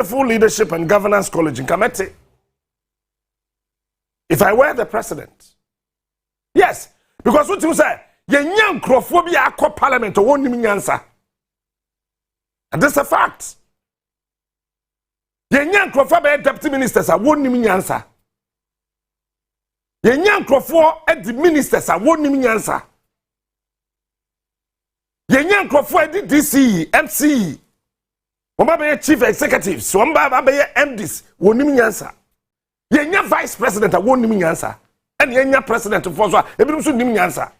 full leadership and governance college in Kamete. If I were the president. Yes, because what you say, ye young crophobia co parliament or won't mean answer. And that's a fact. Ye young crophobia deputy ministers, I won't mean answer. Ye young crofo at the ministers, I won't mean answer. Ye young crofo at the DC, MC, Omaba chief executives, so Omaba MDs, won't mean answer. Ye young vice president, I won't mean answer. And ye young president of Foswa, everyone should mean answer.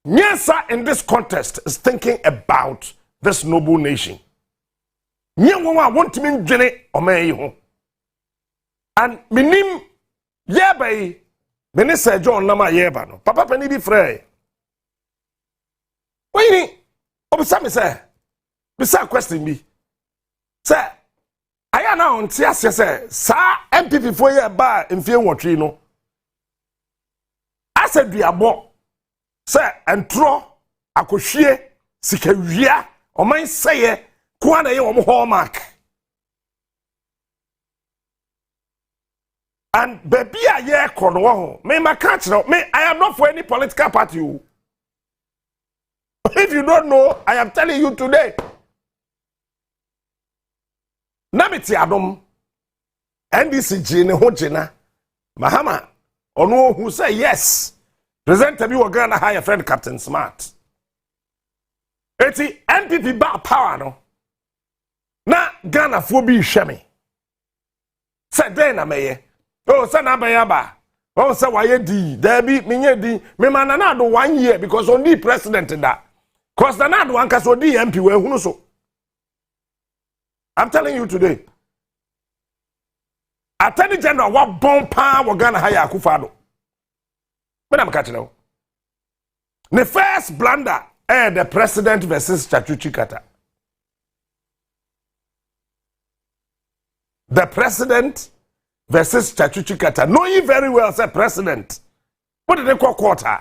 Nyansa in this contest is thinking about this noble nation. Nyanwa want to mean Jenny or May. And minim yebay Minister John Nama Yebano. Papa Penny be frey. Wait, obisa me say. Bisa question me. Say, I am now on Tiasia say, sa MPP for ye ba in fear watri no. I said we are bo. Say, entro akohwie sikawia o man say kwa na ye wo hallmark. And baby a ye kono ho me catch now me I am not for any political party. If you don't know, I am telling you today. Namiti adom NDC jine ho jina Mahama Onua who say yes. Present to me wa Ghana high friend Captain Smart. Eti NPP ba power no. Na Ghana fo bi hweme. Say den na meye. Oh, say na ba ya ba. Oh, say waye di. There be menye di. Me man na do 1 year because only president da. Cause na do anka so di MP we hunu so. I'm telling you today. Attorney General wa bon pa wa Ghana high Akufo-Addo. But I'm catching now. The first blunder, the president versus Chachuchi Kata. The president versus Chachuchi Kata. Knowing very well, say president. What did they call quarter?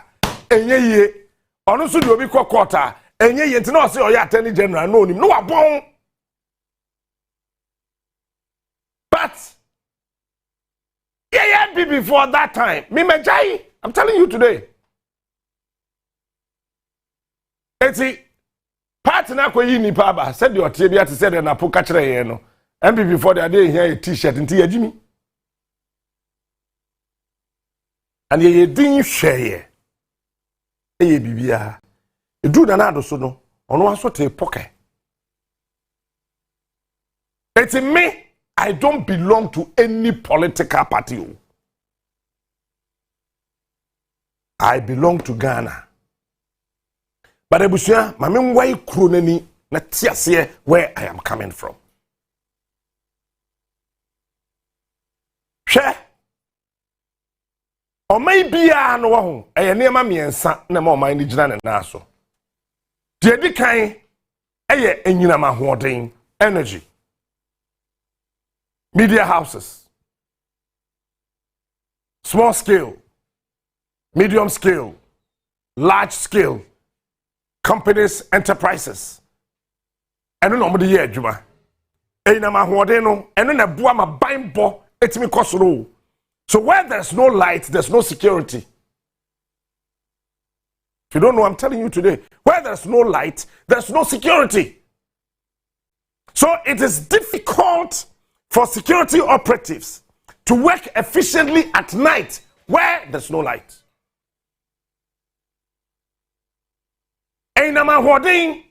Enye ye. Onusu do be call quarter. Enye ye. Tino say oya attorney general. No him. No abon. But yeah, before that time. Me mejai. I'm telling you today. Eti party na koyi ni pa ba said your tie bia te said na po ka kire ye no. MPP before they dey here a t-shirt nti yagimi. And ye din hweye. Eye bibia. Edu na do so no. Ono aso te poke. Eti me, I don't belong to any political party. I belong to Ghana. But Ebusia, mame why kronani na tiase where I am coming from. She o maybe no ho eye niam miensa na ma o man ni gina na so. De di kan eye enyina ma hoden energy. Media houses. Small scale, medium scale, large scale companies, enterprises. Eno no mo de ye adwuma. Eina ma hoden no, eno na bua ma banbo etimi kosoro. So where there's no light, there's no security. If you don't know, I'm telling you today, where there's no light, there's no security. So it is difficult for security operatives to work efficiently at night where there's no light. Einama hodin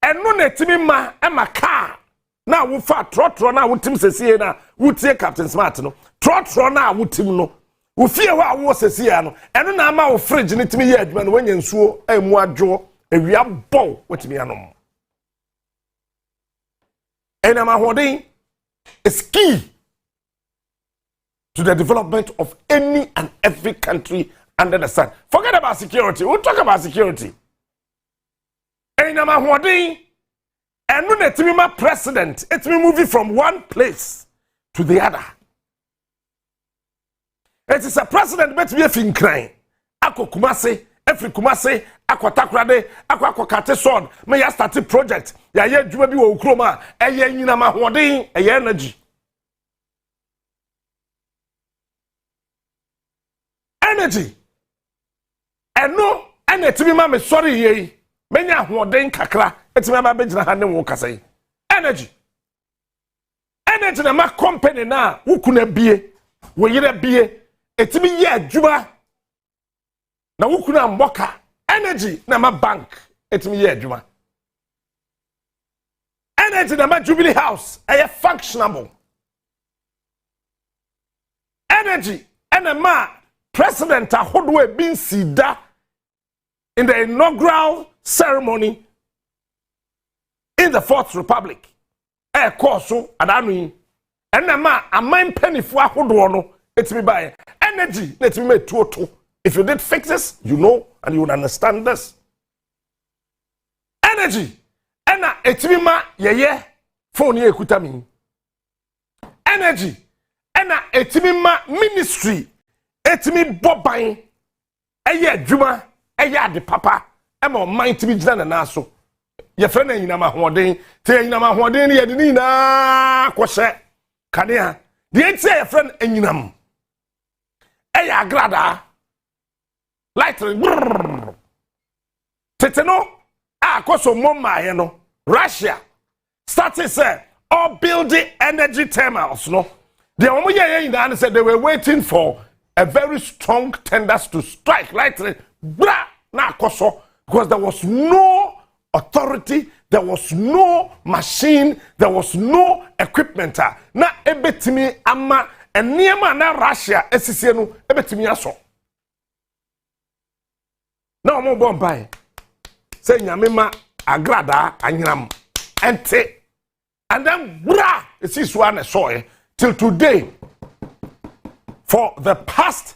eno netimi ma ema car na wo fa trotro na wo tim sesie na wo tie Captain Smart no trotro na wo tim no wo fie ho a wo sesie no eno na ma wo fridge ne timi ye adwuma no wanya nsuo emu adwo ewia bow wotimi anom. Einama hodin is key to the development of any and every country under the sun. Forget about security. We'll talk about security. Einama hodin enu netimi ma president etimi moving from one place to the other. It is a president bet be finkran akokumase every Kumase, Aquatakrade, Aquakate sword, may ya start a project, ya ye jubi wo kroma, eye nyina ma hoden, eye energy. Energy. Eno, ene timi ma me sorry ye. Menya hoden kakra, etimi ma begyina ha ne wo kasa. Energy. Energy na ma company na wukuna bie, wo yire bie, etimi ye adwuma. Na wukuna mboka, energy na ma bank, etimi ye adwuma. Energy na ma Jubilee House, eye functionable. Energy ene ma President Ahodwe bin sida in the inaugural ceremony in the Fourth Republic. Koso adanu ene ma aman penifo ahodo no etimi bae energy na etimi metuoto. If you did fix this, you know and you would understand this. Energy ena etimi ma yeye phone ye ekutami. Energy ena etimi ma ministry etimi boban eye adwuma eye ade papa e ma man timi gina na naso ye fre na nyina ma hoden te nyina ma hoden ne ye de ni na kwose kanea de enti ye fre na nyinam eye agrada light teteno akoso momma ye no Russia started say all building energy terminals no the omo ye nyina said they were waiting for a very strong tenders to strike lightly, blah, na koso, because there was no authority, there was no machine, there was no equipment. Na ebetimi ama eniema na Russia esisi no ebetimi aso. Na omo bombai. Say nyame ma agrada anyram ente. And then blah, it's one soy till today. For the past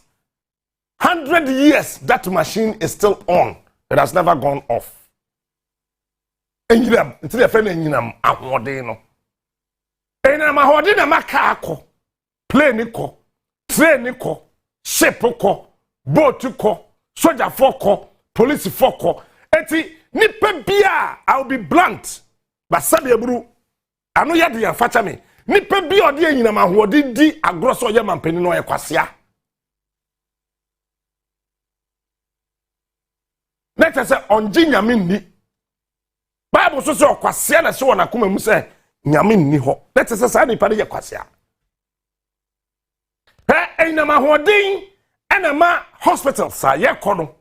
100 years, that machine is still on. It has never gone off. Enyinam, until your friend enyinam ahode no. Enyinam ahode na maka ako, plane ko, train ko, ship ko, boat ko, soldier ko, police ko. Eti nipa bia, I'll be blunt. But sabi eburu, anu yadi ya facha me. Nipa bi odi enyinam ahode di agroso ye mampeni no ekwasea. Let us say onji nyame ni. Bible so say okwasea na se wona kuma mu say nyame ni ho. Let us say sa nipa de kwasea. Enyinam ahode ena ma hospital sa ye kono.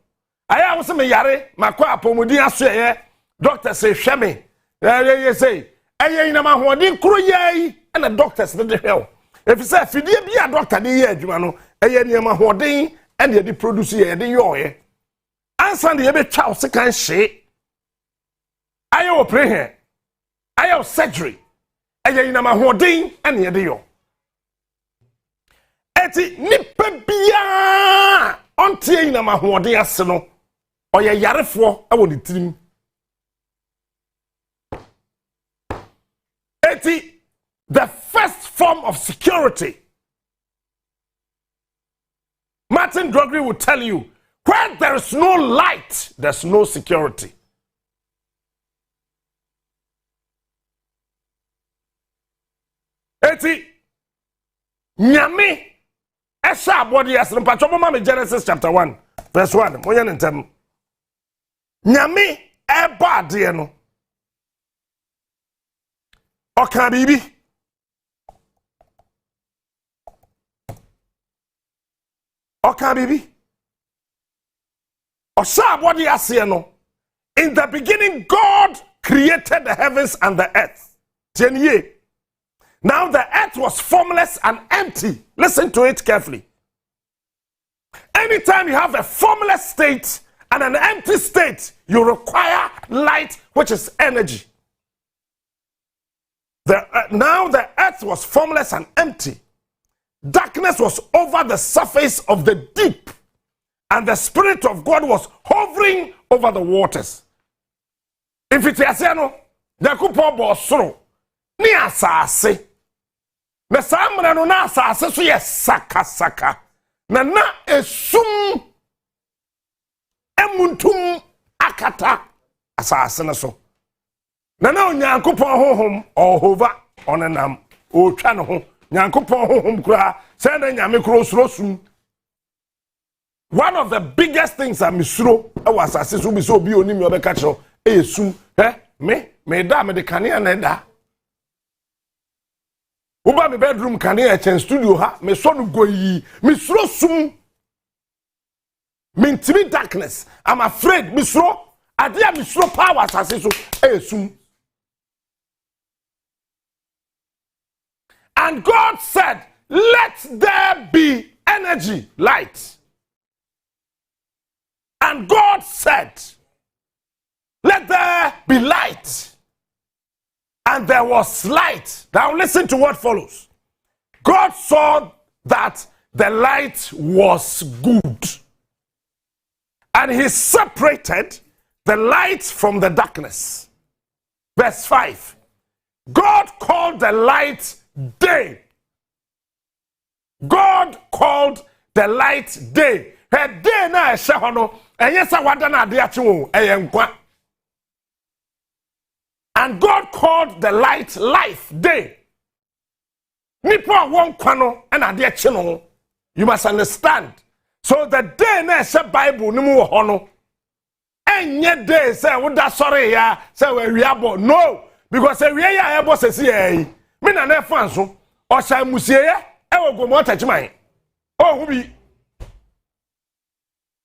Aya wo se me yare makwa apomudi aso ye doctor say hwe me. Ye say eye nyinam ahode kro yai and the doctors did the hell. If you say, if you be a doctor, the year, Jumano, a year near my hoarding, and the produce here, the yoy. Answer the every child second shake. I will pray here. I have surgery. A year in my hoarding, and the yo. Eti nipabia on tea in my hoarding arsenal, or your yarefo, I will the team. Eti. The first form of security. Martin Drogri will tell you, where there is no light, there's no security. Eti, nyame, esha abodi asem pacho mama me Genesis chapter 1, verse 1. Moya ntem. Nyame eba de no. Oka bibi. Oka bibi. Osha body ase no. In the beginning God created the heavens and the earth. 10 years. Now the earth was formless and empty. Listen to it carefully. Anytime you have a formless state and an empty state, you require light, which is energy. Now the earth was formless and empty. Darkness was over the surface of the deep, and the Spirit of God was hovering over the waters. If it is no, the kupo bosoro ni asase. Na samra no na asase so ye saka saka. Na esum emuntum akata asase ne so na onyankopon honhom ohova onenam otwa ne ho nyankopon honhom kura say na nyame kuro surosum. One of the biggest things that misro was asase so bi so obi onim yo be ka kiro esum me da me de kanea na da uba me bedroom kanea chen studio ha me so no goyi misro sum mentimi darkness. I'm afraid misro adia misro power asase so esum. And God said, let there be energy, light. And God said, let there be light. And there was light. Now listen to what follows. God saw that the light was good. And he separated the light from the darkness. Verse 5. God called the light day. God called the light day. Her day na eshahono enyesa wada na ade achewo eyenkwa. And God called the light life day. Nipa won kwano na ade ache no. You must understand. So the day na esha Bible ni mu ho no enye day say woda sorry ya say we wiabo no, because we ya ebo sesi eh me na na fanso o sha musieye e wo gomo tachiman oh hubi.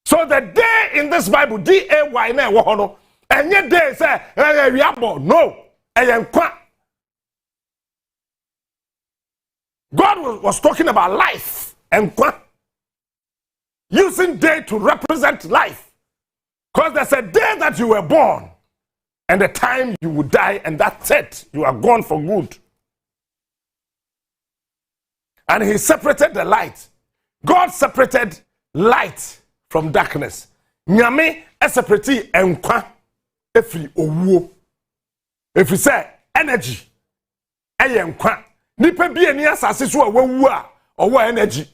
So the day in this Bible day na wo ho no enye day say we abo no eyenkwa. God was talking about life and using day to represent life, because there's a day that you were born and the time you will die, and that's it, you are gone for good. And he separated the light. God separated light from darkness. Nyame separate enkwa efri owuo. If you say energy enkwa nipa bi eni asase so awu a owo energy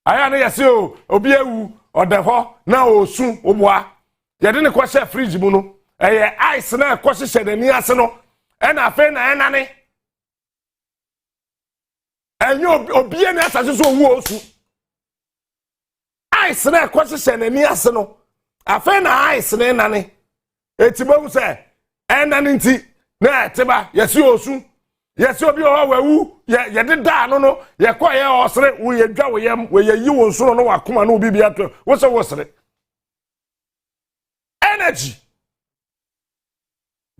aya na yesi o obi ewu odeho na osun oboa yede ne kwose fridge mu no ice na kwose shedani ase no e na afa na enane enyo obi eni asase so owu osu ice na kwose shedani ase no afa na ice na enane etibo se enane nti na eteba yesi osu. Yes, you be all ye did that, no, ye quite osre, we ye go yam, where ye you so no akuma no be at what's a was it? Energy.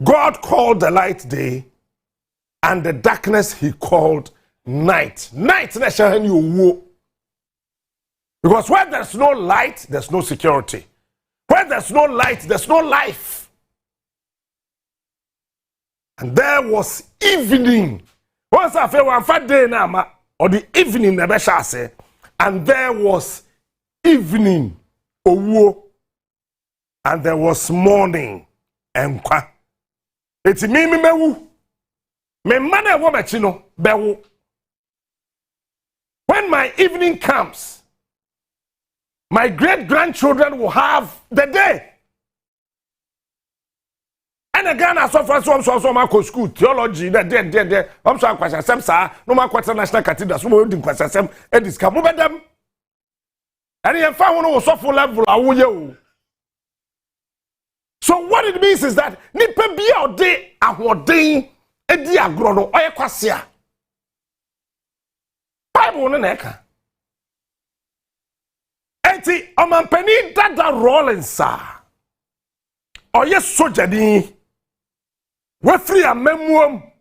God called the light day, and the darkness he called night. Night, you because where there's no light, there's no security. Where there's no light, there's no life. And there was evening. Once I feel one fat day now, or the evening, never shall say. And there was evening, owo, and there was morning, and kwa. It's me mewu. Me mane wo mechino bewu. When my evening comes, my great-grandchildren will have the day. And again, I saw so my school theology that there. I'm so question some sir, no more question national cathedral, so we question some and this come over them. And you found one so full level. So what it means is that nipa bi a ode ahoden edi agro no oye kwasia. Bible no na eka. Enti omampani dada Rollins oye soja ni we free amemuom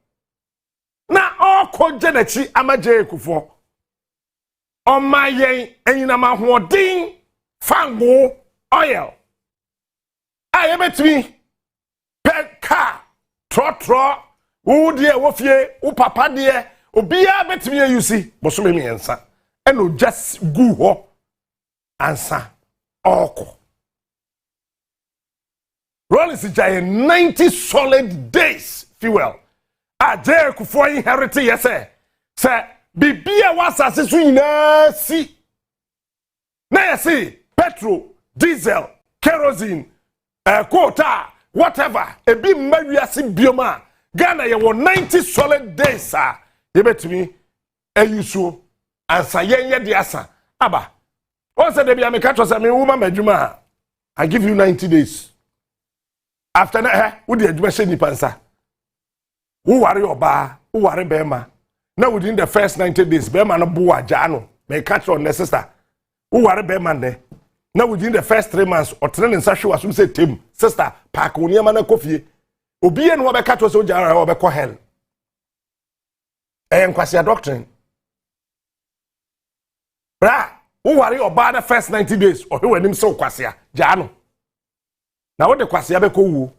na okoje na chi amaje ekufo omayen enyina mahodin fango oil ayebetimi peka trotro wo de wo fie wo papa de obia betimi ayusi bosome miensa eno just gu ho ansa oko Rollins is 90 solid days fuel. Aje kufo inherit yes say bibia wasase so nyina si. Na yesi petrol, diesel, kerosene, quota, whatever. Ebi mmawiase bioma. Ghana ye 90 solid days ye betimi ayuso ansa yenye de asa aba. O say de bia me catch say me woman madwuma. I give you 90 days. After that, wo de adwuma she nipa nsa. Wo ware oba, wo ware bema. Now within the first 90 days, bema no bo agya no. Me catch on the sister. Wo ware bema ne. Now within the first 3 months, or training in Sashu as we say Tim, sister, pack on yama na coffee. Obi en wo be catch so jara wo be ko hell. Kwasi doctrine. Bra, wo ware oba the first 90 days, or we nim so kwasi jano. Na wo de kwasi be ko wu.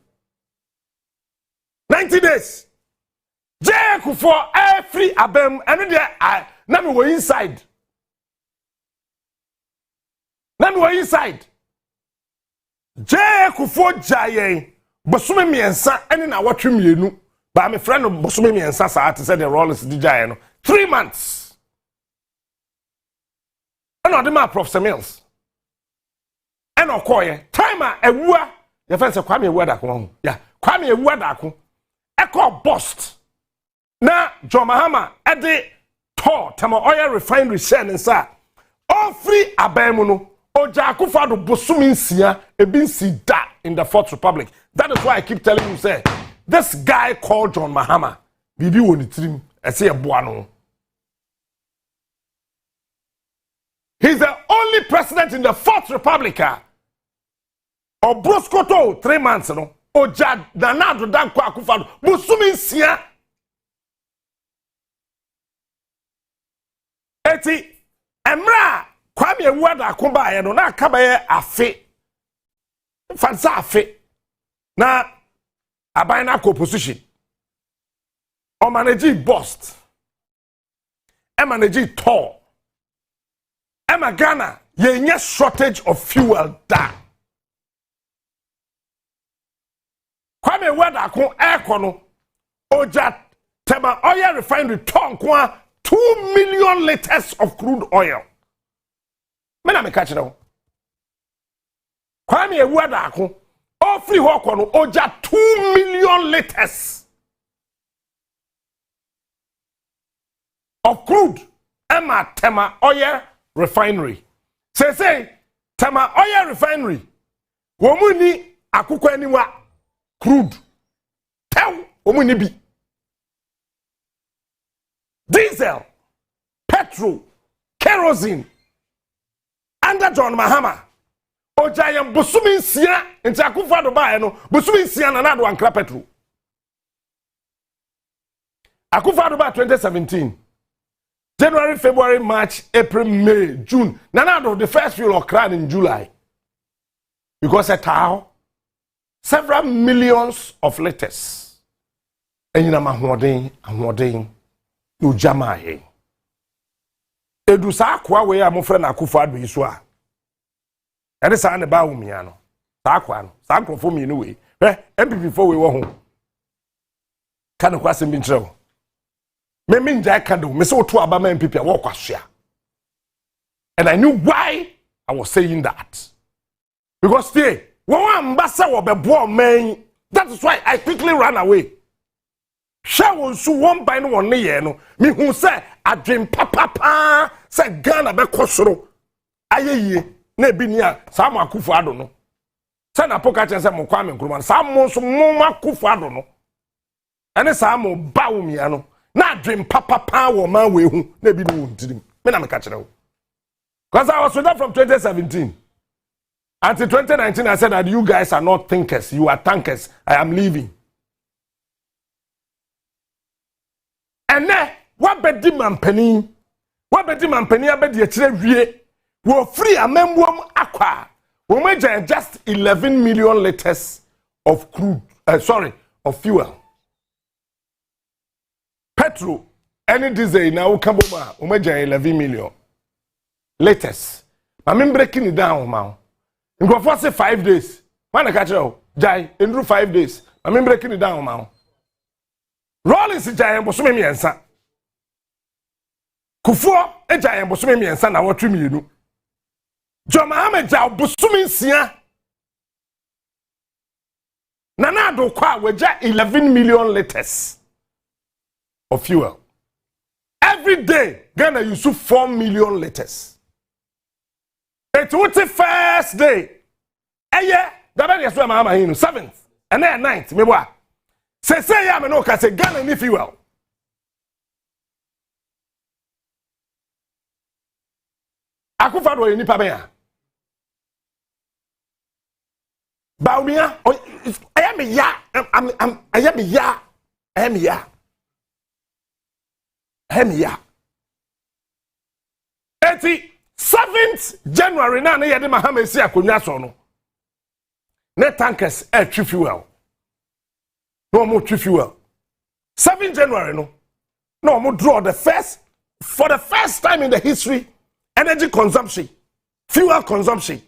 90 days. Jeku for every abem and there na me we inside. Na me we inside. Jeku for jayen bosume miensa ene na watwe mienu ba me friend no bosume miensa sa ate say the rollers di jayen no 3 months. And no dem Prof Samuels. And okoye time a ewua ye fence kwame ewua da ko ho. Ya kwame ewua da ko. Eko bust. Na John Mahama ede to tama oil refinery share nsa all free abemu no oja akufado bosumi nsia ebinsi da in the Fourth Republic. That is why I keep telling you say this guy called John Mahama bibi woni trim ese eboa no. He's the only president in the Fourth Republic. Obroskoto 3 months no oja nanado danko akufado bosumi nsia. Eti emra kwame ewuada akomba ye no na akabaye afe fansa afe na aban na opposition o manage bust e manage tour e magana ye nya shortage of fuel da kwame ewuada akon ekono oja tema oil refinery ton kwa 2 million liters of crude oil. Mena me catch now. Kwame ewuada akon all free ho kono oja 2 million liters of crude ema tema oil refinery. Say tema oil refinery womuni akukọ aniwa crude tew womuni bi diesel, petrol, kerosene, under John Mahama. Ojayam bosumi nsia nti akufado bae no bosumi nsia na nado ankra petrol. Akufado ba 2017. January, February, March, April, May, June. Nado the first fuel occurred in July. Because at how several millions of liters. And you know mahwodin no jama he edu sa kwa we a mo frɛ na akufado yi so a ede sa ne ba wo mia no sa kwa no sa nkrofo mi no we MPP fo we wo ho ka no kwasem bi ntrɛ wo me nja ka do me se oto aba ma MPP a wo kwasua. And I knew why I was saying that, because stay one ambassador wo bebo man. That is why I quickly ran away. Shall so one by no one near no. Me who say I dream papa say Ghana be kosoro. Aye ne bi nia Sam Akufo-Addo no. Say na poka chen say mo Kwame Nkrumah. Sam mo so mo Akufo-Addo no. Ene Sam mo ba wo mia no. Na dream papa wo man we hu na bi no ntirim. Me na me ka kire wo. Because I was with them from 2017. Until 2019 I said that you guys are not thinkers, you are tankers. I am leaving. And then, what bedi mampani abedi echire wie wo free amembuom akwa wo meja just 11 million liters of crude of fuel. Petrol any diesel na wo kaboma wo meja 11 million liters. I'm breaking it down now. In go for say 5 days. When I catch you, jai in 5 days. I'm breaking it down now. Rollins jai bosome miensa. Kufuor jai bosome miensa na watwe mienu. John Mahama jai bosome nsia Nana Addo kwa weja 11 million liters of fuel. Every day, Ghana use 4 million liters. It was the first day. Eye, dabani yaswa mama hinu 7th, and then 9th. Mewa. Say ya me no ka say Ghana ni fuel. Akufado ye nipa bia. Baumia, I am ya. Eti 7th January na na yede mahama si akonwa so no. Net tankers twi fuel. No more twi fuel. 7th January no more draw for the first time in the history energy consumption, fuel consumption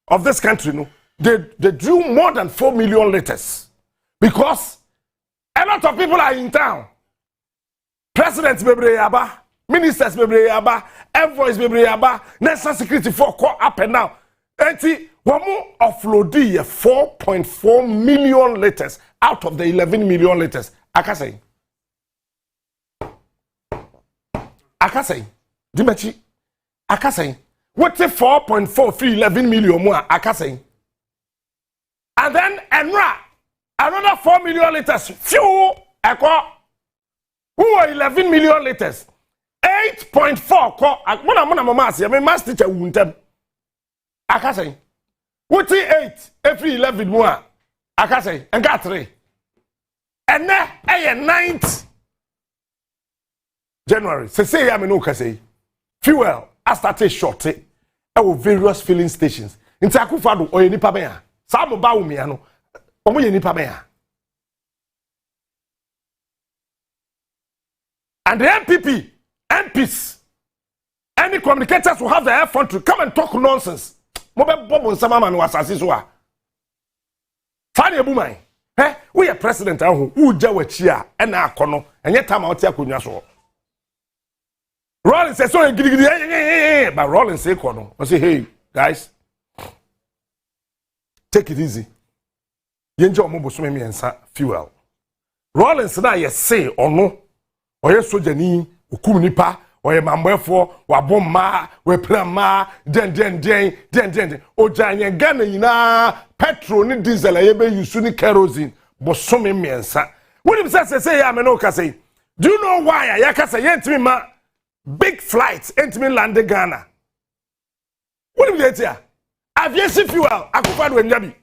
of this country no. They drew more than 4 million liters because a lot of people are in town. Presidents bebre yaba, ministers bebre yaba, envoys bebre yaba, national security for call up and down. Enti wamu offloadi 4.4 million liters out of the 11 million liters. Akasay. Dimachi. Akasay. What's 4.4 free 11 million more? Akasay. And then another 4 million liters. Fuel, who are 11 million liters. 8.4. My master teacher won't tell. Akasay. What's 8 every 11 more? Akasay. And got 3. And then, 9th January. Say, I mean, no, say. Fuel, I started short. Various filling stations. In Takufado or any pabea. Some about me, ano. Omo ye nipa bia. And the MPs, any communicators will have the effort to come and talk nonsense. Mobe bobo sama man wasasi so a. Fani ebumai. We are president ahu uja wachia ena akono enye tama oti akonwa so. Rollins says so gidigidi but Rollins say kono. I say hey guys, take it easy. Yenje omo bosome miensa fuel. Rollins na ye say ono oye sojani okum nipa oye mambefo wabom ma we plan ma den ojanye Ghana nyina petrol ni diesel ye be use ni kerosene bosome miensa. When him say ya me no ka say, do you know why ya ka say yentimi ma big flights entimi land Ghana? What him dey here? Aviation fuel akufado enyabi.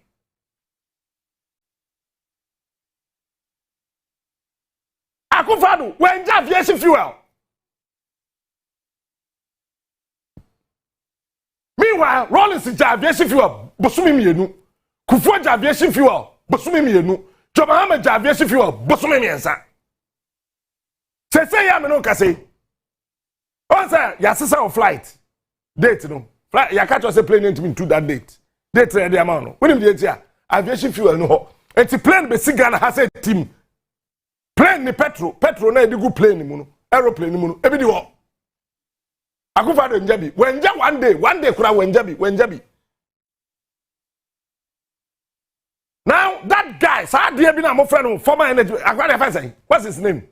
Akufado when aviation fuel. Meanwhile, Rollins is aviation fuel, bosumi mienu. Kufuor aviation fuel, bosumi mienu. Jobahama aviation fuel, bosumi miensa. Say ya me no ka say. On say ya sisa on flight. Date no. Flight ya catch us a plane into to that date. Date the amount no. When him dey here, aviation fuel no ho. Enti plane be Ghana has a team. Plane ni petrol na edigu plane mu no. Aeroplane mu no. Ebi di ho. Akufado njabi. Wenja one day kura wenjabi. Now that guy, sa dey bi na mo friend former energy. Akwade fa say. What's his name?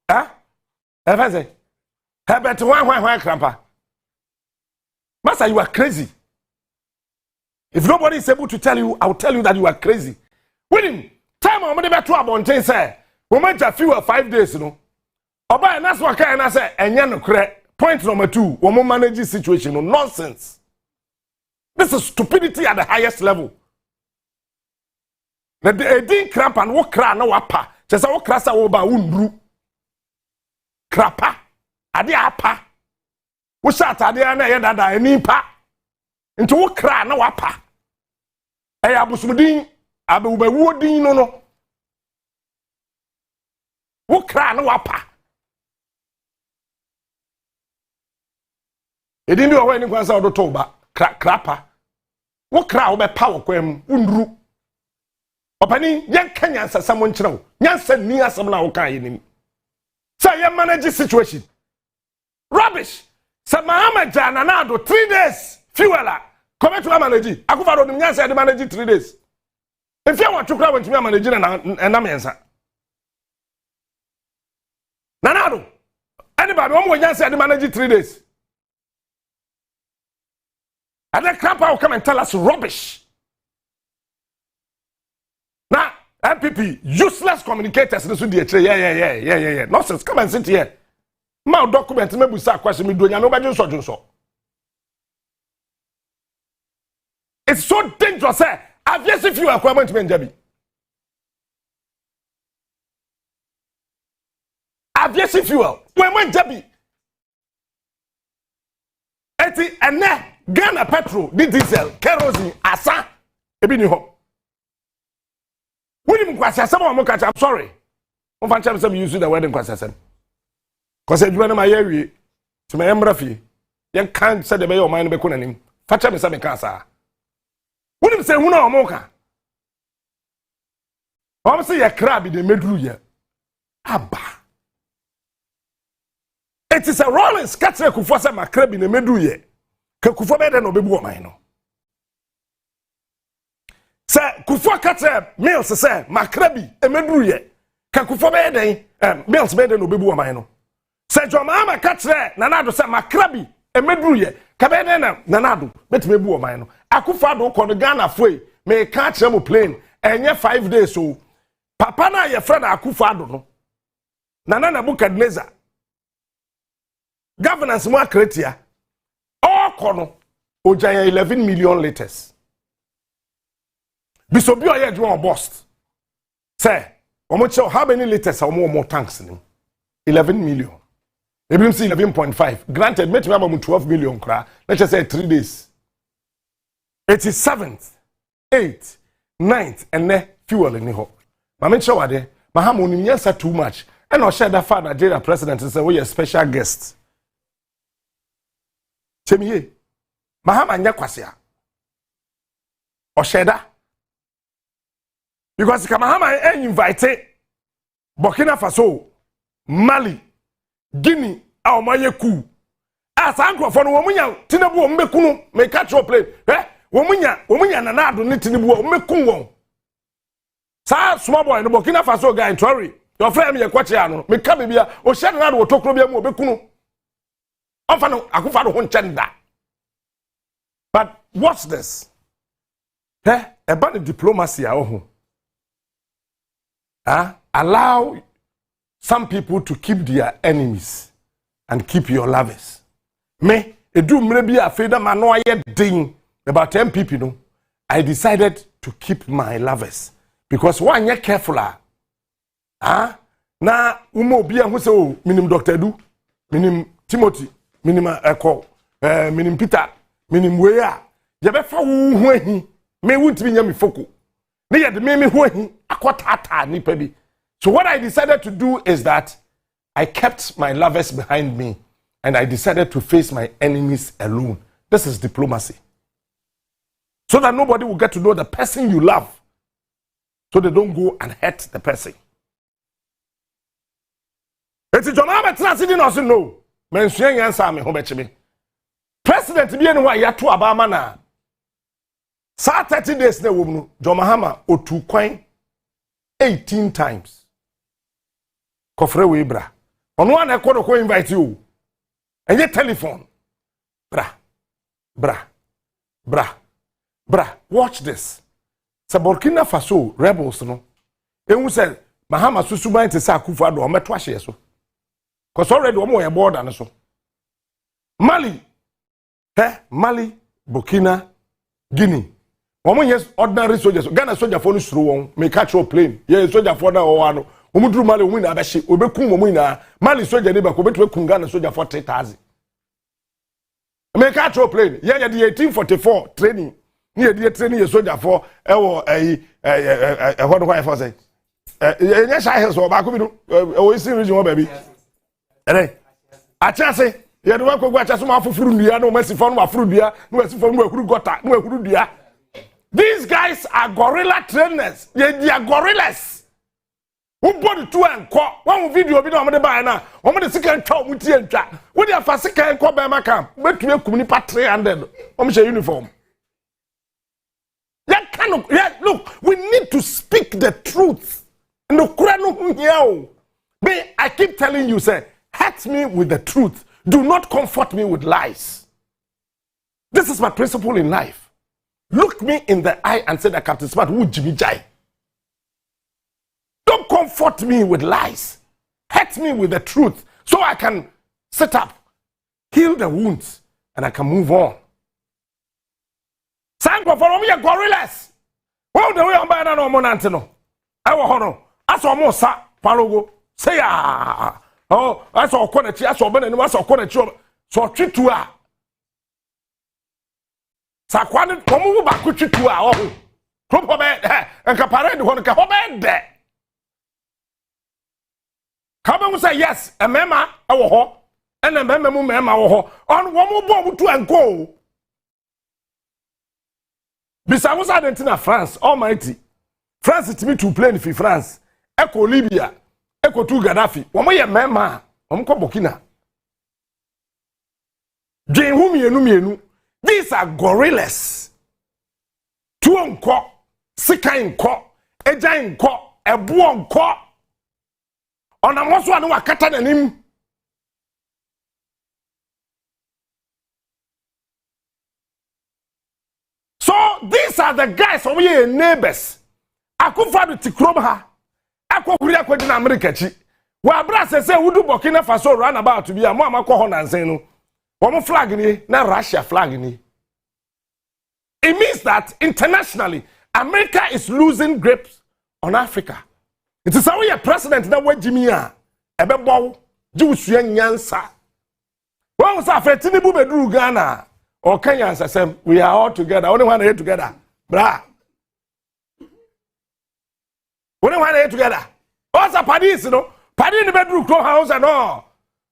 Huh? Fa say. Herbert Wan Krampa. Master, you are crazy. If nobody is able to tell you, I will tell you that you are crazy. Winning time on the better abontain say, we might have fewer 5 days, you know. Oba and that's what kind I say, and no correct. Point number 2, woman managing situation, no nonsense. This is stupidity at the highest level. Na de edin cramp and walk cra na wapa. Just a walk crasa oba unbru. Krapa. Ade apa. Wo shot ade na ye dada eni pa. Nti wo kra na wapa. Eya abusumudin abe wo din no. Wo kra na wapa. Edin bi wo eni kwansa odo to ba krapa. Wo kra wo be pa wo kwam unru. Opani yen kanya sasamo nkyerɛw. Nyansa ni asam na wo kan yenim. Say ye manage situation. Rubbish. Say Muhammad Jananado 3 days fuel. Come to manage. Akufado nyansa de manage 3 days. If you want to cry when to me manage and I'm answer. Nanado. Anybody one more say the manage 3 days. And then Krapa will come and tell us rubbish. Now, MPP, useless communicators, yeah. Nonsense, come and sit here. My document, maybe start question me doing nobody so. It's so dangerous, eh? Aviation fuel requirement men Jabi. Aviation fuel, when Jabi. Eti ene Ghana petrol, di diesel, kerosene, asa, ebi ni ho. When you kwasi asem o catch, I'm sorry. Mo fan cham say me use the word kwasi asem. Cause edwuma na ma ye wie. To me emra fie. Yen kan say the be your mind be ko nanim. Fa cham say me kan sa. When you say hu na o mo ka. O say ye kra bi de meduru ye. Aba. It is a rolling scatter kufo say makra bi na meduru ye. Ke kufo be de no bebu o man no. Say kufo katre meals say makrabi emeduru ye ka kufo be den meals be den obebu aman no say jomama katre nanado say makrabi emeduru ye ka be den nanado betime bu aman no akufo ado ko no Ghana foi me ka kire mo plane enye 5 days so papa na ye friend akufo ado no nana Nebukadnezar governance mo akretia all kono ojaya 11 million liters. Bisobi oye adwuma bust. Say, omo how many liters are more tanks in 11 million. Ebim see 11.5. Granted, met me about 12 million kra. Let's just say 3 days. 87th, 8th, 9th, and ne fuel in the ho. Mama show ade, mahamo ni nyansa too much. And I share that father Nigeria president and say we a special guest. Chemiye. Mahama nya kwasia. O share that. Because Kamahama invited Burkina Faso, Mali, Guinea, our Mayeku. As Uncle for Womunya, Tinabu, Mekunu, may catch your plane. Womunya, Nanado, Nitinibu, Mekungo. Sa small boy, the Burkina Faso guy in Tory. Your friend, your Quachiano, Mekabia, or Shannon, or Tokobia, Mekunu. Often, Akufado Honchenda. But what's this? About the diplomacy, allow some people to keep their enemies and keep your lovers. Me, do maybe a feather man no ding about 10 people. No, I decided to keep my lovers because one year careful. Na umo bia who say minim Dr. Du, minim Timothy, minim Echo, minim Peter, minim Wea. Yabefa wu hi me wunti bi nyami foko. Me yet me hu hi akotata ni pebi. So what I decided to do is that I kept my lovers behind me and I decided to face my enemies alone. This is diplomacy. So that nobody will get to know the person you love. So they don't go and hurt the person. Eti John Transit also no. Mention yansa me ho bechibe. President bi ene wa yato abama na. Sa 30 days na wom John Mahama otu kwan 18 times. Kofre we bra. Onua na ekodo ko invite you. Enye telephone. Bra. Watch this. Sa Burkina Faso rebels no. Enwu say Mahama susuban te sa Akufo Addo o meto ahye so. Cause already omo ye border no so. Mali, Burkina, Guinea. Omo yes ordinary soldiers. Ghana soldier for no suru won. Me catch your plane. Ye soldier for na o ano. Omo duru Mali omo na abehye. Obekum omo na. Mali soldier ne ba ko betu ekum Ghana soldier for 3000. Me catch your plane. Ye the 1844 training. Ni the training ye soldier for what do I for say? Ye shy hills o ba ko bi no. O isi region o baby. Achase ye do ko gwa achase ma afufuru ndua no masifo no afuru dua no masifo no akuru gota no akuru dua. These guys are gorilla trainers. They are gorillas. Who body to enko one video bi na omde buy na omde sika ntwa omuti entwa wo dey afa sika enko be maka betu ekum ni pa 300 omhye uniform. Ya ka Yeah, look, we need to speak the truth. No, I keep telling you, say, hurt me with the truth. Do not comfort me with lies. This is my principle in life. Look me in the eye and say that Captain Smart would Jimmy Jai. Don't comfort me with lies. Hurt me with the truth so I can sit up, heal the wounds, and I can move on. Thank you for me, gorillas. Well, the way I'm buying no more Antino. I will honor. I saw more sa palogo. Say oh, I saw quality. I saw Ben and I saw quality. So treat to her. Sakwan, come back with you to her. Oh, proper bed and caparade one caparade there. Come and say yes, a mema, our and a memo mema on one more bomb to and go. Besides, I didn't know France, Almighty. France is me to play in France. Echo Libya, Echo to Gaddafi. One way a mema, Burkina. Jane Humienu. These are gorillas. Two unco, Sika in co, Eja in co, a buon co. On a most one who are cutting him. So these are the guys from your neighbors. Akufa to Tikromha. Akuria in America. Well, Brass say, who do Burkina Faso run about to be a mama cohon and say no. One flag in na Russia flag in. It means that internationally, America is losing grips on Africa. It is how your president that way Jimmy a bebo Jewish yansa. When was after Tinubu bedru Ghana or Kenya say we are all together. Only one here together. Bra. Only one here together. Also Padis, you know. Padis in the bedroom house and all.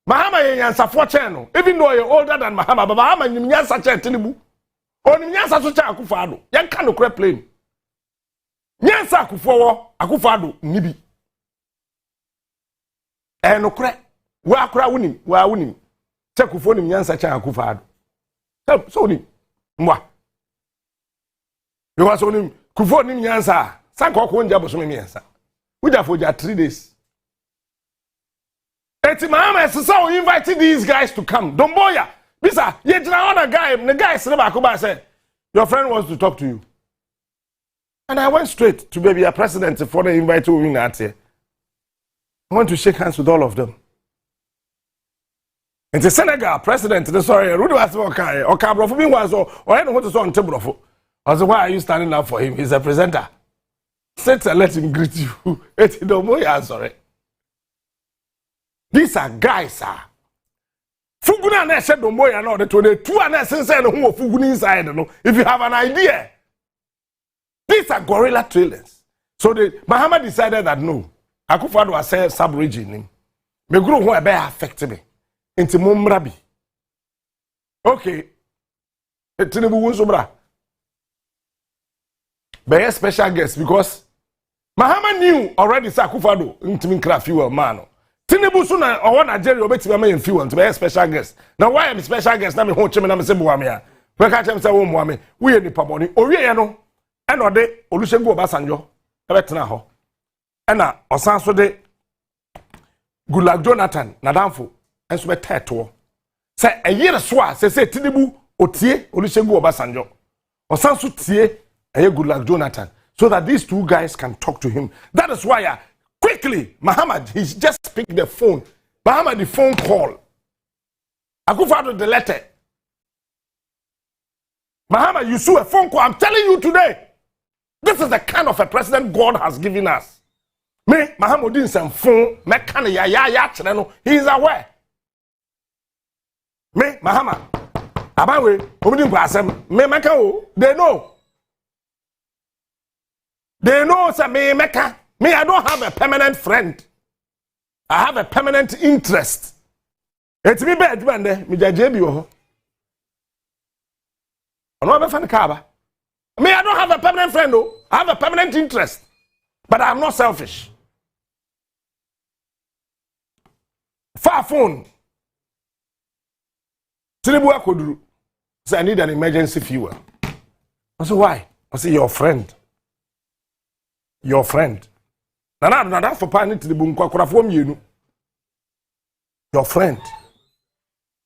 Mahama yansa for channel. Even though you're older than Mahama, but Mahama yansa chen Tinubu. Only yansa so cha akufado. Yan can no crep plane. Yansa akufado nibi. No crack. Wa kra wunim, wa wunim. Check phone him yansa cha akufado. So ni mwa. Because onim kufo nim yansa. Sanko ko nja boso me yansa. Uja for 3 days. Eti mama so invited these guys to come. Domboya. Bisa, ye jira on a guy, the guy said ba said, your friend wants to talk to you. And I went straight to baby a president for the invite to win at here. I want to shake hands with all of them. And the Senegal president, sorry, Rudy was okay, or Cabro for me was or I don't want to on table. I was why are you standing up for him? He's a presenter. Sit and let him greet you. Sorry. These are guys, sir. Fuguna na said Domoya no the 22 and essence and who Fuguni inside. If you have an idea. These are gorilla trailers. So the Muhammad decided that no. Akufo-Addo was a sub-region. Me grow who be affect me. Into Mumrabi. Okay. Tinubu Wunsobra. Be a special guest because Muhammad knew already say Akufo-Addo into me craft fuel man. Tinubu suna or Nigeria obeti me fuel to be a special guest. Now why am a special guest? Na me ho cheme na me se buame a. We ka chem say wo muame. We ni paboni. Owie no. And ode Olusegun Obasanjo ebetena ho. Ena osan so de Goodluck Jonathan nadamfo enso be teto. Say eyire so a say Tinubu otie Olusegun Obasanjo. Osan so tie eye Goodluck Jonathan so that these two guys can talk to him. That is why quickly Muhammad he just picked the phone. Muhammad the phone call. Akufo-Addo the letter. Muhammad you saw a phone call. I'm telling you today. This is the kind of a president God has given us. Me, Mahamudin some phone, me kind ya he is aware. Me, Mahama, Abawe, Omudin Kwasem, me Meka, they know. They know, say me Meka. Me, I don't have a permanent friend. I have a permanent interest. It's me bad man there, me jajebi ho. I don't have a fan kaba. Me, I don't have a permanent friend, though. I have a permanent interest. But I'm not selfish. Far phone. Tinubu Akoduru say I need an emergency fuel. I say why? I say your friend your friend. Na that for pa ni tiribu nkwa korafo mienu. Your friend.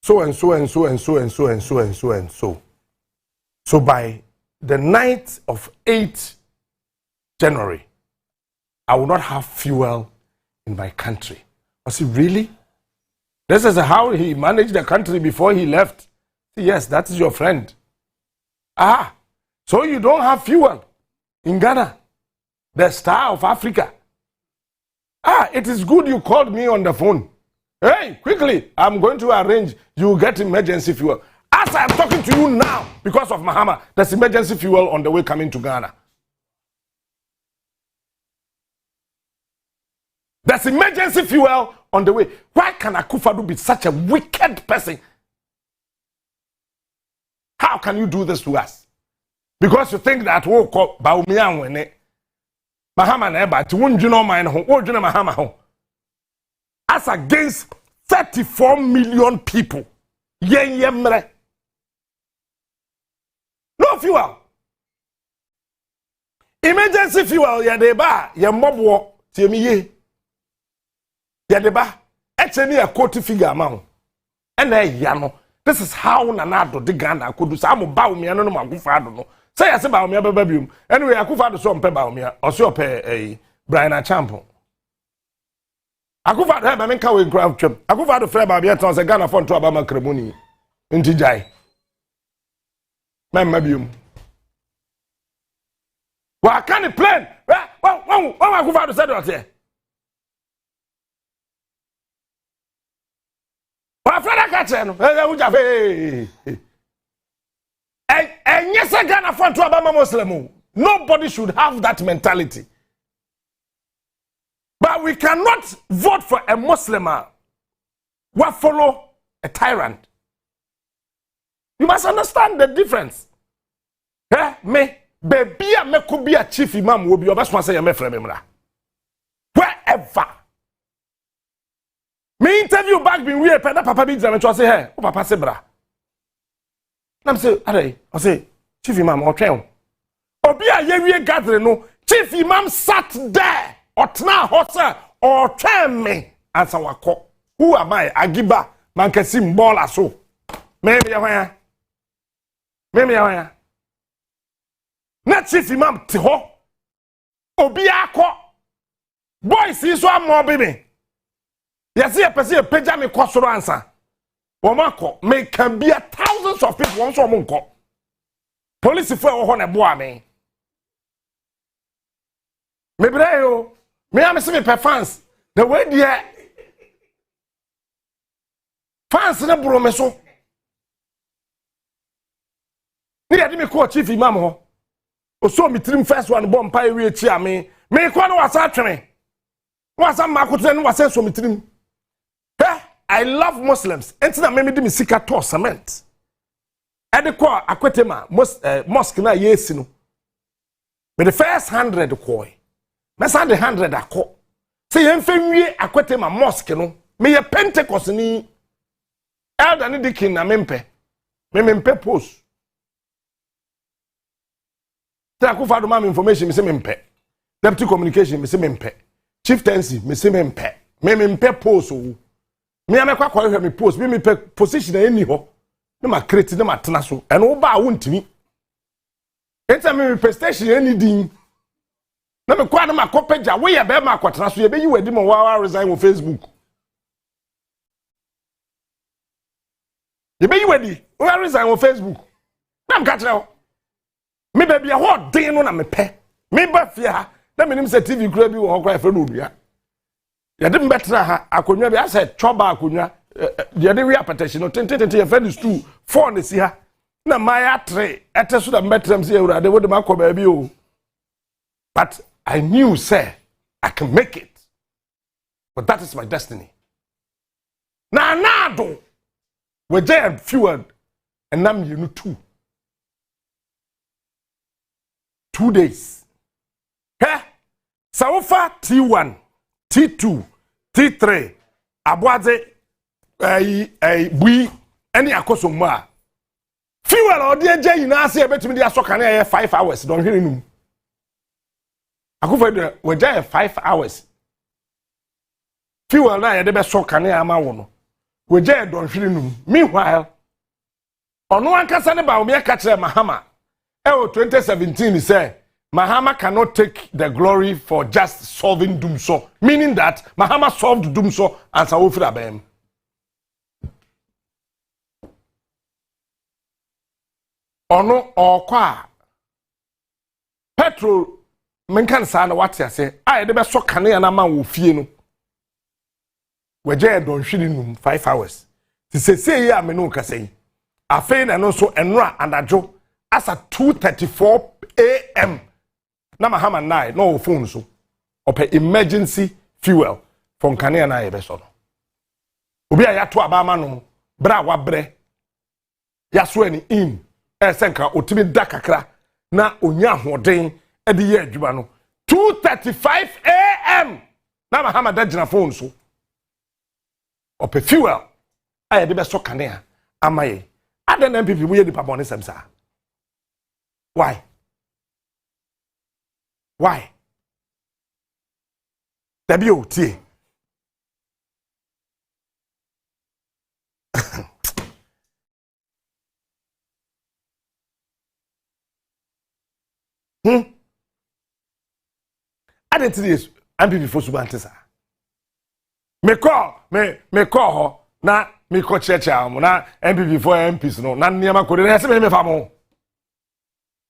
So and so and so and so and so and so and so and so. So by the night of 8th January, I will not have fuel in my country. I said, really? This is how he managed the country before he left. Yes, that is your friend. Ah, so you don't have fuel in Ghana, the star of Africa. Ah, it is good you called me on the phone. Hey, quickly, I'm going to arrange. You get emergency fuel. As I'm talking to you now, because of Mahama, there's emergency fuel on the way coming to Ghana. There's emergency fuel on the way. Why can Akufo-Addo be such a wicked person? How can you do this to us? Because you think that we call Bawumia when Mahama na eba ti wonju no man ho wonju na Mahama ho. As against 34 million people. Yemre. No fuel. Emergency fuel ya deba ya mobwo tiemiye. Ya deba echeni a quote figure amount. Ena ya no. This is how Nanado de Ghana could do some Bawumia no Akufo-Addo no. Say I say Bawumia babium. Anyway, Akufo-Addo so mpe Bawumia or so pe Brian Achampo. Akufo-Addo have men ka we grab trip. Akufo-Addo frɛ Bawumia ton say Ghana fon to abama kremoni. Nti jai. Mem mabium. Wa can the plan? One Akufo-Addo said that here. Wa frɛ ka che no. Uja fe. And yes, Ghana fon to abama Muslim. Nobody should have that mentality. But we cannot vote for a Muslim who follow a tyrant. You must understand the difference. Me, baby, me could be a chief imam, will be your best one say me from wherever. Me interview back being weird, papa be jam say, hey, papa say bra. I'm say, I say, chief imam, or train. Obi a yewie gathering no, chief imam sat there. Otna hosa or train me answer wako. Who am I? Agiba man can see ball so. Maybe ya. Na chief imam ti ho. Obi akọ. Boys is so more baby. Yesi e pese e peja me kwasoro ansa. Womako me can be a thousands of people won so monko. Police for ho na bo ame. Me breo. Me am see me per fans. The way there fans na bro me so. Ni dey me call chief imam ho. O so me trim first one bomb pie we chi ame. Me kwa no wasa twene. Wasa makote no wasa so me trim. I love Muslims. Entina me di me sika to cement. E de kwa akwetema mosque na yesi no. Me the first 100 koi. Mesa the 100 akọ. Say yemfenwie akwete ma mosque no. Me ye Pentecost ni elder ni dikin na mempe. Me mempe post. Say Akufo-Addo ma information me say mempe. Deputy communication me say mempe. Chieftaincy me say mempe. Me mempe post o. Me amekwa kwa me post. Me position na eni ho. Na ma create na ma tena so. Eno ba wontimi. Enta me station eni din. Na me kwa na makopeja we ye be ma kwatena so ye be yi wadi mo wa resign on Facebook. Ye be yi wadi we resign on Facebook. Na me ka kire ho. Me be bia ho den no na me pe. Me ba fia ha na me nim se TV kura bi wo ho kwa fe no odua. Ye de mbetra ha akonwa bi ase choba akonwa ye de we apetition no tentete ye fe stool 4 na si ha. Na maya 3 eteso da mbetram se ewura de wo de makoba bi o. But I knew, sir, I can make it. But that is my destiny. Now, Nado, we're there fueled, and now you know 2 days. Hey, Saufa T1, T2, T3, Abwaze, Bui, any akosoma. Fuel or dear Jay, you know, I say, I bet me they are so can 5 hours. Don't hear him. Akufo de we jay 5 hours. Fuel na ye de be so kane ama wo no. We jay don hwiri num. Meanwhile, Onua ankasa ne ba o me ka kire Mahama. 2017 say Mahama cannot take the glory for just solving Dumso, meaning that Mahama solved Dumso and Sawofri Abem. Ono okwa petrol menkan sa na what ya say I de be so kane na ma wo fie no we je don hwiri num 5 hours ti say ya me no ka say afei na no so enra anajo as at 2:34 a.m. na Mahama nai no phone so ope emergency fuel from kane na ye be so no obi a ya to abama no bra wa bre ya so ani in senka otimi da kakra na onya hoden e de ye adwuma no 2:35 a.m. na Mahama da gina phone so ope fuel aye de be so kanea amaye aden MPP mu ye di pabone semsa why Debi o tie Identity is MPP for subantesa. Me call ho na me call checha mo na MPP for MPs no na niam akode na se me fa mo.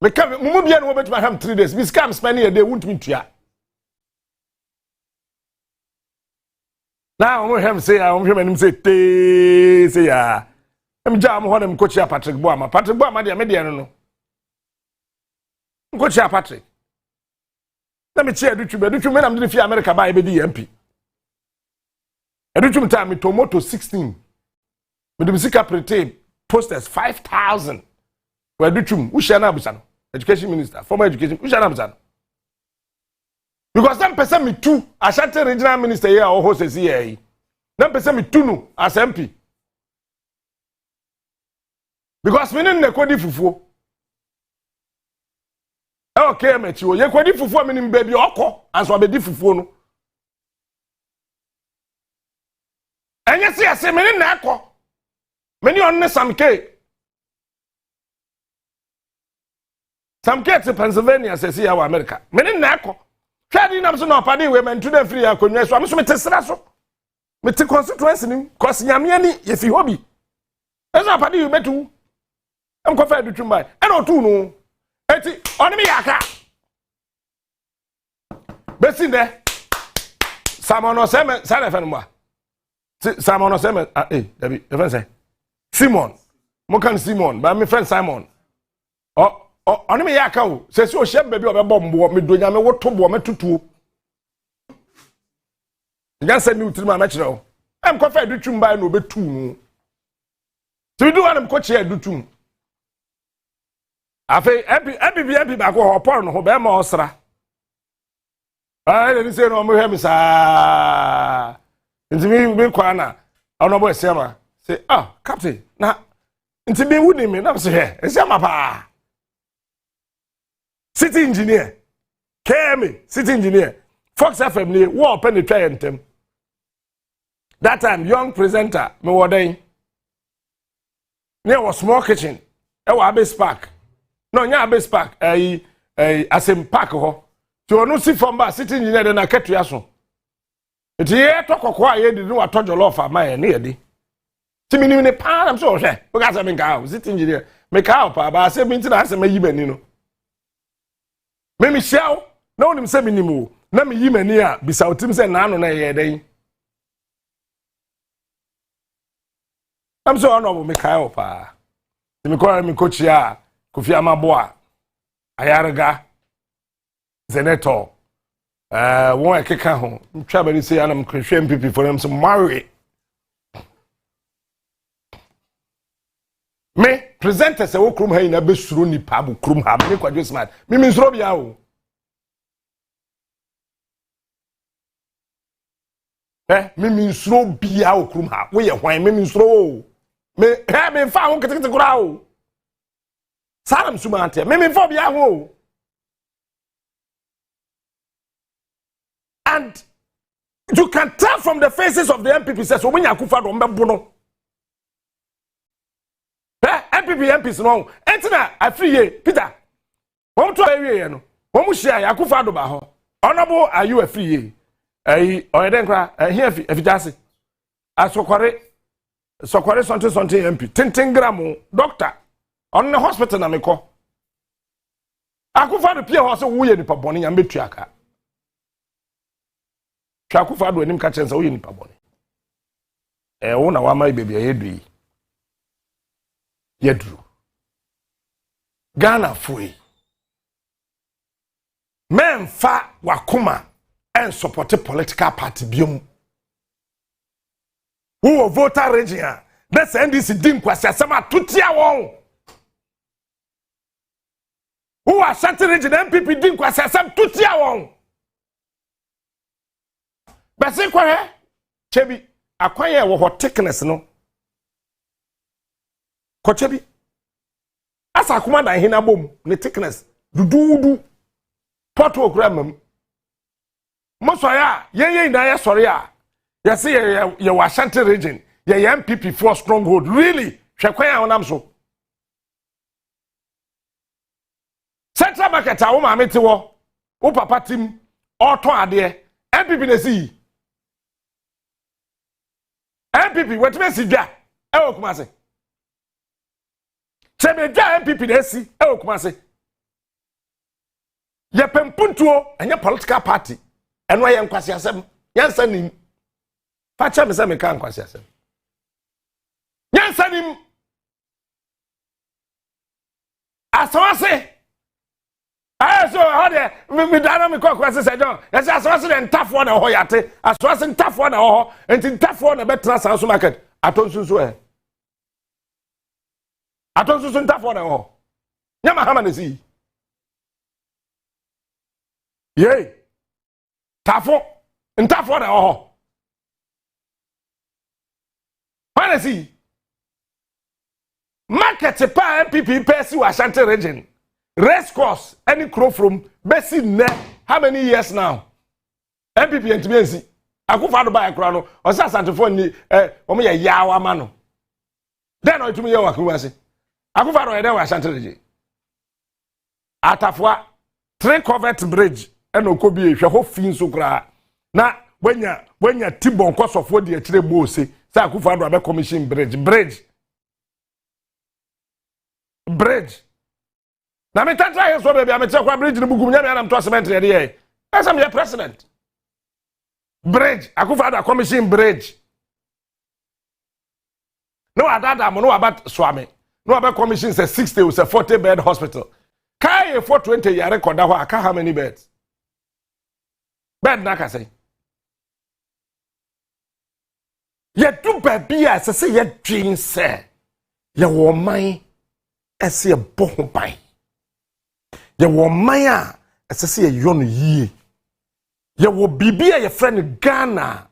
Me ka mu bia no betima ham 3 days. Me scam spending a day won't me tua. Na o hem say I o hem say te say ya. Em jam ho dem coach Patrick Boama. Patrick Boama dia me dia no. Coach Patrick. Na me chia edutu me na me fi America ba e be di MP. Edutu time me tomato 16. Me dem sika prete posters 5,000. We edutu wo share na abusa no. Education minister, former education, we shall have. Because them person me two, Ashanti regional minister here or host here. Them person me two no as MP. Because me ne kwadi fufuo. Okay, mechi wo ye kwadi fufuo me nim baby okọ, anso abedi fufuo no. Enye se ase me ne na akọ. Me ni on ne samke. Some kids in Pennsylvania says here America. Many nako. Shadi nam so no padi we men to the free akonwa so am so metesra so. Mete constituency ni cause nyame ani ye fi hobi. Eso padi we metu. Am ko fa dutu mbai. E no tu no. Eti oni mi yaka. Besi de. Samono seme sale fa no. Samono seme Dabi, e fa say. Simon. Mo kan Simon, ba me friend Simon. Oh oni me yaka o se o hye baby obebo mbo me donya me woto bo me tutuo nyansa ni utiri ma me kire o em ko fa edutum ba na obetu no ti du anam ko che edutum afi ebi ba ko hopor no ho be ma osra le ni se no mo hwe mi sa ntimi me kwa na ono bo esiama say captain na ntimi wudi me na se he esiama pa city engineer KM city engineer Fox FM ni wo open the try entem that time young presenter me wodan near was small kitchen e wa base park no nya base park asem park ho ti onu si from ba city engineer de na ketua so ti ye to kokko a ye di no atojo lofa ma ye ne ye di ti minim ne pa am so hwe o ga say me ka city engineer me ka pa ba say me nti na asem ayi bani no me Michelle no nim se minimu na me yi mani a bisa otim se na ano na ye den am so ono me kai opa me ko me coach ya Kofi Amaboa Ayarga Zeneto won ekeka ho twa bari se anam kwehwe MPP for them so marry me presenter se wo krum ha ina be suro ni pa bu krum ha me kwadwe smart me nsuro bia o me nsuro bia o krum ha wo ye hwan me nsuro o me me fa ho ketekete kura o salam suma ante me fa bia ho And you can tell from the faces of the MPP says, when you kufa do mbembo no. MPs no. Entina afrie Peter. Won to awie no. Won mu hia Yakufa do ba ho. Honorable are you afrie? Oyeden kra here efitase. Asokore something MP. Tintingram doctor. On the hospital na meko. Akufa do pie ho se wo ye nipa boni ya metuaka. Akufa do enim ka chense wo ye nipa boni. Wo na wa mai baby yedu. Yedru. Ghana fui. Men fa wakuma and support a political party biom. Who will vote a region? That's NDC dim kwasi asema tutia won. Who are Shanti region MPP dim kwasi asema tutia won. Basi kwa he? Chebi akwaye wo thickness no. Ko chebi. Asa akuma na hina bom ne thickness dududu. Porto okramam. Mo soya yen na ye sori a. You see, you Ashanti region, you MPP for stronghold. Really? Shekwan onam so. Central market a wo ma meti wo. Wo papa tim auto ade. MPP na si. MPP wetin si dwa. E wo kuma se. Se me dwa MPP na si. E wo kuma se. Ye pempuntuo enye political party. Eno ye nkwasi asem. Yansa ni Pacha me say me kan kwasi asem. Nyansanim. Asawase. So how de me dana me kwa kwasi say John. Yes asawase de ntafo na ho yate. Asawase ntafo na ho. Enti ntafo na betra sanso market. Atonsusu e. Atonsusu ntafo na ho. Nyama hama na si. Yey. Tafo ntafo na ho. See, market pa MPP Percy Ashanti region. Race course any crow from Bessie ne how many years now? MPP and TBNC. Akufa do buy a crown or Ashanti for ni omo ya yawa mano. Then o tumi yawa kuwase. Akufa do ede Ashanti region. Atafwa 3 covered bridge and okobi ehwe ho fin so kra. Na wenya tibon kwasofo de akire bo se. Sa Akufa do abe commission bridge. Na me tatra here so baby am tell kwa bridge ni bugum nya me am to cement here dey. As am your president. Bridge Akufa do commission bridge. No adada mo no about swame. No about commission say 60 or say 40 bed hospital. Kai 420 ya record ho aka how many beds? Bed na ka say. Ye do baby as say ye dream say ye wo man as ye bo ban ye wo man as say ye yon yie ye wo bibi ye friend Ghana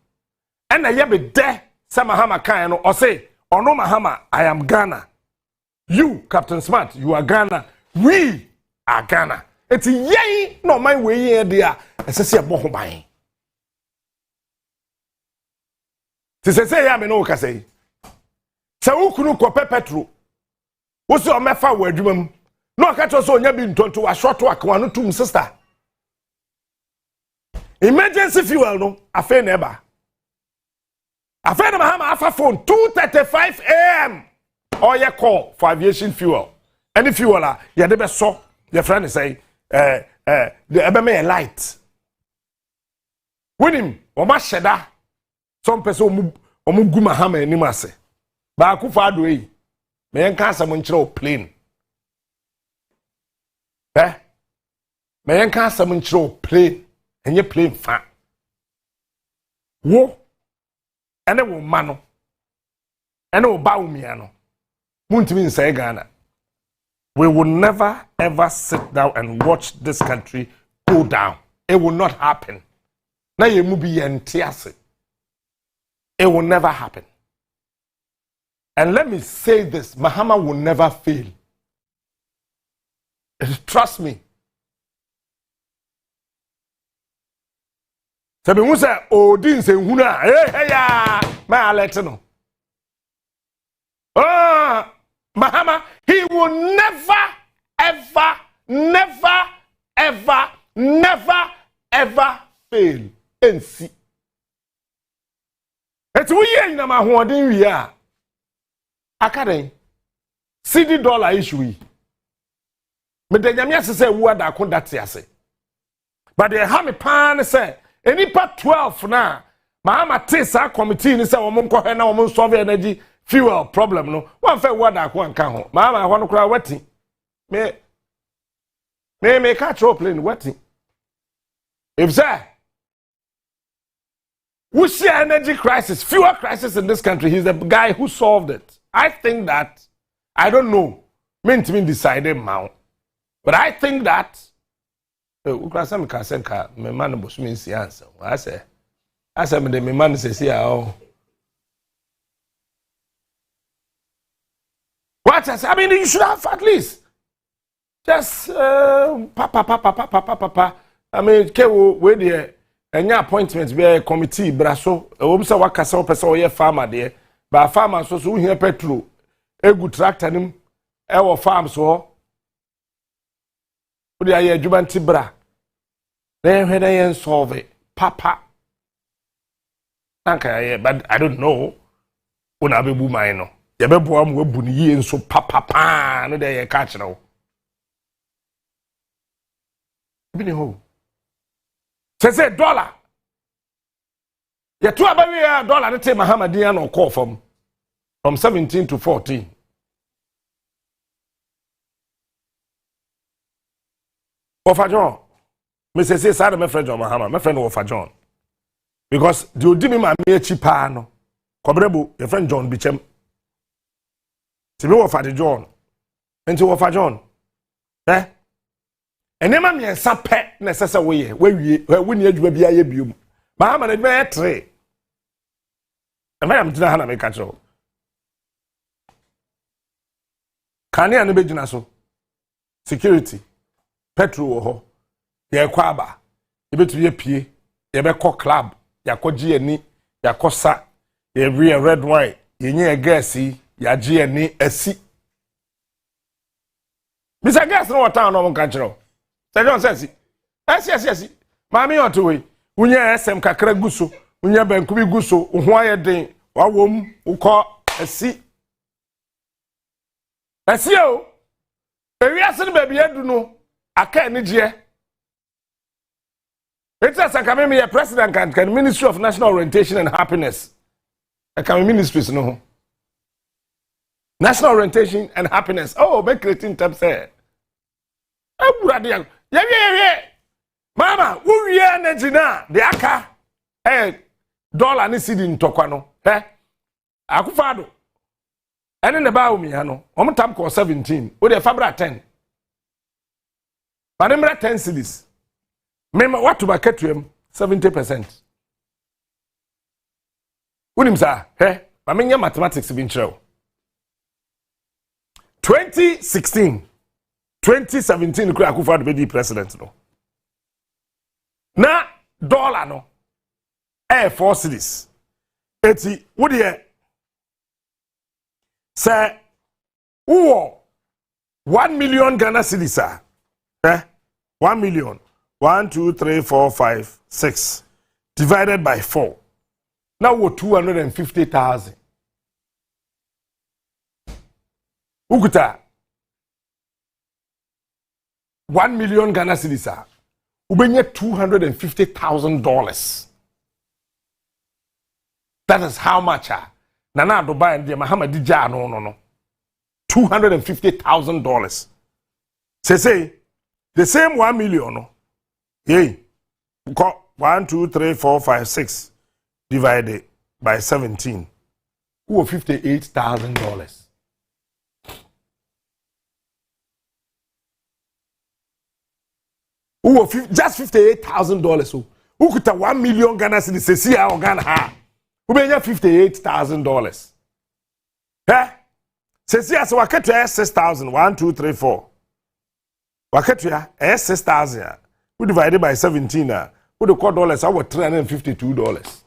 and na ye be de say Mahama kan no or say ono Mahama I am Ghana, you Captain Smart you are Ghana, we are Ghana. It's ye no man we here there as say ye bo ban. Say ya me no ka say. Say ukunu ko petro. Wo se o mefa wo adwumam. No ka cho so onya bi ntonto wa short work wa no tum sister. Emergency fuel no afa na eba. Afa na Mahama afa phone 2:35 AM. Oye call for aviation fuel. Any fuel la ye de be so your friend say the ebe me light. Winim o ma sheda. Some person omugu Mahama enim ase. Ba Akufa do yi. Me yenka asem nkyere o plane. Me yenka asem nkyere o plane. Enye plane fa. Wo ene wo ma no. Ene wo ba wo mia no. Muntimi nsay Ghana. We will never ever sit down and watch this country go down. It will not happen. Na ye mu bi ye nte ase. It will never happen. And let me say this, Mahama will never fail. Trust me. Se be hu se odin se hunu a hey ya ma alert no. Oh, Mahama, he will never ever fail. And see. It's we in my hoarding we are. Akaden. CD dollar issue. Me de nyamia say wo da ko date ase. But they have me pan say any part 12 na Mahama tesa committee ni say wo nko he na wo solve energy fuel problem no. One fe wo da ko anka ho. Mahama ho no kra wati. Me catch up plane wati. If that we see energy crisis, fuel crisis in this country, he's the guy who solved it. I think that, I don't know, meant to be decided now, but I think that, my man was means the answer. I said, my man says, yeah, what I mean, you should have at least just, papa. I mean, where the enya appointment be a committee braso e say wakasa opese oye farmer de ba farmer so here petrol egu tractor nim e wo farm so wo de aye adwuma nti bra na hwede yen solve papa nanka aye but I don't know una bebu man no ye bebo am wabu ni ye nso papa no de ye ka kire wo bi ni ho say dollar. You two about dollar that take Muhammadian or call from 17 to 14. Ofa John. Me say side my friend John Mahama, my friend Ofa John. Because the odimi ma me cheaper no. Kobrebo, your friend John Bichem. Se me Ofa John. Enti Ofa John. Eh? Enema me ensa pe na sese we ye we ni adwuma bia ye biom Mahama na adwuma ye tre am tina ha na me ka kiro kania ne begina so security petrol wo ho ye kwa aba ye betu ye pie ye be ko club ya ko gi ani ya ko sa ye red wine ye nye gas ya gi ani asi Mr. Gas no town no mo ka kiro John says, yes. Mammy on to way. Unya SM kakra guso, unya benkubi guso, unwaye den, wawom, uko, esi. Esi yo. Ewi asen baby edu no, aka ni je. It's as akame me president kan Ministry of National Orientation and Happiness. Akame ministries no. National Orientation and Happiness. Oh, make creating tab say. Aburade Yeah. Mama, who ye energy na the aka dollar ni sidi ntokwa no. Akufado. Ene ne ba umi ha no. Omo tam ko 17. O de fabra 10. Panemra 10 cedis. Mema watu baketuem 70%. Unim sa, ma menya mathematics bi nchrew. 2016 2017 kura Akufo-Addo be di president no. Na dollar no 4 cedis. Eti wo de say wo 1 million Ghana cedis 1 million 1 2 3 4 5 6 divided by 4. Now wo 250,000. Ukuta 1 million Ghana cedis ubenye $250,000. That is how much Nana Dubai and the Muhammad Dija no. $250,000. Say the same 1 million no. Yay. 1 2 3 4 5 6 divided by 17. Who $58,000. Who just $58,000. Who could 1 million Ghana cedis see our Ghana ha? Who be $58,000? Says yes, wakatu 6,000. 1 2 3 4. Wakatu 6,000. Who divided by 17 What the call dollars? I was $352.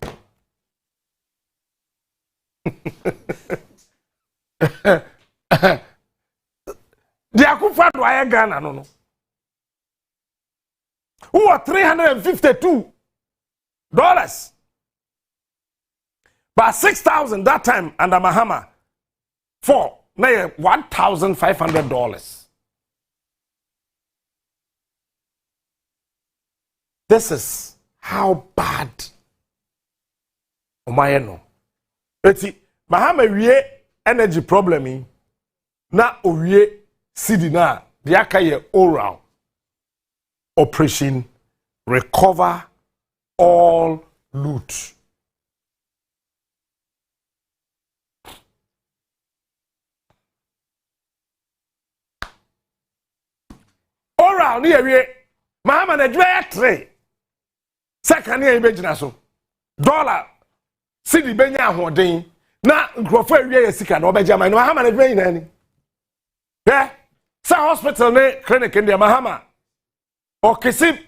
The Akufa do I Ghana no. Who are $352? But 6,000 that time under Mahama for now $1,500. This is how bad Omayeno. Eti Mahama wie energy problem na owie sidi na the akaye oral operation recover all loot. Oral ni ewie Mahama na dwe 3 second year ibejina so dollar sidi benya ahoden na nkrofo ewie ya sika na obeja man Mahama na dwe nyina ni sa hospital ne clinic ndi Mahama o kesi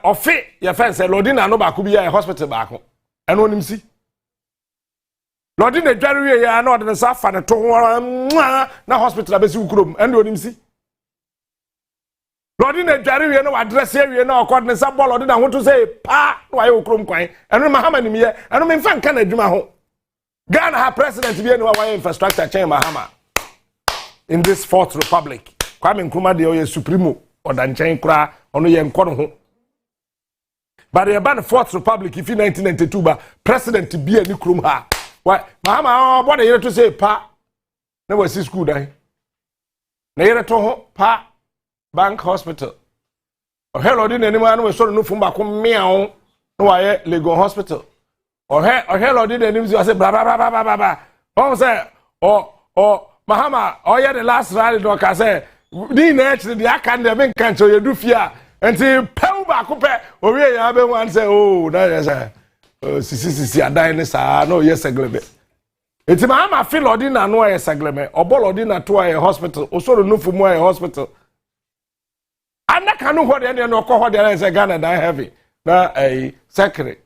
ofi ya fence lodina no ba ku bi ya hospital ba ko eno nim si lodina dware wie ya na odene sa fa ne to ho na hospital abesi ukurom eno onim si lodina dware wie na wa address wie na okod ne sa ball lodina ho to say pa no aye ukurom kwan eno Mahama nim ye eno me mfa nka na adwuma ho Ghana ha president bi eno wa infrastructure chain Mahama in this fourth republic Kwame Nkrumah de oye supremo odanchen kura ono ye nkono ho but the ban fourth republic if in 1992 ba president bi ani krum ha why Mahama what dey to say pa na was school dan na yere to ho pa bank hospital o hello di nani ma na we so no fun ba ko meaw na wa ye Legon hospital o hello di nani so say bla bla bla bla bla o say o Mahama oye the last rally do ka say di na actually the aka na me kan cho ye du fia enti pew ba ko pe o wie ya be wan say oh na yes sisi adan ne sa no yes seglebe enti Mahama feel odi na no yes seglebe obolo odi na to a hospital o so no fumu a hospital anaka no ho de no ko ho de say Ghana dan heavy na secretary.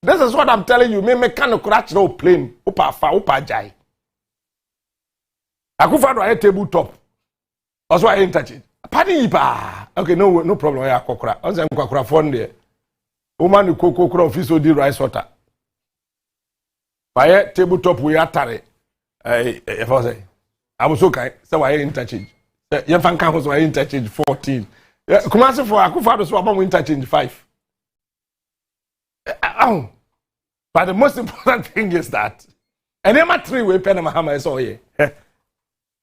This is what I'm telling you me can crash no plane upa jai Akufa do a table top. Also I interchange. Padi pa. Okay, no problem. I akokra. Once I'm kwakra phone there. Woman koko kra office odi rice water. By table top we atare. If I say I'm so kind. So I interchange. Yan fan kan so I interchange 14. Kumasi for Akufa do so am interchange 5. But the most important thing is that and them 3 we pen Mahama is all here.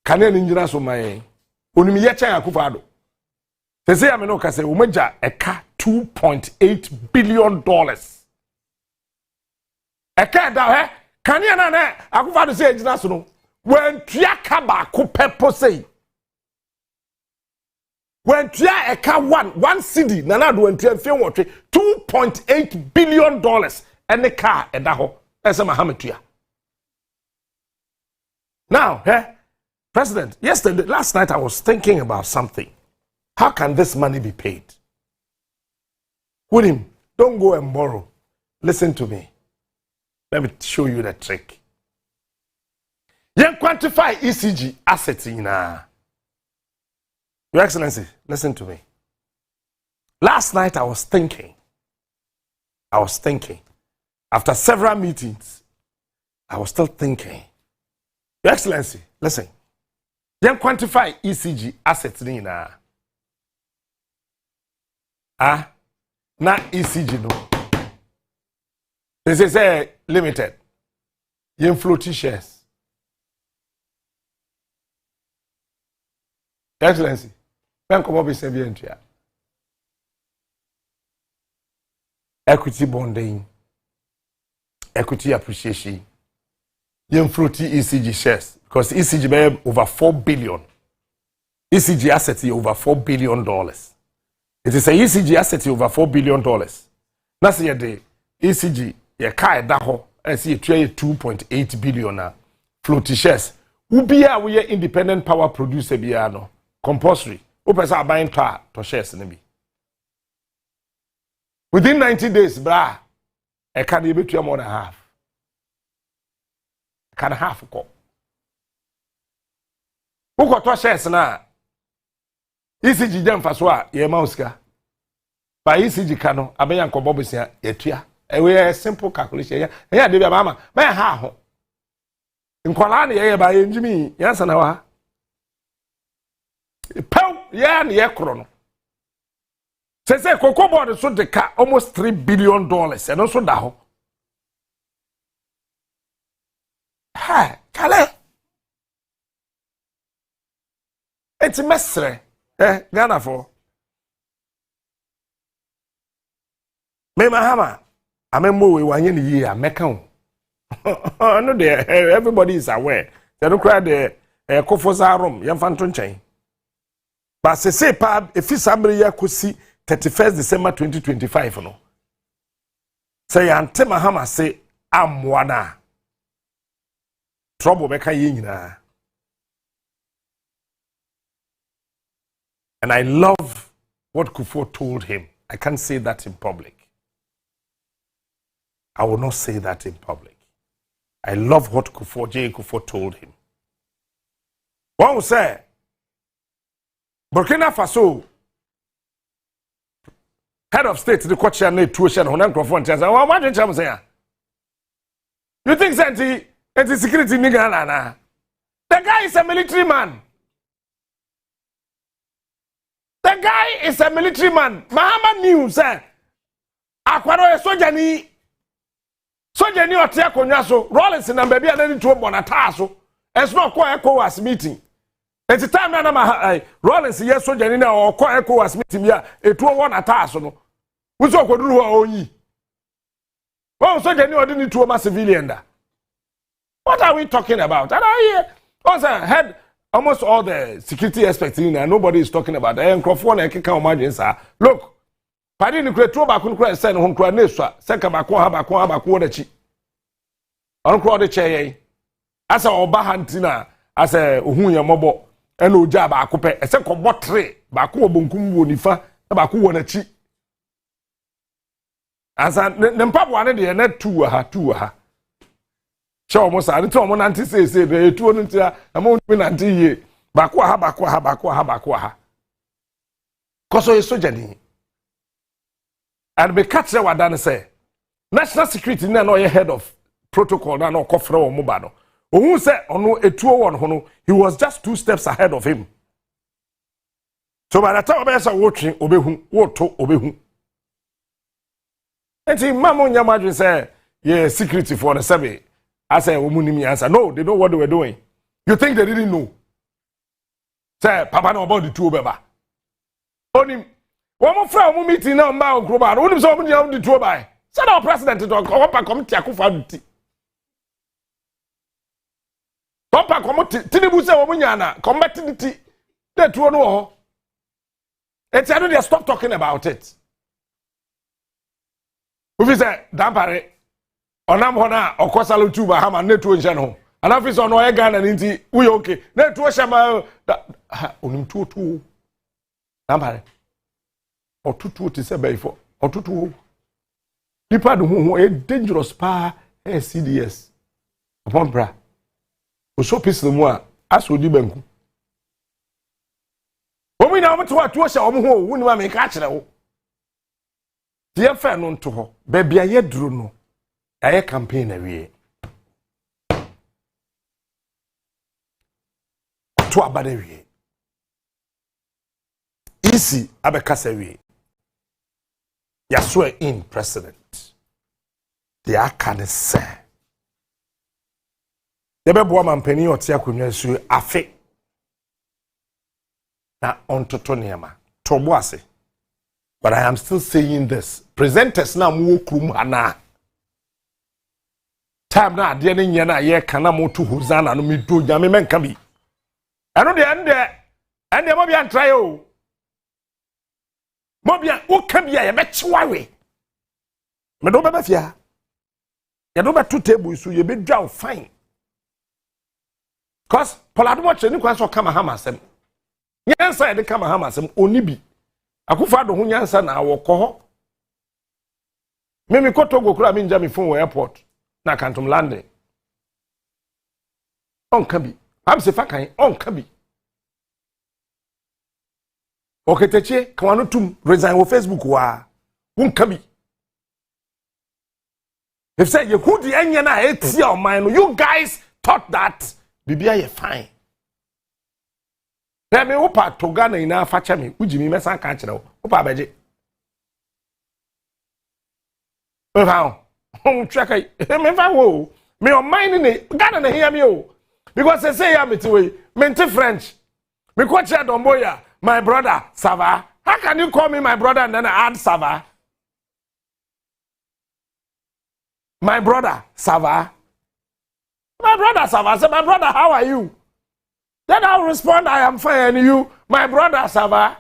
Kane ni njira so man onimi ye chen Akufa do se ya me no ka se o maja eka $2.8 billion eka da kane na Akufa do se njira so no when tua ka ba ko pepo sei when tua eka one city na do tua fe wotwe $2.8 billion ene ka eda ho ese Mahama tua now President, last night I was thinking about something. How can this money be paid? William, don't go and borrow. Listen to me. Let me show you the trick. You quantify ECG assets in Your Excellency, listen to me. Last night I was thinking. After several meetings, I was still thinking. Your Excellency, listen. Then quantify ECG assets ni na. Na ECG no. This is limited. Yen floating shares. Excellency, when come up with $7 equity bonding, equity appreciation. Yen floating ECG shares. Because ECG be over $4 billion. ECG assets over $4 billion. It is a ECG asset over $4 billion. That's the ECG, ye kai daho, and see $2.8 billion floating shares. Ubia we independent power producer biano compulsory. Upesa buying car to shares in me. Within 90 days, bra, I can't be between more than half. I can half go. Who got to shares now? ECG jam for swa, ye mauska. By ECG cano, I may uncle Bobby's here, yetia. A simple calculation. Yeah, dear mamma, may I have in Colania by Jimmy, yes, and our Pow, yeah, and Yakron. Says a cocoa board sold the car almost $3 billion, and also now. Ha, Calais. It's a mestre, Ghana for. Me Mahama, I'm a movie 1 year, Meccan. No, there, everybody is aware. They don't cry the Kofosa room, young Phantom chain. But say, Pab, if it's somebody Kusi 31st December 2025, no. Say, Ante Mahama say, I'm one. Trouble Becca Yina. And I love what Kufo told him. I can't say that in public. I will not say that in public. I love what Kufo told him. One will say, Burkina Faso, head of state, the coach and tuition, on microphone, says, "Oh, what did you say? You think that security nigga? The guy is a military man. The guy is a military man. Mahama knew, sir. Akwaro sojani otia konyaso. Rollins na baby adani to bonataso. It's not kwa ECOWAS meeting. It's time na Rollins yes sojani na o kwa ECOWAS meeting ya etuo wona taso no. Wuso okoduru ho onyi. Oh sojani odini to ma civilian da. What are we talking about? And I hear also had almost all the security aspects in there. Nobody is talking about that. And Crawford and Kika imagine, sir. Look, Paddy Nuclear back on cry, send home to a neswa, second back the chi. Uncle the chair. As a Obahantina, as a Uhunya Mobo, and Ujaba Akupe, a second botre, Baku Bunkum Nifa, Baku on a chi. As a Nempa wanted the net to her. Show almost I told one auntie say the 200 amount win auntie bakwa. Koso is so jani. And be catch what Dan say. National security na no head of protocol na no kofra o mobano. Who say ono etuo hono he was just 2 steps ahead of him. So by the time obesa watching obehu woto obehu. Enti mamo nyamaju say yeah security for the survey. I said, answer. No, they know what they were doing. You think they didn't know? Say, Papa know about the two beba. Only one more friend meeting now about global. Only somebody on the two by. Said our president to come to Akufa. Papa come to Tinubu say Omunyana, come back to the tea. That one no. It's I don't stop talking about it. Who say, Dampare? Onam hona okosalo tuba hama netu njano ana office ono e Ghana nti we okay netu shama onim tutu nambare otutu ti se beifo otutu nipa do hu e dangerous pa CDS upon bra o so peace mu a aso di banku omi na omo to atu sha omo ho wuni ma me ka kire wo tie fa no nto ho ba bia ye duro no aye campaign awie to abade wie easy abekasa wie ya swear in president the akane say debe bo mampani otia konwa su afe na ontoto niama tobo ase. But I am still saying this presenters na mo krum ana time na ade ne nya na ye kana motu huzana no medo nyame menka bi eno de ende mo bia try o mo bia o ka bia ye bechiwawe me do be bafia ye do be two table so ye be dwa fine cause polado mo cheni kwa so kama hama sem nyansa ye de kama hama sem oni bi akufa do ho nyansa na awoko ho Me ko Togo kura me nja me phone airport na kantom landing. On kabi. Am se fa kan on kabi. Oketeche kwano tum resign wo Facebook wa. Won kabi. If say you could the enya na etia o man, you guys thought that bibia ye fine. Na me opa toga na ina facha me, ujimi mesa kan kire wo. Opa beje. How? Check me fa wo. Me o mind ni Ghana na hear me o. Because they say ya me way, mente French. Me ko che domboya, my brother, ça va? How can you call me my brother and then add ça va? My brother, ça va? My brother, ça va? Say, my brother, how are you? Then I'll respond, I am fine, and you, my brother, ça va?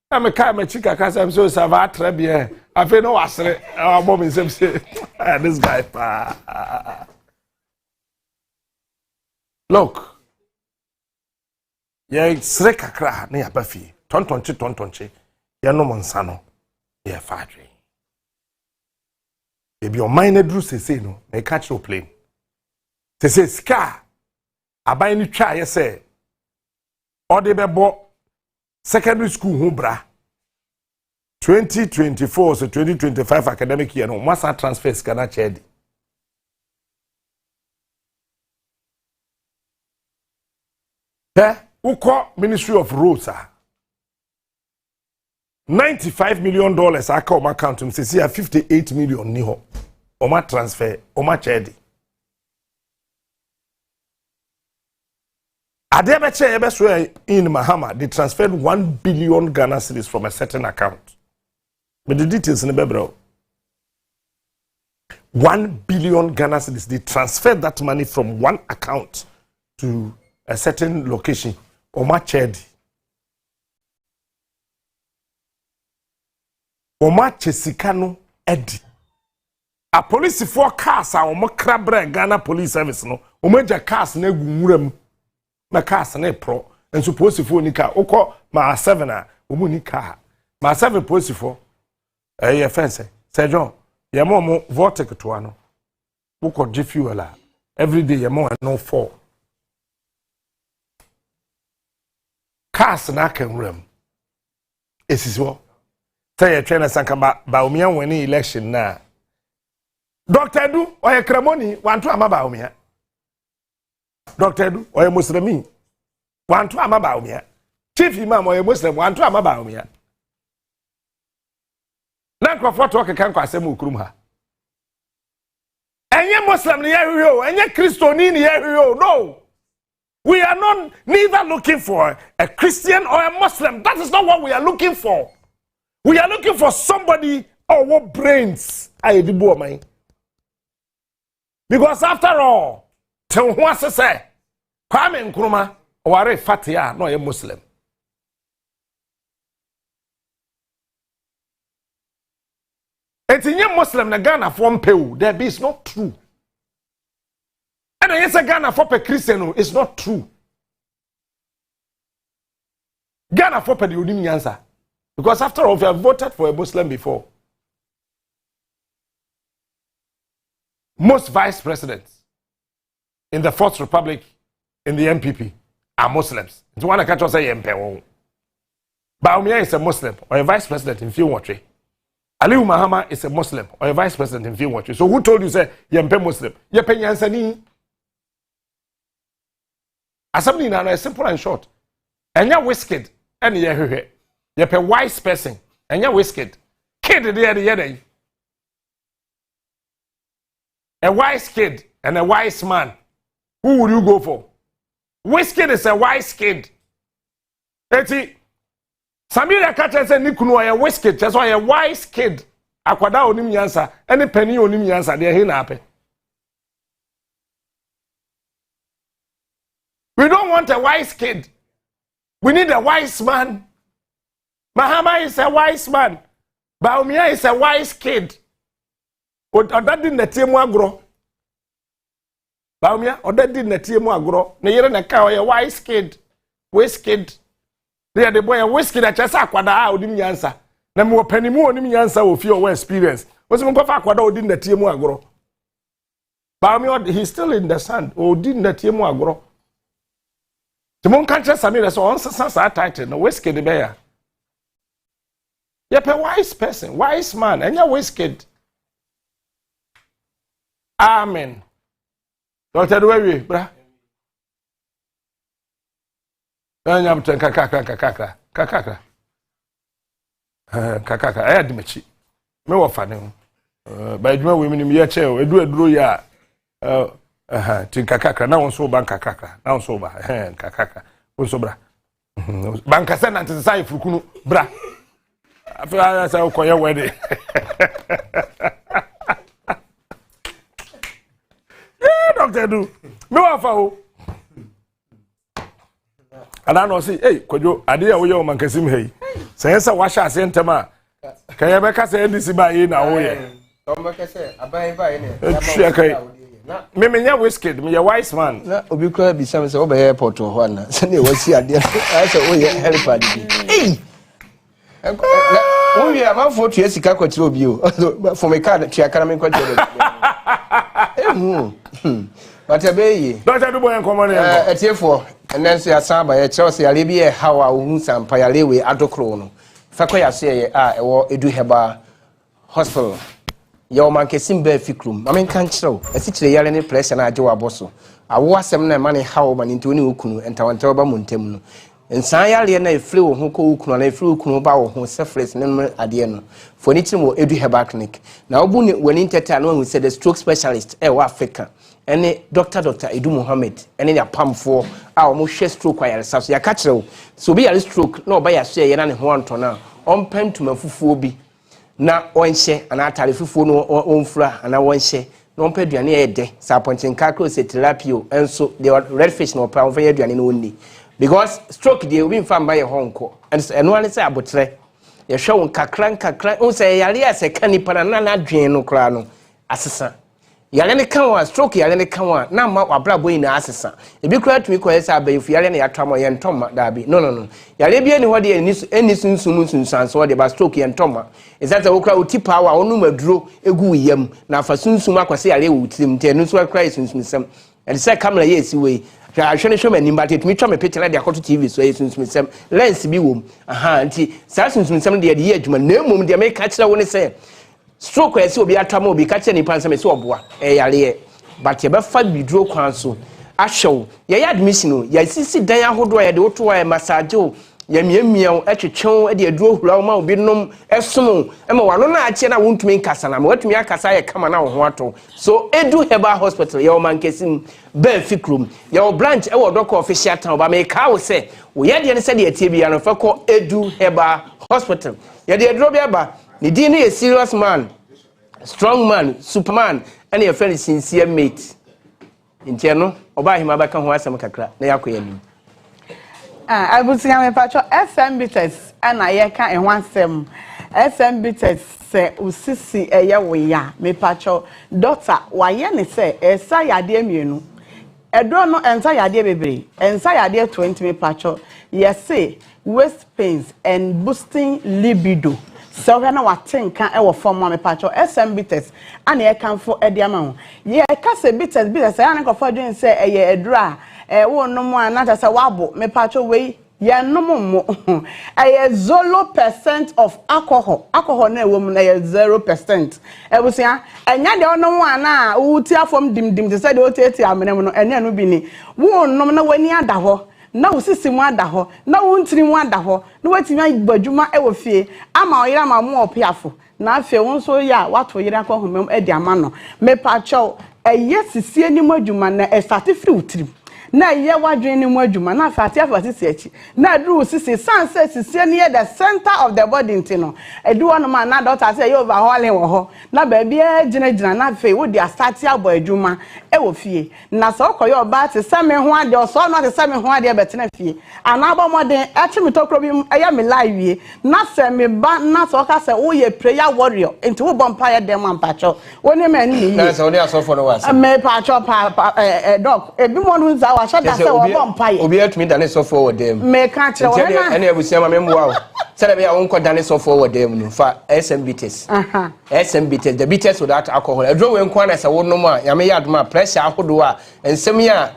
I'm a car, my chica, cause I'm so ça va, très bien. I feel no asre. Our mom is say, this guy, look. Ye sre kakra na ya bafi. Tontonche. Ya no monsano. Ye fadwe. Ebi o mine dru sese no, na catch no plane. Sese ska aban ni twa ye se ode bebo secondary school ho bra 2024 so 2025 academic year no masa transfer ska na chedi. Uko Ministry of Roads $95 million aka oma account him say 58 million ni ho oma transfer oma chedi ade be che ebe so in Mahama they transferred 1 billion Ghana cedis from a certain account but the details in the bebro 1 billion Ghana cedis they transferred that money from one account to a certain location oma chedi Oma chesikano edi. A police for cars a oma krabre Ghana police service no. Oma ja cars na egu nwuram. Na cars na pro. And suppose for ni car. Oko ma 7 a omu ni car. Ma 7 police for ye fence. Say John, ye mo vortex to ano. Oko ji fuel a. Every day ye mo no 4. Cars na kan nwuram. Esisiwo. Say a trainer sanka ba umia winning election na. Dr. Edu oye kremoni wantu amaba umia. Dr. Edu oye muslimi wantu amaba umia. Chief Imam oye muslim wantu amaba umia. Na nkrofo to kan kwa asem okurum ha. Enye muslim ni yehwe enye Christoni ni yehwe no. We are not neither looking for a Christian or a Muslim. That is not what we are looking for. We are looking for somebody what brains I do man. Because after all, tell what to say, Kwame Nkrumah or a fatia, no a Muslim. It's in your Muslim na Ghana from Peru. That is not true. And yes, a Ghana for a Christian is not true. Ghana for the Udim answer. Because after all, we have voted for a Muslim before. Most vice presidents in the Fourth Republic, in the MPP, are Muslims. It's one I can't say MPP. Baumia is a Muslim or a vice president in Fiumwatri. Aliu Mahama is a Muslim or a vice president in Fiumwatri. So who told you say MPP Muslim? Yepe Yansani. Assembly now is simple and short. And you're whisked and you're You're a wise person, and you're whisked. Kid, the a wise kid and a wise man. Who would you go for? Whisked is a wise kid. Eti, Samira Kacha said, Nikuno, a whisked, that's why a wise kid. Akwada onim yansa, any penny onim yansa, they're here happy. We don't want a wise kid. We need a wise man. Mahama is a wise man. Baumia is a wise kid. That didn't the team agro. Baumia, or that didn't the team agro. Near na cow a wise kid. Wise kid. They are the boy a whiskey that just aquada out in Yansa. Namu penny more in Yansa will feel well experience. What's my papa kwada odi na tie mu agoro. But he's still in the sand. Odi na tie mu agoro. Timon can't just Samira so on sa title no whiskey the bear. Yep, a wise person, wise man, and you're whiskey. Amen. Dr. Dwewe, bra. Anyam ten kakaka. Kakaka, I had mechi. Me wo fa ne ho. Ba adwuma we minim ye che o eduro ya tin kakaka na won so ban kakaka. Na won so ba kakaka. Won so bra. Banka se na tin sai furukunu bra. Afia sa ko ye wede. Doctor do. Me wa fa o. Ana no say, hey, Kojo, ade ya wo ye o mankasim hey. Say say wa sha ase ntema. Kan ye be ka say ndisi ba yi na wo ye. Tom be ka say abai ba yi ne. Me nya whiskey, me ye wise man. Na obi kura bi sam say wo be airport ho na. Say ne wasi ade. I say wo ye helper di. Hey. Wo ye am for tu sika kwatire obi o. For me card tu akara me kwatire. But abai. Doctor do boy enkomo ne. Etiefo. And then say asamba ye Chelsea ale bi e hawa ohun sampa yale we adokro no fa kwa yase ye ewo edu heba hospital ye o man kesim ba fikrum ma men kan kyerɛw asikyire yale ne pressure na age wa boso awo asɛm na ma ne hawo ma ne ntoni okunu entawanta ba montam no nsan yale na efre wo ho ko okunu na efre okunu ba wo ho sefres ne no ade no for ni tim wo edu heba clinic na obu ne wani nteta na hu say the stroke specialist e wa Africa ene Dr. Edu Mohammed ene ya pamfo a omo hwe stroke wa yare saso ya ka kyerɛw so bi yare stroke na oba ya so ye na ne ho anto na ompentuma fufuo bi na onhye ana atare fufuo no onfura ana wonhye na ompeduane ye de sa ponchen kakro se therapy enso the red fish no pa onfa ye aduane no onni because stroke dey obi mfa mba ye honko eno ane se abotre ye hwe won kakran on se yare ya se kanipa na na adwen no kra no asesa yale ne kanwa stroke yale ne kanwa na ma wabrabo ina asesa ebi kura tumi ko yesa abayifu yale ne yatwamo ye ntoma dabi no yale bia ni hode eni sunsun so de ba stroke ye ntoma ezata wo kura oti power onu maduro egu yam na afa sunsun akwase yale wutirim te no so kura sunsun sem and say camera ye esi we ahwe ne hwe mani but etumi twa me picture de akoto TV so ye sunsun sem lens bi wom nti sa sunsun sem de ye adwuma na emom de me ka kira wo ne say stroke esi obi atama obi ka kye ni panse me se oboa yale but ye be fa biduro kwan so ahwew ye admission o ye sisi dan ahodo ye de woto ye massage o ye miamia etwetwen de aduro hura ma obi nom esom e ma wano na akye na wontumi nkasa na ma watumi akasa ye kama na wo ho ato so Edu Heba Hospital ye o mankesim be fikrum ye o branch e wo doctor official town ba me ka wo se wo ye de ne se de atie bia no fa ko Edu Heba Hospital ye de aduro bia ba ni din is a serious man, strong man, superman, and your friend is sincere mate. Interno, oba him abaka ho asem kakra na yakoya ni. I would say I'm a patch of SM bitters and I can in one sem. SM bitters say usisi e ya we ya me patch daughter why ne say e sa yade mienu. Edo no ensa yade bebre, ensa yade 20 me patch yes say waist pains and boosting libido. So we na watenka e wo form ma me pacho SM bitters ana e kan fo e dia ma ho ye ka se bitters ana ko fo dwen se e ye edura wo no mo ana ta se wabo me pacho we ye no mo e 0% of alcohol na e wo mu na ye 0% e bu sia enya de ono mo ana wo ti afom dim te se de o teti amene mo no enya no bi ni wo no na wani ada ho na usisi mu ada ho na wontiri mu ada ho na watimi gbadwuma e wo fie ama oyira ma mu opiafo na afie won so ya wato yira kwa homem e di ama no me pa chow eye sisie ni mu adwuma na e certificate utiri na ye wadwen ni mu adwuma na afati afati sechi na duru sisi sanse sisie ni the center of the body ntino edu ono ma na doctor say you overhauling wo ho na ba bia gina na fe wo di astati abo adwuma e wo fie na so koyo ba te se me ho ade o so no te se me ho ade betena fie ana ba moden e chi me tokro bi eya me live wie na se me ba na so ka se wo ye prayer warrior enti wo bompa ye dem ampacho woni me ni na se oni aso for no was me pacho doc e bi mo nu za wa sha da se wo bompa ye obi atumi da ne so for dem me ka che wo na ene abusia ma membo Said be won dane so forward them no fa SMBTs. SMBTs the bitters without alcohol. A draw when kwana say won no ma ya me yadoma pressure ahodo a ensem ya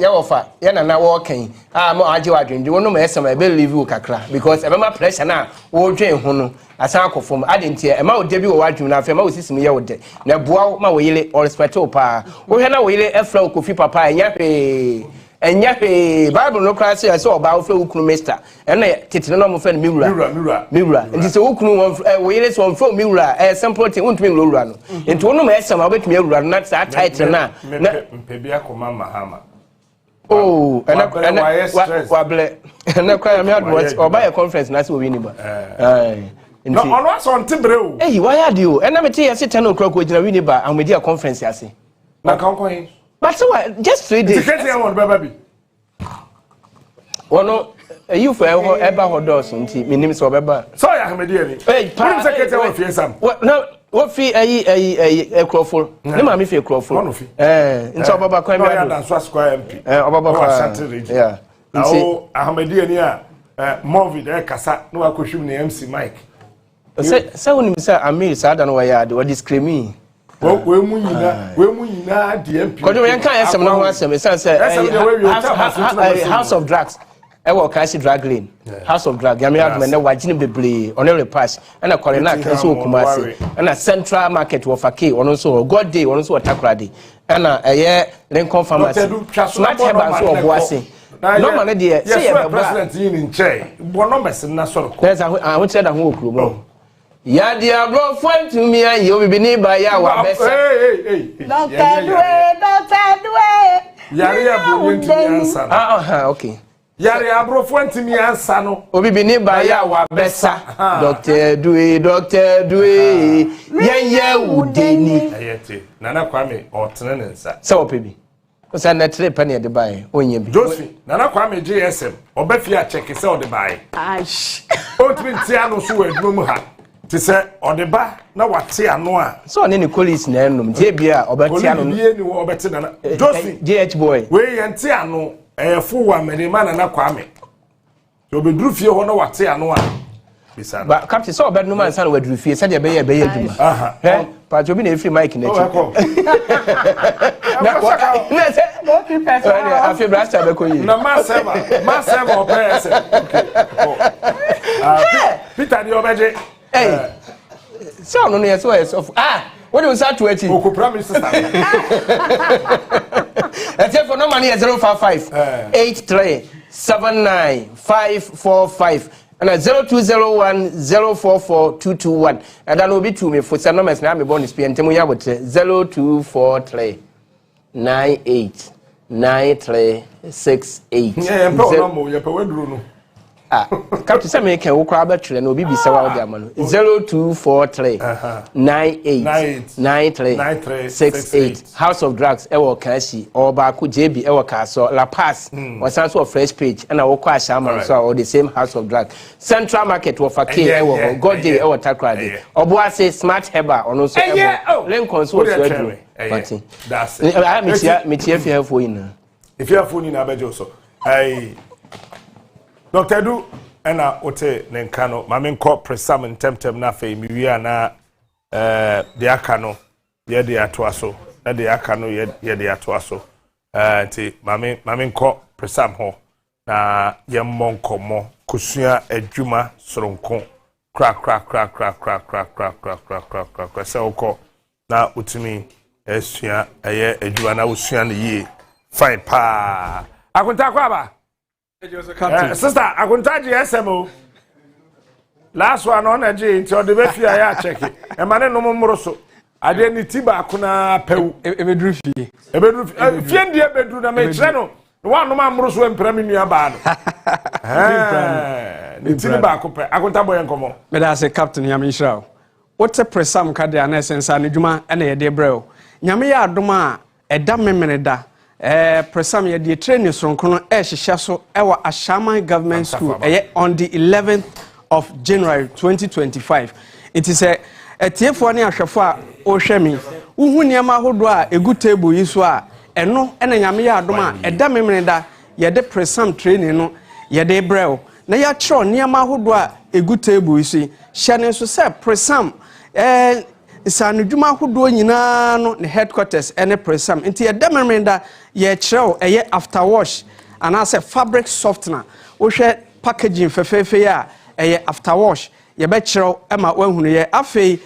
ya wofa ya na working mo aje wadwende won no ma SM e be leave you kakra because e be ma pressure na wo dwen ho no asan akofom adentie e ma wo de bi wo wadwum na afa ma wo sisi me ye wo de na boa ma wo yele or respect wo pa wo hwe na wo yele efra kofi papa enya hwe enya hwe bible no class say oba wo fra ukunu mister ena titire no mo fa miwura nti se ukunu wo yele so fra miwura simple thing untumi miwura no nti wo no ma esama obetumi awura na sa title na mpebia koma mahama. Oh, wable na kwa me adwatch oba ye conference na se we ni ba no ono aso ntibre o why are you and na me tie yase 10 o'clock we gina we ni ba and we dia conference yase na kan kon but so just 3 days ticket ya won baba bi wono you for eba hodos nti minim so beba so ya hamedi ani prim secretary wa fi sam no what fi ekrofol ni ma mi fi ekrofol nti obaba kwa mi ya dan so square MP obaba kwa yeah nti ahmedi ani a movie kasa no akohwim na MC Mike say woni mi say Amir sada no ya de disclaim we mu nyina DMP ko do yan kan esem na ho asem say House of Drugs e wo Kasi drag lane House of Drug yami adme na wagine bebre on every pass and akore na kan so Kumasi and Central Market wo fake ono so God day ono so Takrade and Lincoln Pharmacy smart herbal so oboase no man dey say e president in chair bo no mesin na so ko there's a won say that ho okuro mo ya dia bro fun to me and you be ni ba ya wa besa Dr. Dwe yari abro ntimi ansa okay yari abro ntimi ansa no obi bi ni ba ya wa besa Dr. Dwe ye udeni ayete nana kwame otene nsa se opebi o sa na tre pa ne de bae onye bi Josephine nana kwame GSM obafi a check se o de bae ash o timi tia no so wadum ha ti se odeba na wate ano a so ne colleagues na enum tie bia obati ano no bie ni obeti na Josephine GH boy we yente ano fu wa merima na kwame so beduru fie ho na wate ano a bisa ba captain so obed no man san waduru fie se de be ye aduma pa jo bi na free mic na chi na se no people afi brasta be ko yi na ma server opese Peter di obeje so no yes so what do you start to achi Oko prime minister for no money 055 83 79 545 and 0201 044 221 and that will be to me for some numbers na me bonus pay ntemu ya bote 0243 98 9368 yeah mpo no mo ye pe waduru no come to say me can wokra ba twere na obi bi se wa odi amano 0243 98 9368 House of Drugs e wo Kasi or ba ko JB e wo Kaso La Paz wasan so fresh page and wokọ ashama so or the same House of Drugs Central Market wo fake e wo God day e wo Takrade oboase smart herbal ono so e wo Lincoln so so adu but that's it me tie fi hefo yin if you have phone in abejo so Dr. Du ena ote nenkano mame nko presam ntemtem na fe miwia na de aka no ye de atoaso na de aka no ye de atoaso nti mame nko presam ho na ye monkomo kusua adwuma soronko kra se oko na utimi esua eye adwuma na usua ne ye fine pa akunta kwa ba sister akuntaji SMO last one on a G into the befi ya check it e mane no mmoro so ade ni tiba akuna pew ebedru fie fie ndie bedru na me kire no one no ma mmoro so empra me nua ba no ni tiba akopɛ akunta boy nkomo me da say captain Nyame Israel wote presam ka de anesensa ne dwuma na ye de brɛo Nyame ya adoma ɛda memene da presam ye de training soronkono hyehyɛ so ewa Ashama Government School on the 11th of January 2025 it is a tiefo ne ahwefo a o hwɛ mi uhu niam ahodo a egu table yi so a eno ena Nyame ya adoma ɛda memene da ye de presam training no ye de brɛo na ya kyerɛ nneɛma ahodoɔ a egu table yi so hyɛ ne so sɛ presam sanudwuma ahodoɔ nyinaa no ne headquarters ɛne presam nti yɛda memenda yɛkyerɛw ɛyɛ after wash anaasɛ fabric softener wohwɛ packaging fɛfɛɛfɛ a ɛyɛ after wash yɛbɛkyerɛw ɛma wahunu yɛ afei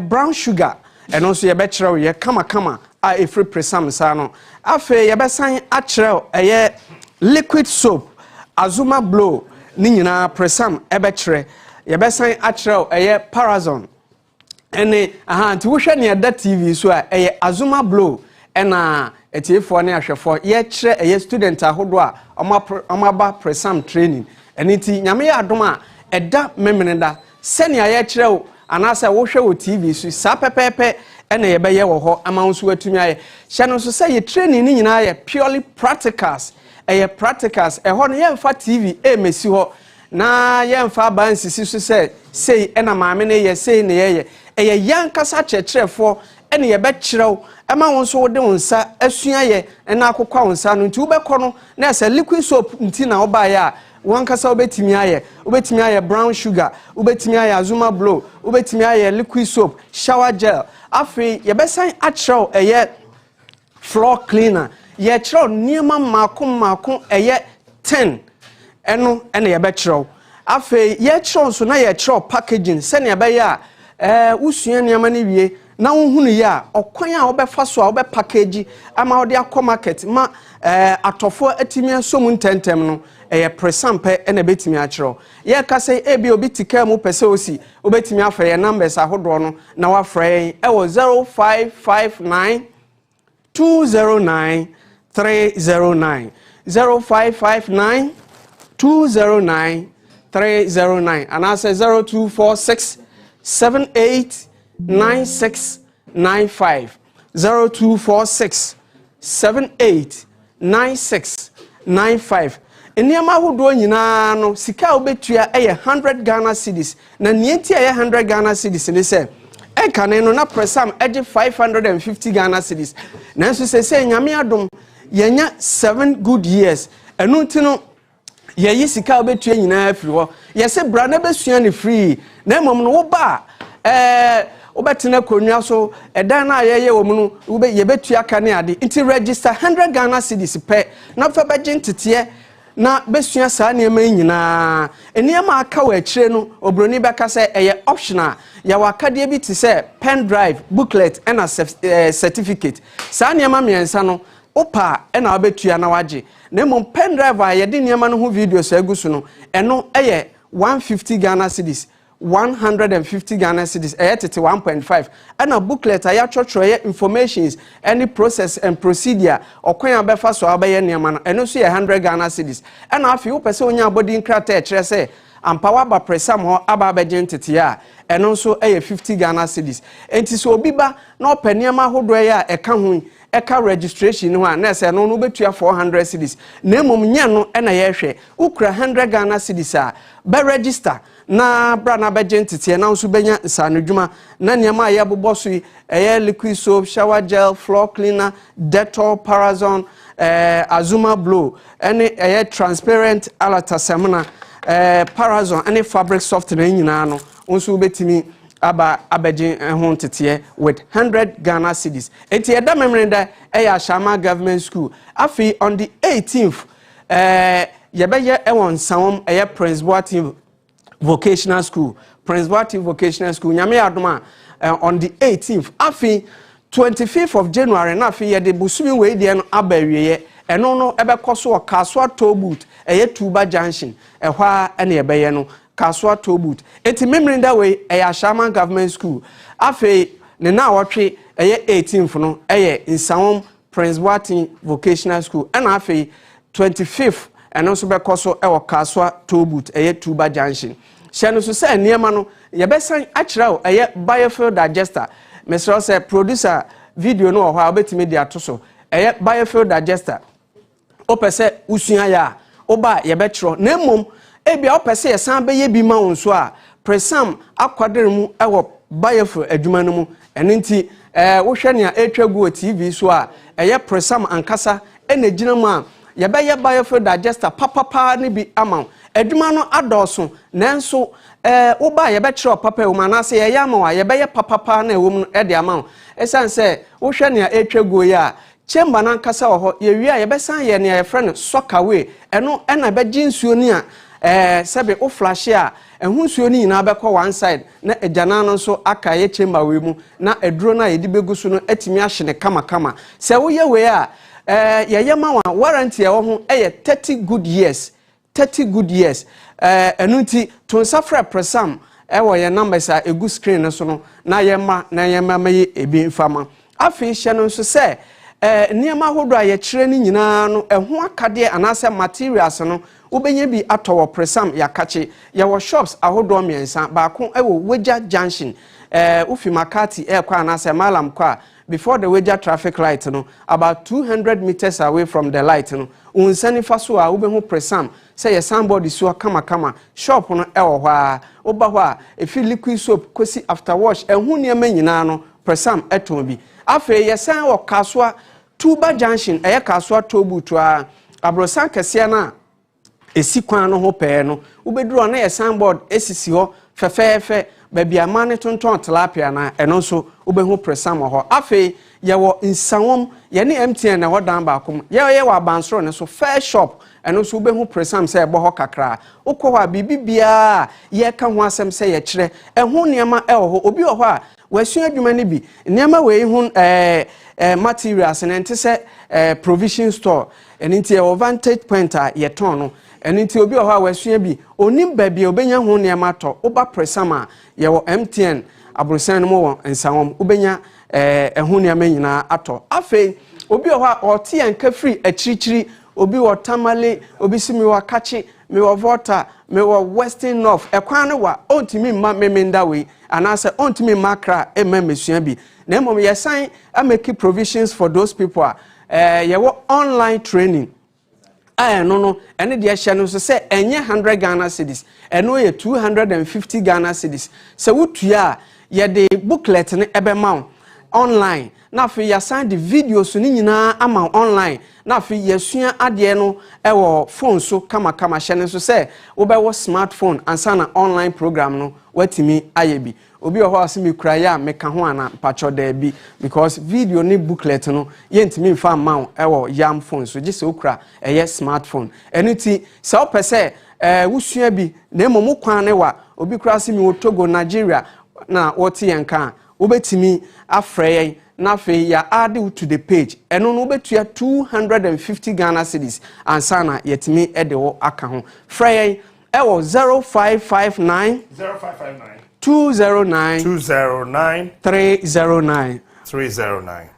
brown sugar ɛno nso yɛbɛkyerɛw yɛ kama a ɛfiri presam saa no afei yɛbɛsan akyerɛw ɛyɛ liquid soap azuma blow ne nyinaa presam ɛbɛkyerɛ yɛbɛsan akyerɛw ɛyɛ parazon ɛne nti wohwɛ ne ɛda tv so a ɛyɛ azuma blow ɛna etiefoɔ ne ahwɛfoɔ yɛkyerɛ ɛyɛ student ahodoɔ a ɔmaba presam training ɛne nti nyame yɛ adom a ɛda memeneda sɛnea yɛkyerɛw anaasɛ wohwɛ wɔ tv so saa pɛpɛɛpɛ ɛna yɛbɛyɛ wɔ hɔ ama wo so atumi ayɛ hyɛ no so sɛ yɛ training ne nyinaa yɛ purely practicals ɛyɛ practicals ɛhɔ no yɛmfa tv ɛmɛsi hɔ na yɛmfa aba nsisi so sɛ sei ɛna maame ne yɛ sei ne yɛyɛ ɛyɛ yankasa kyerɛkyerɛfoɔ ɛne yɛbɛkyerɛw ɛma wo nso wode wo nsa asua yɛ ɛna akokwa wo nsa no nti wobɛkɔ no na ɛsɛ liquid soap nti na wobaeɛ a wankasa wobɛtumi ayɛ brown sugar wobɛtumi ayɛ azuma blow wobɛtumi ayɛ liquid soap shower gel afei yɛbɛsan akyerɛw ɛyɛ floor cleaner yɛkyerɛw nneɛma mmaako ɛyɛ 10 ɛno ɛna yɛbɛkyerɛw afei yɛkyerɛw nso na yɛkyerɛw packaging sɛnea ɛbɛyɛ a wosua nneɛma no wie na wohunu yɛ a ɔkwan a wobɛfa so a wobɛpackage ama wode akɔ market ma atɔfoɔ atumi asom ntɛntɛm no ɛyɛ presam pɛ ɛna bɛtumi akyerɛw yɛka sɛ ebi obi tika mu pɛ sɛ osi wobɛtumi afrɛ yɛ numbers ahodoɔ no na wafrɛ yɛn ɛwɔ 0559 209 309 0559 209 309 anaasɛ 0246 789695 0246 789695 nneɛma ahodoɔ nyinaa no sika a wobɛtua ɛyɛ 100 Ghana cedis na nneɛnti ɛyɛ 100 Ghana cedis ne sɛ ɛkane no na presam ɛgye 550 Ghana cedis nanso sɛ nyame adom yɛnya 7 good years ɛno nti no yɛyi sika a wobɛtua nyinaa firi hɔ yɛsɛ bra na bɛsua ne free na mmom no woba wobɛtena konwa so ɛdan na yɛyɛ wɔ mu no yɛbɛtua ka ne ade nti register 100 Ghana cedis pɛ na fa bɛgye nteteɛ na besua saa nneɛma nyinaa nneɛma aka wɔ akyire no obroni bɛka sɛ ɛyɛ optional ya wakadeɛ bi te sɛ pen drive booklet ɛna certificate saa nneɛma mmiɛnsa no opa ɛna wabɛtua na wagye na mmom pen drive a yɛde nneɛma no ho videos agu so no ɛno ɛyɛ 150 Ghana cedis 150 Ghana cedis ɛyɛ tete 1.5 ɛna booklet a yɛatwɔtwɔ yɛ informations any process and procedure ɔkwan a bɛfa so abɛyɛ nneɛma no ɛno so yɛ 100 Ghana cedis ɛna afei wopɛ sɛ onya abɔdi nkrata ɛkyerɛ sɛ ampa waba presam hɔ aba abɛgye ntete a ɛno nso ɛyɛ 50 Ghana cedis enti so obi ba na ɔpɛ nneɛma ahodoɔ yɛ a ɛka ho ɛka registration no a na ɛsɛ no wobɛtua 400 cedis na mmom nyɛ no ɛna yɛhwɛ wokura 100 Ghana cedis a bɛ register na bra na bɛgye nteteɛ na nso bɛnya nsanodwuma na nneɛma a yɛbobɔ so yi ɛyɛ liquid soap shower gel floor cleaner Dettol parazon azuma blow ɛne ɛyɛ transparent alatasamina parazon ɛne fabric softener nyinaa no nso wobɛtumi aba abɛgye ho nteteɛ with 100 Ghana cedis enti ɛda memrenda ɛyɛ Ashama government school afei on the 18th yɛbɛyɛ ɛwɔ nsawom ɛyɛ Prince Boateng vocational school nyame adom a on the 18th afei 25th of January na afei yɛde busumi wei deɛ no aba awieyɛ ɛno no ɛbɛkɔ so wɔ Kaswa toll booth ɛyɛ Tuba junction ɛhɔ a ɛne yɛbɛyɛ no Kaswa toll booth eti memrinda wei ɛyɛ Ashama government school afei ne na wɔtwe ɛyɛ 18th no ɛyɛ Nsawom Prince Boateng vocational school ɛna afei 25th ɛno nso bɛkɔ so ɛwɔ Kaswa toll booth ɛyɛ Tuba junction hyɛ no so sɛ nneɛma no yɛbɛsan akyerɛw ɛyɛ biofuel digester mesrɛ sɛ producer video no wɔ hɔ a wobɛtumi de ato so ɛyɛ biofuel digester wopɛ sɛ wosua yɛ a woba yɛbɛkyerɛ na mmom ebia wopɛ sɛ yɛsan bɛyɛ bi ma wo nso a presam akwadere mu ɛwɔ biofuel adwuma no mu ɛno nti wohwɛ nea ɛtwa gu wɔ TV so a ɛyɛ presam ankasa ɛna gyina mu a yɛbɛyɛ biofuel digester papapa ne bi ama adwuma no adɔso nanso woba yɛbɛkyerɛ papa wo manase yɛyɛ ama wa yɛbɛyɛ papa na ɛwɔ mu ɛde ama wo ɛsan sɛ wohwɛ nea ɛtwa go yi a chamber na nkasa wɔ hɔ yɛwie a yɛbɛsan yɛ nea yɛfrɛ no soccerway ɛno ɛna bɛgye nsuo ni a sɛbe wo flash a ɛho nsuo ni nyinaa bɛkɔ one side na agyanan no nso aka yɛ chamber we mu na aduro na yɛde bɛgu so no atumi ahye ne kama sɛ woyɛ we a yɛyɛ ma wa warranty ɛwɔ ho ɛyɛ 30 good years ɛno nti to nsa frɛ presam ɛwɔ yɛ numbers a egu screen no so no na yɛma mayi ebi mfama afei hyɛ no nso sɛ nneɛma ahodoɔ a yɛkyerɛ no nyinaa no ɛho akadeɛ anaasɛ materials no wobɛnya bi atɔ wɔ presam yɛakakye yɛwɔ shops ahodoɔ mmiɛnsa baako ɛwɔ Wagya Junction wofi Makati ɛkɔ anaasɛ Malam kɔ a before the Wagya traffic light no about 200 meters away from the light no unsani fa so a wobɛhu presam sɛ yɛ signboard so kama shop no ɛwɔ hɔ a woba hɔ a efi liquid soap Kusi after wash ɛho nneɛma nyinaa no presam ɛtɔn bi afei yɛsan wɔ Kaswa Tuba Junction ɛyɛ Kaswa tobutu a abrosan kɛseɛ na esi kwan no ho pɛɛ no wobɛduru na yɛ signboard esisi hɔ fɛfɛɛfɛ baabi ama ne tonton tilapia na ɛno nso wobɛhu presam wɔ hɔ afei yɛwɔ nsawom yɛne MTN na hɔ dan baako mu yɛyɛ wɔ abansoro ne so fair shop ɛno nso wobɛhu presam sɛ ɛbɔ hɔ kakra wokɔ hɔ a biribibiaa yɛka ho asɛm sɛ yɛkyerɛ ɛho nneɛma ɛwɔ hɔ obi wɔ hɔ a wasua adwuma no bi nneɛma wei ho materials ne nte sɛ provision store ɛno nti yɛwɔ vantage point a yɛtɔn no ɛno nti obi wɔ hɔ a wasua bi onim baabi a obɛnya ho nneɛma tɔ woba presam a yɛwɔ MTN aborosan no mu wɔ nsawom wobɛnya ɛho nneɛma nyinaa atɔ afei obi wɔ hɔ a ɔte yɛn ka firi akyirikyiri obi wɔ Tamale obi si mi wɔ Kachi mi wɔ Volta mi wɔ Western North ɛkwan no wa ontimi mma memenda wei anaasɛ ontimi mma Accra ɛmma mesua bi na mmom yɛsan ameki provisions for those people a yɛwɔ online training no ɛne deɛ hyɛ no so sɛ ɛnyɛ 100 Ghana cedis ɛno yɛ 250 Ghana cedis sɛ wotua a yɛde booklet ne ɛbɛma wo online na afei yɛsan de videos ni nyinaa ama online na afei yɛsua adeɛ no ɛwɔ phone so kama hyɛ no so sɛ wobɛwɔ smartphone ansa na online program no watimi ayɛ bi obi wɔ hɔ asɛ mekura yɛ a meka ho ana patwɔ daa bi because video ne booklet no yɛntimi mfa ma wo ɛwɔ yam phone so gye sɛ wokura ɛyɛ smartphone ɛno nti sɛ wopɛ sɛ wosua bi na mmom wo kwan ne wa obi kura asɛ mi wɔ Togo Nigeria na wɔte yɛn ka wobɛtimi afrɛ yɛn na afei ya add you to the page ɛno no wobɛtua 250 Ghana cedis ansa na yɛtimi ɛde wo aka ho frɛ yɛn ɛwɔ 0559 209 309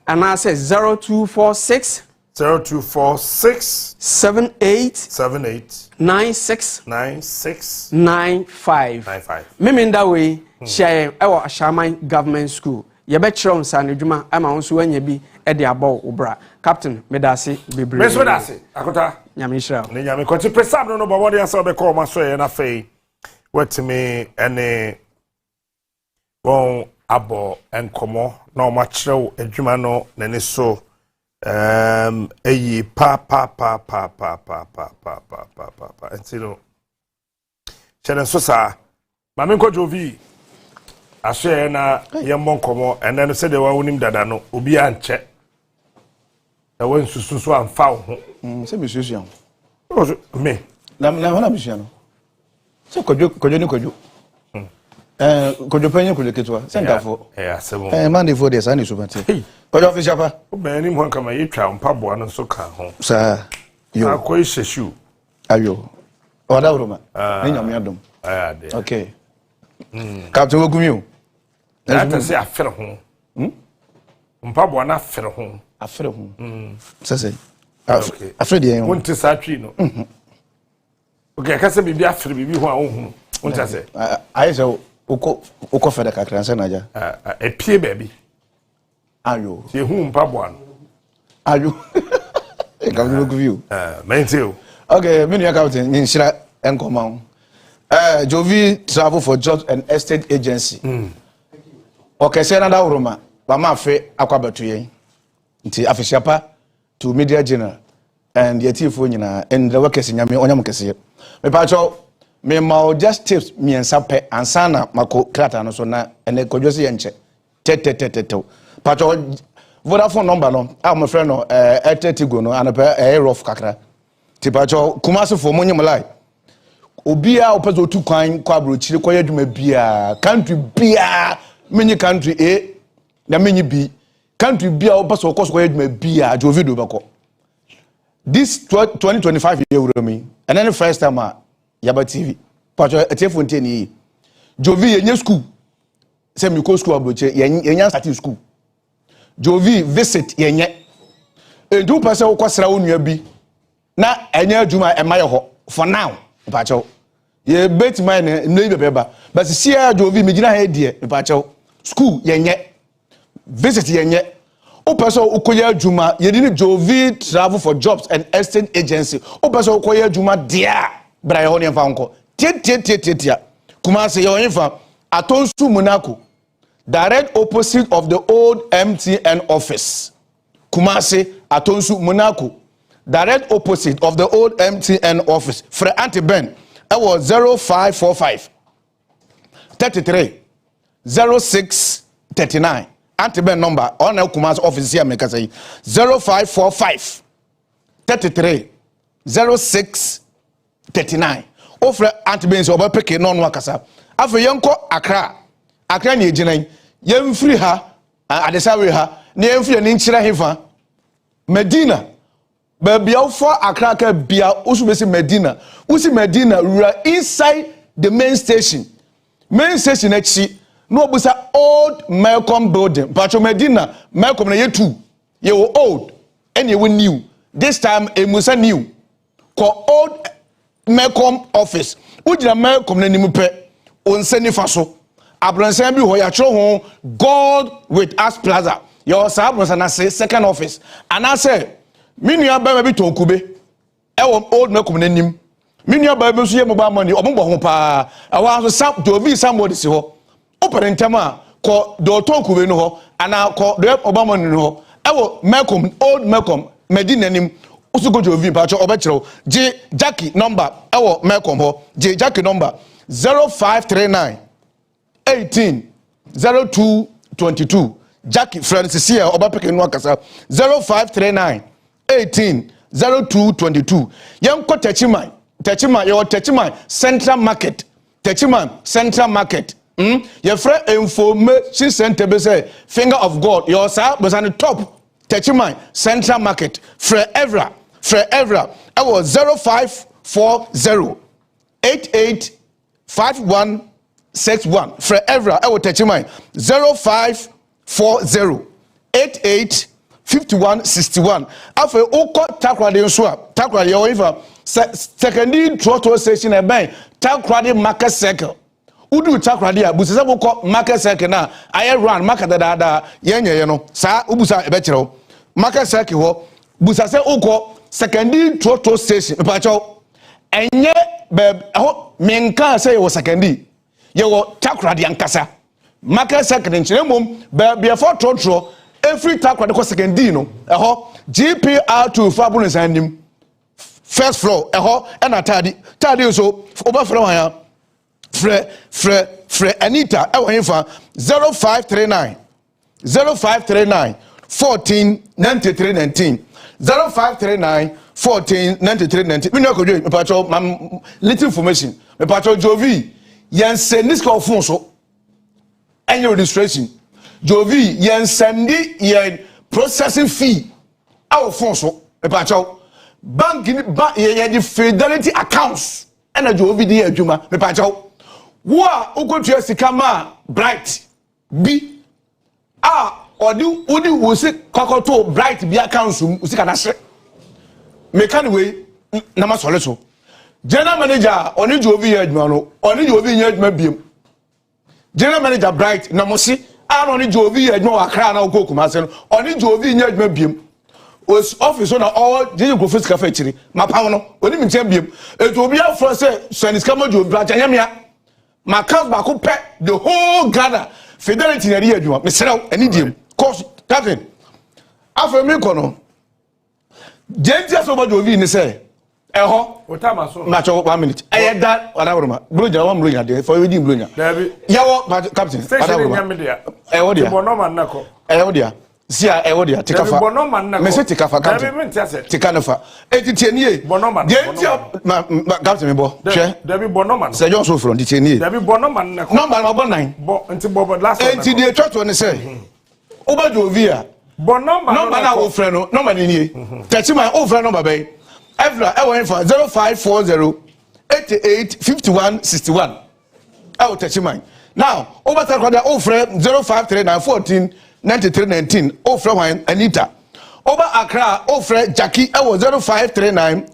and I say 0246 78 96 95 Meminda way share our Shaman Government School. Yɛbɛkyerɛ nsa ne dwuma ama wo nso wanya bi de abɔ wo bra captain medase bebre medase akota nyame hyira ne nyame kɔti presam no ba wode asa obɛkɔ ma so yɛ na fei watimi ene won abɔ enkomo na o ma kyerɛw adwuma no nane so eyi pa entino kyerɛ so sa ma me nkɔ jovi ashe na yembo nkomo ene no se de wa wonim dada no obi anche e won susu so amfa wo ho se me susu an o me na wana bisia no se kojo ni kojo kojo panyin kojo ketwa sentafo asemo mande for this ani subante kojo official pa o be ni mo kama yitwa mpaboa no so ka ho sa yo akoi sheshu ayo oda uruma ni nyame adom ade okay captain wogumi ata se afere ho mpaboa na afere ho sese afere de yon wonte sa twi no okay ka se bibi afere bibi ho a wo hu wonte se ayi se uko fede kakra nse naja epie baby ayo ye hu mpaboa no ayo captain wogumi mentio okay menu ya captain ni shira enkoma Jovi travel for jobs and estate agency. Okay, say another uruma. Mama fe akwabatu yen. Nti afisiapa to media general and the tifo nyina and the workers nyame onyam kese. me pacho me ma just tips me and sape ansana mako krata no so na ene kodwose yenche te pacho Vodafone number no my friend no Tigo no and rough kakra ti pacho Kumasi for money malai obia opezo tu kwan kwa brochire kwa yadwuma bia country bia many country na many b country bia opezo okoso kwa yadwuma bia jovido bako this 2025 year me and then the first time Yaba TV pacho etiefo ni jovi yenye school say me go school abroche yenya start school Jovi visit yenye edu pese wo kwasra onua bi na enye adwuma emaye ho for now pacho ye bet mine no beba but see Jovi me gina ha die pacho school yenye visit yenye o pese wo koye adwuma ye di Jovi travel for jobs and estate agency o pese wo koye adwuma dia bra ye ho ne fa nko tie Kumasi ye ho fa Atonsu Monaco direct opposite of the old MTN office. Kumasi Atonsu Monaco. Direct opposite of the old MTN office. For Auntie Ben, it was 0545 33 06 39. Auntie Ben number on the Kumasi office here make say 0545 33 06 39. Offer Auntie Ben so obepeke no no akasa. Afa yenko Accra ni eginan yem free ha adesawe ha na yem free ni nchira hefa Medina ba bia for Accra ka bia usubesi Medina usi Medina rura inside the main station echi no obusa old Malcolm building pacho Medina Malcolm na yetu ye wo old and ye wo new this time emusa new ko old Malcolm office ujira Malcolm na nimu pe onsani faso Abronsan bi ho ya chro ho God with us plaza your sabronsan na say second office and I say minua ba bi to kube e wo old Malcolm nanim minua ba bi so ye mobile money obombo ho pa awa so sam Jovi somebody si ho opere ntem a ko do to kube no ho ana ko do obama money no ho e wo Malcolm old Malcolm Medina nanim usugo Jovi pa cho obekiro J Jackie number e wo Malcolm ho J Jackie number 0539 18 02 22 Jackie Francis here obapeke no akasa 0539 18 02 22 yanko Techiman your Techiman Central Market your friend information center be say finger of God your sir was on the top Techiman Central Market forever I was 0540 88 5161 forever I will touch mine 0540 88 5161 after oko takrade nso a takrade yo ifa secondary trotto station e ben takrade market circle udu takrade a busese boko market circle na aye run market da yenye no sa ubusa e be kire market circle ho busase oko secondary trotto station pa cho enye be ho menka say wo secondary ye wo takrade ankasa market second nchire mom be for trotro every takrade ko secondary no GPR2 fabulous sandim first floor and atadi so over from here fre Anita e wo himfa 0539 14 93 19 0539 14 93 19 me no ko me pacho little information me pacho Jovi yen send this call phone so any registration Jovi yen send yen processing fee our phone so me pacho bank yen the fidelity accounts and Jovi di adwuma me pacho wo a ukotua sika ma bright b odi wo se kokoto bright bi accounts usika na hye me kan we na ma sole so general manager oni Jovi adwuma no oni Jovi nya adwuma biem general manager bright na mo si oni Jovi adwuma wa kra na okokuma se no oni Jovi nya adwuma biem os office na all jeje go face cafe chiri mapam no oni mi ntem biem eto obi afro se senis kama Jovi bright anyamia ma count ba ko pe the whole Ghana fidelity na ri adwuma me serew ani diem course Captain afro mi kono Jentia so ba Jovi ni say Eho. Otama so. Macho 1 minute. Aye that Adabroma. Bluja one bluja there for wedding bluja. Dabi. Yawo captain. Adabroma. Eho dia. Bono man nako. Eho dia. Sia eho dia tikafa. Bono man nako. Me se tikafa captain. Dabi menti ase. Tikanafa. Etienie. Bono man. Captain me bo. Hwe. Dabi bono man. Se John so from etienie. Dabi bono man nako. Number no bo 9. Bo enti bo last one. Enti dey church one say. Oba Jovia. Bono man. Number na wo frɛ no. Number ni nie. Tati man wo frɛ number bɛn. Evra went for 0540 88 51 61. I will touch mine. Now, over the quarter, over 0539 14 93 19. Over wine Anita. Over Accra, over Jackie, I was 0539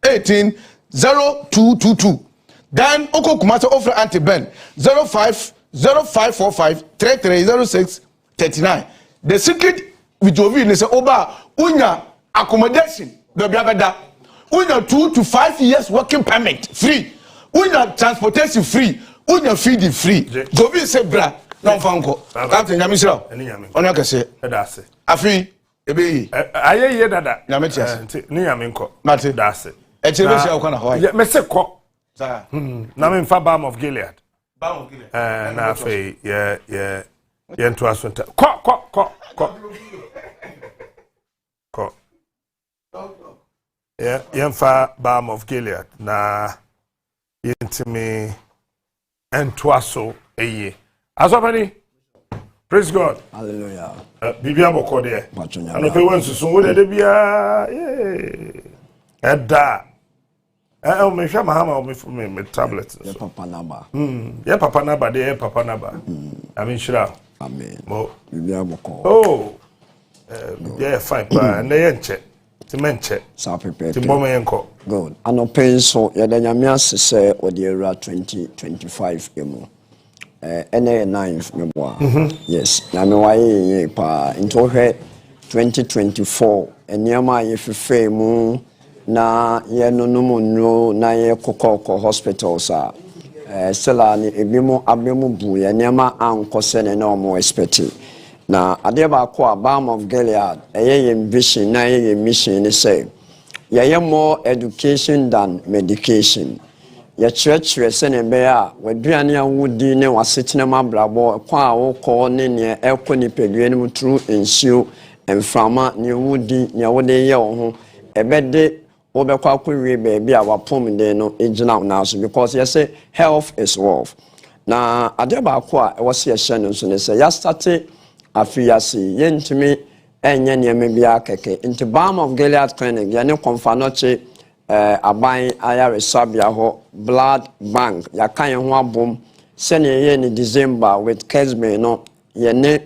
18 0222. Then Oko Kumasa over Auntie Ben 0545 3306 39. The secret with Jovi is over Unya accommodation. The Biabada. Unya 2 to 5 years working permit free. Unya transportation free. Unya feed free. Jovi say bra non fanko. Captain Nyamisra. Onya kase. Edase. Afi ebe. Aye ye dada. Nyametias. Ni nyamenko. Mate. Dase. Eche be sia ukana ho. Me se ko. Sa. Na me fa Balm of Gilead. Balm of Gilead. Na afi ye nto asonta. Ko. Yemfa Balm of Gilead na yentimi entwaso eye. Asopani. Praise God. Hallelujah. Bibia boko de. Pachonya. Ano pe wansusun wo de bia. Eda. O me hwa mahama o me tablet. Ye papa naba. Ye papa naba de ye papa naba. Amen shira. Amen. Mo. Bibia boko. Oh. Yeah, fine pa na ye nche. Ti menche. Sa pepe. Ti bomo yenko. Good. Ano pen so ye da nyame asese odi era 2025 emu. Ene 9th meboa. Yes. Nyame waye ye pa into hwe 2024 eniama ye fefe mu na ye nonomu no na ye kokoko hospitals a sela ni ebimo abemu bu ye eniama ankose ne na omo expect. Na ade ba ko a Balm of Gilead ye vision na ye mission ni say ye more education than medication. Ye church se ne be a waduane awudi ne wasetena mabrabo kwa a wo ko ne ne ekọ ni pedue ne through ensure emframa ne wudi ne wode ye wo ho ebede wo be kwa akọwie be bia wapom de no egina na so because ye say health is wealth. Na ade ba ko a wo se ye hye no so ne say ya start afiyasi yentimi enye niame bia keke into Balm of Gilead clinic ya ne konfanoche aban ayare sabia ho blood bank ya kan ho abom sene ye ni December with Kesme no ye ne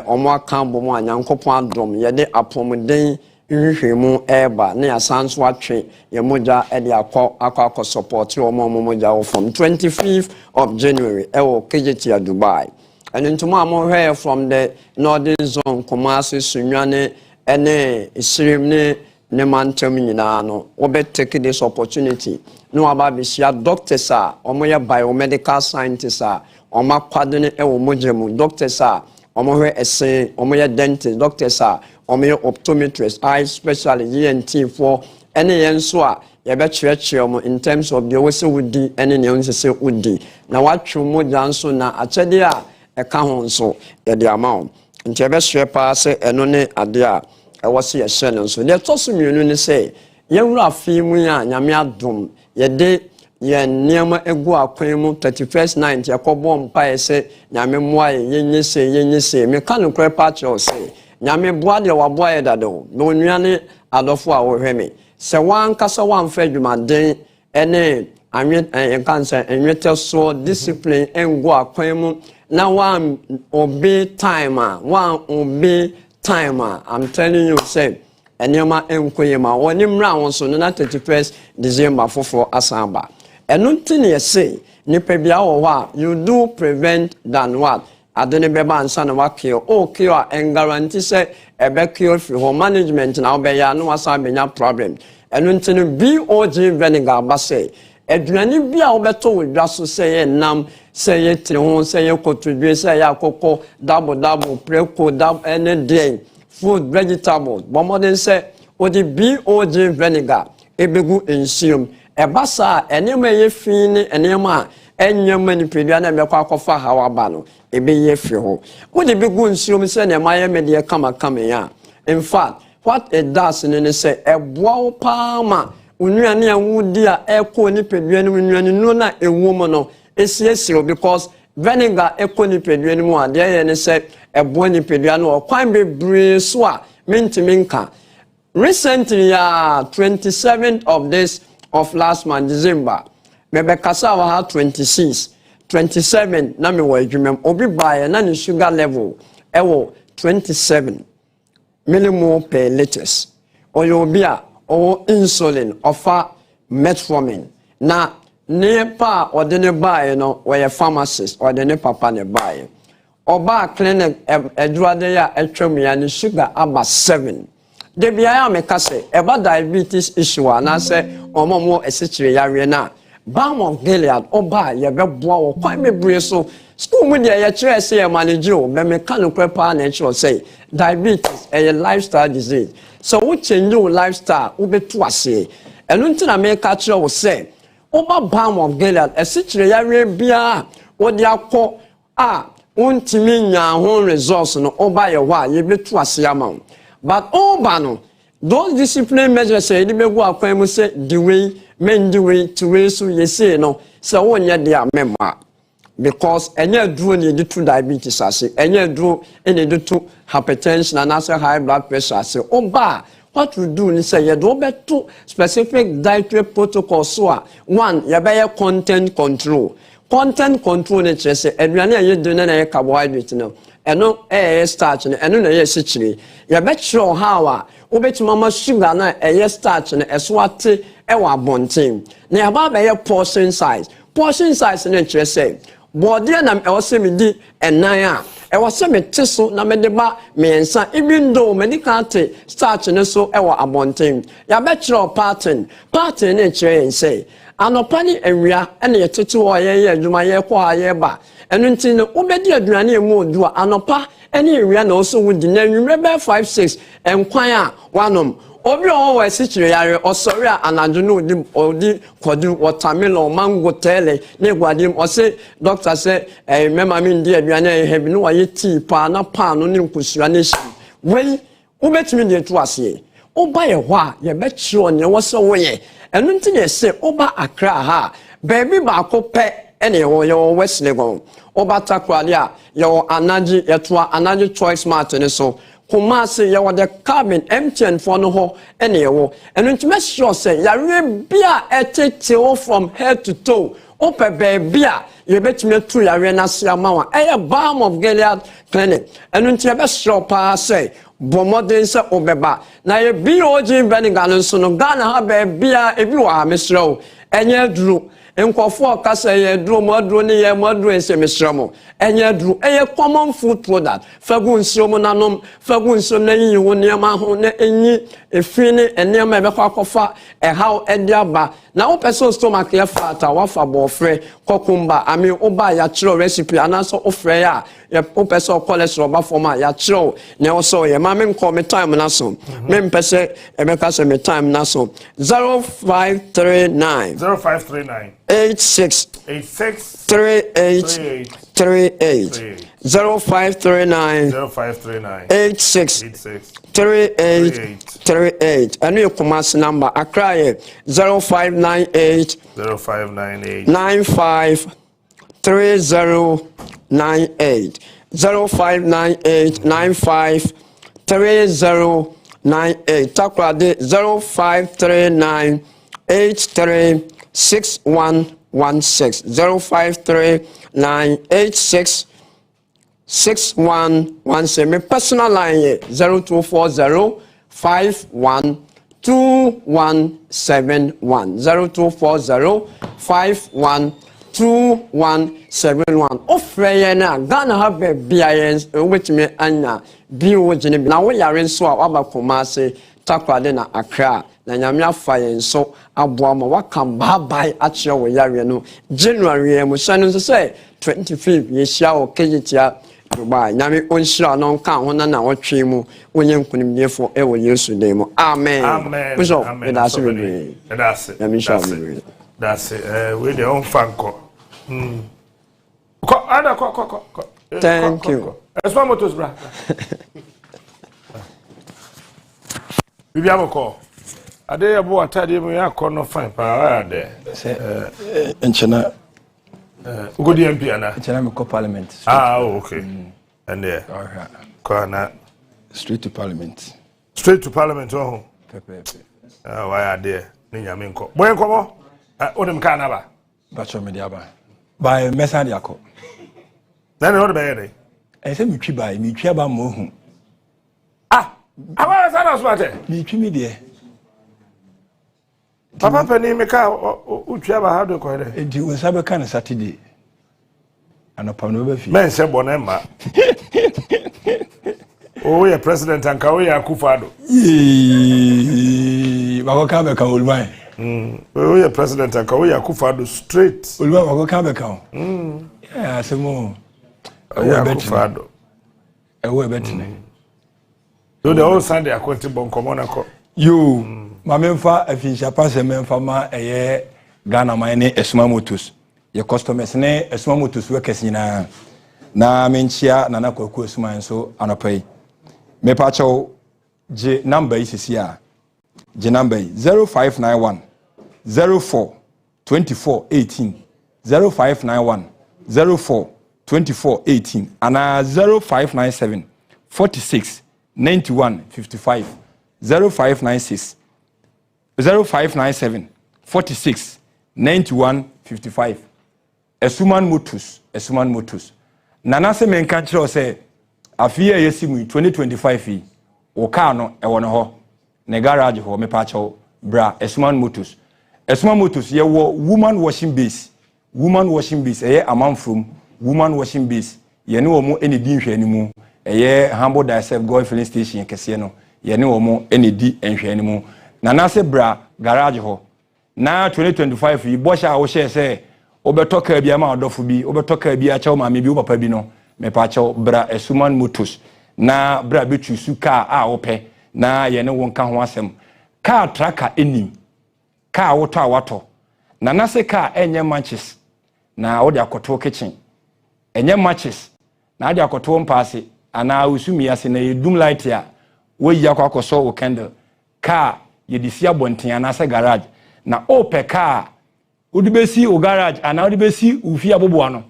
omo akan bom anyankopon adom ye de apomden nhwehwemu eba ne asanso atwe ye moja e de akọ support omo moja from 25th of January ewo KJT Dubai. And into my from the northern zone, Kumasi, Sunyane, ene Isirimne, Nemantemina, no, Obe take this opportunity. No about this doctors are, Omoya biomedical scientists are, Oma Quadene Mojemu, doctors are, Omoya essay, Omoya dentist, doctors are, Omoya optometrist, eye specialist, ENT for any ensua. You bet you in terms of the Wese Woody, any news say Woody. Now what you more than na Achadia. Eka so e de amount nti ebe hwe pa se eno ne ade a e wose ye hye no so de toso mienu ne se ye wura afi mu ya nyame adom ye de ye niam egu akwan mu 31st night ye kobom mpa ye se nyame moa ye nyese me ka no kre pa che se nyame boa de waboa ye dado no nuane adofo a wo hwe me se wan kasa wan fa dwumaden ene anwe enkanse enwete so discipline engu akwan mu na one obey timer, I'm telling you, say, and yama enkoyema, one him round so na 31st December for Asamba. And nothing you say, Nipebia or what, you do prevent than what? I don't know and son of a kill, cure and guarantee say a back cure for management now be ya no asabenya problem. And nothing BOG vinegar basse. Eduani bia obeto we dwaso say nam say ye tire ho say ye contribute say ya kokko double preko double any day food vegetables but more than say o the BOG vinegar ebegu ensium ebasa enema ye fi ne enema enyama ni pedua na mekwa akofa hawaba no ebe ye fi ho wo de begu ensium se ne maye mede kama ya in fact what it does ne say eboa wo paama onuane awudi a eko ni pedua no nuane no na ewom no esiesiro because vinegar eko ni pedua no mu ade ye ne say eboa ni pedua no kwan bebre so a mintiminka recently 27th of this of last month December mebe kasa wa 26 27 na me wa adwumam obi bae na ne sugar level ewo 27 millimole per liters oyobia o insulin ofa metformin na ne pa odene bae no we pharmacist odene papa ne bae oba clinic edruade ya etwam ya ne sugar aba 7 de bia me kase eba diabetes issue na se omomo esichire yawe na balm of Gilead oba ye beboa wo kwan mebre so school mu de ye kire se ye manage o be me kan prepa na kire say diabetes a lifestyle disease so we change your lifestyle we beto ase enu ntina me ka kire wo say oba balm of Gilead esichire yawe bia wo de akọ a untimi nya ho results no oba ye wa ye beto ase ama but oba no those discipline measures say the begu akwan mu say the way men the way to way so you say no so wonya dia member because enya duro ne dey to diabetes ase enya duro ne dey to hypertension and also high blood pressure ase oba what we do ni say you do beto specific dietary protocol so one you be content control ne say aduane aye do na na carbohydrate no eno starch no eno na ye sichire you be sure how obetimama sugar na starch na eso ate ewa bonten na ya ba be portion size na kire say body na ewose me di enan a ewose me teso na me de ba mensa even though medical starch na so ewa abonten ya be kire pattern na kire say anopani ewia na ye tete wo ye adwuma ye kwa ye ba enu ntin no obedi aduane emu odu anopa ene ewia na also wudi na nwumre be 5-6 enkwan a wanom obi o wa sichire yare osori anadwo no odi kodu watermelon mango tele ne gwadim o say doctor say mema mi ndi aduane hebi no wa ye tea pa na pa no ne nkusua ne shi wei obetimi de to ase oba ye ho a ye be chiro ne wo se wo ye enu ntin ye say oba akra ha baby ba ko pe ene yo West Legon oba takwade a yo anaji yeto anaji choice mart ne so kuma se yo the cabin MTN for no ho ene yo enu ntime sure say ya re bia etete from head to toe ope baby a ye betime tu ya re na se amawa eye balm of Gilead clinic enu ntime be sure pa say bomodin se obeba na ye BOG Vinegar no so no Ghana ha baby a ebi wa mesro enye duru nkofo kasa ye duro moduro ne ye moduro ensemesramo enye duro eye common food product fagu nsiomo nanom fagu nsom na yin wo ne ma ho na enyi efini ene ma be kwakofa how ediaba na wo person stomach ye fata wa fa bofre kokumba ami oba ya chiro recipe anaso ofre ya wo person cholesterol ba forma ya chiro ne also ye ma me nko me time na so me mpese e be kasa me time na so 0539 86 38 0539 86 38 and your commerce number Accra 0598 95 3098 0598 95 3098 Takrade 0539 83 6116 053986 6117 my personal line 0240 512171 0240 512171 ofre na Ghana have BINs which me anya bio jene na wo yare nso a waba Kumasi Takrade na Accra na nyame afa yen so aboa ma wakam bye a kire wo yare no January em so no say 25 ye hia o kejitia Dubai. Nyame onshira no nka ho na wotwe mu wonye nkunimnyefo e wo Yesu name mu. Amen. Amen. Bishop, Amen. that's it. That's it. That's it. We the own fan ko. Thank you. It's one motos, bra. Bibi aboko. Ade yabo atade mu yakọ no fine pa ade. Enchena Go the MP ana. enchena me ko parliament. Okay. And there. Ko na Straight to parliament. straight to parliament oh. Pepe. Why ade ni nyame nko. Boy nkomo. Odem ka na ba. Bacho me dia ba. By message yakọ. Na no de be yede. I say me twi by me twi aba mo hu. Awa sa na so ate. Me twi me de. Papa pani me ka utwa ba ha do ko de. Enti won sabe kan Saturday. Anopa no ba fi. Men se bone ma. Oh yeah, president anka o ya Akufo-Addo. Ba ko ka be kan olumai. Oh yeah, president anka o ya Akufo-Addo straight. Olumai ba ko ka be kan. Yeah, asemo. Ya Akufo-Addo. Ewo betine. So the whole Sunday akwenti bon komo ko. Yo, ma memfa afincha passe memfa ma eye Ghana man ne Esuma Motors. Ye customers ne Esuma Motors workers nyina. Na menchia na kwaku Esuma nso anopai. Me pa cho je number isisi a. Je number 0591 04 24 18 0591 04 24 18 ana 0597 46 91 55 0596 0597 46 91 55 Esuman Motors nana se menka kire o se afia yesimu 2025 yi o car no e wono ho ne garage ho me pa cho bra Esuman Motors ye wo woman washing base eye amam from woman washing base ye ne wo mo eni di nhwani mu eye humble thyself go filling station kese no ye ne wo mo eni di nhwani mu nana se bra garage ho na 2025 yi bo sha wo she se obetoka bia ma odofo bi obetoka bia cha ma me bi papa bi no me pa cha bra Esuman Motors na bra betu su car a ope na ye ne won ka ho asem car tracker enim car woto awato nana se car enye matches na wo de akoto kitchen enye matches na ade akoto mpaase ana usumi ase na yedum light ya wo yi akwakoso o candle car ye disi abonten ana se garage na ope car udibesi o garage ana udibesi ufi abobo ano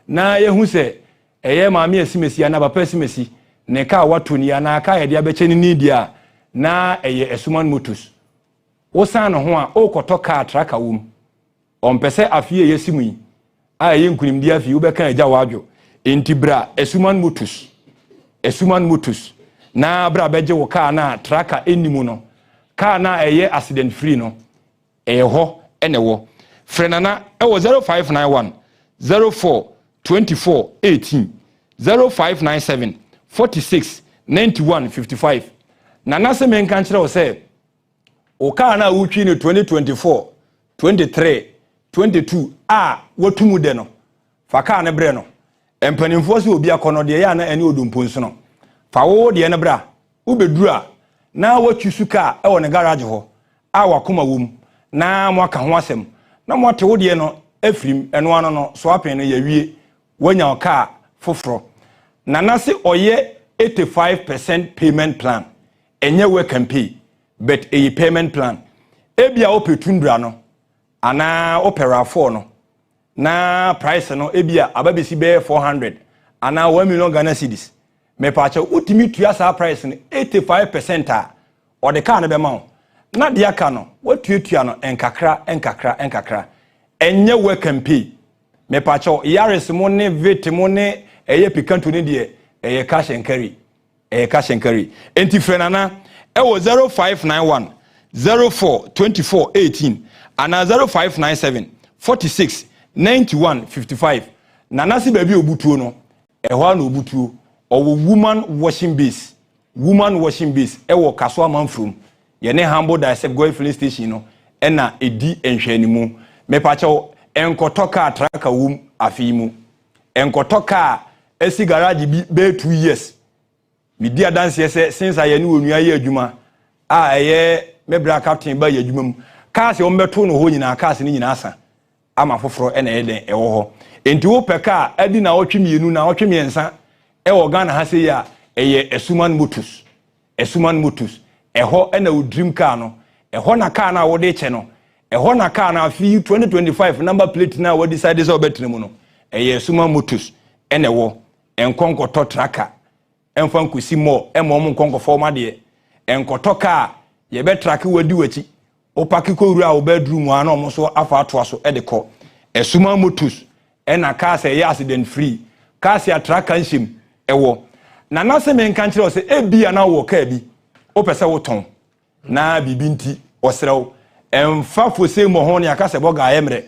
na yehu se eye maami esimesi ana papa esimesi ne car wato ni ana car ye de abeche ni dia na eye Esuman Motors wo san no ho a o koto car tracker wom ompese afie yesimu yi a ye nkunimdi afi wo be kan agya wadwo enti bra Esuman Motors na bra beje wo car na tracker enimu no car na eye accident free no eye ho ene wo frenana ewo 0591 04 24 18 0597 46 91 55 nana se menka kire wo se o car na wutwi ne 2024 23 22 a watumu de no fa car ne bre no empanimfo se obi akono de ya na ene odompo nso no fa wo de ne bra wo bedura na watwi su car e wo ne garage ho a wakoma wom na mo aka ho asem na mo te wo de no afrim eno ano no so apen no ya wie wanya car foforo nana se oye 85% payment plan enye we can pay but a payment plan ebia opetundra no ana opera 4 no na price no ebia ababesi be 400 ana 1 million Ghana cedis me pa cha utimi tua sa price no 85% a o de car no be ma na de aka no watuatua no enkakra enye we can pay me pa cha yaris mo ne vit mo ne eye picanto ne de eye cash and carry enti frenana e wo 0591 04 24 18 ana 0597 46 91 55 nana si baby obutuo no ehwa na obutuo owo woman washing base e wo kaso amanfrom ye ne humble thyself go filling station no e na edi enhwanimu me pa che enkotoka tracker wum afimu enkotoka esi garage bi be 2 years me dia dance say since aye ni onua ye adwuma eye mebra captain ba ye adwuma mu cars o mbeto no ho nyina cars ni nyina asa ama foforo na eden ewo ho enti wo peka adi na wotwe mienu na wotwe miensa ewo Ghana ha sei ya eye Esuman Motors eho na wo dream car no eho na car na wo de che no eho na car na fi 2025 number plate na wo decide say obetre mu no eye Esuman Motors ene wo enkonkoto tracker enfan Kusi mo emom nkonko forma de enkoto car ye be track wadi wachi o paki ko ru a wo bedroom ana omo so afa ato aso e de ko Esuman Motors ena car say accident free car say tracker nshim ewo na na se men kan kire o se ebia na wo car bi o pese wo ton na bibi nti osrew emfa fose mo ho ne aka se boga emre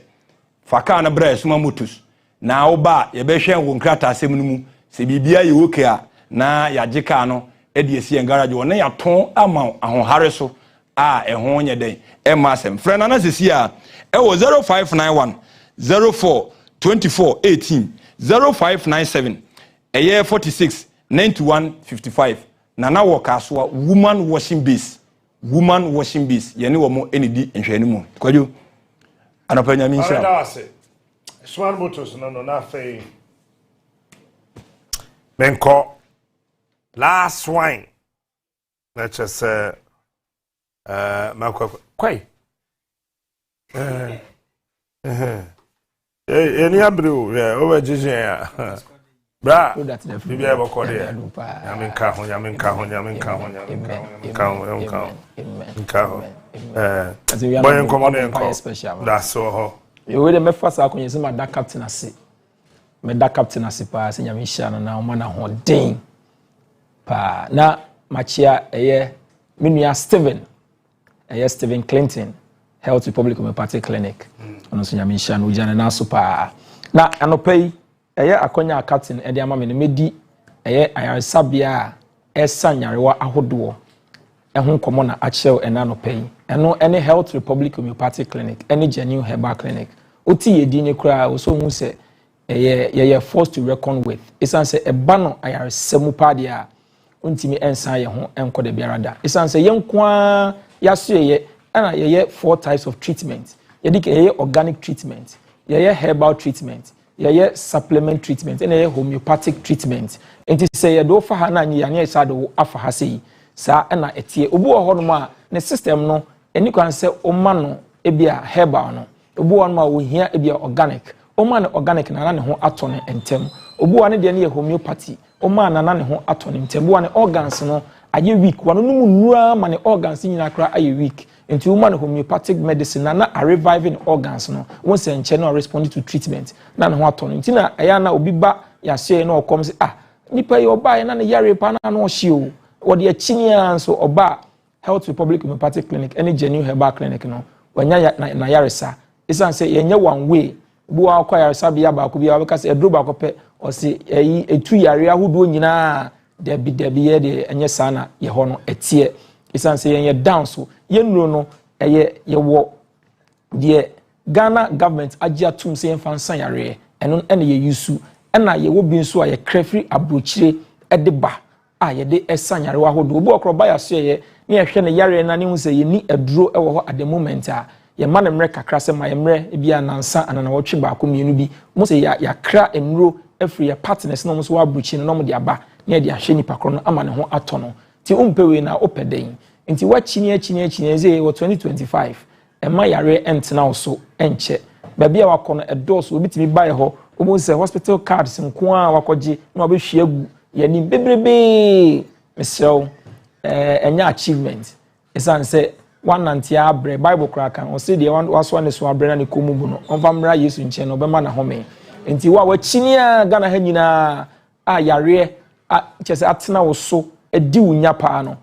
fa car na bra Esuman Motors na wo ba ye be hwen wo nkrata asem no mu se bibia ye woke a na ya jika no e de esi en garage wo na ya ton ama ahohare so a ehon nye den e ma asem friend na sesi a e wo 0591 04 24 18 0597 eye 46 91 55 na wo kasoa woman washing base ye ne wo mo enidi nhwani mu kwadwo anapanya mi sha Esuman Motors no na fe menko last wine let's just say kwai any abru over jijin ya bra bibi e boko de yaminka ho boyen komo that's so you we me first akonye se ma da captain ase me da captain ase pa se nyame hia na o ma na ho den pa na machia eye menua Steven Clinton Health Republic Homeopathic Clinic ono so nyame hia na o jana na so pa na anopai eye akonya captain e de ama me ne medi eye ayaresabia esa nyarewa ahodo ehun komo na achel ena anopai eno any Health Republic Homeopathic Clinic any genuine herbal clinic oti yedi ne kura o so hu se ye forced to reckon with isan se eba no ayaresemu pa dia ontimi ensan ye ho enko de biarada isan se yenkwa yaso ye ana ye 4 types of treatment yedike ye organic treatment ye herbal treatment ye supplement treatment and ye homeopathic treatment enti se ye do fa ha na nya ne sa do afa ha sei sa na etie obu ho no ma ne system no eni kwan se o ma no ebia herbal no obu ho no ma wo hia ebia organic o ma no organic na ne ho ato ne entem obu ho ne de ne homeopathy o ma na ne ho ato ne entem obu ho ne organs no aye weak wano no mu nura ma ne organs nyina kra aye weak enti o ma no homeopathic medicine na a reviving organs no won se nche no respond to treatment na ne ho ato ne enti na aya na obi ba ya share na okom se nipa ye oba ye na ne yare pa na no hye o wode achinia so oba Health Republic Homeopathic Clinic any genuine herbal clinic no wanya na yaresa isan say yenye one way bu akwa yaresa bia ba ko bia we ka say edro ba ko pe o say etu yare ahodo nyina debi ye de enye sana ye ho no etie isan say yenye down so ye nuro no ye wo de Ghana government agia tum say enfan san yare eno ene ye yusu ena ye wo bi nso a ye crafty abrochire ede ba ye de esanyare wa hodo obu okroba ya so ye ne ehwe ne yare na ne hu se ye ni aduro ewo ho at the moment ye ma ne mre kakra se ma ye mre bia nansa anana wotwe ba ko mienu bi mo se ya kra enuro afri ya partners no mo so wa bruchi no mo de aba ne de ahwe ni pakro no ama ne ho ato no ti umpewe na opeden nti wa chini ze wo 2025 e ma yare entena oso enche ba bia wakono edoso obitimi bae ho omo se hospital cards nko a wakoje na obehwe agu yani bebrebe mesrew enya achievement isan say one nantia abre bible kraka o say the one waso ne so abre na ne komu bu no onfa mra yesu nche no bema na home enti wa chini a Ghana ha nyina a yare a chese atena wo so edi wunya pa no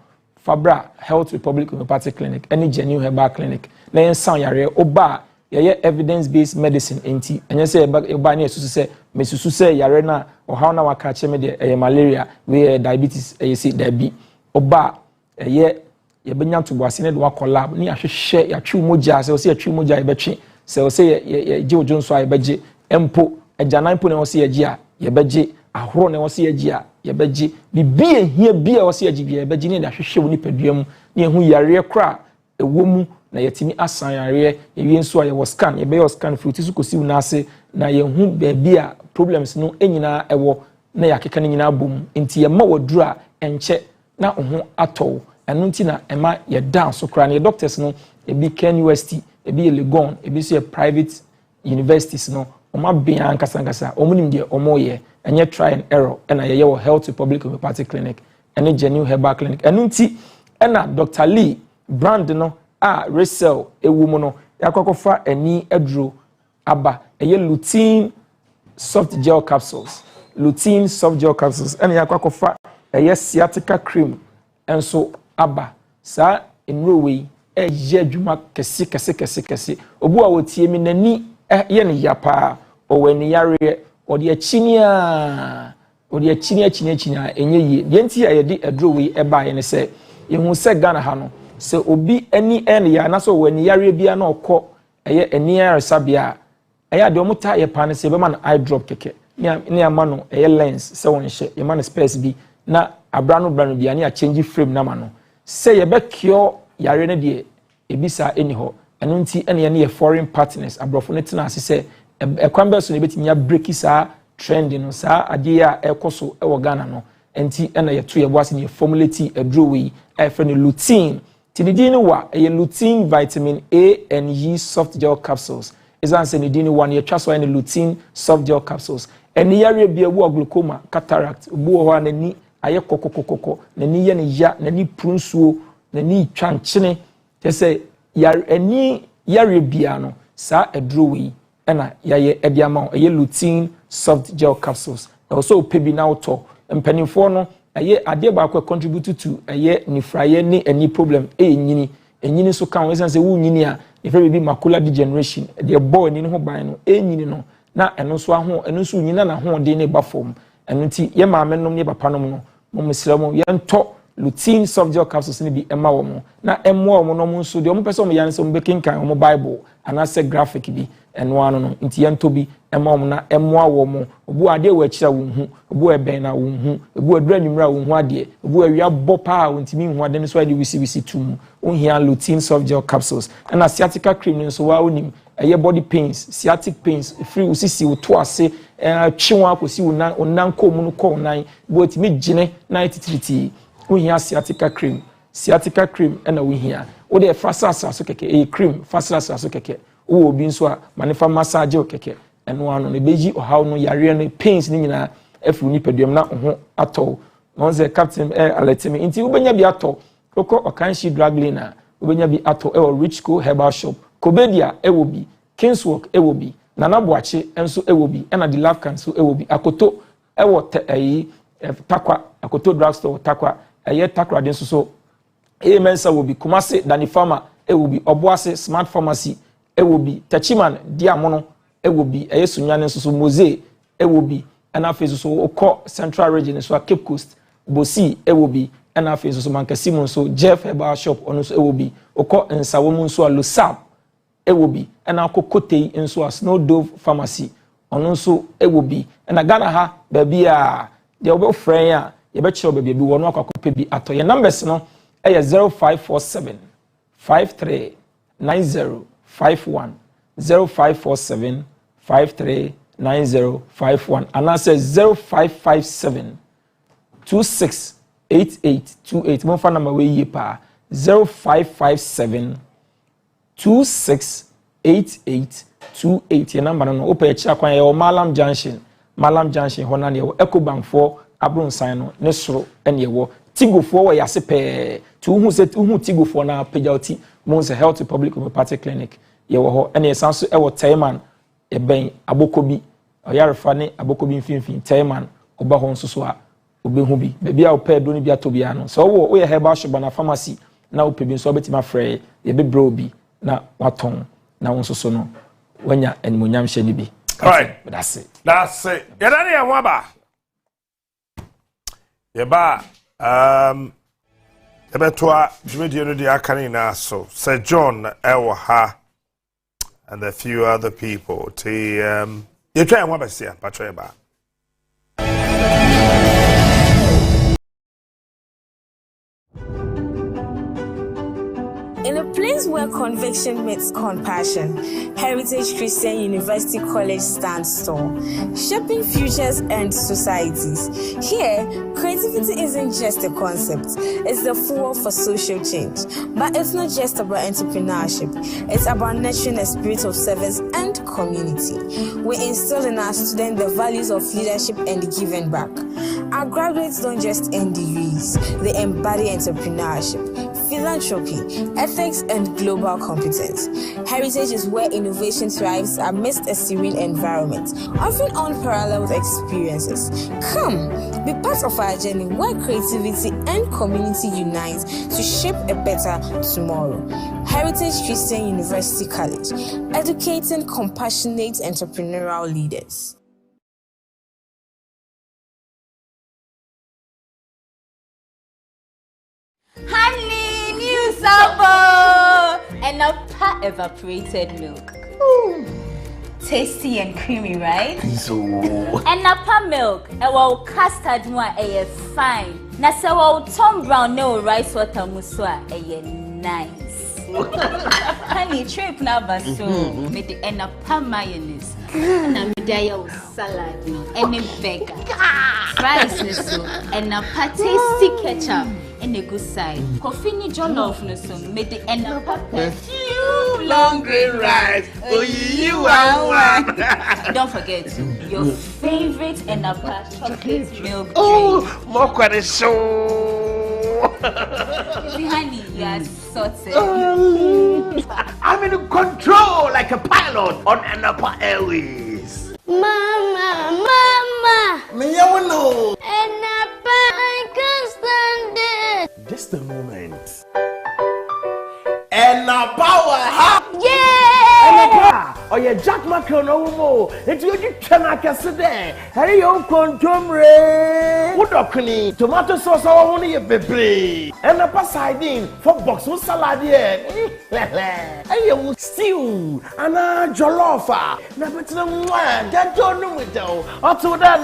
fabra Health Republic Homeopathic Clinic any genuine herbal clinic na yensan yare oba ye evidence based medicine enti enye say oba na esusu say mesusu say yare na o how na waka cheme de malaria we diabetes say dabi oba ye benya to boase ne de wa collab ni ahwehwe ya twi moja say o say twi moja ye betwe say o say ye je ojo nso ye beje empo agyanan po ne o say ye a ye beje ahoro na wose yagi a yebegi bibi ehia bi a wose yagi bi yebegi ne da hwehwe wo nipaduam ne ehu yare kra ewo mu na yetimi asan yare ewie nso a ye scan yebe yo scan fruit su kosi na ase na yehu baabi a problems no enyina ewo na yakeka ne nyina bom nti ye ma waduru a enche na oho atɔ ɛno nti na ɛma yɛ down so kra ne doctors no ebi Ken University ebi Legon ebi so private universities no ɔma bɛn ankasa ɔmo nim deɛ ɔmo yɛ ɛnyɛ try and error ɛna yɛyɛ wɔ Health Republic Homeopathic Clinic ɛne Genuine Herbal Clinic ɛno nti ɛna Dr. Lee brand no a resell ewu mu no yakɔkɔfa ani aduro aba ɛyɛ lutein soft gel capsules ɛna yakɔkɔfa ɛyɛ sciatica cream enso aba saa enuro wei ɛyɛ adwuma kɛse obu a wotie mi nani yɛ ne yapa ɔwɔ ne yare ɔde akini a enye yie deɛ nti a yɛde aduro wei ɛba yɛ ne sɛ yehu sɛ Ghana ha no sɛ obi ani ɛne ya na so ɔwɔ ne yare bia na ɔkɔ ɛyɛ ani yaresabea ɛyɛ de ɔmo ta yɛ pa ne sɛ bɛma no eye drop kɛkɛ ne ama no ɛyɛ lens sɛ wɔn hyɛ yɛma no spares bi na abrano bia ne a change frame na ma no sɛ yɛbɛkio yare ne deɛ ebisa eni hɔ ɛno nti ɛne yɛ foreign partners abrɔfo ne tena ase sɛ ɛkwan bɛ so ne betimi ya break saa trend no saa adeɛ a ɛkɔ so ɛwɔ Ghana no enti ɛna yɛto yɛbo ase ne formulate aduro wi ɛfɛ ne lutein ti ne din wa ɛyɛ lutein vitamin A and E soft gel capsules ɛsan sɛ ne din wa ne yɛtwa so ɛne lutein soft gel capsules ɛne yare bia wo glaucoma cataract obu wɔ hɔ anani ayɛ kokokokoko nani yɛ ne ya nani prunsuo nani twankyene tɛsɛ ani yare bia no saa aduro wi ɛna yɛyɛ ɛde ama ɛyɛ lutein soft gel capsules also pebi na auto mpanimfoɔ no ɛyɛ adeɛ baako contribute to ɛyɛ nifraye ne ani problem enyini so kan wesan sɛ wo nyini a ifre bebi macular degeneration ɛde bɔ ani ho ban no enyini no na ɛno so aho ɛno so nyina na ho de ne ba fom ɛno nti yɛ maame nom ne papa nom no mo mesrɛ mo yɛntɔ lutein soft gel capsules ne bi ɛma wɔ mo na ɛmoa wɔ mo no mo nso de ɔmo pɛ sɛ ɔmo yane sɛ ɔmo bɛkenkan ɔmo bible anaasɛ graphic bi ɛno ano no nti yɛntɔ bi ɛma wɔ mo na ɛmoa wɔ mo obu adeɛ wɔ akyira wo hu obu ɛbɛn na wo hu obu adura nwumra wo hu adeɛ obu awia bɔ paa wo ntimi hu ade no so ade wisi tum ohia lutein soft gel capsules ɛna sciatica cream nso wa onim ɛyɛ body pains sciatic pains free usisi wo to ase twe wɔn akosi wo nan kɔ mu no kɔ nan bo timi gyene na titiriti ohia sciatica cream ɛna ohia wo de frasasa so keke cream frasasa so keke wo obi nso a manefa massage o keke ɛno ano ne beji ohaw no yare no pains ni nyina afu ni paduam na ho atɔ no ze captain aletimi nti wo benya bi atɔ kokɔ Okanshi drug lane wo benya bi atɔ ɛwɔ Richco herbal shop Kobedia ɛwɔ bi Kingswalk ɛwɔ bi Nana Boache enso ɛwɔ bi ɛna the love can so ɛwɔ bi Akoto ɛwɔ Takwa Akoto drugstore Takwa ɛyɛ Takwa den so Mensa will be Kumase Dani Pharma ɛwɔ bi Oboase Smart Pharmacy ɛwɔ bi Tachiman Diamono ɛwɔ bi ɛyɛ Sunyane so Mose ɛwɔ bi ɛna afei so okɔ Central Region so Cape Coast Bosi ɛwɔ bi ɛna afei so Mankasi mu so Jeff Herbal Shop ɔno so ɛwɔ bi okɔ Nsawo mu so Losap ɛwɔ bi ɛna akɔ Kotei nso a Snow Dove Pharmacy ɔno nso ɛwɔ bi ɛna Ghana ha baabi a deɛ wɔbɛ frɛn a yɛbɛkyerɛ baabi bi wɔn akɔkɔpɛ bi atɔ yɛ numbers no ɛyɛ 0547 53 9051 0547 53 9051 anaasɛ 0557 268828 mo fa number we yie pa 0557 268828 your number no opa echi akwan ye o Malam Junction ho na ne wo Ecobank for Abronsan no ne soro ene ye wo Tigo for wo yase pe to hu se hu Tigo for na pejauti mo se Health Republic Homeopathic Clinic ye wo ho ene san so e wo Taiman e ben abokobi oyarefa ne abokobi mfimfin Taiman oba ho nso so a obehu bi bebi a opa do ne bi atobia no so wo ye herbal shop na pharmacy na opebi nso obetima frɛ ye be bro bi na waton na won soso no wanya animonyam hye ni bi. All right, that's it. Yeda ne ho aba yeba ebetoa dwumedie no dia kan na so Sir John ewo ha and a few other people to you try and what I see patro yeba In a place where conviction meets compassion, Heritage Christian University College stands tall, shaping futures and societies. Here, creativity isn't just a concept, it's the fuel for social change. But it's not just about entrepreneurship, it's about nurturing a spirit of service and community. We instill in our students the values of leadership and giving back. Our graduates don't just earn degrees, they embody entrepreneurship, philanthropy, ethics, and global competence. Heritage is where innovation thrives amidst a serene environment, offering unparalleled experiences. Come, be part of our journey where creativity and community unite to shape a better tomorrow. Heritage Christian University College, educating compassionate entrepreneurial leaders. Honey, new supper, and a pot evaporated milk. Tasty and creamy, right? So. And a pot milk, a well custard one, a fine. Nasa well Tom Brown no rice water muswa, a nice. Honey, trip number so made the end of pan mayonnaise. And a medallion salad, and a burger. Fries, so, and a tasty ketchup. And a good side. Coffee jollof no so made the end of pepper. Long green rice. Oh, you are one. Don't forget your favorite and a chocolate milk drink. Oh, more quite so. Honey, you are sorted. I'm in control like a pilot on Anapa Airways. Mama. Me, you know. Anapa, I can't stand it. Just a moment. And now power, huh? Yeah! Oh, yeah, Jack Macron, no more. It's you cannot guess it there. Hey, you contumre. What a clean tomato sauce, I want to be. And a sardine for box with salad. Hey, you stew. And a jollofa. Never to the one that don't know it though. Or to that.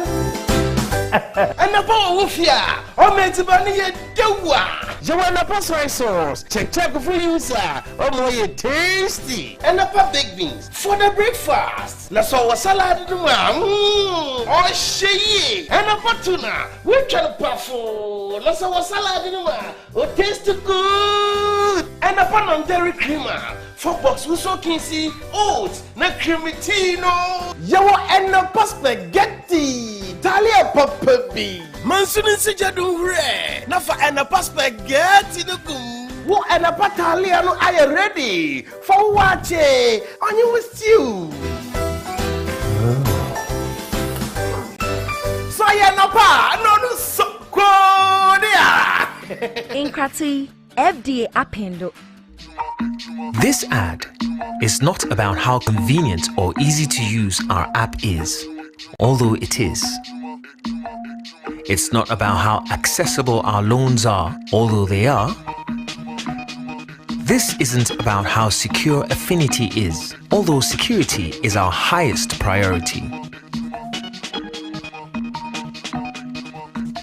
And the ball of ya, or meant to bunny a doa. You want a soy sauce, check for you, sir. Oh, more tasty. And a big beans for the breakfast. Let's all a salad in the mom. Oh, she and a tuna. We can puffle. Let's all a salad in the mom. Oh, taste good. And a pan on dairy creamer. For box we so can see oats, na creamy tea no. Yawa and a spaghetti. Talia papa bi. Mansunin si jadun re. Na for and a spaghetti no gum. Wo and a patalia no are ready for watch on you with you. So ya no pa no so dia. Inkrati FDA appendo. This ad is not about how convenient or easy to use our app is, although it is. It's not about how accessible our loans are, although they are. This isn't about how secure Affinity is, although security is our highest priority.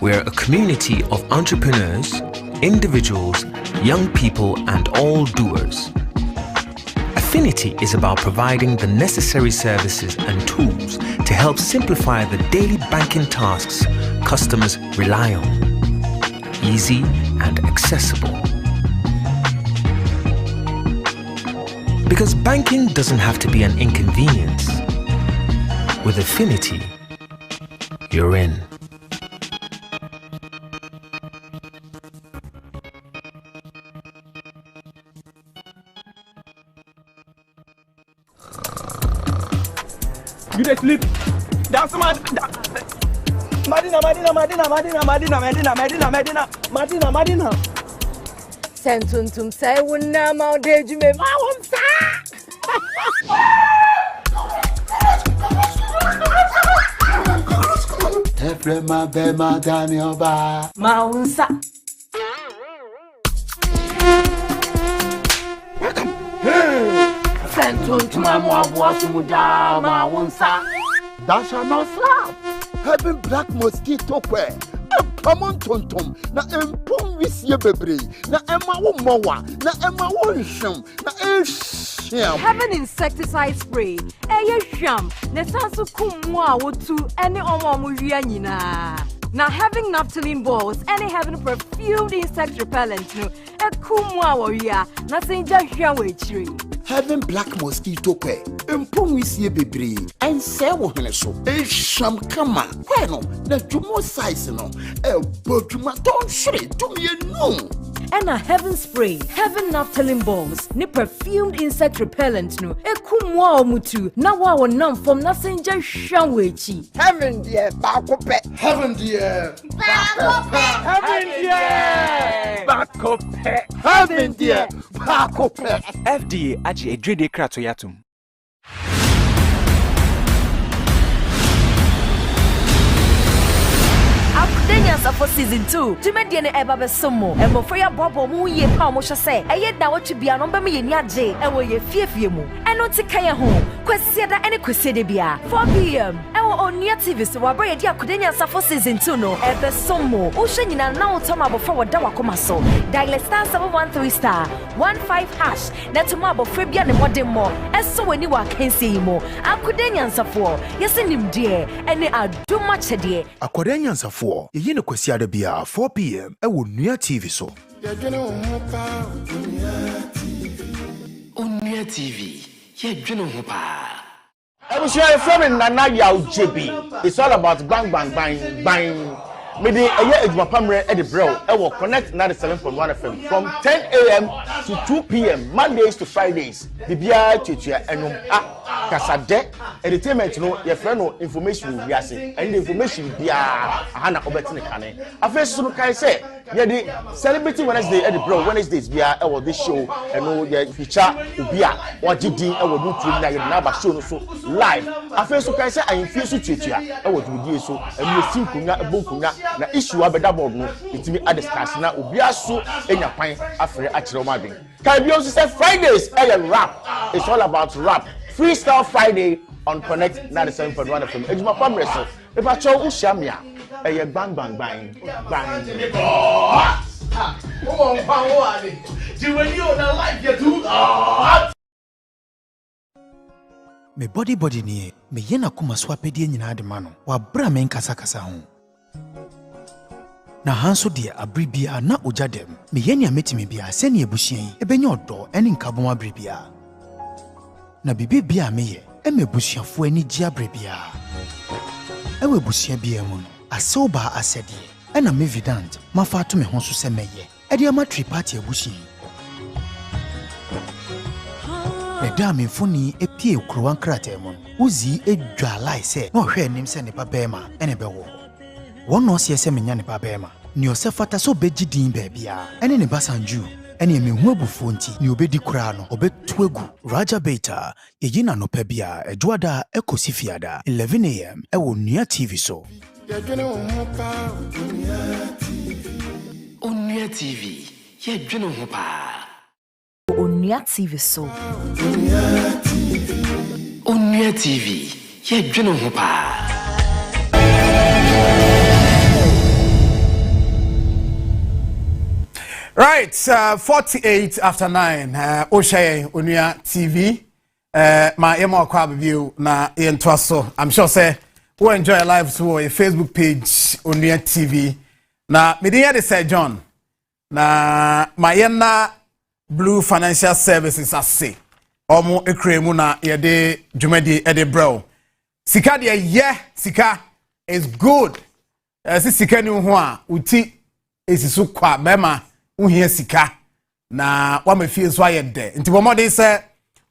We're a community of entrepreneurs, individuals, young people, and all doers. Affinity is about providing the necessary services and tools to help simplify the daily banking tasks customers rely on. Easy and accessible. Because banking doesn't have to be an inconvenience. With Affinity, you're in. You sleep. That's Madina. Sentuntum say wunna ma de jume ma wonsa. Efre ma be ma dani oba. Ma wonsa. Sentuntum ma boasu muda ma wonsa. That shall not slap. Having black mosquito quail. epamon tontom na empom wisie bebre na ema wo mowa na ema wo nhwam na ehyiam Heaven insecticide spray hwam na sanso kummu a wotu ene omo hwia nyina na having naphthalene balls and having perfumed insect repellent no kummu a wo hwia na senja hwia wo achiri Having black mosquito pe empom wisie bebre ense wo hene so ehyiam kama kweno na dwumo size no bodwuma don hwere dumie no and a heaven spray, heaven naphthalene balls, ni perfumed insect repellent no. Ekumwa omutu, na wa wonam from nothing just shanwechi. Heaven dear, bakope. Heaven dear. Bakope. Heaven dear. Bakope. Heaven dear. Bakope. FDA aji edrede krato yatum. Akudenya for season 2. Tumedie ne eba besomo. Emofreya bobo mu ye pa mo hwese. Eye da wotu bia no be me ye ni age. Ewo ye fiefie mu. Eno tikaye ho. Kwesieda ene kwesiede bia. 4 p.m. Ewo Onua TV so wa bra di Akudenya for season 2 no. Ebesomo. Wo hwe nyina na wo tom abofra wo da wakoma so. Dial *713*15# na to abofra bia ne modem mo. Eso wani wa kensi mo. Akudenya for. Yesi nimdie ene aduma chede. Akudenya for. Ye ne kwesiada bia 4 p.m. Ewo Onua TV so. Onua TV. Ye dwene ho pa. Ebushia from Nana Yaw JB. It's all about bang bang bang bang. Maybe a year ejuma pamre at the bro. I will connect 97.1 FM from 10 a.m. to 2 p.m. Mondays to Fridays. Bibia Chichia and Kasade entertainment no your friend no information we are saying and the information bia hana obetine kane. Afes so kai say yeah the celebrity Wednesday at the bro Wednesdays bia e wo this show and no yeah feature obia wagidin e wo YouTube na ye na ba show no so live. Afes so kai say I feel so chichia e wo dudie so and you see kunya ebonkunya na issue abeda board no itimi a discuss na obia so enya kwan afre a kire o ma ben. Kai bi on say Fridays e rap. It's all about rap. Freestyle Friday on Connect 97.1 FM. Ejuma pamre so. If I chow ushamia, bang bang bang bang. Me body ni me yena kuma swapedie nyina de mano. Wa bra me nkasa kasa ho. Na hanso de abribia na ojadem. Me yenia metimi bia se ne ebuhien. Ebenye odo ene nkabon abribia. Na bibi bia meye emebusuafo ani gia brebia ewe busua bia mu no asoba asede ena me vidant mafa to me ho so se meye ede ama tripati abusin eda me foni epie okrowan krata mu uzi edwa lai se na ohwe anim se ne babema ene bewo wono se se menya ne babema ni osefata so begidin baabia ene ne basanju ene me hu abufo nti ni obedi kura no obetu egu Raja Beta yeyina no pebia ejuada ekosifiada 11 am ewo Onua TV so Onua TV ye dwene ho pa Onua TV so Onua TV ye dwene ho pa. Right, 48 after 9. Oshaye Onua TV. My emo kwa view na yentwaso. I'm sure say we enjoy our live to a Facebook page Onua TV. Na mediya de say John. Na mayena Blue Financial Services ase. Omo ekremu na yede dwumadi ede bro. Sika de sika is good. Sika ni ho a uti esisu kwa bema uhie sika na wa mafie so ayede nti bomode se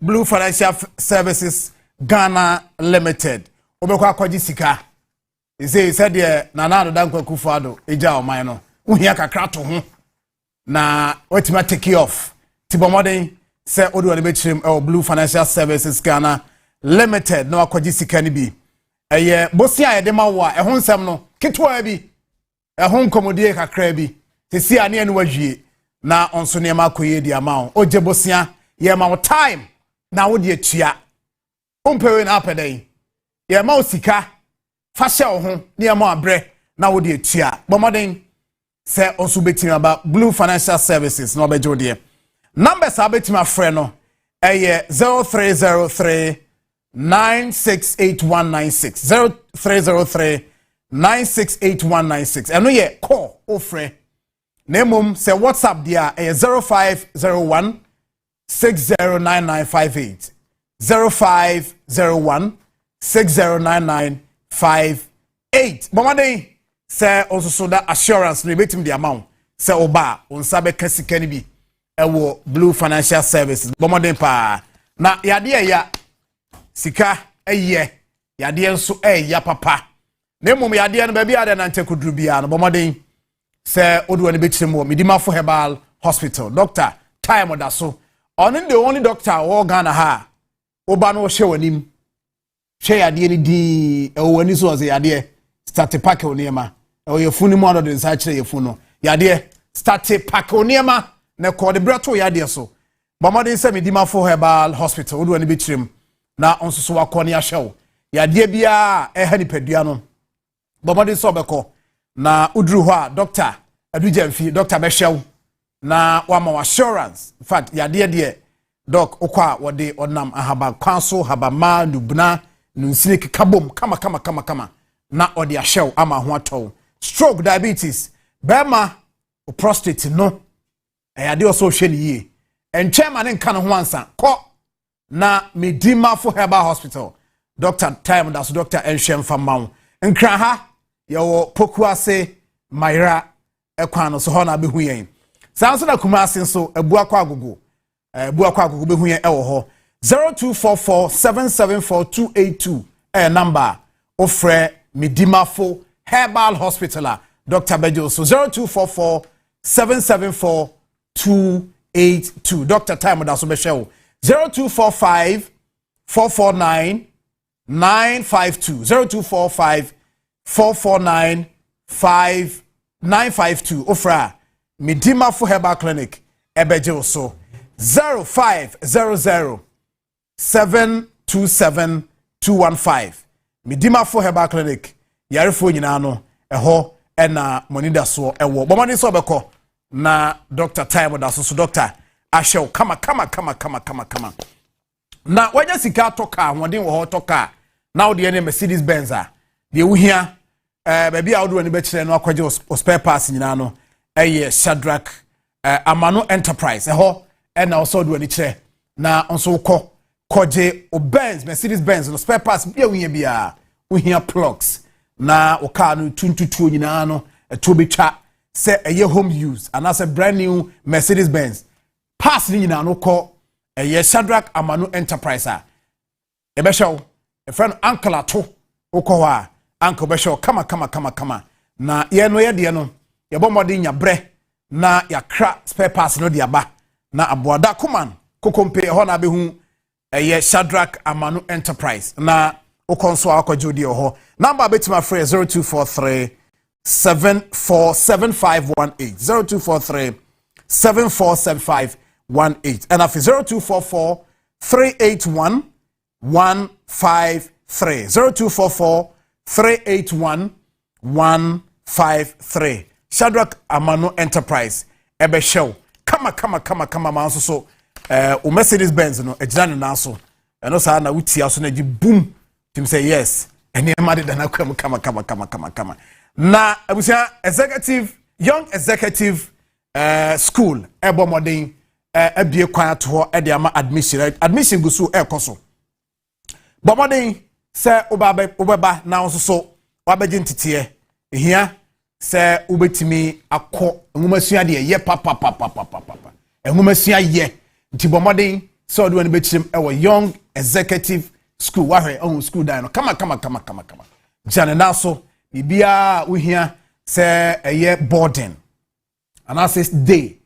Blue Financial Services Ghana Limited obekwa akwaji sika ise de na nado dankwa kufado eja oman no uhie kakra to ho na wetima take off ti bomode se odu wale betrim Blue Financial Services Ghana Limited na akwaji sika ni bi eye bosi ayede mawo a ehon nsem no ketwa bi ehon komodie kakra bi tesi ane anu wawie na onso ne makoye di amao ojebosia ye ma time na wo de atua ompewe na apedan ye ma osika fa hye wo ho ne ma abre na wo de etua bomoden se osu betimi aba Blue Financial Services no bejo de numbers abetimi afre no 0303 968196 0303 968196 eno ye call ofre nemum se WhatsApp dia 0501 609958 0501 609958 bomaden se ososo da assurance no betim the amount se oba onsa be kasika ni bi ewo Blue Financial Services bomaden pa na yade ya sika eye yade enso ya papa nemum yade no ba bia da nante kudru bia no bomaden se odu ne betirem Midimafo Herbal Hospital Dr. Time Odaso on the only doctor wo Ghana ha oba no hwe wanim hwe yade ni di wani so ze yade start pack oniema o yefunu mo ado nsa kire yefunu yade start pack oniema na ko de brato yade so bomodin se Midimafo Herbal Hospital odu ne betirem na onsoso wakoni ahwew yade bia ehani padua no bomodin so beko na udru ho a doctor adujamfi doctor behwew na wama assurance in fact yade de doc okwa wode onam ahaba kwanso habama nubna nunsine kikabom kama na ode ahwew ama ho atɔ stroke diabetes bema prostate no yade oso hwe ne yie enchema ne nka ne ho ansa kɔ na Midimafo Herbal Hospital Dr. Time that's Dr. Enhwem Famau nkra ha yawo Pokuase Maira ekwano so ho na behu yen sanso na Kumasi so ebuakwa agogo behu yen ewo ho 0244774282 number ofre Midimafo Herbal Hospital Dr. Bejo so 0244774282 Dr. Time da so be hwe 0245 449 952 0245 449 5952 ofra Midimafo Herbal Clinic ebeje so 0500 727 215 Midimafo Herbal Clinic yarefo nyina no eho ena monida so ewo bomani so beko na Dr. Time da so doctor ahwew kama na wanya sika toka hodin wo toka na wo de ne Mercedes Benz a de wuhia baby a wo ne be kire no akwaje spare parts nyina no Shadrack Amano Enterprise eho na also do ni kire na onso koje o Benz Mercedes Benz no spare parts bia wuhia plugs na o car no tuntutuo nyina no to betwa se home use and as a brand new Mercedes Benz pass ni nyina no ko Shadrack Amano Enterprise a ebe show a friend uncle ato ukọ a uncle be show kama na ye no ye de no ye bomodi nya bre na ya kra spare parts no de aba na aboada kuman kokompe ho na be hu Shadrack Amano Enterprise na ukonso akwajo de ho number betima free 0243 747518 0243 747518 and after 0244 381 153 0244 381 153 Shadrack Amano Enterprise ebe show kama man so o Mercedes Benz no ejina na so eno sa na wutia so na ji boom tim say yes ene ma de na kwam kama na abusia young executive school ebo modern abie kwan ato e de ama admission gusu ekoso bomodin se obaba na so wabeje ntete ehia se ubetimi akọ enwumasua de ye papa enwumasua ye nti bomodin se odo ne bechirim ewo young executive school wahwe on school dan no kama jana na so bibia uhia se eye boarding and access day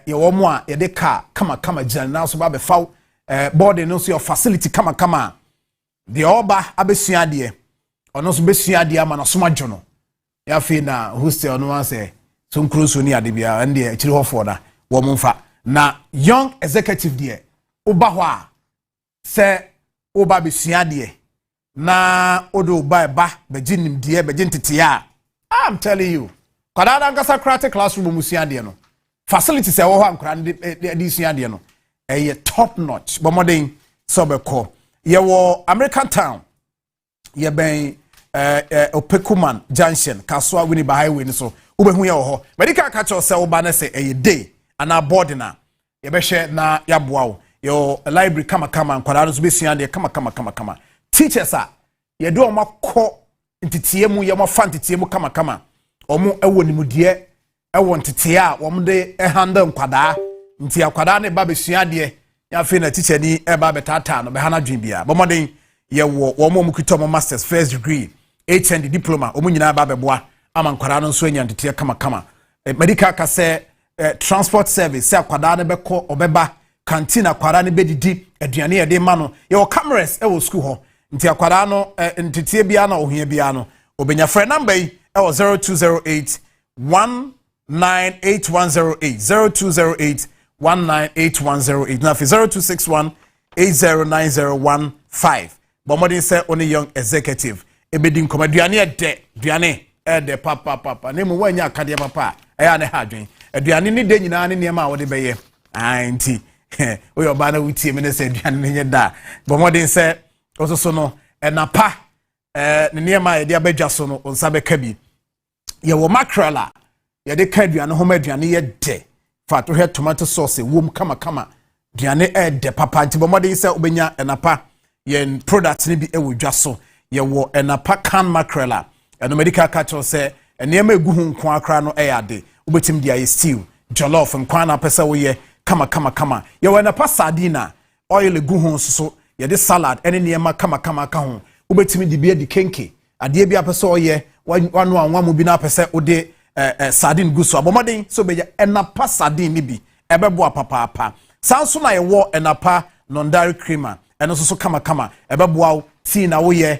ye wo mo a ye de car kama jana na so ba be faw boarding no so your facility kama de oba abesua de ono so besua de ama na so madwono ya fe na hostel ono say so nkruso ni ade bia ande e chiri hofo na wo mfa na young executive de oba ho a se oba besua de na odo ba beginim de begintete a I'm telling you. Kwada nkasa krate classroom musua de no. Facilities e wo ho ankra de sua de no. Top notch. Bomodin so be ko. Ye wo American Town. Ye ben Opekuman Junction Kaswa Winnie Highway ni so. Ubehu ye wo ho. Medical catch se wo ba na se day ana board na. Ye be hwe na ya boa wo. Yo library kama kwada no so be sua de kama. Teachers are ye do makọ ntitie mu ye mo fa ntitie mu kama omo ewo nimudie ewo ntitie a wo de handle nkwada nti akwada ne ba besua de ya fe na teacher ni e ba betata no be hana dwen bia bomoden ye wo mo mukito mo masters first degree HND diploma omo nyina ba beboa ama nkwada no so anya ntitie kama medical ka se transport service se akwada ne beko obeba canteen akwada ne bedidi aduane ye de ma no ye wo cameras e wo school ho nti akwada no ntitie bia na ohia bia no obenya frɛ number yi e wo 0208 198108 0208 198108 na fi 0261 809015 bomodin sɛ oni young executive ebedi nkoma duane de papa ne mu wanya akade papa ɛya ne ha adwen aduane ni de nyina ne niam a wo de bɛyɛ nti we oba na wutie me ne sɛ aduane ne nyɛ da bomodin sɛ ososo no enapa ne niema ye de abadwa so no onsa beka bi ye wo mackerel a ye de ka aduane ho ma aduane ye de fa to he tomato sauce wom kama aduane de papa nti bomode se obenya enapa ye product ne bi e wodwa so ye wo enapa can mackerel a eno medical catcher se niema egu ho nko akra no e ade obetim dia ye stew jollof nkwan na pese wo ye kama ye wo enapa sardine oil egu ho so ye de salad ene niema kama ka ho ubetimi di bia di kenke ade bia pese oye wanu anwa mu bi na pese ode sardine guso abomaden so beja enapa sardine ni bi ebebo apapa sanso na ye wo enapa non-dairy creamer eno so kama ebebo tea na wo ye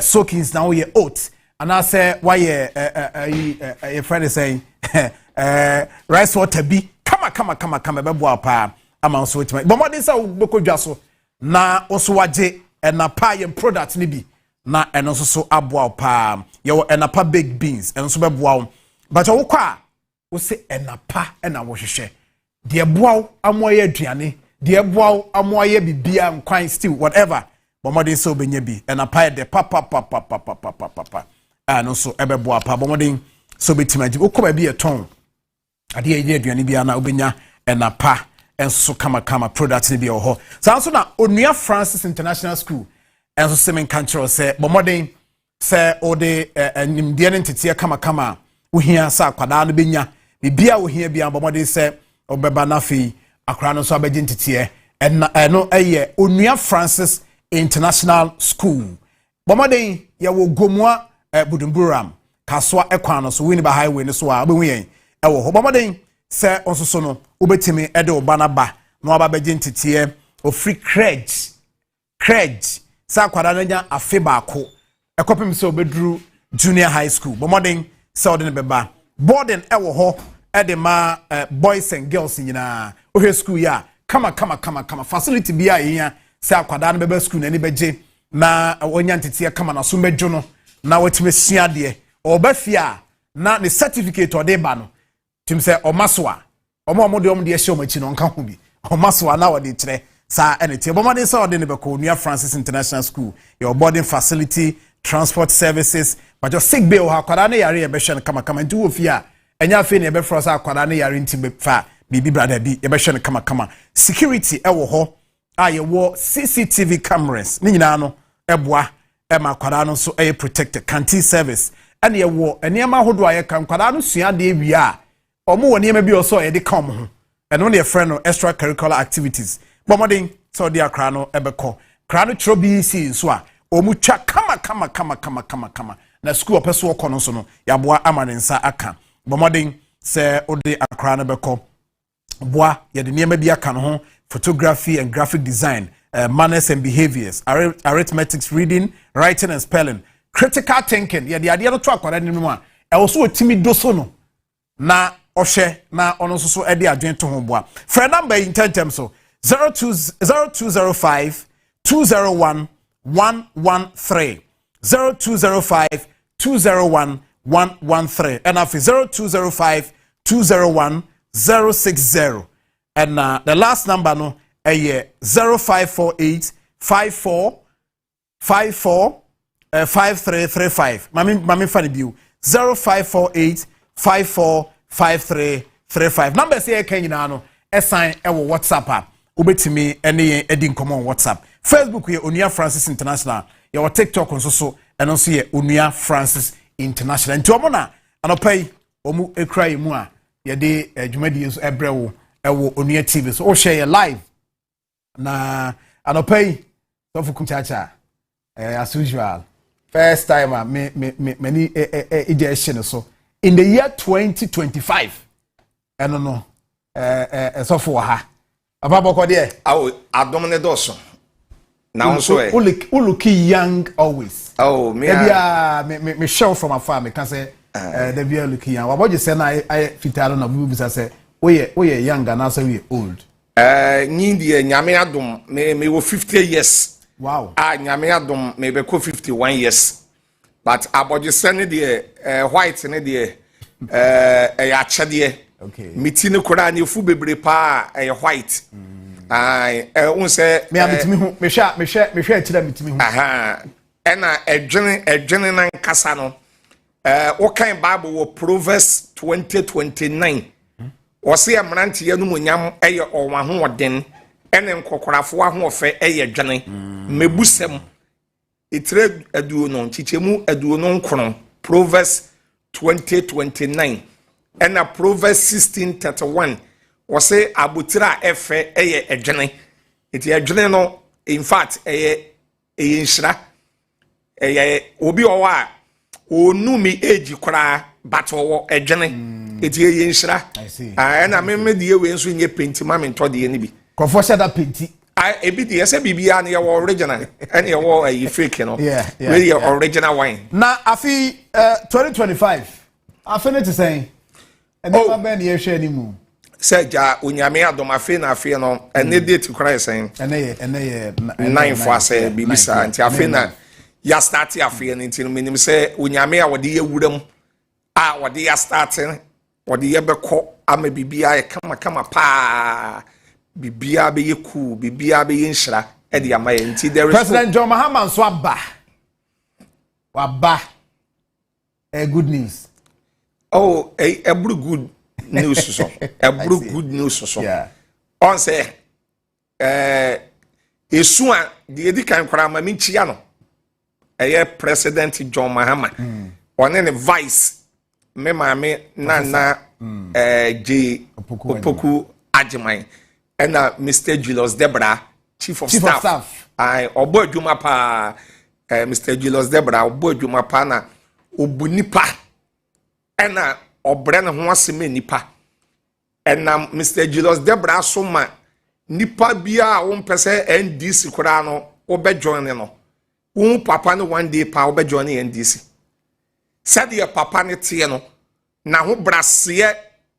soakings na wo ye oats ana se wa ye your friend is saying rice water bi kama ebebo apa ama so wetima abomaden sa bekodwa so na oso waje enapa ye product ni bi na eno so aboa pa ye wo enapa baked beans eno so beboa but wo kwa wo se enapa na wo hwehwe de boa amoye aduane de boa amoye bibia nkwan stew whatever bomodin so benya bi enapa de papa eno so ebeboa pa bomodin so betimaji wo kwa bi eton ade ye aduane bia na obenya enapa enso kama product ni bi ho sanso na Onua Francis International School enso semen control say bomodin say ode nimdie ne ntetie kama ohia sa kwada no benya bibia ohia bia bomodin say obeba na fi akra no so abeje ntetie eno eye Onua Francis International School bomodin ye wo gomua budumburam kaswa ekwan no so wini ba highway no so a obehu yen ewo ho bomodin se onsoso no ubetimi ede obana ba no aba beje ntetie ofri cred sa kwada nanya afe baako ekopim se obedru junior high school bomodin se ode ne beba boarding ewo ho ede ma boys and girls nyina ohwe school ya kama facility bia yenya se akwada no beba school na ni beje na onya ntetie kama na so medwo no na watime sua de obafia na ne certificate ode ba no tim se omasoa omo de om de ehye omachi no nka ho bi omasoa na wode kire sa enete bomade sa ode ne be ko Onua Francis International School your boarding facility transport services but just sick bill ha kwada na yare e be hwe kama nti wo fi a enya afi ne be fro sa kwada na yare nti be fa bibi brother bi e be hwe kama security e wo ho a ye wo CCTV cameras ni nyina no eboa e ma kwada no so e protected canteen service ene ye wo eniema hodo aye kan kwada no sua de wi a omo woni ma bi oso ye de kam ho eno ne friend no extracurricular activities bomodin so dia kra no ebeko kra no tro bi si so a omu twa kama na school opeso okono so no yaboa amanensa aka bomodin se ode akra no beko boa ye de niema bi aka no ho photography and graphic design manners and behaviors arithmetic reading writing and spelling critical thinking ye de ade no to akwara ni mu a e wo so otimi doso no na ohwe na ono so e de adwen to ho boa frɛ number in tentem so 0205 201 113 0205 201 113 and after 0205 201 060 and the last number no 0548 54 5335 mami fani biu 0548 54 5335 number say kan nyina no esan ewo WhatsApp a obetimi ene edi nkomo on WhatsApp Facebook ye Onua Francis International ye TikTok nso so eno so ye Onua Francis International nti omo na anopai omu ekrai mu a ye de adwumadi so ebrewo ewo Onua TV so o share ye live na anopai so fukum chacha as usual first time me many edition so in the year 2025 eno no so for ha ababoko de adomne doso now so look young always oh me me show from afar me can say the be look young what you say na I fitalo na bu bisa say we young na so we old nyindi nyame adom me wo 50 years wow nyame adom me be ko 51 years but aboje sene de white ne de ya chede okay miti ne kora ne fu bebre pa white un se me amitimi hu me hwe akira mitimi hu aha ena edwene nan kasa no what kind Bible wo Proverbs 20:29 o se amrante ya no monyam eye onwa ho oden ene nkokorafo ahofe eye dwene mebusem itire aduo no chichemu aduo no nkron Proverbs 20:29 and a Proverbs 16:31 o se abutira efe eye edwene iti edwene no in fact eye nshira eye obi owa onu mi age kora but owo edwene iti eye nshira and ameme die we nso nye penti ma me ntode ni bi kofo shada penti ebi die se bibia na ye original and ye wo fake no really original wine na afi 2025 afene to say and never been ye share ni mu said ja onyame adom afi na afi no ene date kora sen ene 9 for say bibisa anti afi na ya start afi no nti no menim say onyame a wode ye wuram a wode ya start wode ye beko ama bibia ye kama pa bibia be ye cool bibia be ye nshira e de ama ye nti there is President John Mahama so aba good news a good news so good news so yeah on say esu a de edi kan kwara ma minchia no President John Mahama on the vice me maame nana J Opoku Ajiman and Mr. Julius Debra chief of staff I obo adwuma pa Mr. Julius Debra obo adwuma pa na obunipa ena obre ne ho aseme nipa ena Mr. Julius Debra so ma nipa bia wo mpese NDC kura no obejoin no wo papa no one day pa obejoin NDC said your papa ne tie no na ho brase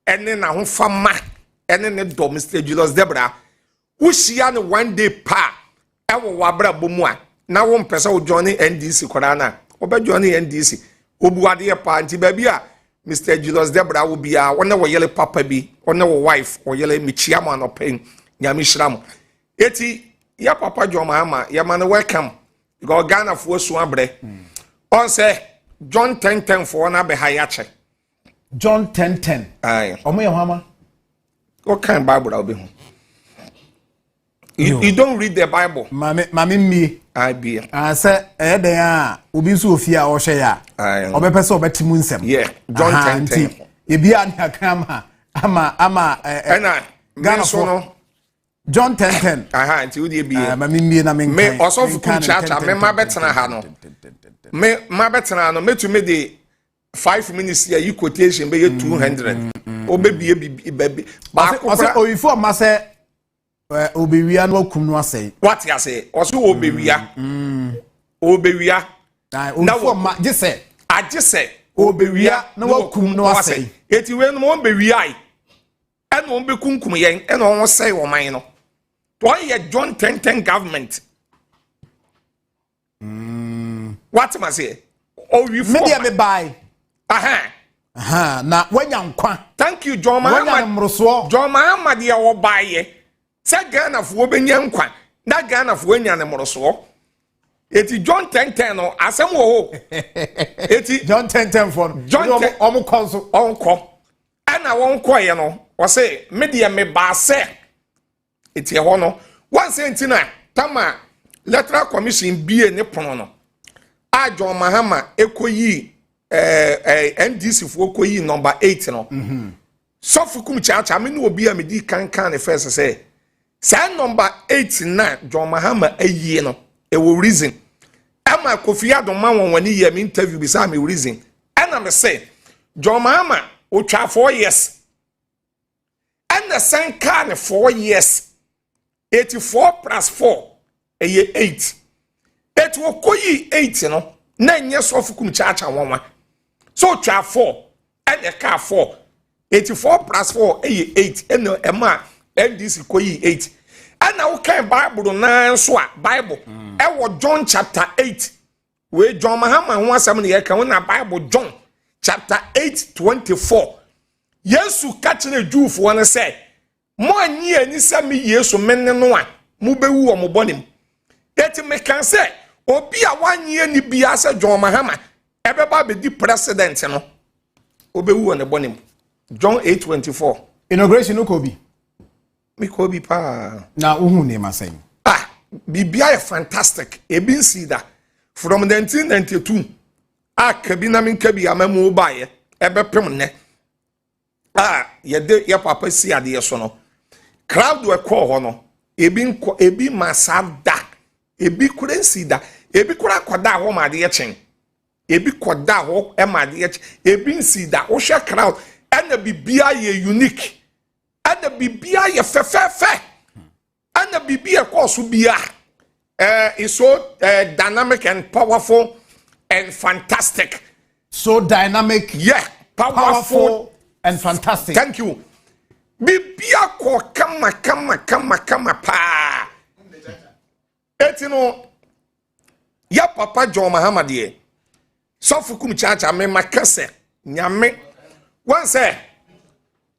ene na ho fama ene ne do Mr. Julius Debra wo hia no one day pa ewo wabra bomu a na wo mpese wo join NDC kura na obejoin NDC obuade pa nti ba bia Mr. Julius Debra will be one of yellow papa be one of wife or yellow michiama no pain yamishram eti ya papa John Mahama ya man welcome you got Ghana for Swabre on say John 10:10 for na be hayache John 10:10 aye omo ya hama what kind Bible will be you don't read the Bible mami mi I be say den a obi so ofia o hwe ya obepese obetimu nsem yeah John 10:10 e bia na kama ama ena Ghana so no John 10:10 aha nti udi bia mami mi na me osofu ku chacha me mabetena ha no me mabetena no metumi de 5 minutes ya you quotation be 200 obebie bi ba ko oyifo ma se obewia no akum no asai what you say oso obewia obewia na wo ma gese agese obewia na wakum no asai eti we no mo bewia ai e no be kunkum yen e no won sei wo man no to ye John 10:10 government what must say oh we media me buy na wanya nkwa. Thank you John Mahama. John Mahama de wo baye. Se Ghana fo benya nkwa. Na Ghana fo nya ne moroso. Eti John 10:10 no asem wo ho. Eti John 10:10 for no. John omo konso onko. Ana wonko ye no. O say me de me ba se. Eti ho no. Once entina tama electoral commission bie ne pono no. A John Mahama ekoyi NDC fo koyi number 8 no. So fukum chacha me no obi a me di kan ne first say number 8 na John Mahama ayi no e wo reason. Ama Kofi Adoma won ye me interview bi say me reason. And me say John Mahama o twa 4 years. And the same kan 4 years. 84 plus 4 eye 8. Et wo koyi 8 no na nye so fukum chacha won. So twa 4 and the car 4. 84 plus 4 8 and ema NDC koyi 8. And now can Bible na so Bible. E wo John chapter 8. We John Mahama ho asem ne kan na Bible John chapter 8:24. Yesu ka kire Jewfo ne say mo anyi ani se me Yesu menne no a mo bewu o mo bonim. Eti me kan say obi a wanyi ani bia se John Mahama ebeba be di president no obewu on the bonim. John 8:24. Inauguration ukobi. Mikobi pa. Na uhu ne masem. Bibia fantastic. Ebin see that from 1992. Kabina min kabi amamu baye ebe pem ne. Ye papa si ade so no. Crowd we call ho no. Ebi masada. Ebi kurensi da. Ebi kura koda ho ma de chen. Ebi koda ho e ma de chen. Ebi nsi da. O hwe crowd and bibia ye unique. And the bibia ye fe. And the bibia course bia is so dynamic and powerful and fantastic. So dynamic, yeah, powerful and fantastic. Thank you. Bibia ko kama pa. Etino ya papa John Mahama de. So fukum chacha me makase nyame. One say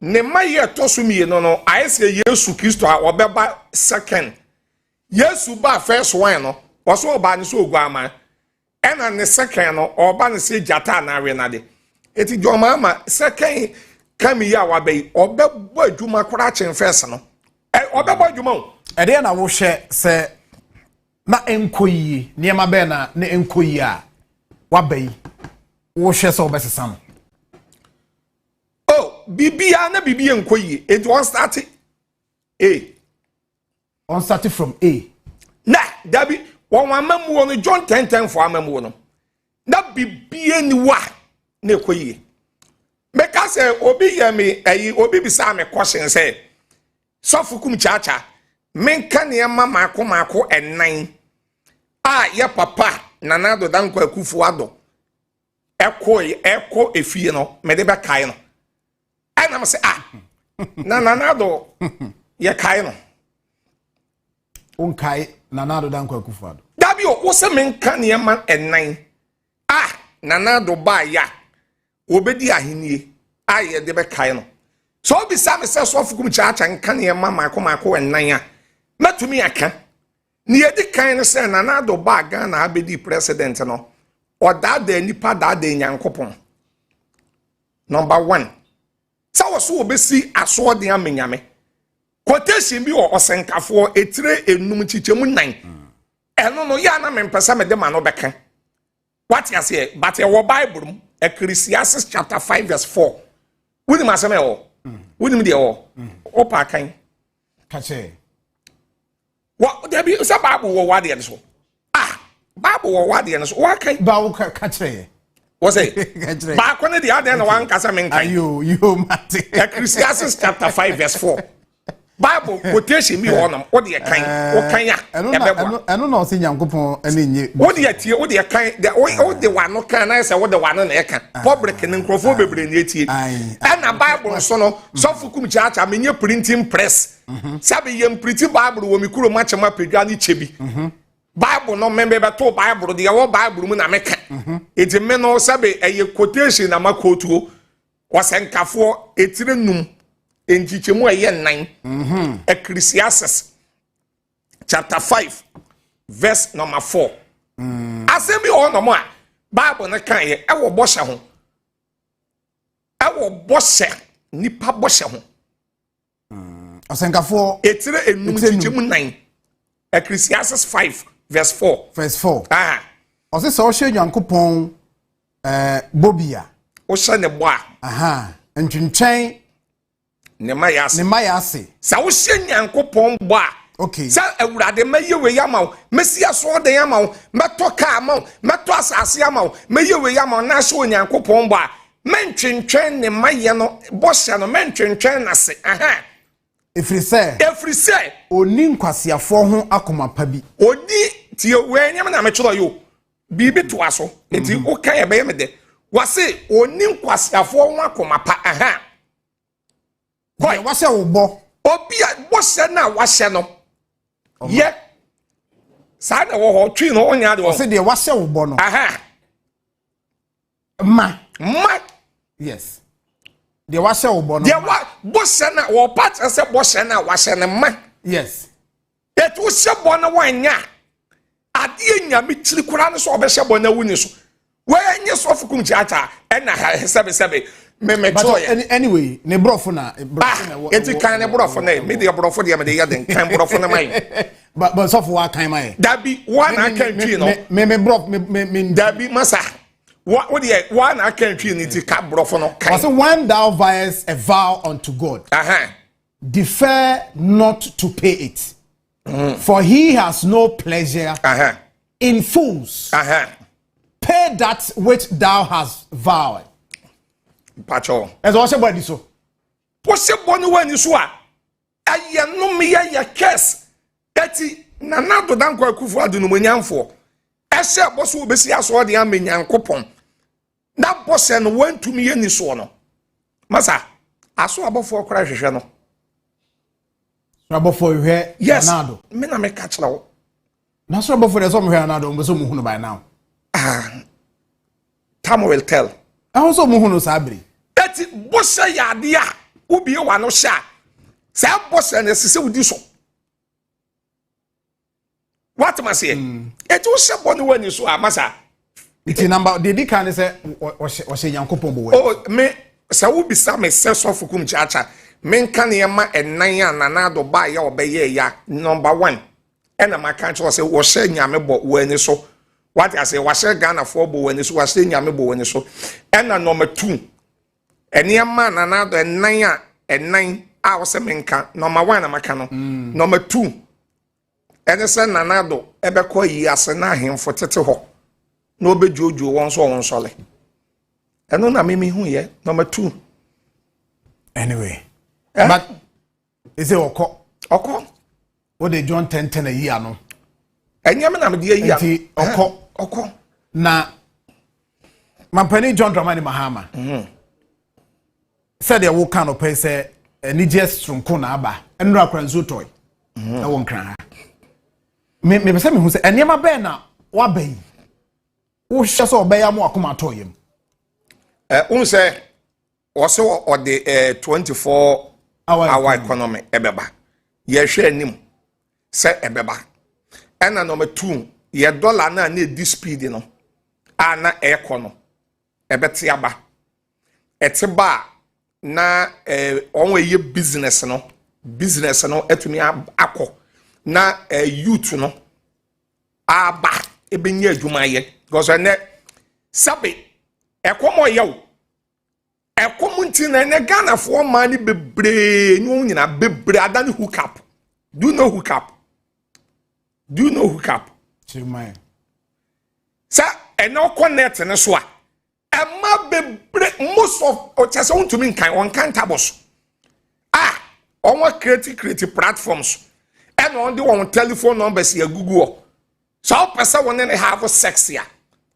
ne maye tosumi no ayese Yesu Kristo a obeba second. Yesu ba first one no waso oba ni so oguama. Ena ne second no oba ne se jata na awe na de. Eti John Mahama second kami ya wabe obebo adwuma kora chen first no. Obebo adwuma o. Ede na wo hye se na enkoyi niema be na ne enkoyi a wabe wo hye se obesesa no. Bibia na bibia enkoyi it won't start A. On started from A. Na dabi won amamu no John 10:10 for amamu no. Na bibia ni wa na ekoyi. Meka say obi ya me obi bisa me question say sofukum chacha menka ne mama mako enan ya papa nanado danko akufu ado eko efie no me de be kai no. And I'm say nanado ye kai no. Unkai nanado danko akufado. Dabi o se menka ne ma enan nanado ba ya obedi ahenie ye de be kai no. So obi sa me se so fukum chacha nka ne ma mako enan a matumi aka ne ye di kan ne se nanado ba ga na abedi president no oda da nipa da nyankopon. Number 1 sawo so obesi aso de amenyame quotation bi o osenkafo etire enum chichemu nan eno no ya na mempesa me de ma no beka what you say but your Bible Ecclesiastes chapter 5 verse 4 wudi ma seme o wudi me de o pa kan kache what there be say Bible wo wa de so Bible wo wa de so wa kan ba wo kache what's it? Back when the other one casamen. You mate. Ecclesiastes chapter 5 verse 4. Bible quotation me on them. What the kind? What kind? I don't know. See, Yankopon any. What the tea? What the kind? The one no can I say what the one on the can. Public and microphone brain yet. And a Bible so fukum church. I mean your printing press. Sabi yem printing Bible when we could match my pegani chebi. Bible no member to Bible the our Bible mu na meka eti me no sabe eye quotation na makotuo wasenkafo etire num enchichemu eye nan Ecclesiastes chapter 5 verse number 4 asemi o no mo a Bible na kan ye ewo boshe ho ewo boshe nipa boshe ho asenkafo etire enum enchichemu nan Ecclesiastes 5 verse 4. Verse 4. Ose so hwe Nyankopon bobia. O hwe ne bo a. Ntwentwen ne mayase. Ne mayase. Sa wo hwe Nyankopon bo a. Okay. Sa awurade mayewe yamaw, mesi aso de yamaw, meto ka amaw, meto asase yamaw, mayewe yamaw na hwe Nyankopon bo a. Mentwentwen ne maye no, bo hye no mentwentwen na se. Efri se oni nkwasiafo ho akoma pa bi odi tie wenyam na mechoro yo bibi to aso enti o kan ye be me de wase oni nkwasiafo ho akoma pa koi wase wo bo obi a bo se na wase no ye sa na wo ho twi no onya de wo wase de wase wo bo no ma yes de wase wo bo no de wa bo se na wo part se bo se na wase ne ma yes et wo se bo na wanya ade nyame tiri kura no so obehye bo na wuni so we nye so fukum chiacha na sebe me choye anyway ne brofo na eti kan ne brofo na me de brofo de me de ya den kan brofo na mai but so for wa kan mai dabi one kan twi no me brof me dabi masa what the one I can't feel need to cap brofo no kind. So when thou violest a vow unto God, defer not to pay it, for he has no pleasure in fools. Pay that which thou hast vowed. Pacho. As also body so. Possible no one is what I no me ya curse. Eti nanado dan kwa kufu adu no nyamfo. Ese boso obesi aso de am nyankopon. Na bosse no wantumi ye ni so no. Masa aso abofo kora hwehwe no. So abofo hwe nanado. Me na me ka kira wo. Na so abofo de so mo hwe nanado mo so mo hunu by now. Time will tell. So mo hunu sabri. Eti bosse ya de a ubi wa no sha. Sa bosse na sese udi so. What am I saying? It was someone who went so masa. It's number the can say was a young couple. Oh, me, so will be some sense of Kum Chacha. Men can yama and Naya Nanado buy your bay ya number 1. And my country was saying Yamebo when so. What I say was a Ghana for when this was saying Yamebo when so. And number 2. And Yama Nanado and Naya and 9 hours a menka. Number 1 Amacano. Number 2. Ene se nanado ebekọ yi ase na ahemfo tete ho na obejojo won so won sole eno na mimi hu ye number 2 anyway but is it okọ what they John 10:10 a year no enyam na me de yi okọ na mampani John Dramani Mahama said they will kind of pay say ni just runko na aba enro akranzo toy na won kran me pese me hu se eniema be na wa ban wo hwe so obeya mo akoma toyem unse also or the 24 hour economy ebeba ye hwe anim se ebeba ena number 2 ye dollar na di speed no ana econo ebete aba eteba na onwe ye business no etumi akọ na youth no aba ebenya adwuma ye because ene sabe ekomo yew ekomo ntina ne Ghana for man ni bebre nyu nyina bebre adani hook up do you know hook up chimai sa eno connect ne so a ema bebre most of ochase untumi nkan on kan tabos on create platforms and on the one telephone numbers ya Google. So person one have sex ya.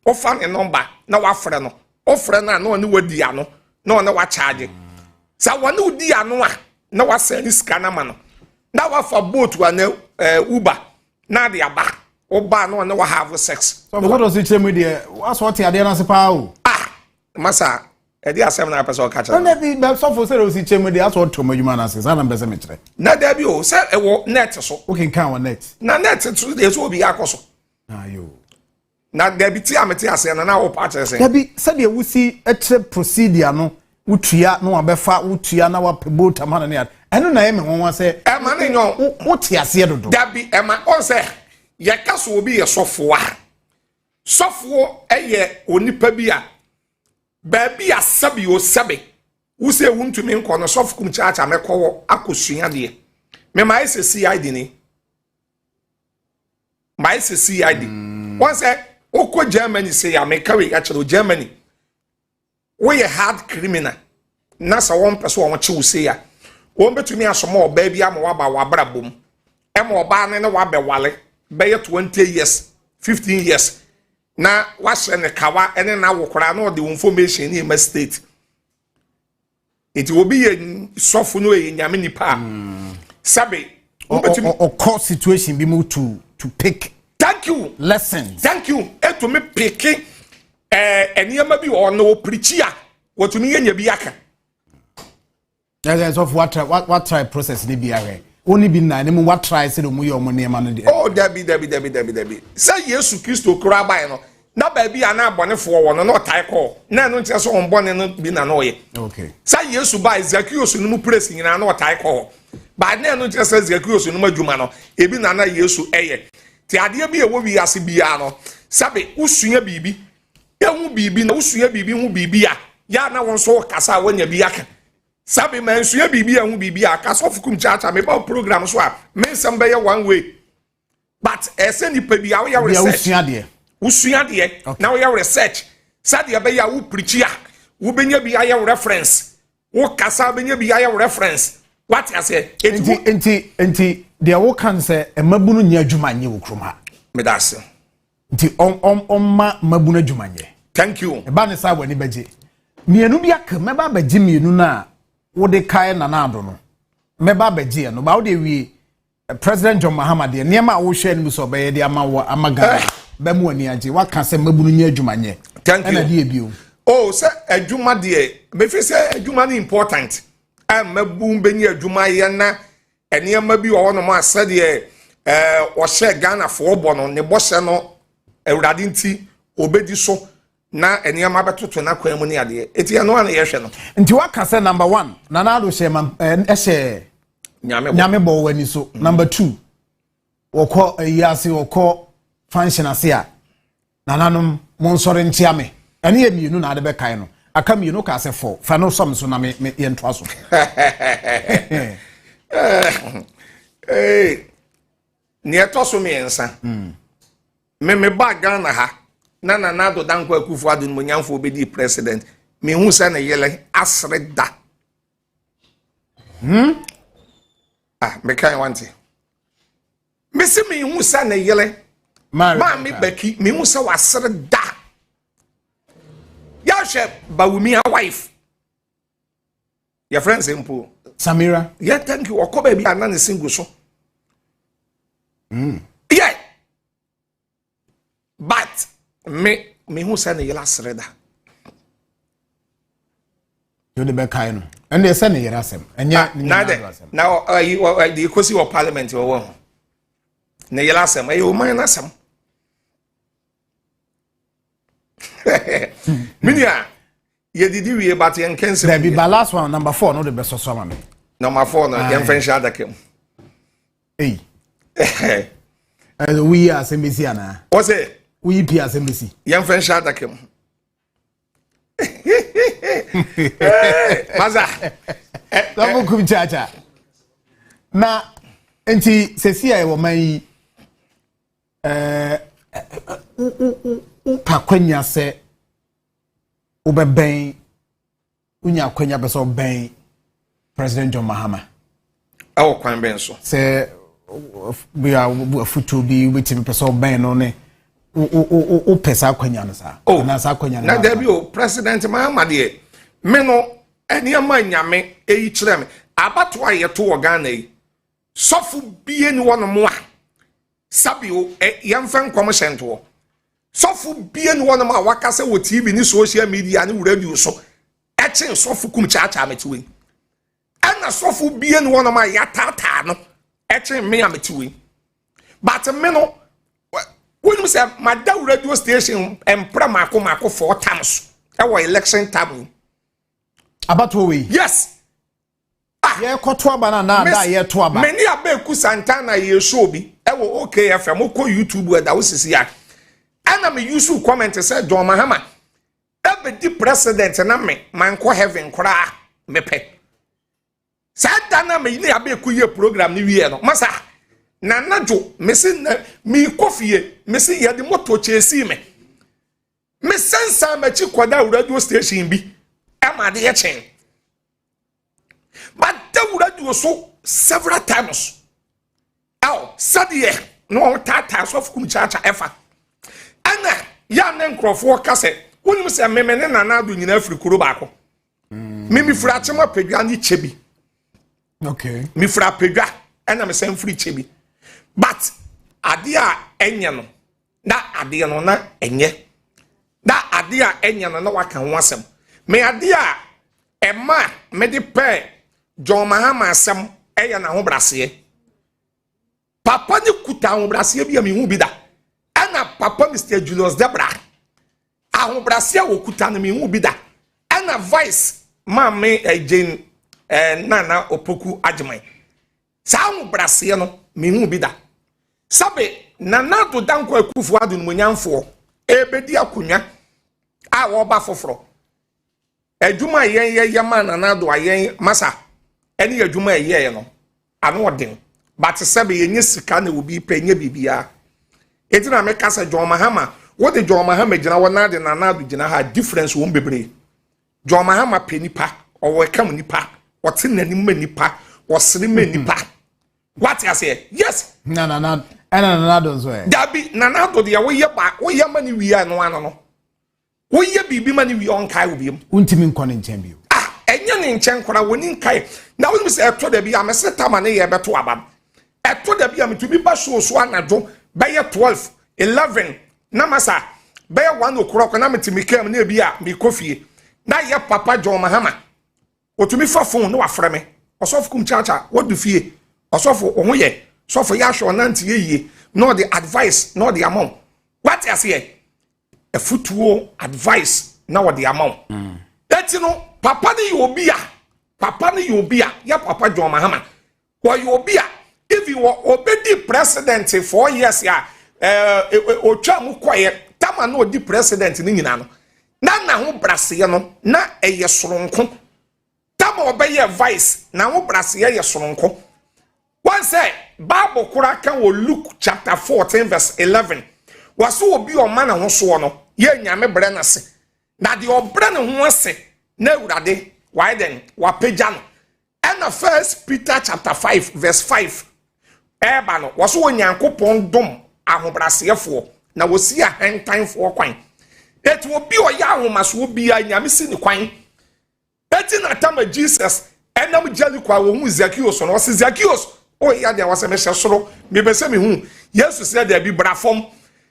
Offer a number na wa frɛ no. Offer na no ni wadi ano. No na wa charge. So one no di ano a na wa send scanner man. Na wa for boat wa na Uber na de aba. oba no na wa have sex. So what does it tell me there? What's what you na se pa o? Masa, e dey asem na person catch. No be so for say o si tell me there, that's what to adwuma na se. Sa na mbese me kire. Na there be o, say e wo net so. Okay, kan wa net. Na net so dey so obi akoso. Ayo. Na there be ti amete ase na wo pa kire say. There be say dey wusi etre procedure no, wutua no abefa wutua na wa pebo tamana ne. Eno na me won say e ma ne nyon wo ti ase dodo. There be e ma on say ye kaso obi ye sofo a. Sofo eye onipa bi a baabi asabi o sabe wo se wuntumi nkɔ no sofo kum chaacha mekɔwɔ akosua de me ma ise CID ni ma ise CID won say okɔ Germany say ya me kawe actually Germany we hard criminal na sa won pɛ so won kye wo say ya won betumi asoma ɔbaa bi ama waba wabra bom e ma ɔbaa ne wa bɛwale bɛyɛ 20 years 15 years na wahye ne kawa ene na wokora na ode information ni ma state enti obi ye sofo no ye nyame nipa sabe o call situation be move to pick thank you lessons thank you to me pick eniema bi o no preach a wotumi ye nya bi aka yes of what try process ni bi are only be na nemu what try say mu ye omo niema no de oh debi say Yesu Kristo kura bai no na ba bi ana abonefo wo no no tai call na no ntia so on bone no bi na no ye okay say Yesu bai Zacchaeus no mu praise nyina no tai call ba na no ntia say Zacchaeus no madwuma no ebi na Yesu eye ti ade bi e wo wi ase bia no sabe usua bibi ehu bibi na usua bibi hu bibi a ya na won so kasa wanya bi aka sabe man sua bibi ehu bibi a kasa ofukum chacha me ba program so a men sem be ye one way but ese ni pa bi a we research usua de na we research sadia be ya wo preach a wo benya bi aye reference wo kasa benya bi aye reference what I say enti de wo kan say emabunu nya adwuma nye wo krom ha me das enti ma mabunu adwuma nye thank you e ba ne sa wani beje mienu bi aka meba beje mienu na wo de kai na na ado no meba beje no ba wo de wi President John Mahama de niema wo hwe ni so be ye de amaga ba mu ani age wa ka say mabunu nya adwuma nye thank you na de ebio oh say adwuma de me fi say adwuma ni important mabu benye adwuma ye na eniema bi wo no ma sade wo hye Ghana fo bo no ne bo hye no awurade nti obedi so na eniema betoto na kwan mu ne ade eti ya no na ye hwe no nti wa ka say number 1 na na do hye man hye nyame bo wani so number 2 wokọ yase wokọ function ase a nananom monsore ntiame ene ye mienu na ade be kan no aka mienu ka se 4 fa no som so na me ye ntoa so ni eto so me ensa me ba Ghana ha na do danko akufu adu mo nyamfo obedi president me hu se na yele asreda me kan wanti me se me hu se na yele ma me baki me hu se wasreda ya she bawumi a wife your friend simple Samira yeah thank you okoba bi ana ne single so yeah but me hu se na yele asreda you the back kai no and they say na yele asem enya now the Kusi of parliament wo na yele asem ayo man na asem minia ye didi wie but yen kense there be last one number 4 no the best so ma me number 4 na yen friend shada kem eh we are SMBC ana what's it we pe SMBC yen friend shada kem maza Double kum chacha na enti sesi ai wo man pa kwanya se ubeben unya kwanya be so ben President John Mahama awo kwan ben so se we are futu bi witimi pe so ben no ne o pesa kwanya no sa na sa kwanya na da bi o President Mahama de me no eniama nyame eyi kire me abato ayeto wo Ghana yi sofu bie ni wono mo a sabio yɛmfa nkɔm hyɛntoɔ sɔfo bie ne wɔnom a waka sɛ wɔ tv ne social media ne radio so ɛkyen sɔfo kum kyaakyaa metiwe ɛna sɔfo bie ne wɔnom a yɛataataa no ɛkyen me a metiwe but me no wonim sɛ mada radio station mpra maako 4 times ɛwɔ election time abato we yes ye koto aba na da ye to aba many abeku santana ye show bi ɛwɔ OKFM ko YouTube da wo sisi ya ana me use comment say John Mahama ebe di president na me manko heaven kra mepe sa da na me ni abeku ye program ni wie no masa na najo me se mi kofie me se ye de moto chesi me sensa ma chi kwada radio station bi ama de ye chen but the radio so several times oh sadie no tata so kum chacha efa ana ya ne nkrofo ka se wonim se meme ne nana do nyina afiri kuro baako mimi fura chema pedwa ni chebi okay mi fura pedwa ana me sem free chebi but ade a enye no na ade no na enye da ade a enye no na waka ho asem me ade a ema me de pe John Mahama asem eya na ho brase papa ni kuta ho brase bi am hu bi da ana papa Mr. Julius Debra ho brase wo kuta na me hu bi da ana vice mame Jane nana opoku agyeman sa ho brase no me hu bi da sabe nana do danko akufu adu no nyamfo ebedi akonya a wo ba foforo adwuma yen ma nana do ayen masa eni adwuma ye no ano odin but sabe yenye sika na obi penye bibia etina me kasa John Mahama what the John Mahama gina wona de nana do gina ha difference won bebre John Mahama penipa o we kam nipa o te nanim manipa o sere manipa what I say yes nana do so dabi nana do de wo ye mani wi ano ano no wo ye bibi mani wi on kai obi untimi nkone nchen bi enye ne nchen kora woni nkai na woni se eto da bi amese tama ne ye beto abam eto da bi am to bi ba so anadwo be ye 12 11 na masa be ye 1 o'clock na metimi kam na bi a mi kofie na ye papa John Mahama otumi fa phone na wafrɛ me osofu kum chacha wodu fie osofu ohun ye sofo ya hwe onante ye no the advice no the amount what you say a futuo advice na what the amount that you know papa ni obia ya papa John Mahama wa obia if you were obedi president 4 years ya otwa mu kwaye tama na odi president ni nyina no na ho brase no na eye soronko tama obeye vice na ho brase ye soronko one say Bible kura kan wo Luke chapter 14 verse 11 waso obi o ma na ho so no ye nyame bre na se na de obre ne ho ase na urade why then wa pagya no and first Peter chapter 5 verse 5 eba no waso onyankopon dom ahobrasefo na wosi a hentanfo kwan etu obi o ya ahomaso obi a nyame si ni kwan eti na tama Jesus enam jali kwa wo hu Zacchaeus no was Zacchaeus o ya de wase me soro me bese me hu Yesu se de bi brafom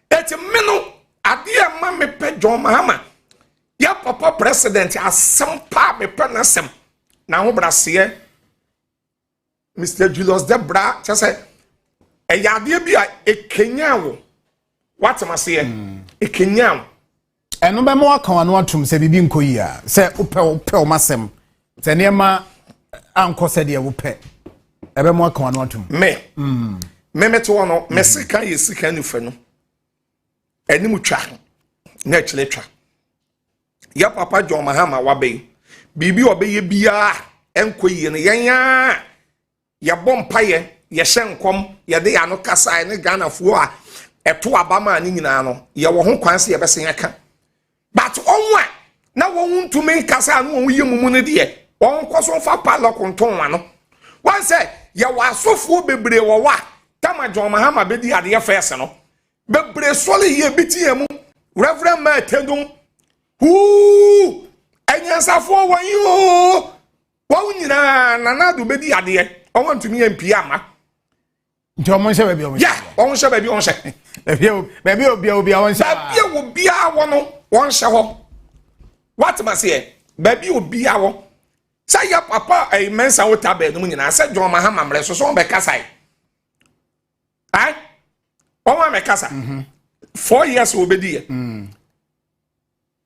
eti me no ade ma me pe John Mahama ya papa president asempa me pe na sem na ho brase Mr. Julius Debra chese eyade bi a ekenya wo what am I saying ekenya eno be mo aka wano atum se bibi nkoyi a se upe o masem se niema anko se de wo pe ebe mo aka wano atum me to no me sika ye sika ni fa no anim twa na chile twa ya papa John Mahama wabe bibi obeye bia enkoyi ne yenya ya bompaye ye hyenkom ye de ya no kasa ne Ghana fuo a eto abama ni nyina no ye wo ho kwan se ye besen aka but onwa na wo ntumi kasa no wo yemumu ne de won koso fa palo konton wa no wan say ye wa asofo bebre wo wa tama John Mahama be di ade first no bebre sole ye bitiemu Reverend Ma Tendum hu enyansafo won yo wo nyina nanado be di ade o want to me MP ama nti omo hye baby omo yeah on hye baby on hye baby obi on hye baby obi a wo no won hye ho what must say baby obi a wo say ya papa e mensa wo tabe no nyina say John Mahama mre so be kasai ai o ma me kasa 4 years obedi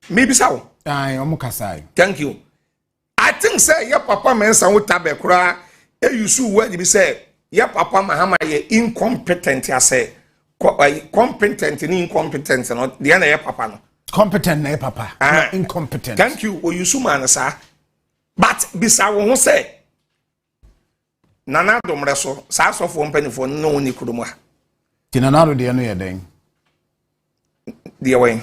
maybe so ai omo kasai thank you I think say ya papa mensa wo tabe kura e yusu word bi say ya papa Mahama ye incompetent ya say competent ni incompetent no de na ya papa no competent na papa not incompetent thank you o yusu man sa but bisa wo ho say nana domre so sa so fo mpanifo no ni kurumu ha tinanado de no ye den de we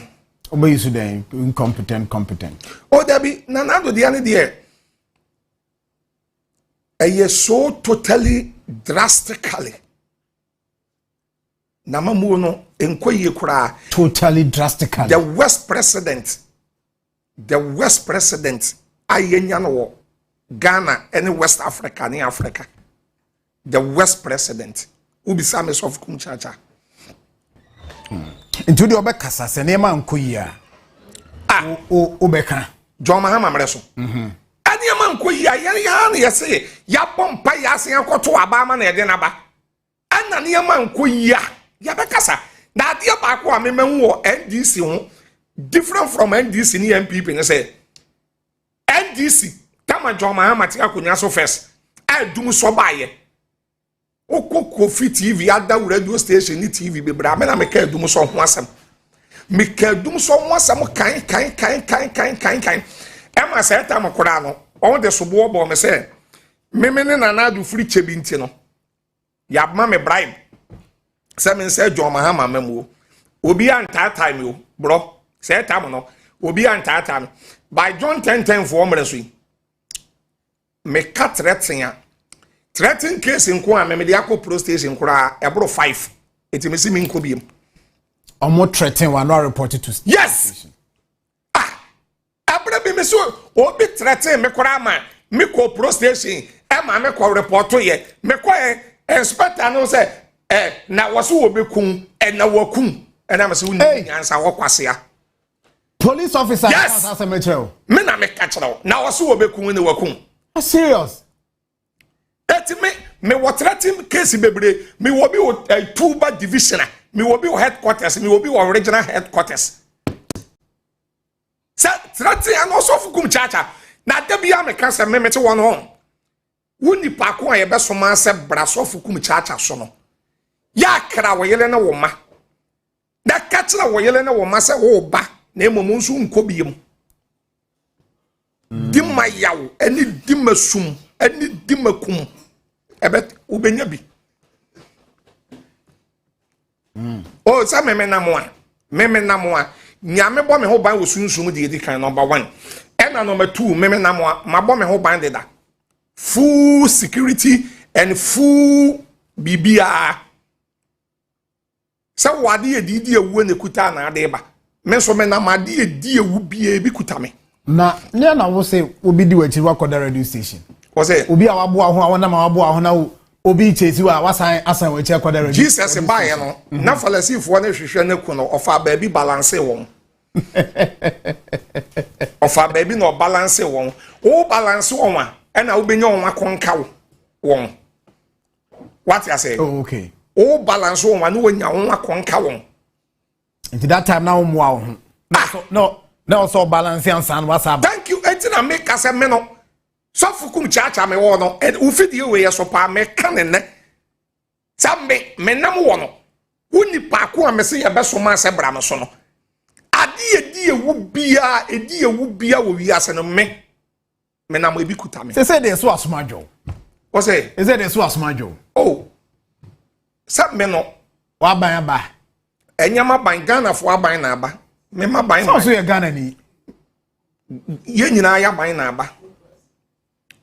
oba yusu den incompetent competent o dabi nanado de ane de so totally drastically namamu no enkoye kura totally drastically the worst president ayenya no Ghana and West Africa ni Africa the worst president ubisa me sof kum chacha into the obekasa se nema nkoyi a obeka John Mahama mreso aniema nkoyi a ya na yese ya pompa ya se akoto aba ma na ede na ba ana niema nkoyi a ya bekasa na ade ba ko a memen wo NDC ho different from NDC ni MPP ne say NDC tama John Mahama ti akonya so first adum so baaye Kofi TV ada radio station ni TV bebra me na me ka adum so ho asem me ka adum so ho asem kan ema say tama kora no on de so bo me say me na na do free chebi nti no ya ma me bribe say me say John Mahama memo obi anta time yo bro say time no obi anta time by John 10:10 for omre so me ka threaten case in kwa me de akọ pro station kura ebro 5 etimi si me nko biem omo threaten one no reported to yes abra bi me so obi threaten me kura ma me ko pro station e ma me ko report ye me ko inspector no say na wo so obekun na wakun na me se woni nyansa wo kwasea police officer yes me na me catch na wo so obekun na wakun serious me threaten case bebre me will be Tuba division me will be headquarters me will be original headquarters sa threaten and also fukum chacha na debia me kan se me mete won ho woni pa ko ye be so man se braso fukum chacha so no ya kra wo yele na wo ma da kachira wo yele na wo ma se wo ba na emom nso nko biem dimma yawo eni dimma sum eni dimma kum ebet ubenya bi o sa meme na mo nyame bo me ho ban wo sunsun de edi kan number 1 ena number 2 meme na mo ma bo me ho ban de da full security and full bibia sa wade edidi ewu ne kuta na ade ba me so me na ma de edi ewu bia bi kuta me na ne na wo say obi di wachi wakoda radio station Wose obi a wabo aho a wona ma wabo aho na obi chesi wa wasan asan wachi akoda radio Jesus bae no na falasifo na hwehwe na ku no ofa ba bi balance won ofa ba bi no balance won o balance won a na obenya won akonka won what you say oh okay o balance won na wonya won akonka won into that time na wo mo aho no also balance and san whatsapp thank you etina make us me no so fukum chacha me wo no e ufidi we so pa me kanene sambe me nam wo no woni pa ko a me se ye beso ma se bra me so no ade edi ewu bia wo wi ase no me nam ebi kuta me say dey so asmajo o say is it dey so asmajo oh sa me no wa ban ba enyama ban Ghana fo aban na aba me ma ban so ye Ghana ni ye nyina ya ban na aba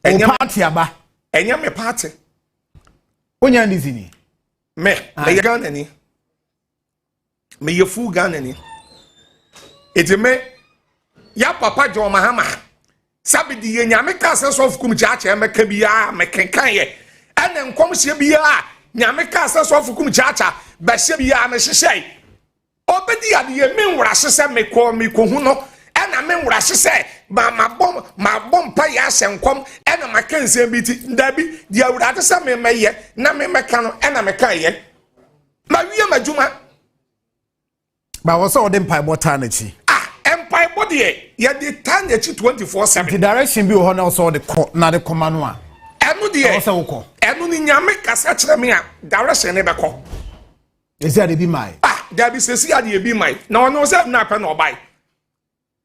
party aba enya me party onya ndi sini me Ghana ni me ye full Ghana ni etime ya papa John Mahama sabidi ye nya me ka sense of kum chacha me ka bia me kenkan ye ene nkom hye bia nyame ka se so fukum chacha ba hye bi ya me hyehyɛ obedi ade ye me nwra hyehyɛ me ko hu no ena me nwra hyehyɛ ma bom pa ya hyenkom ena maka nsem bi ti ndabi di awurade se me meye na me meka no ena meka ye ma wie madwuma ba wo se o de mpai bota na chi empire body ye de tan echi 24/7 the direction bi ho na so de na de koma no a enu de so wo enu ni nyame kasa kire me a direction ne be ko esi ade bi mai there be sesi ade bi mai na ono se na pa na obai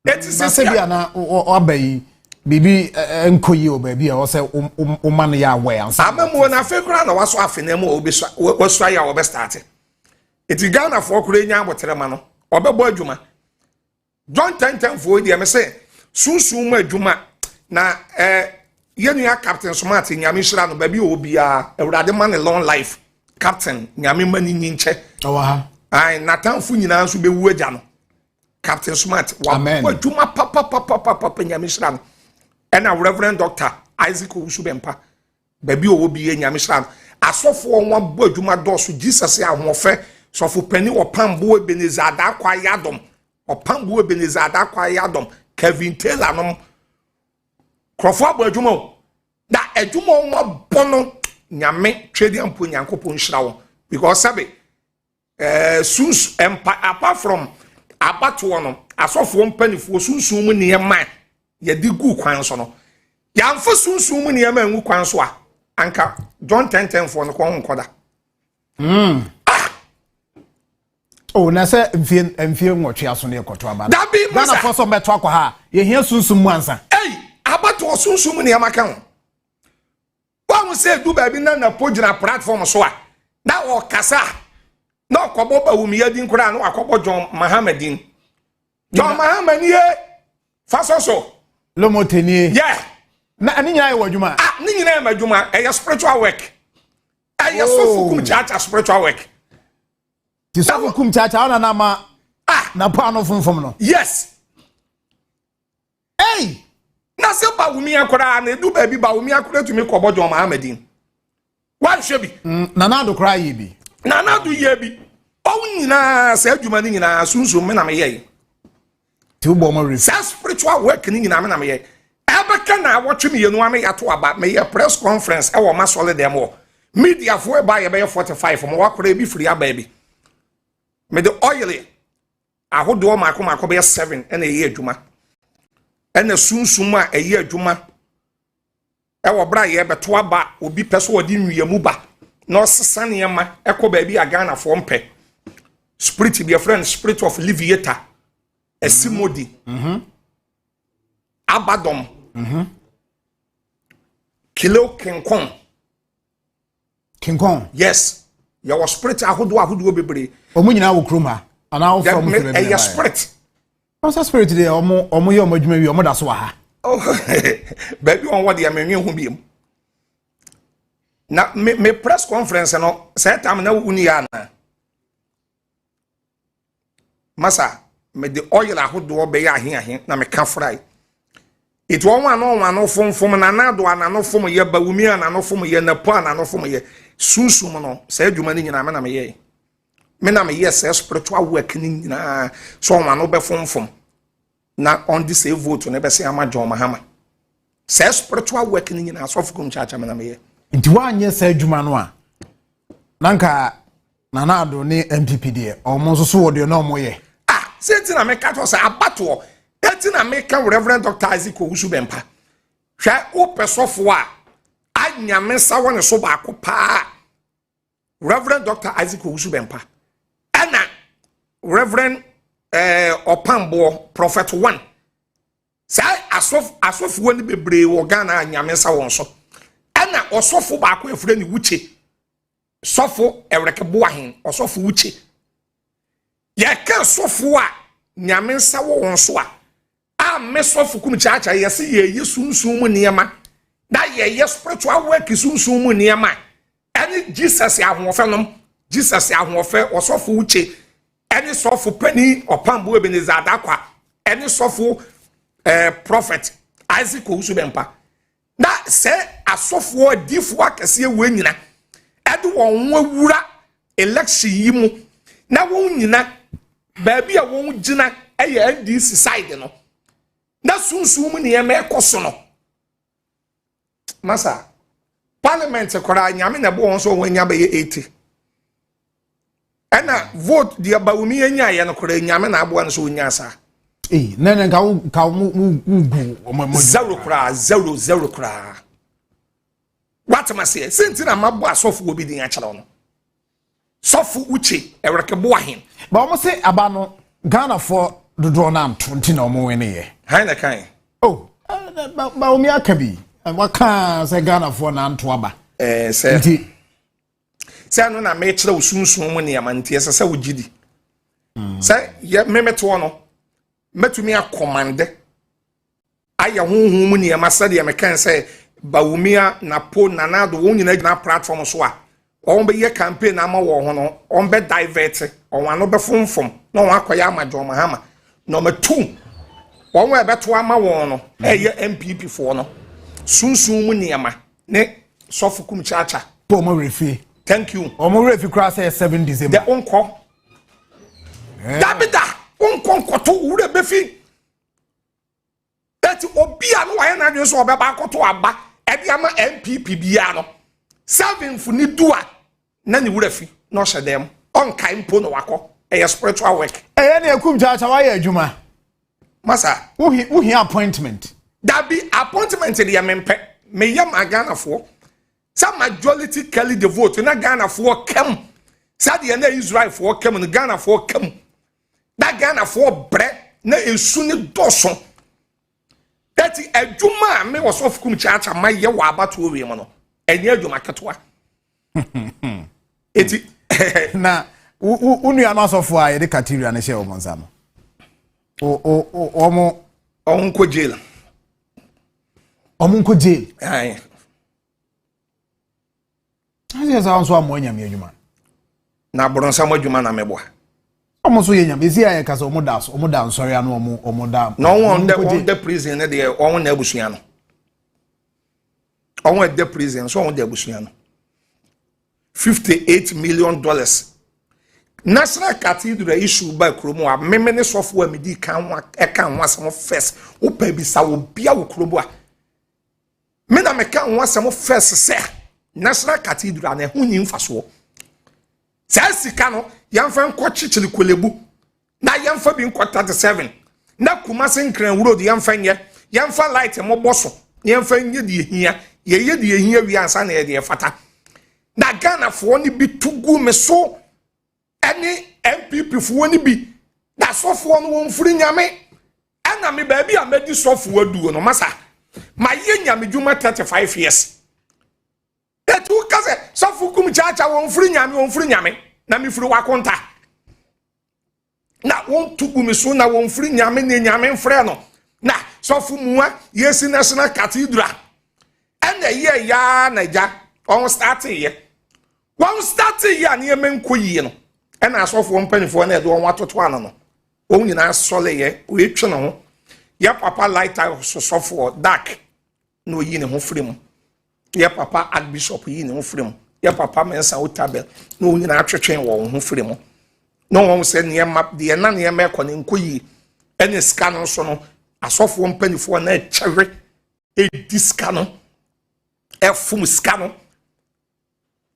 eti sesi bi ana obai bibi enkoyi o ba bi a wo se o man ya we ansa amamu na fe kura na waso afe na mu obi so waso ya wo be start eti Ghana for kura nya abotere ma no obebo adwuma John 10:10 for the say sunsun mu adwuma na yenu ya captain smart nyame hira no ba bi obi a ewurade man long life captain nyame mani nyinche owa ai natanfu nyina nso be wu agya no captain smart wa adwuma papa nyame hira no ena reverend doctor Isaac Usubempa ba bi obi nyame hira no asofo won bo adwuma doso Jesus ya ahofe sofo pani opambo Ebenezer Adakwa Yadom opambo Ebenezer Adakwa Yadom Kevin Taylor no krofo abo adwuma da adwuma won bono nyame twedi ampo nyankopon hira wo because sabe sus apart from abato no asofo mpanifo sunsun mu niyema ye di gu kwan so no yamfo sunsun mu niyema ngu kwan so a anka John 10:10 for no ko nkoda oh na se mfie nwotwe aso ne ekoto abada Ghana for so beto akwa ha ye hia sunsun mu ansa abato sunsun mu niyema kan wa mu se du ba bi na pogina platform so a na o kasa na okobo ba wumi yadin kura na akobo John Mahamadin John Mahamadin ye fasoso lomotenie yeah na ani nyina ye wadwuma ni nyina ye madwuma e spiritual work e so fukum church spiritual work ti so fukum church ona na ma na pa no funfum no yes na se ba wumi akora na edu ba bi ba wumi akora tumi kobo John Mahamadin wan hwe bi na na do kra ye bi na do ye bi o nyina se adwuma ni nyina sunsun me na me ye ti ubo mo spiritual work ni nyina me na me ye abeka na watwe me yenu ame yato aba me ye press conference e wo ma solid dem wo media fo e ba ye be 45 mo wakora bi free aba bi me the oil ahodo makoma be 7 ena ye adwuma ena sunsun a ye adwuma e wo bra ye beto aba obi peso odi nwiamu ba no sesane yema ekọ ba bi Ghana fo mpe spirit be a friend spirit of Liviator esimodi abadom kilo kinkon yes ya was spirit ahodo bebre omo nyina wo kroma ana wo from the spirit what's spirit dey omo ye omo adwuma wi omo da so ha oh baby on what dey menwe hu biem na me press conference no say time na uni ya na masa me the oil ahodo be ya ahe na me ka fry it won one no fom na na do anano fom ye ba wumi anano fom ye na po anano fom ye susum no say adwuma ni nyina me na me ye me na me yes spiritual work ni nyina so one no be fom na on this vote no be say ama John Mahama say spiritual work ni nyina so fukum chacha me na me ye nti wanye sa adwuma no a nanka na do ni MPP de omo so wo de no mo ye senti na me ka to say abato eti na me ka Reverend Dr. Isaac Usubempa hwa o pesofo a anyame sa woni so ba ko pa Reverend Dr. Isaac Usubempa ana Reverend Opambo Prophet 1 say asofo woni bebre wo Ghana anyame sa won so ana osofo ba ko efure ni wuche sofo ewrekebo ahen osofo wuche ya ka sofo a nyame sa won so a me sofo kum chacha yesi ye yesunsun mu niema na ye spiritual work sunsun mu niema ani Jesus ahofe Jesus ahofe osofo wuche ani sofo pani Opambo Ebenezer Adakwa ani sofo prophet Isaac Usubempa na se asofo adifo akese we nyina ɛde wɔn wura election yi mu na wɔn nyina baabi a wɔn gyina ɛyɛ NDC side no na sunsun mu nneɛma ɛkɔ so no masa parliament koraa nyame na bo wɔn so wɔn nya bɛyɛ 80 ɛna vote deɛ bawumi anya yɛ no koraa nyame na aboa no so nya saa nene ka gu zero koraa what am I say since na mabo asofo obi din akyerɛ no sofo uche erekebo ahen ba mo say aba no Ghana for dodo na anto nti na omo wene ye han na kan ba omi akabi waka say Ghana for na anto aba say no na me kyerɛ osunsun mu ne amante sɛ wogidi say ye memeto no metumi akomande aya honhom mu ne amasade ya mekan say bawumia na po nanado won nyina gina platform so a on be ye campaign ama wo ho no on be divert on ano be fomfom na won akoya amajo mahama number 2 won we beto ama won no eye MPP fo no sunsun mu niama ne sofukum chacha po mo refi thank you o mo refi kra say 7 December de onko dabida onko to wure befi that obia no wa na dwe so obeba akoto aba edi ama MPP bia no 7 funi dua na ni wura fi no hyedem on kai mpo no wako e spiritual work na ekum chacha wa ya adwuma masa uhi appointment that be appointment de ya mempe me yam Ghana for some majority carry the vote na Ghana for come said na Israel for come na Ghana for come that Ghana for bre na esu ni doso that adwuma me was of kum chacha ma ye wa abato we mo no enye adwuma ketwa eti na unu ya no asofo a ye de category na she o monza no omo onko jail omunko jail ai azi za onso amonya me adwuma na boronsa mo adwuma na meboa omo so yenya bezi aye kasa omo da nsori anu omo da no one the prison na de on na abusua no on the prison so on the abusua no $58 million national cathedral issue by kromo a memene software medi kan ho asem first opa bisa wo bia wo kromo a me na me kan ho asem first say national cathedral na hu nyi mfaso sa sika no yamfa nkɔ chichili kolebu na yamfa bi nkɔ 37 na kumase nkran road yamfa light mo boso yamfa nye de hia ye de hia wi ansa na ye de fata na Ghana fo ni bi tugu me so any MPP fo ni bi na sofo no won furi nyame ana me ba bi a medi sofo adu no masa ma ye nyame dwuma 35 years etu kase sofo kum chacha won furi nyame na me furi wakonta na won tugu me so na won furi nyame ne nyame mfre no na sofo muwa yesi national cathedral ana ye ya na ja on start ye one start ye na ye menko yi no ena asofo mpanifo na edo on watoto ana no on nyina sole ye we twe no ho ya papa lighter sofo dark no yi ne ho frem ya papa archbishop yi ne ho frem ya papa mensa otabel no nyina atwetwen wo ho frem no won se ne map de na ne me ko ne nkoyi ene ska no so no asofo mpanifo na ekyere diska no efum ska no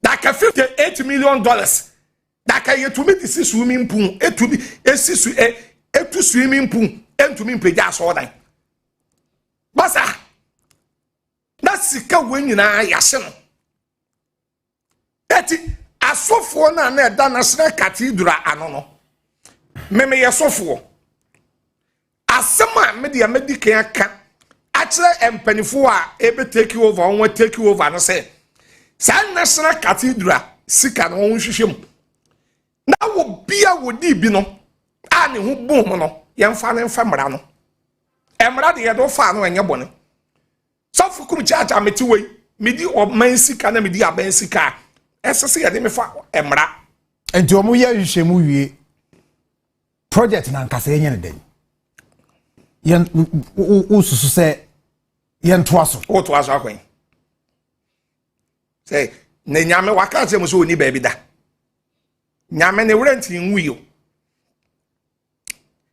that $58 million that can you to me this swimming pool to be a swimming pool and to me pay gas all that basa that's sika when you na yaseno eti asofo na da national cathedral anono meme yasofo asema me dia medikan aka akere empanifo a ebe take over on take over no say san national cathedral sika no won hwehwem na wo bia wo di bi no a ne ho bom no yemfa ne mfa mra no emra de ye do fa no enye bone so fukum chacha meti wei medi o man sika na medi aban sika esese ye de me fa emra enti omo ye hwehwemu wie project na nkasa enye ne den yen ususu se yen toaso o toaso akwen say ne nyame waka che mo so oni baabi da nyame ne rent nwu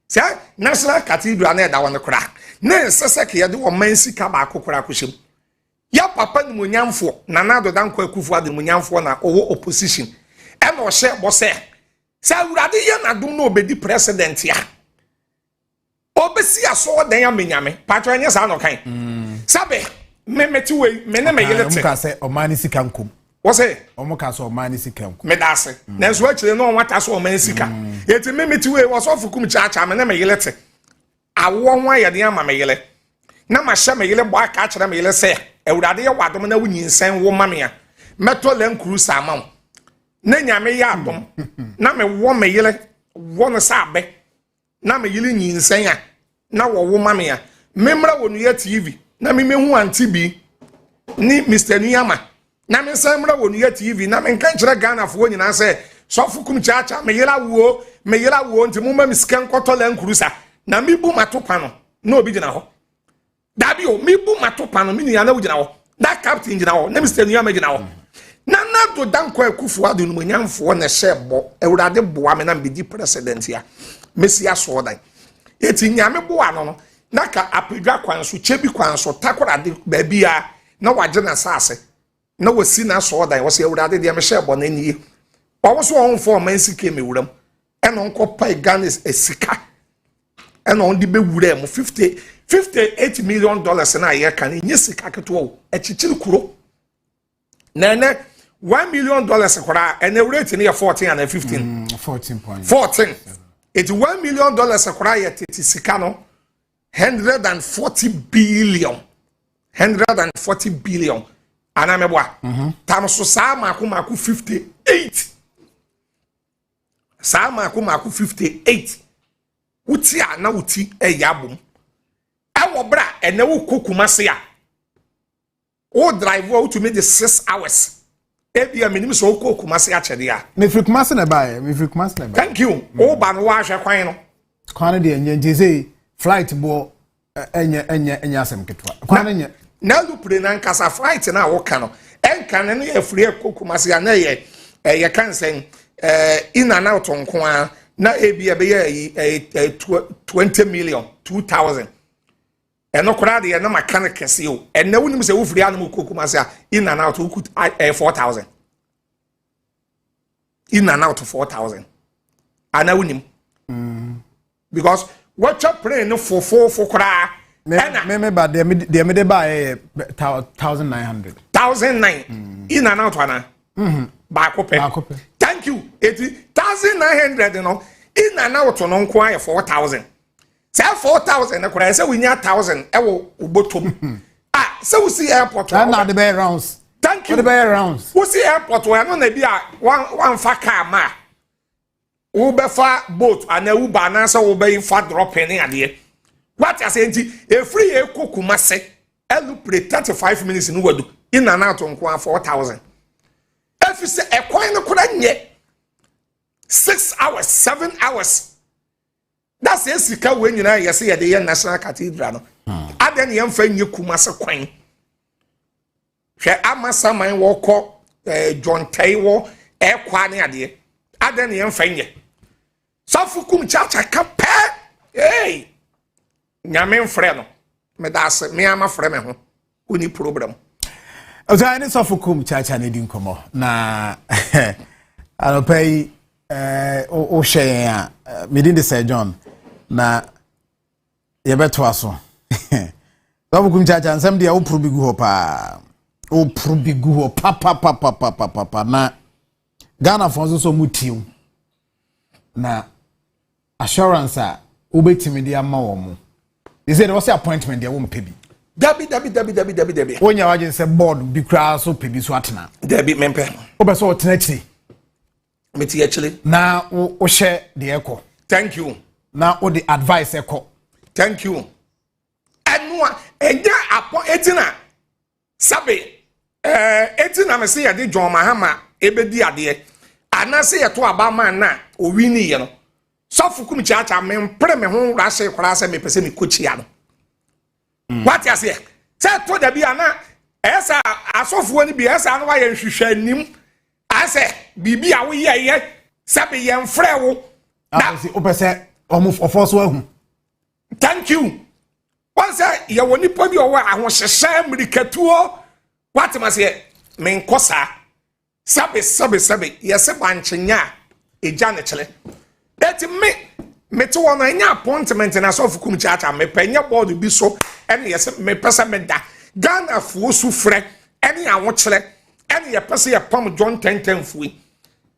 sa national cathedral na da won kra na seseke ye de wo man sika ba akokora akohyem ya papa ni monyamfo na na do dan kwa kufu ade monyamfo na owo opposition e na o hye bo se sa urade ye na dum na obedi president ya obesi aso dan ya menyame patro anya sa no kan sabe memeti we mene me yelete omuka se omani sika nkom wo se omuka se omani sika nkom me da se na so akire no wata so omani sika eti memeti we wo so fukum cha mene me yelete awo ho ayede ama me yele na ma hye me yele bo aka akire me yele se ewurade ye wadom na wunyinsan wo mame a meto lenkuru sama na nyame ya adom na me wo me yele wo no sa abe na me yele nyinsan a na wo mame a memra wonu ya TV na me mehu anti bi ni Mr. Niyama na me samra wonu ya TV na me nka kire Ghana fo nyina se so fukum chacha me yela wo nti mo ma miskan koto lenkuru sa na me bu matopa no na obi gina ho dabi o me bu matopa no me ni ana ugina ho that captain gina ho na Mr. Niyama gina ho na do danko akufu adu no nyamfo na shebo ewurade boa me na mbedi president ya mesia so dan eti nyame boa no na ka apedwa kwanso chebi kwanso takorade baabi a na waje na sase na wasi na so dan wose ewurade de me shebo na nie wo so on for man sike me wuram eno nko pai Ghana esika eno on di be wura mu $58 million na ye kan nye sika keto o echichiri kuro na $1 million kwara and the rate near 14 and 15 14 it's $1 million kwara yet it is sikano 140 billion anamebwa tam so sa maku 58 sa maku 58 uti a na uti eyabum ewo bra ene wo kokumase a o drive out to me the 6 hours ebia minim so kokumase a chede a me frikumase na bae thank you o ba no wa hwe kwan no kwan de enye say flight bo enye asem ketwa kwan enye na lupre na nkasa flight na wo ka no enka ne ya free kokumase a na ye kan sen in and out nko a na ebia be ye 20 million 2000 eno kora de na mechanic kese o ena wonim se wo free anu kokumase a in and out 4000 in and out 4000 ana wonim because what your plane no for kora me ba de me de ba 1900 1009 in and out ana ba ko pe thank you 1900 no in and out no nko aye 4000 say 4000 na kora say we nya 1000 e wo obotom say we see airport na the bear rounds thank you the bear rounds we see airport we no na bia one fa car ma wo be fa boat ana u ba na say wo be fa dropping ade what I say e free e kokumase elu pre 35 minutes no wadu in and out nko 4000 if say e coin no kora nye 6 hours 7 hours that's a sika we nyina yesi ye de national cathedral no aden ye mfa nye kumase kwan hwe amasaman wo kɔ John Taiwo e kwa ne ade aden ye mfa nye safukum chacha ka pe hey nyame mfre no me da se me ama fre me ho oni problem oza ni safukum chacha ne din komo na alopai o hye a medin de Sir John na yebeto aso safukum chacha nsem de o probigu ho pa o probigu ho pa na Ghana fonzo so mutiu na assurance a obetimi de ama wo mu is it was appointment de wo mpebi dabi onya waje se board bi kra so pebi so atena dabi mempe obeso otena chiri meti actually na o share de eko thank you na o the advice eko thank you enwa enja apo etina sabe etina me se ya de John Mahama ebedi ade anase ye to abama na o wini ye no sofukum chacha me mpre me ho rase kwara se me pese me kochia no what you say to da bia na esa asofo ni bi esa no wa ye hwehwe anim ase bibi a wo ye sabe ye mfrɛ wo na opese ofoso ahu thank you once ye woni po bi owo ahohyehye mirikatuo what must ye men kosa sabe ye se banchenya eja ne chele eti me to one anya appointment na so fukum chacha me penya board bi so ene ye se me pesa me da Ghana fuo su frɛ ene awo chele ene ye pesa ye pam John 10 fui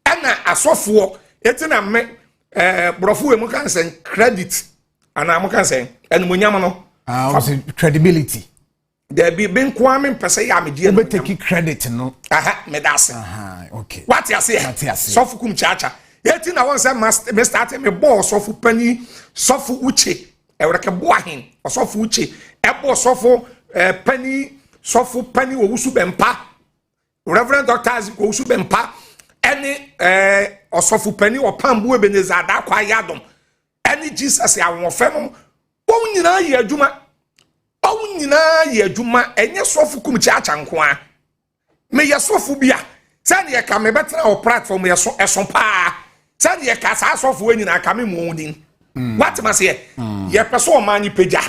ena asofo eti na me brofo e mu kan sen credit ana mu kan sen ene mu nyama no what's credibility there be ben kwame pesa ya me die no take credit no me das okay what you say so fukum chacha eti na won say me start me boss sofu pani sofu uche ewreke boahin sofu uche ebo sofu sofu pani owusu bempa reverend doctors owusu bempa any osofu pani opambu ebeneza da kwa yadom any Jesus ya wonfem won nyina ye adwuma enye sofu kum chacha nko a me ye sofu bia sani ye ka me betra o platform ye so eson pa sani ye ka sa sofu enyi na ka me mu odin what must ye ye peso mani peja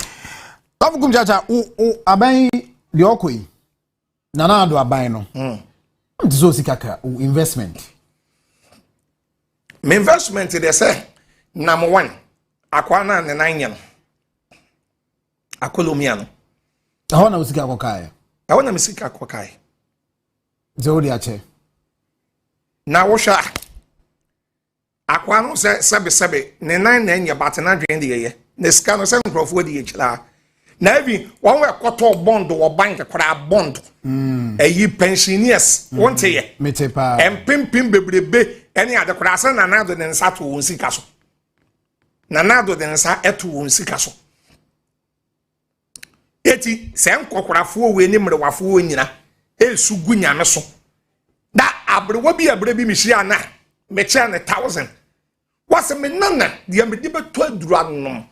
sofu kum chacha o aban de okoi nana ado aban no ndizo sikaka investment me investment they say number 1 akwana ne nanya no akolomia no ahona usika kokae ahona misika kokae zodi ache na wosha akwa no sebe ne nan na nya batena dwen de ye ne ska no se nkrofo de ye chira na ebi won we koto bond wo bank kwara bond eyi pensioners wonte ye metepa empim bebrebe ene ade kwara san na nado ne nsa to won sika so na nado de nsa eto won sika so eti se nkokorafo we ni mrewafo nyina esugu nyame so da abrewa bi abrebi mihia na meche na 1000 wase me nana de me de beto aduru anom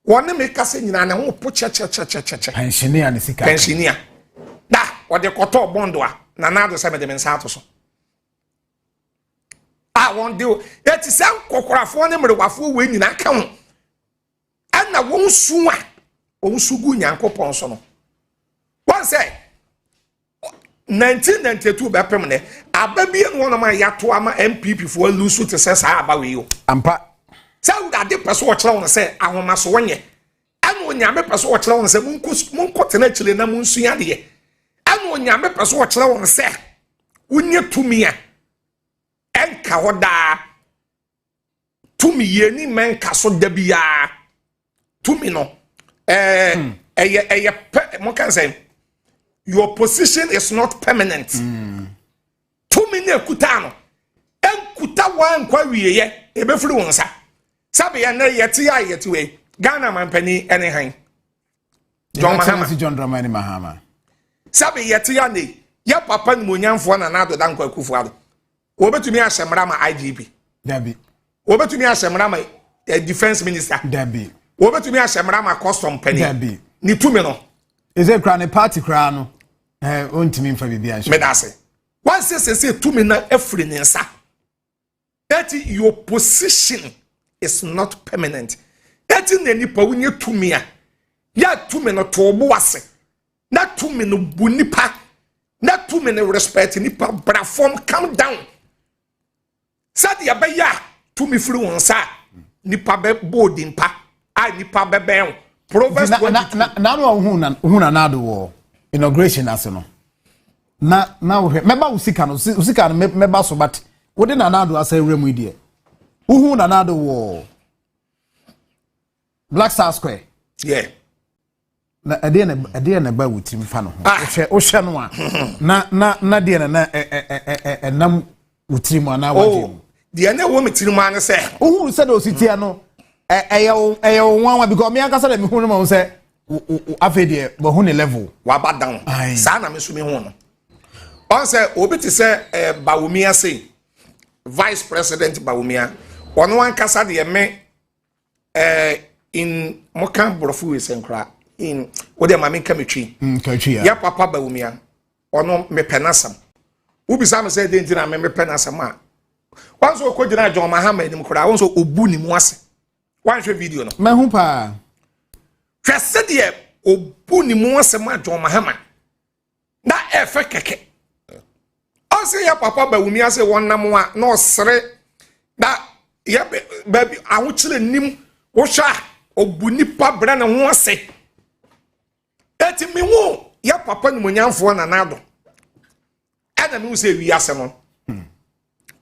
wona me kase nyina na ho po che pensioner ne sika pensioner da wode koto bondo a na nado se me de mensa ato so a won de eti se nkokorafo ne mrewafo we nyina ka ho ana won suwa onsugu nyankopon so no one say 1992 bepem ne ababie no ma yato ama MPP fo lusu te se sa aba we yo ampa say that the person wo kire won say ahoma so wonye anu onyame person wo kire won say munko tena kire na munsu ya de anu onyame person wo kire won say unye tumia enka hoda tumi ye ni menka so da bia tumi no mo can say your position is not permanent. Too many kutano. Kuta wan kwa wiye ebefuru wonsa. Sabe ya na yeti ya yeti we. Ghana man pani anything. John Dramani Mahama. Sabe yeti ya ne. Ya papa ni monyamfo na na adoda nkwa kufu ado. Obetumi asemra ma IGP. Dabi. Obetumi asemra ma defense minister. Dabi. Obetumi asemra ma custom penny. Dabi. Ni tumi no. Is a crown party crown? Ontimi mfa bibia nso. Medase. Once say tumi na efri ne nsa. That your position is not permanent. That in any pa wunye tumi a. Ya tumi no to obo ase. Na tumi no bu nipa. Na tumi no respect nipa bra form calm down. Said ya be ya tumi firi wonsa nipa be bold impa. I nipa be be. Proverbs 22. Na huna na do wo inauguration aso no na wo meba usika no meba so but wo de na do asa ewremu ide uhu na do wo Black Star Square yeah na ade na ba wutim fa no wo hwe no a na de na nam wutim ana wade de na wo metirim an se uhu se do sitia no eyo nwa because me akasa na me hu no ma say afede bo hu ne level wa ba down sa na me so me hu no on say obi ti say Bawumia say vice president Bawumia ono an kasa de me in mokan brofu we senkra in wo de ma me kametwi kametwi ya papa Bawumia ono me penasam ubisa me say dey ntina me penasam a once o ko gina John Mahama enim kura once obu ni mu ase wan hwe video no me hu pa hwese de obu ni mu ase ma John Mahama na efe keke ose ya papa ba wumi ase wonnam a na osere na ya baby awuchire nim wo hwa obu nipa bra na ho ase eti me hu ya papa ni monyamfo na nado ana me say wi ase no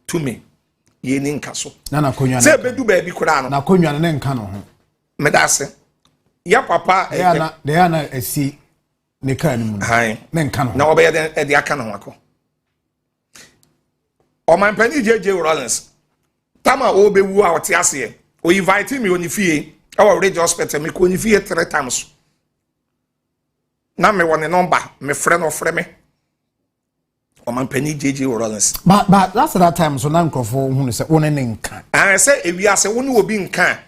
to me ye ni nka so na konwa se bedu ba bi kura no na konwa na nka no ho me da ase ya papa de ya na esi ne kan mu han na nka no na obe de aka no akọ o man pani JJ Rollins tama o be wu a o te ase o invite me oni fie our radio hospital me ko oni fie 3 times na me won number me friend of friend me o man pani JJ Rollins but that's that time so na nkofo hu se won ne nka an say ewi ase won obi nka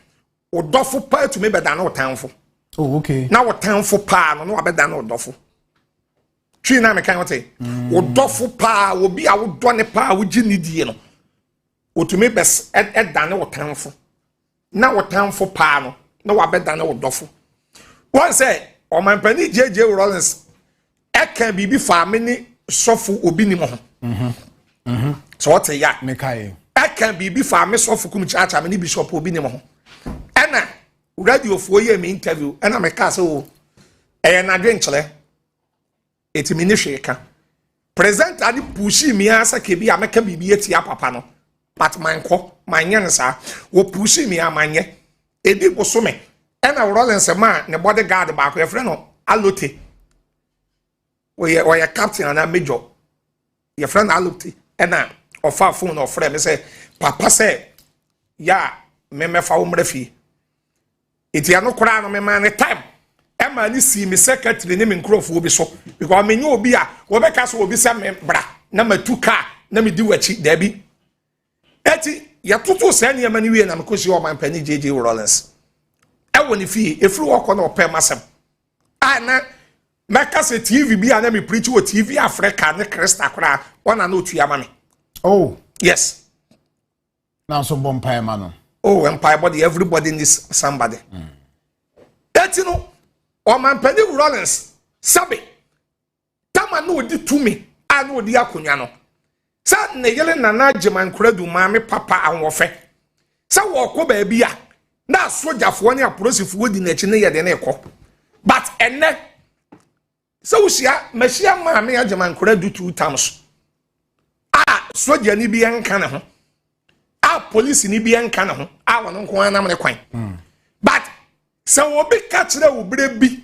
o dofo pa to me be da na o tanfo oh okay na o tanfo pa no wa be da na o dofo twi na me kan wote o dofo pa obi a wo do ne pa wo gi nidie no o to me bes da na o tanfo na o tanfo pa no na wa be da na o dofo won say o man pani JJ Rollins e kan bibi fa me ni sofu obi ni mo ho so what ya me kai e kan bibi fa me sofu kum chacha me ni bishop obi ni mo ho ena radio fo ye me interview ena me ka se o e na dwenchele eti me ni hweka present adi pushi mi asa ke bi ameka bibi etia papa no but man ko manye ne sa wo pushi mi amanye edi boso me ena Rollins ma ne bodyguard ba ko e frɛ no Alote we captain na major your friend Alote ena ofa phone of frɛ me say papa say ya me fa wo mrafi eti ano kora no me man time ema ni si me secretary ni me nkrofo obi so because me nyo obi a wo be ka so obi se me bra na matuka na me di wachi da bi eti ya tutu se ne ma ni wie na me kosi o man pani JJ Rollins e woni fi efru wo ko na o pe masem ana meka se TV bi ana me preach wo TV Africa ne Krista kora ona na otu ama me oh yes now so bompa ma no oh empire body everybody needs somebody eti no o man pani Rollins sabe tama no di tumi a no di akonya no sa ne yele nana jeman kuradu maame papa anwofe sa wo ko ba bia na sojafo ne apolisifu odi na chi ne ye de na ekọ but enne so usia machia maame ajeman kuradu 2 times soja ni bi enka ne ho police ni bi enka ne ho wono nko anam ne kwan but so obi ka kire wo bre bi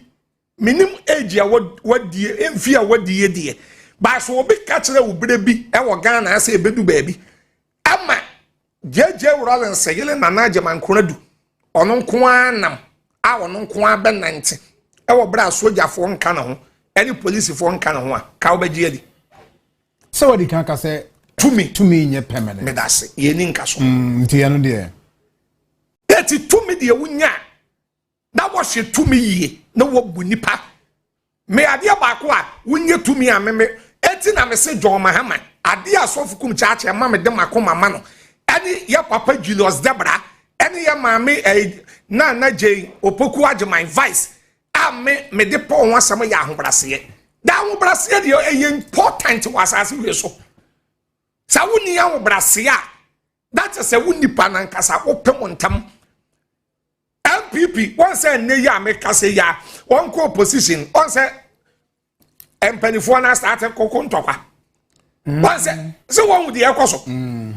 minim age a wadie emfi a wadie die ba so obi ka kire wo bre bi e wo Ghana ase ebedu baabi ama JJ Rollins yele nana German Kuradu ono nko anam wono nko abenante e wo bra soja fo nka ne ho any police fo nka ne ho a ka obagie di so wadi kan ka say tumi nye permanent me dase ye ni nka so nti ya no de eti tumi de wunya na wo hye tumi yie na wo bu nipa me ade ba ko a wunye tumi a me eti na me se John Mahama ade asofu kum chaache ma me de makoma ma no ani ya papa Julius Debra ani ya maame na Jay opoku agyeman vice a me de po ho asam ya ahobrase da ahobrase de e important wasase we so sa wuni ahobrase a that is a wuni panankasa opem ntam MPP one say ne ya make say ya one co opposition one say empanifo na start kokontokwa one say so one with the ekoso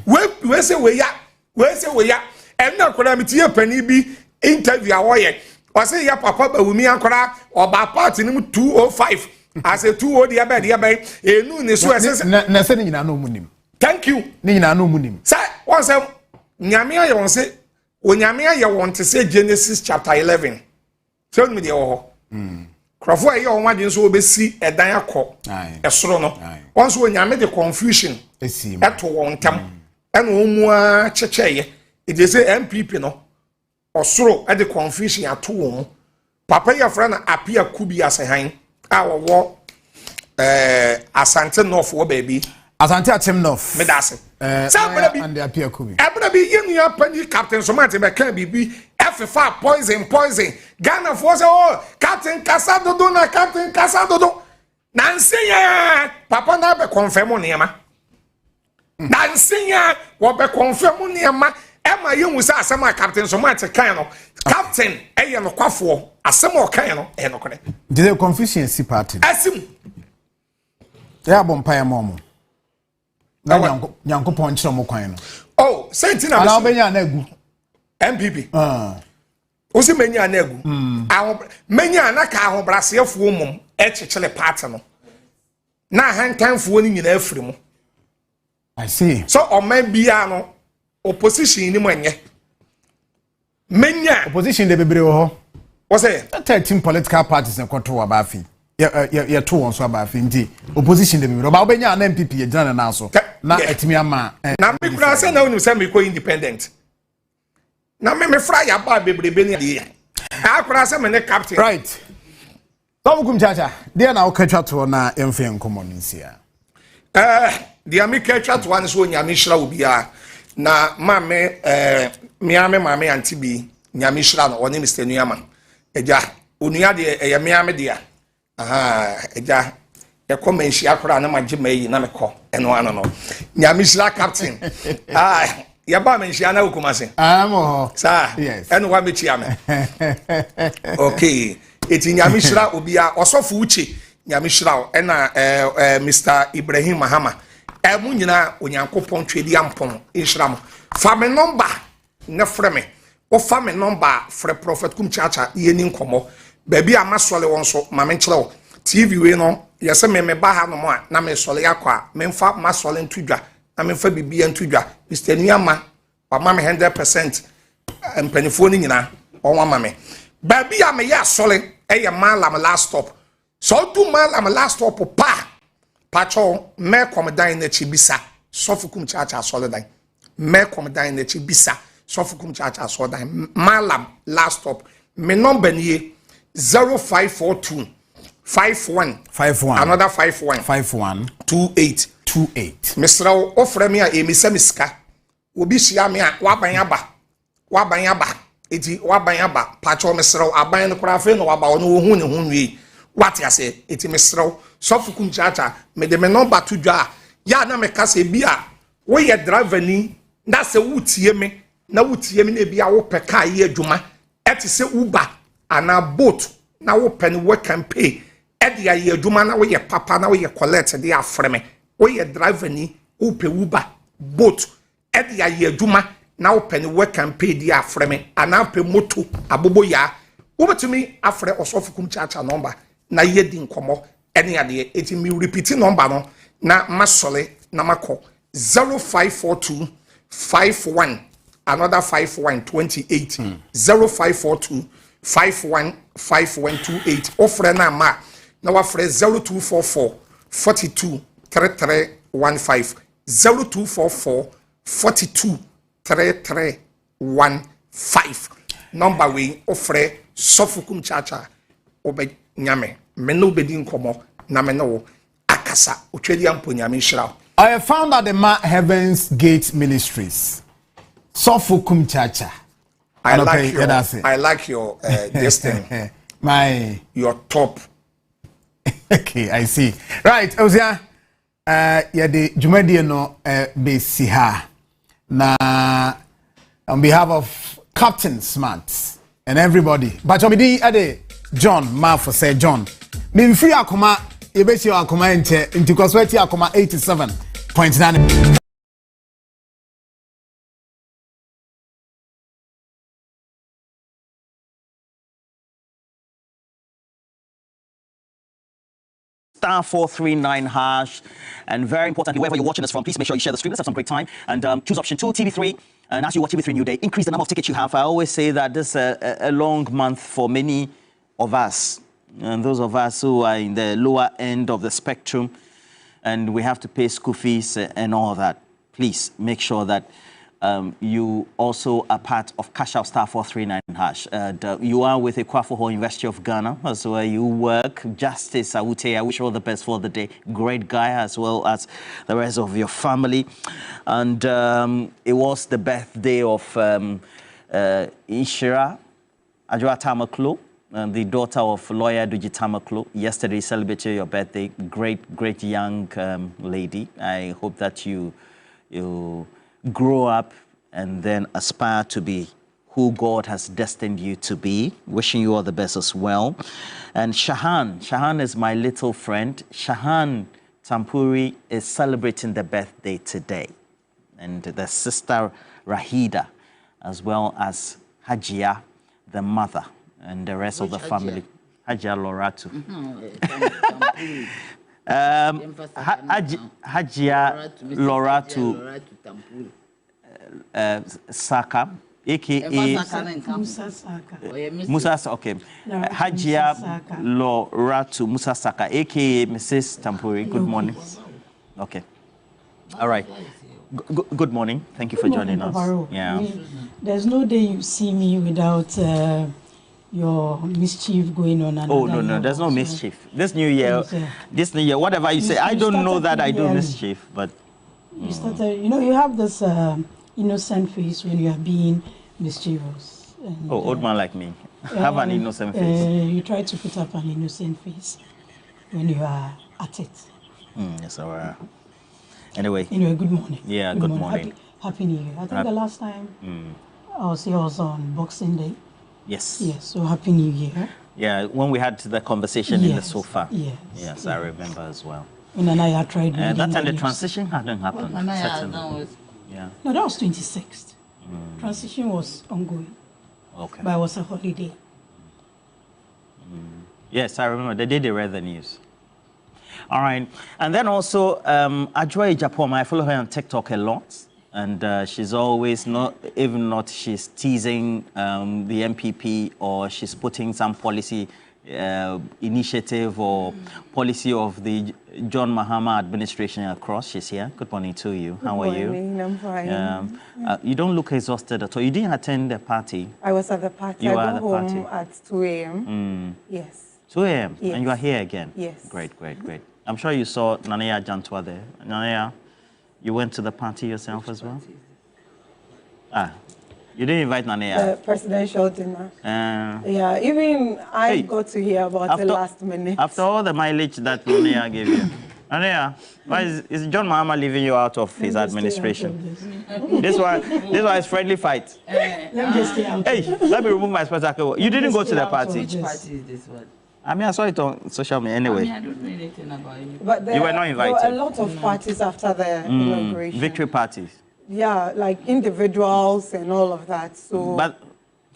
we say we ya and na kola mitie pani bi interview awoye o say ya papa ba wumi akora oba party nim 205 as a 20 dia ba enu ne so ese na se nyina no munim thank you ni nyina no munim say one say nyame aye won say onyame aye won te say Genesis chapter 11 so me de wo krofo aye won wade so obesi edan akọ esoro no won so onyame de confusion eto won tam ena omu a checheye e dey say MPP no osoro e de confusion ato won papa ya fra na apia kubi asehan a wo Asante North wo baby. Asante Achim North. Me da se. And the appear kubi. Ebra bi yenu pani Captain Somate be kan bibi F5 poison. Ghana force oh Captain Kasadodo na Captain Kasadodo. Nansiya papa na be confirm niema. Nansiya wo be confirm niema. Emma yehu say asema Captain Somate kan no. Captain eye no kwafo asema o kan no e no kone. The confusion si party. Asim. Ya bompa momo. Na nyanko ponchiro mo kwan no. Oh, sentina ala obenya na egu. MPP. Osi menya na egu. Menya na ka ahobrasefo mum echechele party no. Na hankanfo ni nyina afiri mu. I see. So o man bia no opposition ni mwenye. Menya opposition de bebre wo ho. What say? 13 political parties na control abafi. Ya to won so abafi nti opposition de bebre. Ba obenya na MPP ye gina na so. Na etimi ama. Na me kura say na onu say me ko independent. Na me fra ya ba bebrebe ni de. Akura say me ne captain. Right. Tobukum chacha. Dia na okatwa to na emfe nkomo nsia. Dia me katwa to an so nyame hira obia na ma me miame anti bi nyame hira no oni Mr. Nuama. Eja onua de eye miame dia. Eja e komenshi akura na magima yi na me ko eno ano no. Nyame hira captain. Ya ba menshi ana okumase. Mo. Sa. Yes. Eno wa mechi ame. Okay. Eti nyame hira obia osofo uche nyame hira ena Mr. Ibrahim Mahama. Emu nyina onyankopon twedi ampon ihram fa me number na frɛ me o fa me number frɛ prophet kum chacha yeni nkomo ba bi amasole won so ma me nkyerɛ wo TV we no yɛsɛ me ba ha no mo a na me sole yakwa me mfa masole ntudwa na me mfa bibia ntudwa Mr. Nuama wa ma me 100% mpanifo ni nyina on ma me ba bi a me ya sole malam last stop so do malam last stop pa Pacho me komedan na chibisa sofukum chacha solidan me komedan na chibisa sofukum chacha solidan malam last stop me number ni 0542 51 another 51 28 Mr. ofre me a emisa miska obi hia me a waban aba eti waban aba pacho Mr. aban no kura fe no waba ono hu ne hu nwie what ya say eti Mr. Sofukum chacha me de me number to dwa ya na me kase bia wo ye driver ni na se wutie me na bia wo peka ye adwuma eti se Uber ana boat na wo pen work and pay edi ya ye adwuma na wo ye papa na wo ye collect de afre me wo ye driver ni wo pe Uber boat edi ya ye adwuma na wo pen work and pay de afre me ana pe moto abobo ya wo betumi afre Osofukum chacha number na ye di nkomo any ade eti me repeat number no na masole na mako 0542 51 another 5128 0542 515128 ofre na ma na wafre 0244 42 3315 0244 42 3315 number we ofre Sofukum chacha obe nyame me no bedi nkomo na me no akasa otwedi ampo nyame hira. I found out the Heaven's Gate Ministries. Sofukum chacha. I like your this thing. Your top. Okay, I see. Right, Ozia the Jumadi no besi ha. Na on behalf of Captain Smart and everybody. But omidi ade John Mafo say John. Me free akoma yebesi akoma ente ntikosweti akoma 87.9. *439#, and very importantly, wherever you're watching us from, please make sure you share the stream. Let's have some great time, and choose option 2, TV3, and as you watch TV3 New Day, increase the number of tickets you have. I always say that this is a long month for many of us, and those of us who are in the lower end of the spectrum, and we have to pay school fees and all that. Please make sure that you also are part of Cash Out Star 439#. You are with Ekwafoho University of Ghana, as well. You work. Justice, I would say, I wish you all the best for the day. Great guy, as well as the rest of your family. And it was the birthday of Ishira Ajwa Tamaklo, the daughter of lawyer Duji Tamaklo. Yesterday celebrated your birthday. Great young lady. I hope that you grow up and then aspire to be who God has destined you to be. Wishing you all the best as well. And Shahan is my little friend. Shahan Tampuri is celebrating the birthday today. And the sister Rahida, as well as Hajia, the mother, and the rest of the family. Hajia Loratu. Hajia Loratu Saka, aka Musa Saka. Okay. Hajia Loratu Musa Saka, aka Mrs. Tampuri. Good morning. Okay. All right. Good morning. Thank you for joining us. Yeah. There's no day you see me without your mischief going on. Oh no, there's no mischief. This new year, whatever you say, I don't know that I do mischief, but you started. You have this innocent face when you are being mischievous. And, old man like me, have an innocent face. You try to put up an innocent face when you are at it. Yes, all right. Anyway, good morning. Yeah, good morning. Happy New Year. I think the last time I was here was on Boxing Day. Yes. Yes, so Happy New Year. Yeah, when we had the conversation in the sofa. Yes, I remember as well. When I tried. That time the transition hadn't happened. Yeah. No, that was 26th. Transition was ongoing. Okay. But it was a holiday. Yes, I remember the day they read the news. All right. And then also, Ajwa Japoma, I follow her on TikTok a lot. And she's always she's teasing the MPP, or she's putting some policy initiative or policy of the John Mahama administration across. She's here. Good morning to you. How are you? Good morning. I'm fine. You don't look exhausted at all. You didn't attend the party. I was at the party. I got home at 2 a.m. Yes. 2 a.m. Yes. And you are here again? Yes. Great. I'm sure you saw Nanaya Jantwa there. Nanaya, you went to the party yourself as well? You didn't invite Nanaya? The presidential dinner. Yeah, even I got to hear about the last minute. After all the mileage that Nanaya gave you. Nanaya, why is John Mahama leaving you out of his administration? This one is friendly fight. Let me just stay out. Hey, let me remove my spectacle. You didn't go to the party. Which party is this one? I mean, I saw it on social media anyway. I don't know anything about it. But you were not invited. There were a lot of parties after the inauguration. Victory parties. Yeah, like individuals and all of that. So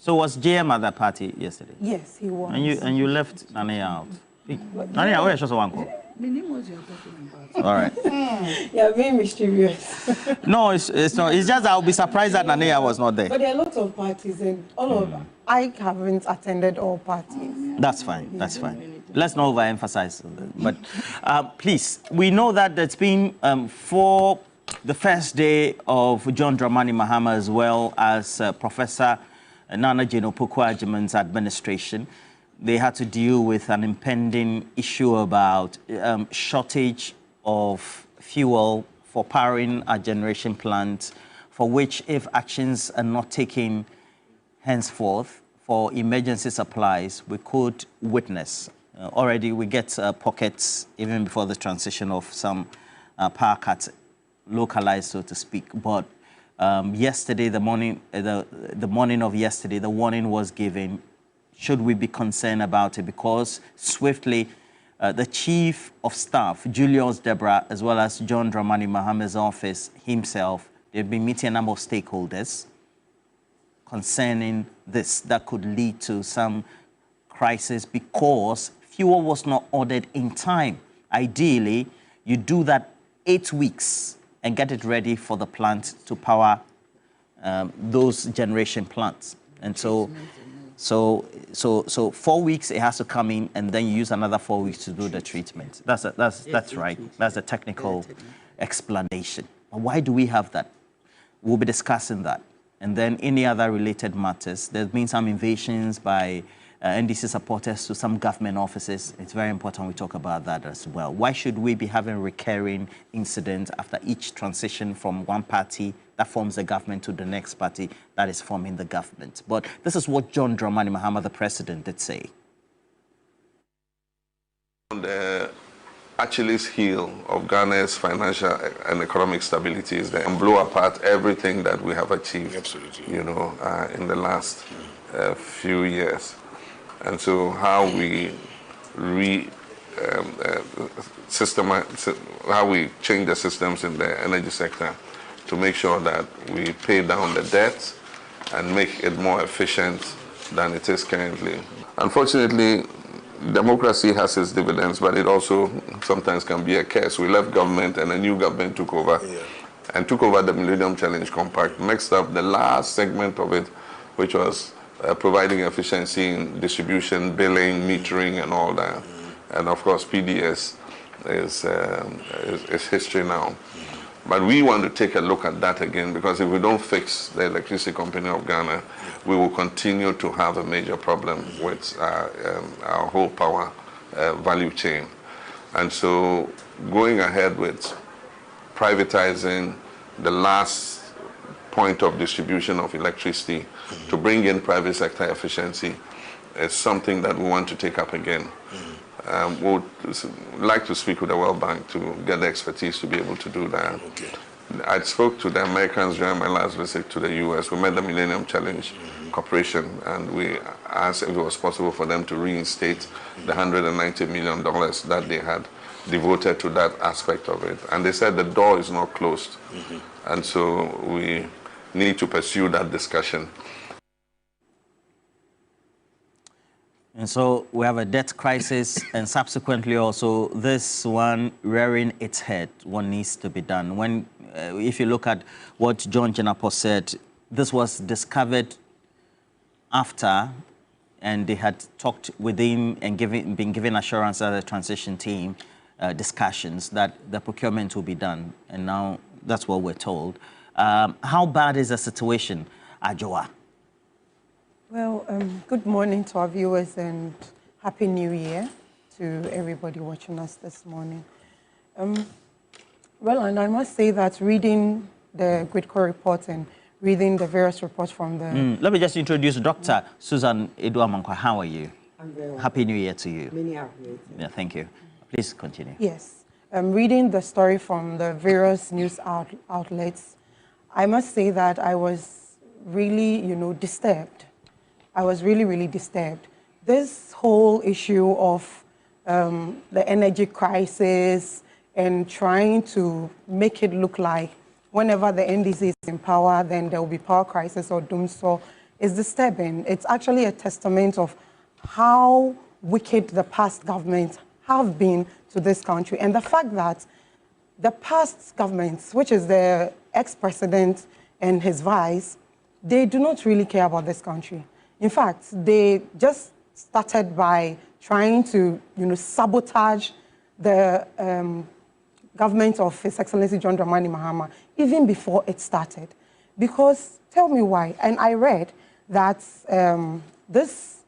was JM at that party yesterday? Yes, he was. And you left Nanaya out. Nanaya, where is your uncle? All right. Yeah, being mischievous. No, it's not. It's just I'll be surprised that Nanaya was not there. But there are lots of parties, and all of I haven't attended all parties. That's fine. That's fine. Let's not overemphasize. But please, we know that it's been for the first day of John Dramani Mahama, as well as Professor Nana Jane Opoku-Agyeman's administration. They had to deal with an impending issue about shortage of fuel for powering our generation plant, for which, if actions are not taken henceforth for emergency supplies, we could witness. Already we get pockets, even before the transition, of some power cuts localized, so to speak. But yesterday, the morning of yesterday, the warning was given. Should we be concerned about it? Because swiftly, the Chief of Staff, Julius Debra, as well as John Dramani Mahama's office himself, they've been meeting a number of stakeholders concerning this that could lead to some crisis, because fuel was not ordered in time. Ideally, you do that 8 weeks and get it ready for the plant to power those generation plants. And so 4 weeks it has to come in, and then you use another 4 weeks to do the treatment. That's right. That's the technical explanation. But why do we have that? we'll be discussing that. And then any other related matters. There's been some invasions by NDC supporters to some government offices. It's very important we talk about that as well. Why should we be having recurring incidents after each transition from one party that forms the government to the next party that is forming the government? But this is what John Dramani Mahama, the president, did say. The Achilles heel of Ghana's financial and economic stability is that and blow apart everything that we have achieved, in the last few years. And so how we how we change the systems in the energy sector to make sure that we pay down the debt and make it more efficient than it is currently. Unfortunately, democracy has its dividends, but it also sometimes can be a curse. We left government and a new government took over and took over the Millennium Challenge Compact, mixed up the last segment of it, which was providing efficiency in distribution, billing, metering, and all that. And of course, PDS is history now. But we want to take a look at that again, because if we don't fix the Electricity Company of Ghana, we will continue to have a major problem with our whole power value chain. And so going ahead with privatizing the last point of distribution of electricity to bring in private sector efficiency is something that we want to take up again. We would like to speak with the World Bank to get the expertise to be able to do that. I spoke to the Americans during my last visit to the US. We met the Millennium Challenge Corporation, and we asked if it was possible for them to reinstate the $190 million that they had devoted to that aspect of it. And they said the door is not closed. And so we need to pursue that discussion. And so we have a debt crisis, and subsequently also this one rearing its head. What needs to be done? When, if you look at what John Jenapo said, this was discovered after, and they had talked within and been given assurance that the transition team discussions that the procurement will be done, and now that's what we're told. How bad is the situation, Ajoa? Well, good morning to our viewers and Happy New Year to everybody watching us this morning. Well, and I must say that reading the Gridco report and reading the various reports from the... Let me just introduce Dr. Susan Eduamankwa. How are you? I'm very well. Happy New Year to you. Many happy New Year. Yeah, thank you. Please continue. Yes. Reading the story from the various news outlets, I must say that I was really, disturbed. I was really, really disturbed. This whole issue of the energy crisis and trying to make it look like whenever the NDC is in power, then there will be power crisis or doomsday is disturbing. It's actually a testament of how wicked the past governments have been to this country. And the fact that the past governments, which is the ex-president and his vice, they do not really care about this country. In fact, they just started by trying to, sabotage the government of His Excellency John Dramani Mahama even before it started. Because, tell me why, and I read that these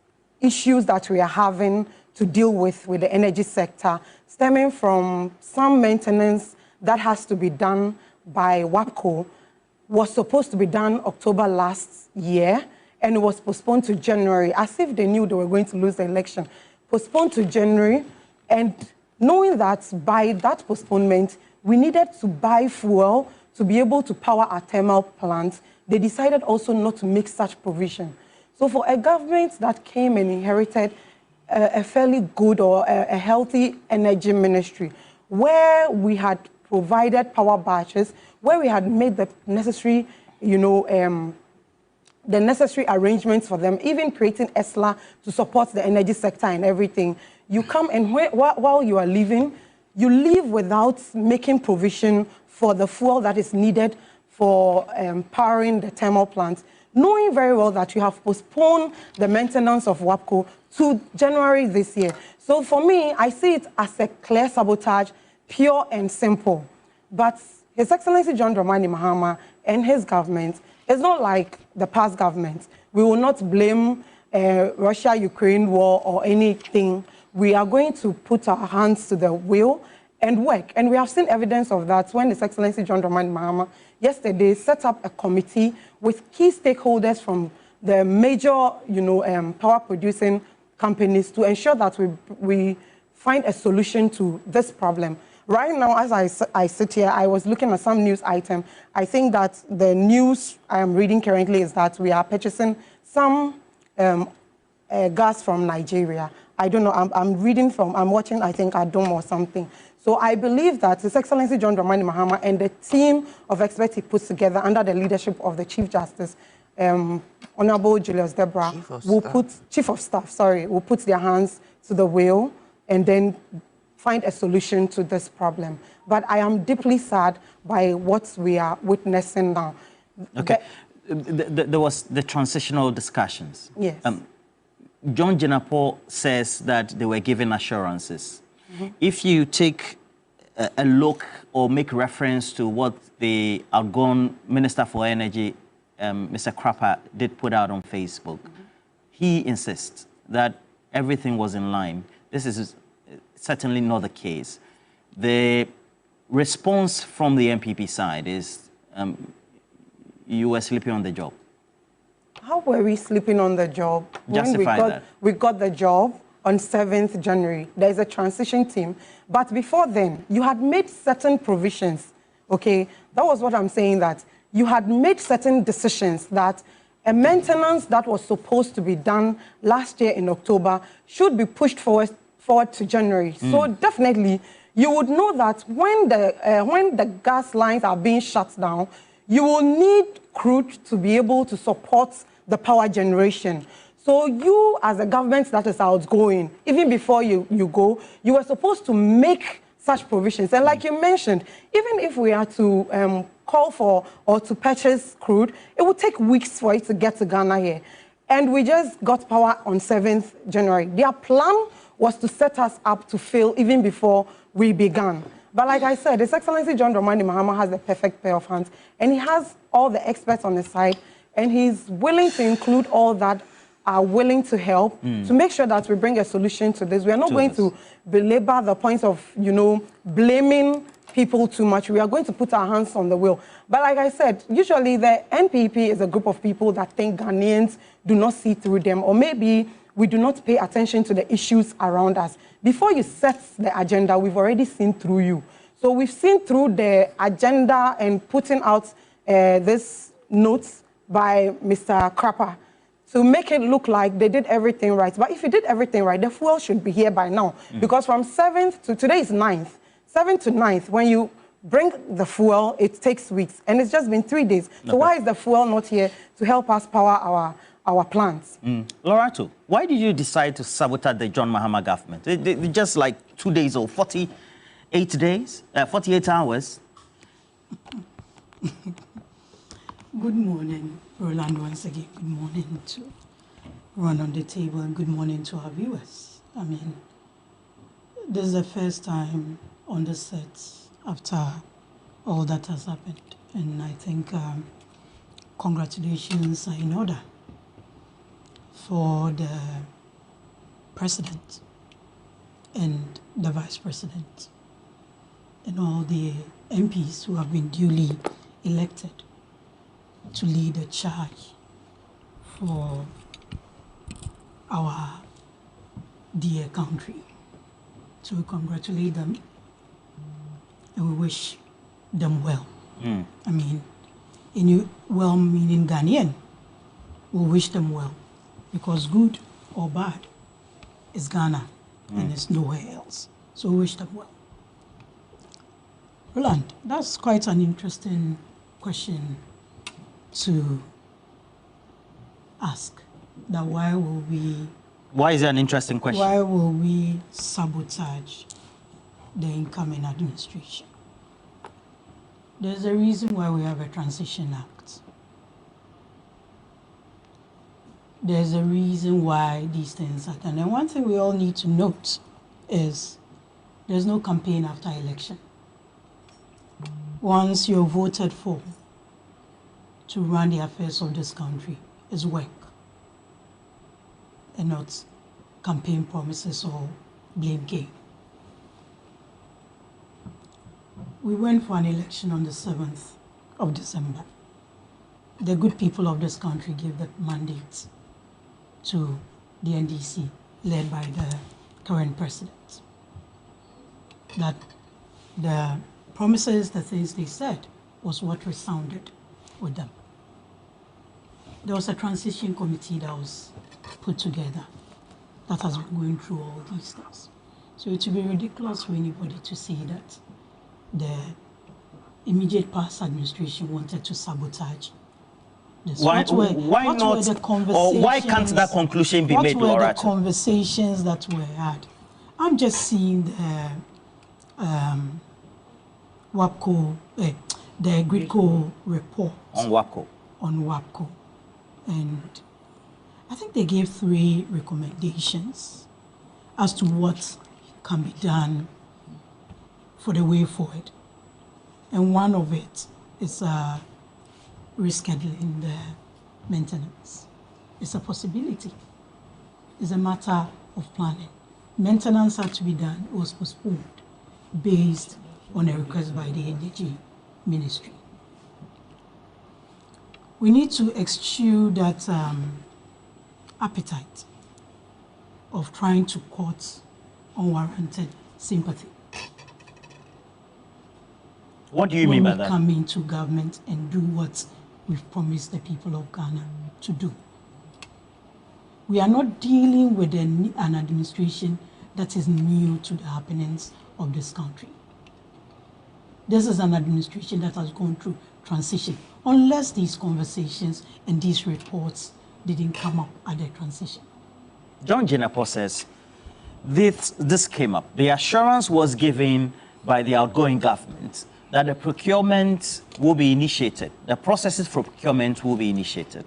issues that we are having to deal with the energy sector stemming from some maintenance that has to be done by WAPCO was supposed to be done October last year, and it was postponed to January, as if they knew they were going to lose the election. Postponed to January, and knowing that by that postponement, we needed to buy fuel to be able to power our thermal plants, they decided also not to make such provision. So for a government that came and inherited a fairly good or a healthy energy ministry, where we had provided power batches, where we had made the necessary, the necessary arrangements for them, even creating ESLA to support the energy sector and everything. You come and while you are leaving, you leave without making provision for the fuel that is needed for powering the thermal plants, knowing very well that you have postponed the maintenance of WAPCO to January this year. So for me, I see it as a clear sabotage, pure and simple. But His Excellency John Dramani Mahama and his government, it's not like the past government. We will not blame Russia-Ukraine war or anything. We are going to put our hands to the wheel and work. And we have seen evidence of that when His Excellency John Dramani Mahama yesterday set up a committee with key stakeholders from the major, power-producing companies to ensure that we find a solution to this problem. Right now, as I sit here, I was looking at some news item. I think that the news I am reading currently is that we are purchasing some gas from Nigeria. I don't know, I'm watching, I think, Adom or something. So I believe that His Excellency John Dramani Mahama and the team of experts he puts together under the leadership of the Chief Justice, Honorable Julius Deborah, will put their hands to the wheel and then find a solution to this problem. But I am deeply sad by what we are witnessing now. Okay. There was the transitional discussions. Yes. John Jenapo says that they were given assurances. If you take a look or make reference to what the outgone Minister for Energy, Mr. Krapa, did put out on Facebook, he insists that everything was in line. This is certainly not the case. The response from the MPP side is you were sleeping on the job. How were we sleeping on the job? Justify that. We got the job on 7th January. There is a transition team. But before then, you had made certain provisions, okay? That was what I'm saying, that you had made certain decisions that a maintenance that was supposed to be done last year in October should be pushed forward to January. So definitely, you would know that when the gas lines are being shut down, you will need crude to be able to support the power generation. So you, as a government that is outgoing, even before you go, you were supposed to make such provisions. And like you mentioned, even if we are to call for or to purchase crude, it would take weeks for it to get to Ghana here. And we just got power on 7th January. Their plan was to set us up to fail even before we began. But like I said, His Excellency John Dramani Mahama has the perfect pair of hands, and he has all the experts on his side, and he's willing to include all that are willing to help to make sure that we bring a solution to this. We are not going to belabor the point of, blaming people too much. We are going to put our hands on the wheel. But like I said, usually the NPP is a group of people that think Ghanaians do not see through them, or maybe we do not pay attention to the issues around us. Before you set the agenda, we've already seen through you. So we've seen through the agenda and putting out this notes by Mr. Krapa to make it look like they did everything right. But if you did everything right, the fuel should be here by now. Because from 7th to today is 9th. 7th to 9th, when you bring the fuel, it takes weeks. And it's just been 3 days. So why is the fuel not here to help us power our plants? Lorato, why did you decide to sabotage the John Mahama government? Just like 2 days or 48 days, 48 hours. Good morning, Roland, once again. Good morning to everyone on the table, and good morning to our viewers. I mean, this is the first time on the set after all that has happened, and I think congratulations are in order for the president and the vice president and all the MPs who have been duly elected to lead a charge for our dear country. So we congratulate them and we wish them well. I mean, any well-meaning Ghanaian will wish them well, because good or bad is Ghana and it's nowhere else. So we wish them well. Roland, that's quite an interesting question to ask. That why will we... Why is that an interesting question? Why will we sabotage the incoming administration? There's a reason why we have a Transition Act. There's a reason why these things are done. And one thing we all need to note is there's no campaign after election. Once you're voted for, to run the affairs of this country is work and not campaign promises or blame game. We went for an election on the 7th of December. The good people of this country gave the mandate to the NDC, led by the current president, that the promises, the things they said, was what resounded with them. There was a transition committee that was put together that has been going through all these things. So it would be ridiculous for anybody to say that the immediate past administration wanted to sabotage this. Why not? Or why can't that conclusion be made? What were the conversations that were had? I'm just seeing the WAPCO, the GRIDCO report on WAPCO. And I think they gave 3 recommendations as to what can be done for the way forward. And one of it is rescheduling the maintenance. It's a possibility. It's a matter of planning. Maintenance had to be done. It was postponed based on a request by the Energy Ministry. We need to eschew that appetite of trying to court unwarranted sympathy. What do you mean by that? When we come into government and do what we've promised the people of Ghana to do. We are not dealing with an administration that is new to the happenings of this country. This is an administration that has gone through transition, unless these conversations and these reports didn't come up at the transition. John Jinapor says, this came up. The assurance was given by the outgoing government that the procurement will be initiated. The processes for procurement will be initiated.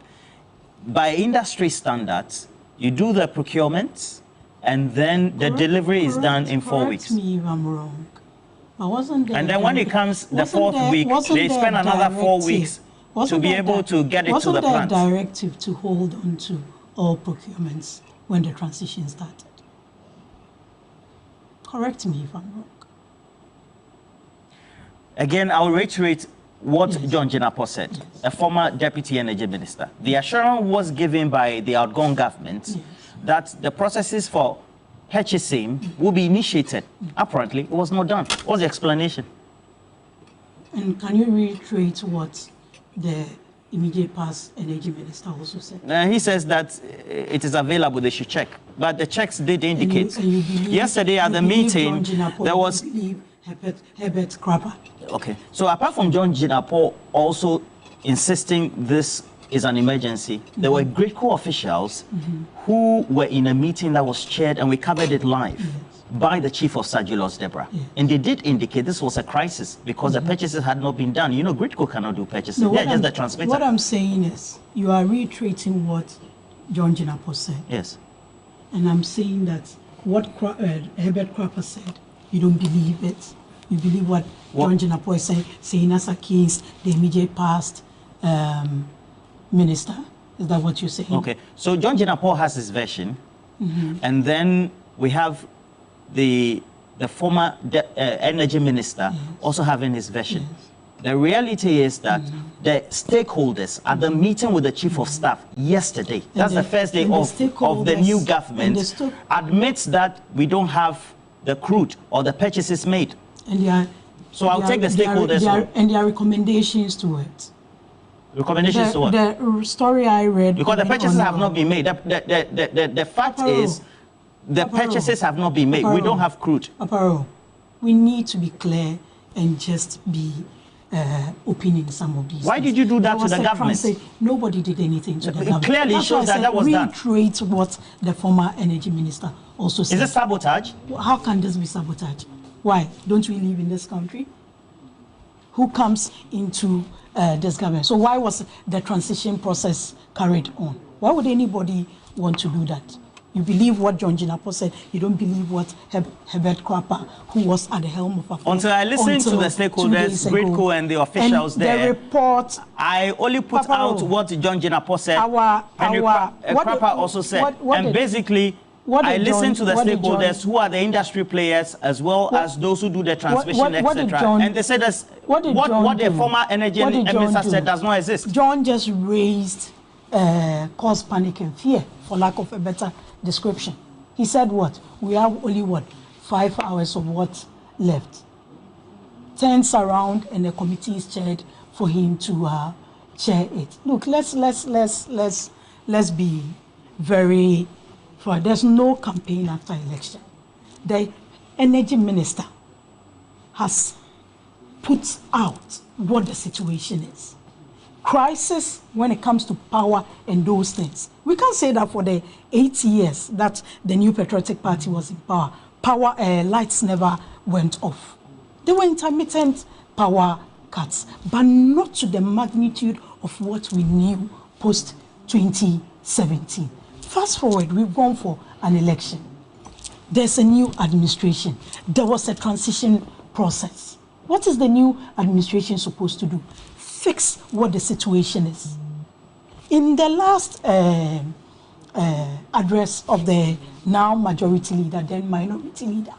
By industry standards, you do the procurement and then the delivery is done in 4 weeks. Correct me if I'm wrong. But wasn't there and then when it comes the 4th week, they spend another 4 weeks to be able to get it to the plant. Wasn't there a directive to hold on to all procurements when the transition started? Correct me if I'm wrong. Again, I'll reiterate what John Jinapor said, a former Deputy Energy Minister. The assurance was given by the outgoing government that the processes for purchasing will be initiated. Apparently, it was not done. What's the explanation? And can you reiterate what the immediate past Energy Minister also said? He says that it is available, they should check. But the checks did indicate. And you believe, yesterday at the meeting, there was... Herbert Crapper. Okay. So apart from John Jinapor also insisting this is an emergency, there were GRIDCO officials who were in a meeting that was chaired, and we covered it live, by the Chief of Sagilos, Deborah. And they did indicate this was a crisis because the purchases had not been done. You know, GRIDCO cannot do purchases. No, They're just the transmitter. What I'm saying is, you are reiterating what John Jinapor said. Yes. And I'm saying that what Herbert Crapper said, you don't believe it. You believe what John Jinapor is saying as against the immediate past minister? Is that what you're saying? Okay. So John Jinapor has his version, and then we have the former energy minister also having his version. The reality is that the stakeholders at the meeting with the chief of staff yesterday, that's the first day of the new government, admits that we don't have the crude or the purchases made. And so I'll take the stakeholders. And their recommendations to it. Recommendations to what? The story I read. Because the purchases have not been made. The fact is, the purchases have not been made. We don't have crude. Aparo, we need to be clear and just be open in some of these. Why did you do that to the government? Nobody did anything to the government. It clearly shows that was done. Reiterate what the former energy minister also said. Is it sabotage? How can this be sabotage? Why? Don't we live in this country? Who comes into this government? So why was the transition process carried on? Why would anybody want to do that? You believe what John Jinapor said. You don't believe what Herbert Kwapa, who was at the helm of affairs. Until I listened to the stakeholders, Gridco and the officials and there, the report. I only put out what John Jinapor said. Kwapa also said. Basically, I listened to the stakeholders who are the industry players as well as those who do the transmission, etc. And they said what the former energy minister said does not exist. John just raised caused panic and fear, for lack of a better description. He said what? We have only 5 hours of what left. Turns around and the committee is chaired for him to chair it. Look, let's be very fair. There's no campaign after election. The energy minister has put out what the situation is. Crisis when it comes to power and those things. We can't say that for the 8 years that the New Patriotic Party was in power, lights never went off. There were intermittent power cuts, but not to the magnitude of what we knew post 2017. Fast forward, we've gone for an election. There's a new administration. There was a transition process. What is the new administration supposed to do? Fix what the situation is. In the last address of the now majority leader, then minority leader,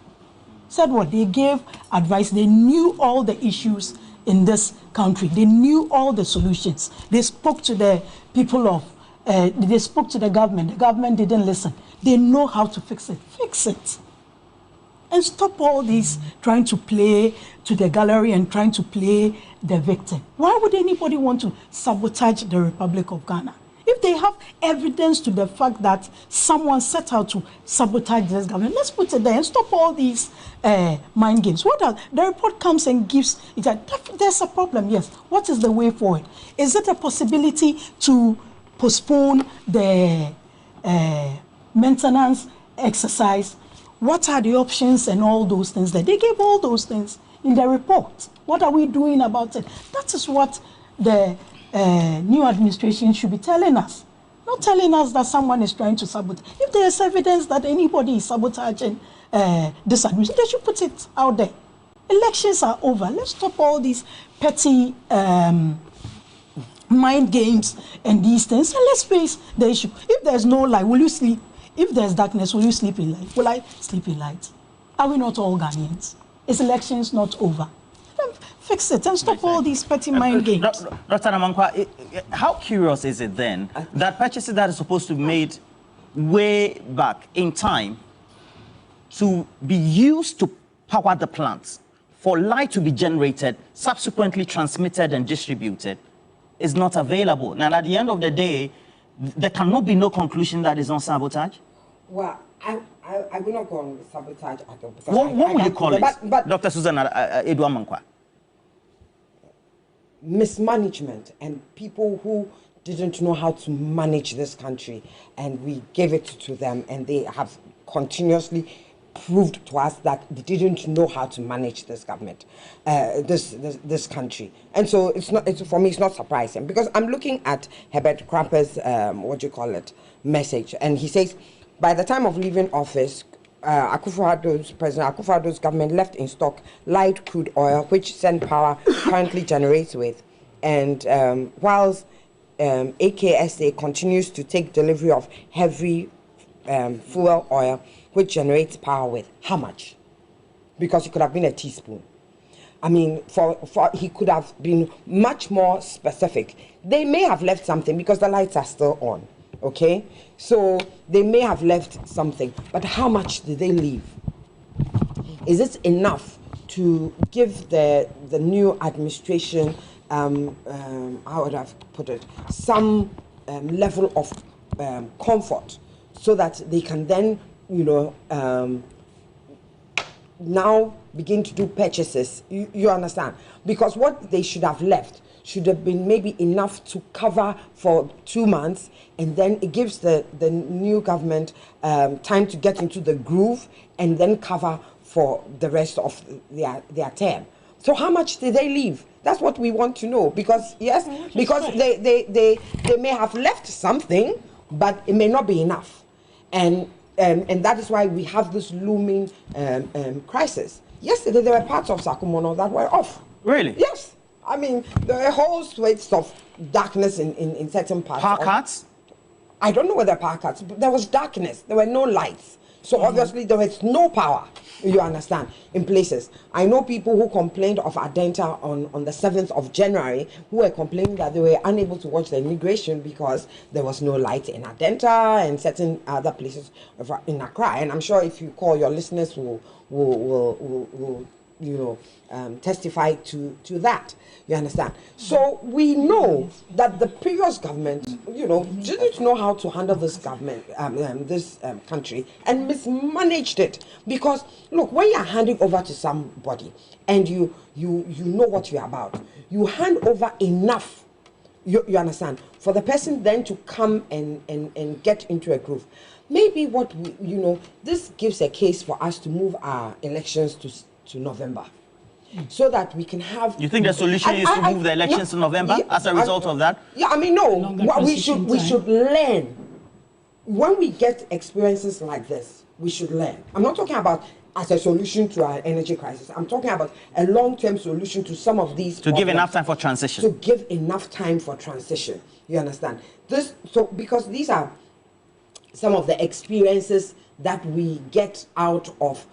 said what? They gave advice. They knew all the issues in this country. They knew all the solutions. They spoke to the people of, they spoke to the government. The government didn't listen. They know how to fix it. Fix it. And stop all this trying to play to the gallery and trying to play the victim. Why would anybody want to sabotage the Republic of Ghana? If they have evidence to the fact that someone set out to sabotage this government, let's put it there and stop all these mind games. The report comes and gives, there's a problem, yes. What is the way forward? Is it a possibility to postpone the maintenance exercise? What are the options and all those things that they gave all those things in the report? What are we doing about it? That is what the new administration should be telling us. Not telling us that someone is trying to sabotage. If there is evidence that anybody is sabotaging this administration, they should put it out there. Elections are over. Let's stop all these petty mind games and these things. And let's face the issue. If there's no light, will you sleep? If there's darkness, will you sleep in light? Will I sleep in light? Are we not all Ghanaians? Is elections not over? Fix it and stop all these petty mind games. Dr. Namankwa, how curious is it then that purchases that are supposed to be made way back in time to be used to power the plants, for light to be generated, subsequently transmitted and distributed, is not available? Now, at the end of the day, there cannot be no conclusion that is not sabotage? Well, I will not go on sabotage at all. What would you call it, Dr. Susan Edouard Mankwa? Mismanagement and people who didn't know how to manage this country, and we gave it to them, and they have continuously proved to us that they didn't know how to manage this government, this country. And so for me it's not surprising, because I'm looking at Herbert Krampa's message, and he says by the time of leaving office, President Akufo-Addo's government left in stock light crude oil, which Sen Power currently generates with, and whilst AKSA continues to take delivery of heavy fuel oil, which generates power with. How much? Because it could have been a teaspoon. I mean, he could have been much more specific. They may have left something because the lights are still on, okay? So they may have left something, but how much did they leave? Is it enough to give the new administration, how would I put it, some level of comfort, so that they can then, now begin to do purchases? You understand? Because what they should have left should have been maybe enough to cover for 2 months, and then it gives the new government time to get into the groove and then cover for the rest of their term. So how much did they leave? That's what we want to know, because because they may have left something, but it may not be enough. And and that is why we have this looming crisis. Yesterday, there were parts of Sakumono that were off. Really? Yes. I mean, there were whole swathes of darkness in certain parts. Power cuts? I don't know whether power cuts, but there was darkness. There were no lights. So obviously there was no power, you understand, in places. I know people who complained of Adenta on the 7th of January, who were complaining that they were unable to watch the immigration because there was no light in Adenta and certain other places in Accra. And I'm sure if you call, your listeners will testify to that. You understand? So we know that the previous government, didn't know how to handle this government, this country, and mismanaged it. Because look, when you're handing over to somebody and you know what you're about, you hand over enough. You understand? For the person then to come and get into a groove. Maybe what this gives a case for us to move our elections to November. So that we can have. You think the solution is to move the elections to November as a result of that? Yeah, I mean, no. We should learn. When we get experiences like this, we should learn. I'm not talking about as a solution to our energy crisis. I'm talking about a long-term solution to some of these. To give enough time for transition. To give enough time for transition. You understand? Because these are some of the experiences that we get out of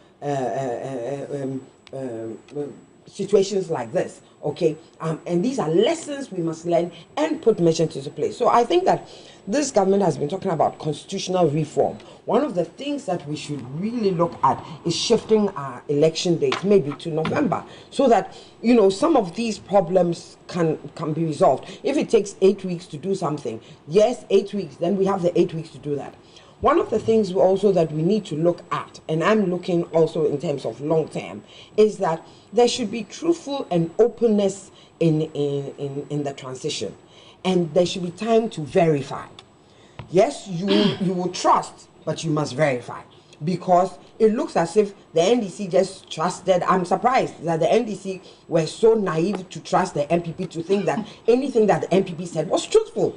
situations like this, okay? And these are lessons we must learn and put measures into place. So I think that this government has been talking about constitutional reform. One of the things that we should really look at is shifting our election date maybe to November, so that some of these problems can be resolved. If it takes 8 weeks to do something, yes, 8 weeks, then we have the 8 weeks to do that. One of the things also that we need to look at, and I'm looking also in terms of long term, is that there should be truthful and openness in the transition, and there should be time to verify. Yes, you will trust, but you must verify, because it looks as if the NDC just trusted. I'm surprised that the NDC were so naive to trust the MPP to think that anything that the MPP said was truthful.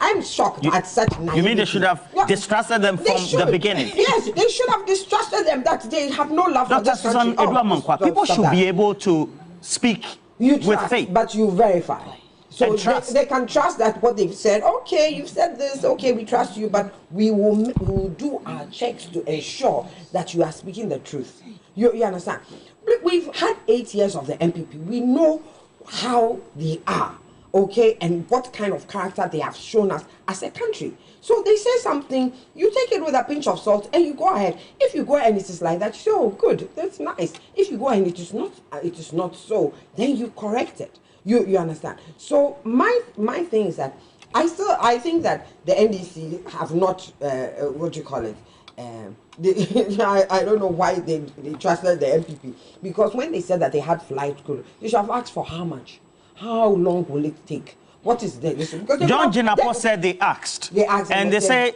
I'm shocked at such naivety. You mean they should have distrusted them from the beginning? Yes, they should have distrusted them, that they have no love for this country. People should be able to speak with faith. But you verify. So they can trust that what they've said, okay, you've said this, okay, we trust you, but we will do our checks to ensure that you are speaking the truth. You understand? We've had 8 years of the MPP. We know how they are. Okay, and what kind of character they have shown us as a country. So they say something, you take it with a pinch of salt and you go ahead. If you go and it is like that, you say, oh, good, that's nice. If you go and it is not so, then you correct it. You understand? So my thing is that I think that the NDC have not I don't know why they trusted the MPP, because when they said that they had flight crew, they should have asked for how much. How long will it take? What is the issue? John Jinapor said they asked. And they say,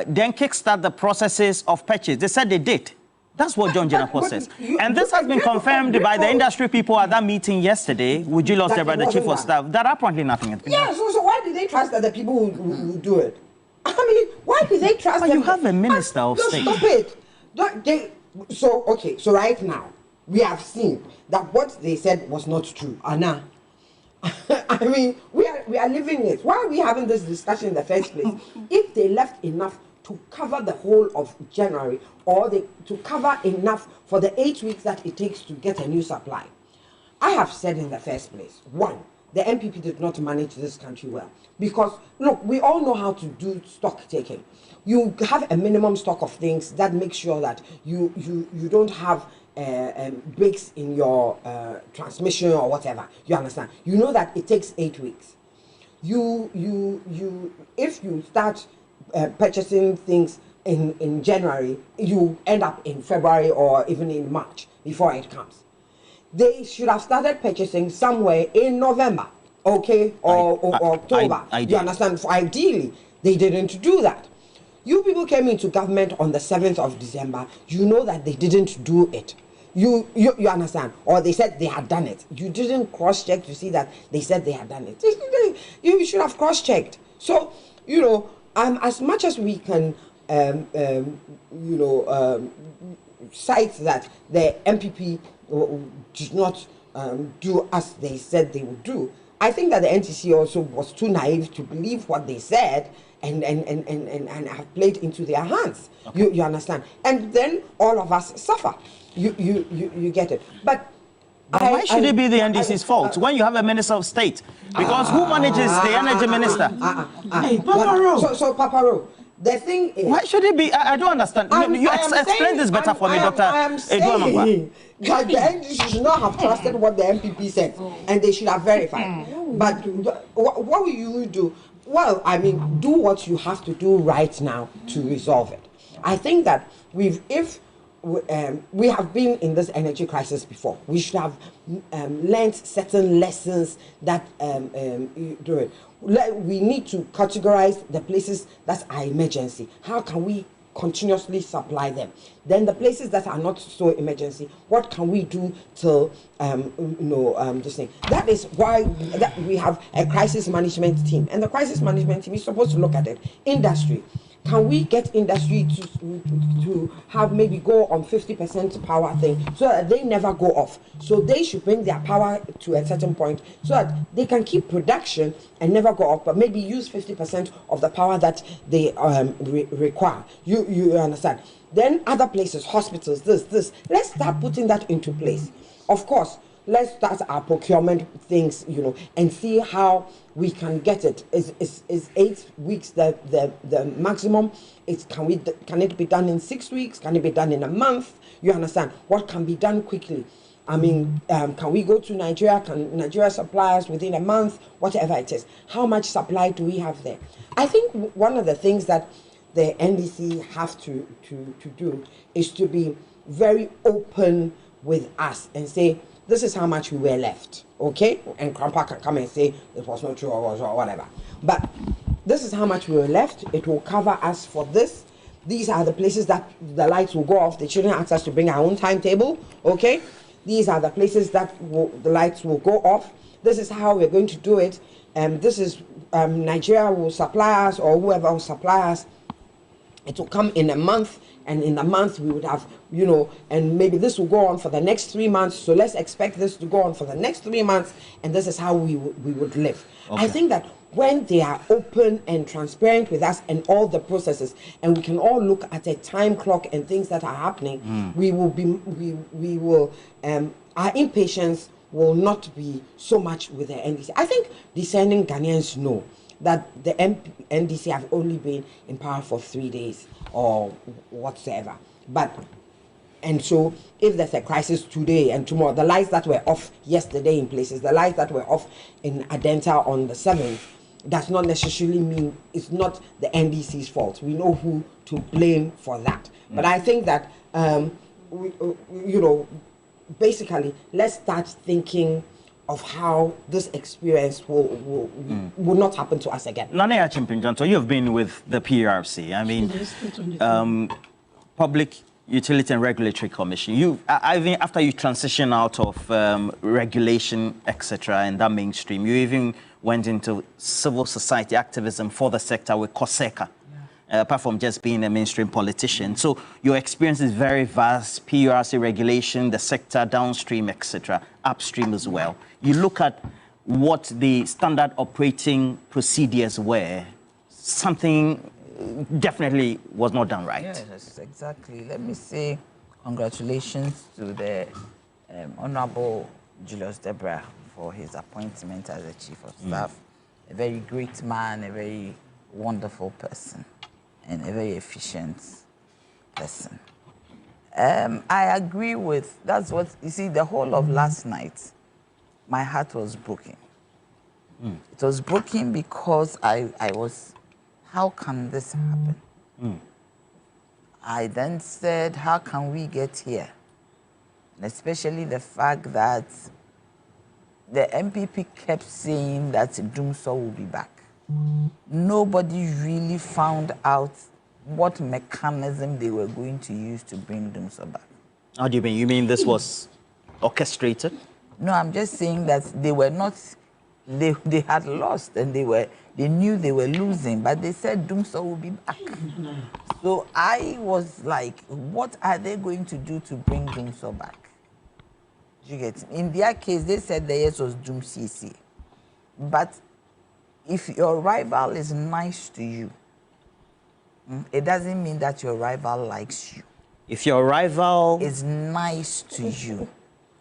then kickstart the processes of purchase. They said they did. That's what John Jinapor says. And this has been confirmed by the industry people at that meeting yesterday with Julius Debra, the chief of staff, that apparently nothing has been done. Yeah, so why did they trust that the people who do it? I mean, why did they trust them? You have a minister of state. Stop it. So right now, we have seen that what they said was not true. Anna. I mean, we are living it. Why are we having this discussion in the first place? If they left enough to cover the whole of January, or to cover enough for the 8 weeks that it takes to get a new supply, I have said in the first place, one, the MPP did not manage this country well. Because, look, we all know how to do stock taking. You have a minimum stock of things that makes sure that you don't have breaks in your transmission or whatever. You understand? You know that it takes 8 weeks. If you start purchasing things in January, you end up in February or even in March before it comes. They should have started purchasing somewhere in November, okay, or October. You understand? Ideally, they didn't do that. You people came into government on the 7th of December. You know that they didn't do it. You understand? Or they said they had done it. You didn't cross-check to see that they said they had done it. You should have cross-checked. So, as much as we can sites that the MPP did not do as they said they would do. I think that the NTC also was too naive to believe what they said and have played into their hands. Okay. You understand? And then all of us suffer. You get it. But why should it be the NDC's fault when you have a minister of state? Because who manages the energy minister? Hey, Papa Ro. So Papa Ro, the thing is... Why should it be? I don't understand. You explain this better for me, Dr. I am saying that the NDC should not have trusted what the MPP said, and they should have verified. But what will you do? Well, I mean, do what you have to do right now to resolve it. I think that if we have been in this energy crisis before, we should have learned certain lessons that do it. We need to categorize the places that are emergency. How can we continuously supply them? Then the places that are not so emergency, what can we do to this thing? That is why we have a crisis management team, and the crisis management team is supposed to look at it. Industry. Can we get industry to have maybe go on 50% power thing so that they never go off? So they should bring their power to a certain point so that they can keep production and never go off, but maybe use 50% of the power that they require. You understand? Then other places, hospitals, this. Let's start putting that into place. Of course, let's start our procurement things, and see how we can get it. Is 8 weeks the maximum? Can it be done in 6 weeks? Can it be done in a month? You understand? What can be done quickly? I mean, can we go to Nigeria? Can Nigeria supply us within a month? Whatever it is. How much supply do we have there? I think one of the things that the NDC have to do is to be very open with us and say, this is how much we were left, okay? And Grandpa can come and say it was not true or whatever. But this is how much we were left. It will cover us for this. These are the places that the lights will go off. The children ask us to bring our own timetable, okay? These are the places that the lights will go off. This is how we're going to do it. This is Nigeria will supply us, or whoever will supply us. It will come in a month. And in a month we would have, and maybe this will go on for the next 3 months. So let's expect this to go on for the next 3 months. And this is how we would live. Okay. I think that when they are open and transparent with us and all the processes, and we can all look at a time clock and things that are happening, our impatience will not be so much with the NDC. I think discerning Ghanaians know that the NDC have only been in power for 3 days or whatsoever. And so if there's a crisis today and tomorrow, the lights that were off yesterday in places, the lights that were off in Adenta on the 7th, does not necessarily mean it's not the NDC's fault. We know who to blame for that. But I think that, basically, let's start thinking of how this experience will not happen to us again. Nana Chimpinjanto, you have been with the PRC. I mean, Public Utility and Regulatory Commission. After you transition out of regulation, etc., and that mainstream, you even went into civil society activism for the sector with COSECA. Apart from just being a mainstream politician. So your experience is very vast, PURC regulation, the sector, downstream, etc., upstream as well. You look at what the standard operating procedures were, something definitely was not done right. Yes, exactly. Let me say congratulations to the Honorable Julius Debra for his appointment as the Chief of Staff. A very great man, a very wonderful person, and a very efficient person. I agree with, that's what, you see, the whole of last night, my heart was broken. It was broken because I was, how can this happen? I then said, how can we get here? And especially the fact that the MPP kept saying that Dumso will be back. Nobody really found out what mechanism they were going to use to bring Dumso back. How do you mean? You mean this was orchestrated? No, I'm just saying that they were not, they had lost and they They knew they were losing, but they said Dumso will be back. So I was like, what are they going to do to bring Dumso back? Do you get it? In their case, they said the yes was Dumsisi. But if your rival is nice to you, it doesn't mean that your rival likes you. If your rival is nice to you,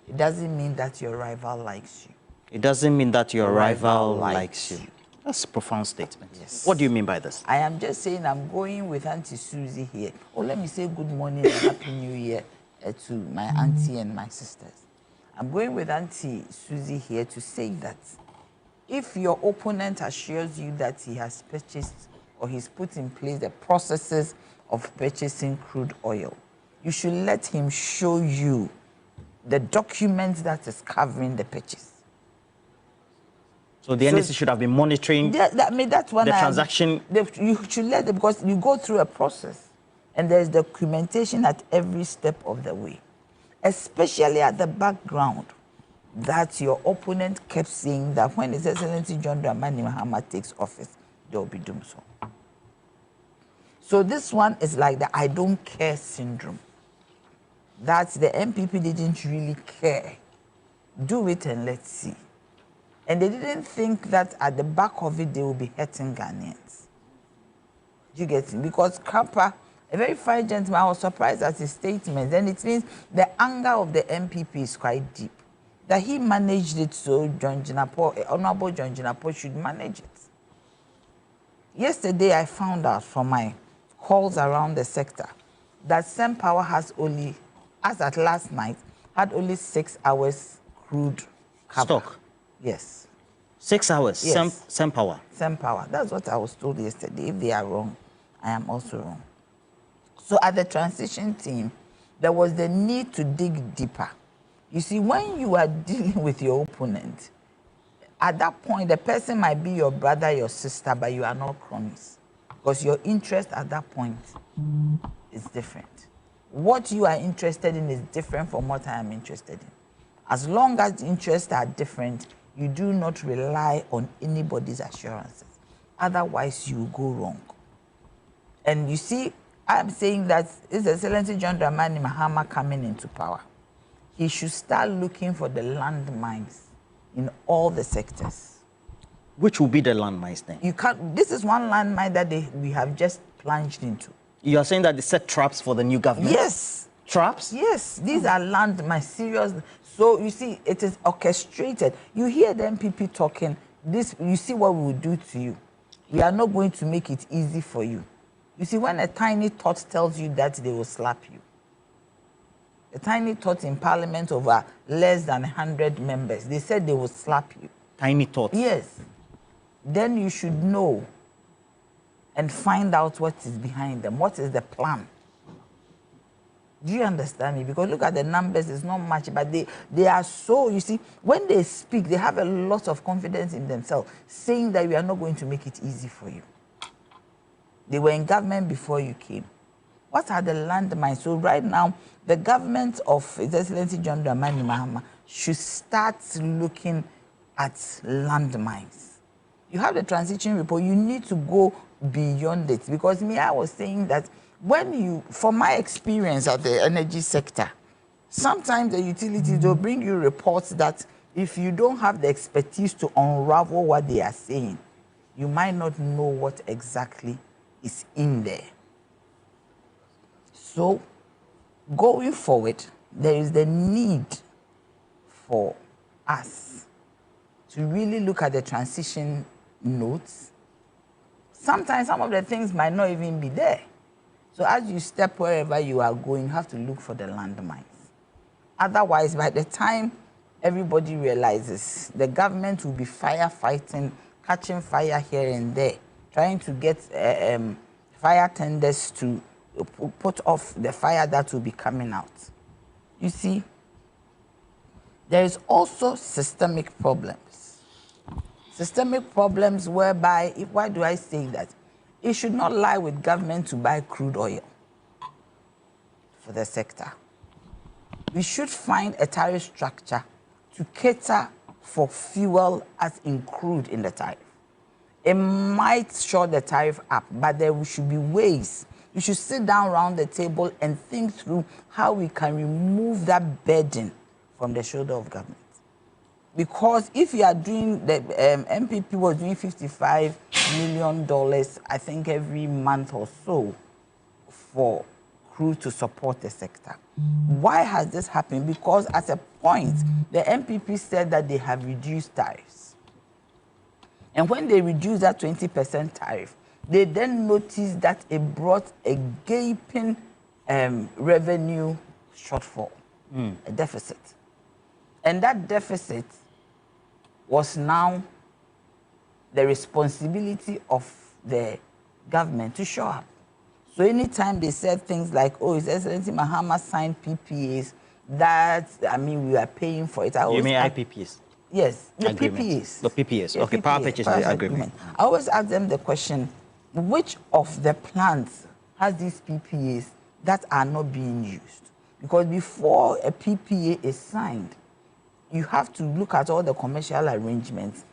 it doesn't mean that your rival likes you. It doesn't mean that your rival likes you. That's a profound statement. Yes. What do you mean by this? I am just saying I'm going with Auntie Susie here. Oh, let me say good morning and Happy New Year to my auntie and my sisters. I'm going with Auntie Susie here to say that if your opponent assures you that he has purchased or he's put in place the processes of purchasing crude oil, you should let him show you the document that is covering the purchase. So the NSC should have been monitoring that's one the transaction. You should let them, because you go through a process and there's documentation at every step of the way, especially at the background, that your opponent kept saying that when His Excellency John Dramani Mahama takes office, there will be Dumso. So this one is like the I don't care syndrome. That the MPP didn't really care. Do it and let's see. And they didn't think that at the back of it, they will be hurting Ghanaians. You get it? Because Kappa, a very fine gentleman, I was surprised at his statement. Then it means the anger of the MPP is quite deep. That he managed it so Honorable John Jinapo should manage it. Yesterday, I found out from my calls around the sector that Sem Power has only, as at last night, had only 6 hours crude cover. Stock? Yes. 6 hours? Yes. Sem Power? Sem Power. That's what I was told yesterday. If they are wrong, I am also wrong. So at the transition team, there was the need to dig deeper. You see, when you are dealing with your opponent, at that point, the person might be your brother, your sister, but you are not cronies. Because your interest at that point is different. What you are interested in is different from what I am interested in. As long as the interests are different, you do not rely on anybody's assurances. Otherwise, you go wrong. And you see, I'm saying that His Excellency John Dramani Mahama coming into power, he should start looking for the landmines in all the sectors. Which will be the landmines then? You can't. This is one landmine that we have just plunged into. You are saying that they set traps for the new government? Yes. Traps? Yes. These are landmines, serious. So you see, it is orchestrated. You hear the MPP talking. This, you see what we will do to you. We are not going to make it easy for you. You see, when a tiny tot tells you that, they will slap you. A tiny tot in parliament over less than 100 members, they said they will slap you. Tiny tot? Yes. Then you should know and find out what is behind them. What is the plan? Do you understand me? Because look at the numbers, it's not much, but they are so, you see, when they speak, they have a lot of confidence in themselves, saying that we are not going to make it easy for you. They were in government before you came. What are the landmines? So right now, the government of His Excellency John Dramani Mahama should start looking at landmines. You have the transition report, you need to go beyond it. Because I was saying that when you, from my experience at the energy sector, sometimes the utilities will bring you reports that if you don't have the expertise to unravel what they are saying, you might not know what exactly is in there. So, going forward, there is the need for us to really look at the transition notes. Sometimes some of the things might not even be there. So as you step wherever you are going, you have to look for the landmines. Otherwise, by the time everybody realizes, the government will be firefighting, catching fire here and there, trying to get fire tenders to put off the fire that will be coming out. You see, there is also systemic problems. Systemic problems whereby, why do I say that? It should not lie with government to buy crude oil for the sector. We should find a tariff structure to cater for fuel as in crude in the tariff. it might short the tariff up, but there should be ways. We should sit down around the table and think through how we can remove that burden from the shoulder of government. Because if you are doing, the MPP was doing $55 million, I think, every month or so for crew to support the sector. Why has this happened? Because at a point, the MPP said that they have reduced tariffs. And when they reduced that 20% tariff, they then noticed that it brought a gaping revenue shortfall, a deficit. And that deficit was now the responsibility of the government to show up. So anytime they said things like, oh, His Excellency Mahama signed PPAs, that, I mean, we are paying for it. You mean IPPs? Yes, the agreement. PPAs. The PPAs, Yeah, okay, power purchase agreement. I always ask them the question, which of the plants has these PPAs that are not being used? Because before a PPA is signed, you have to look at all the commercial arrangements,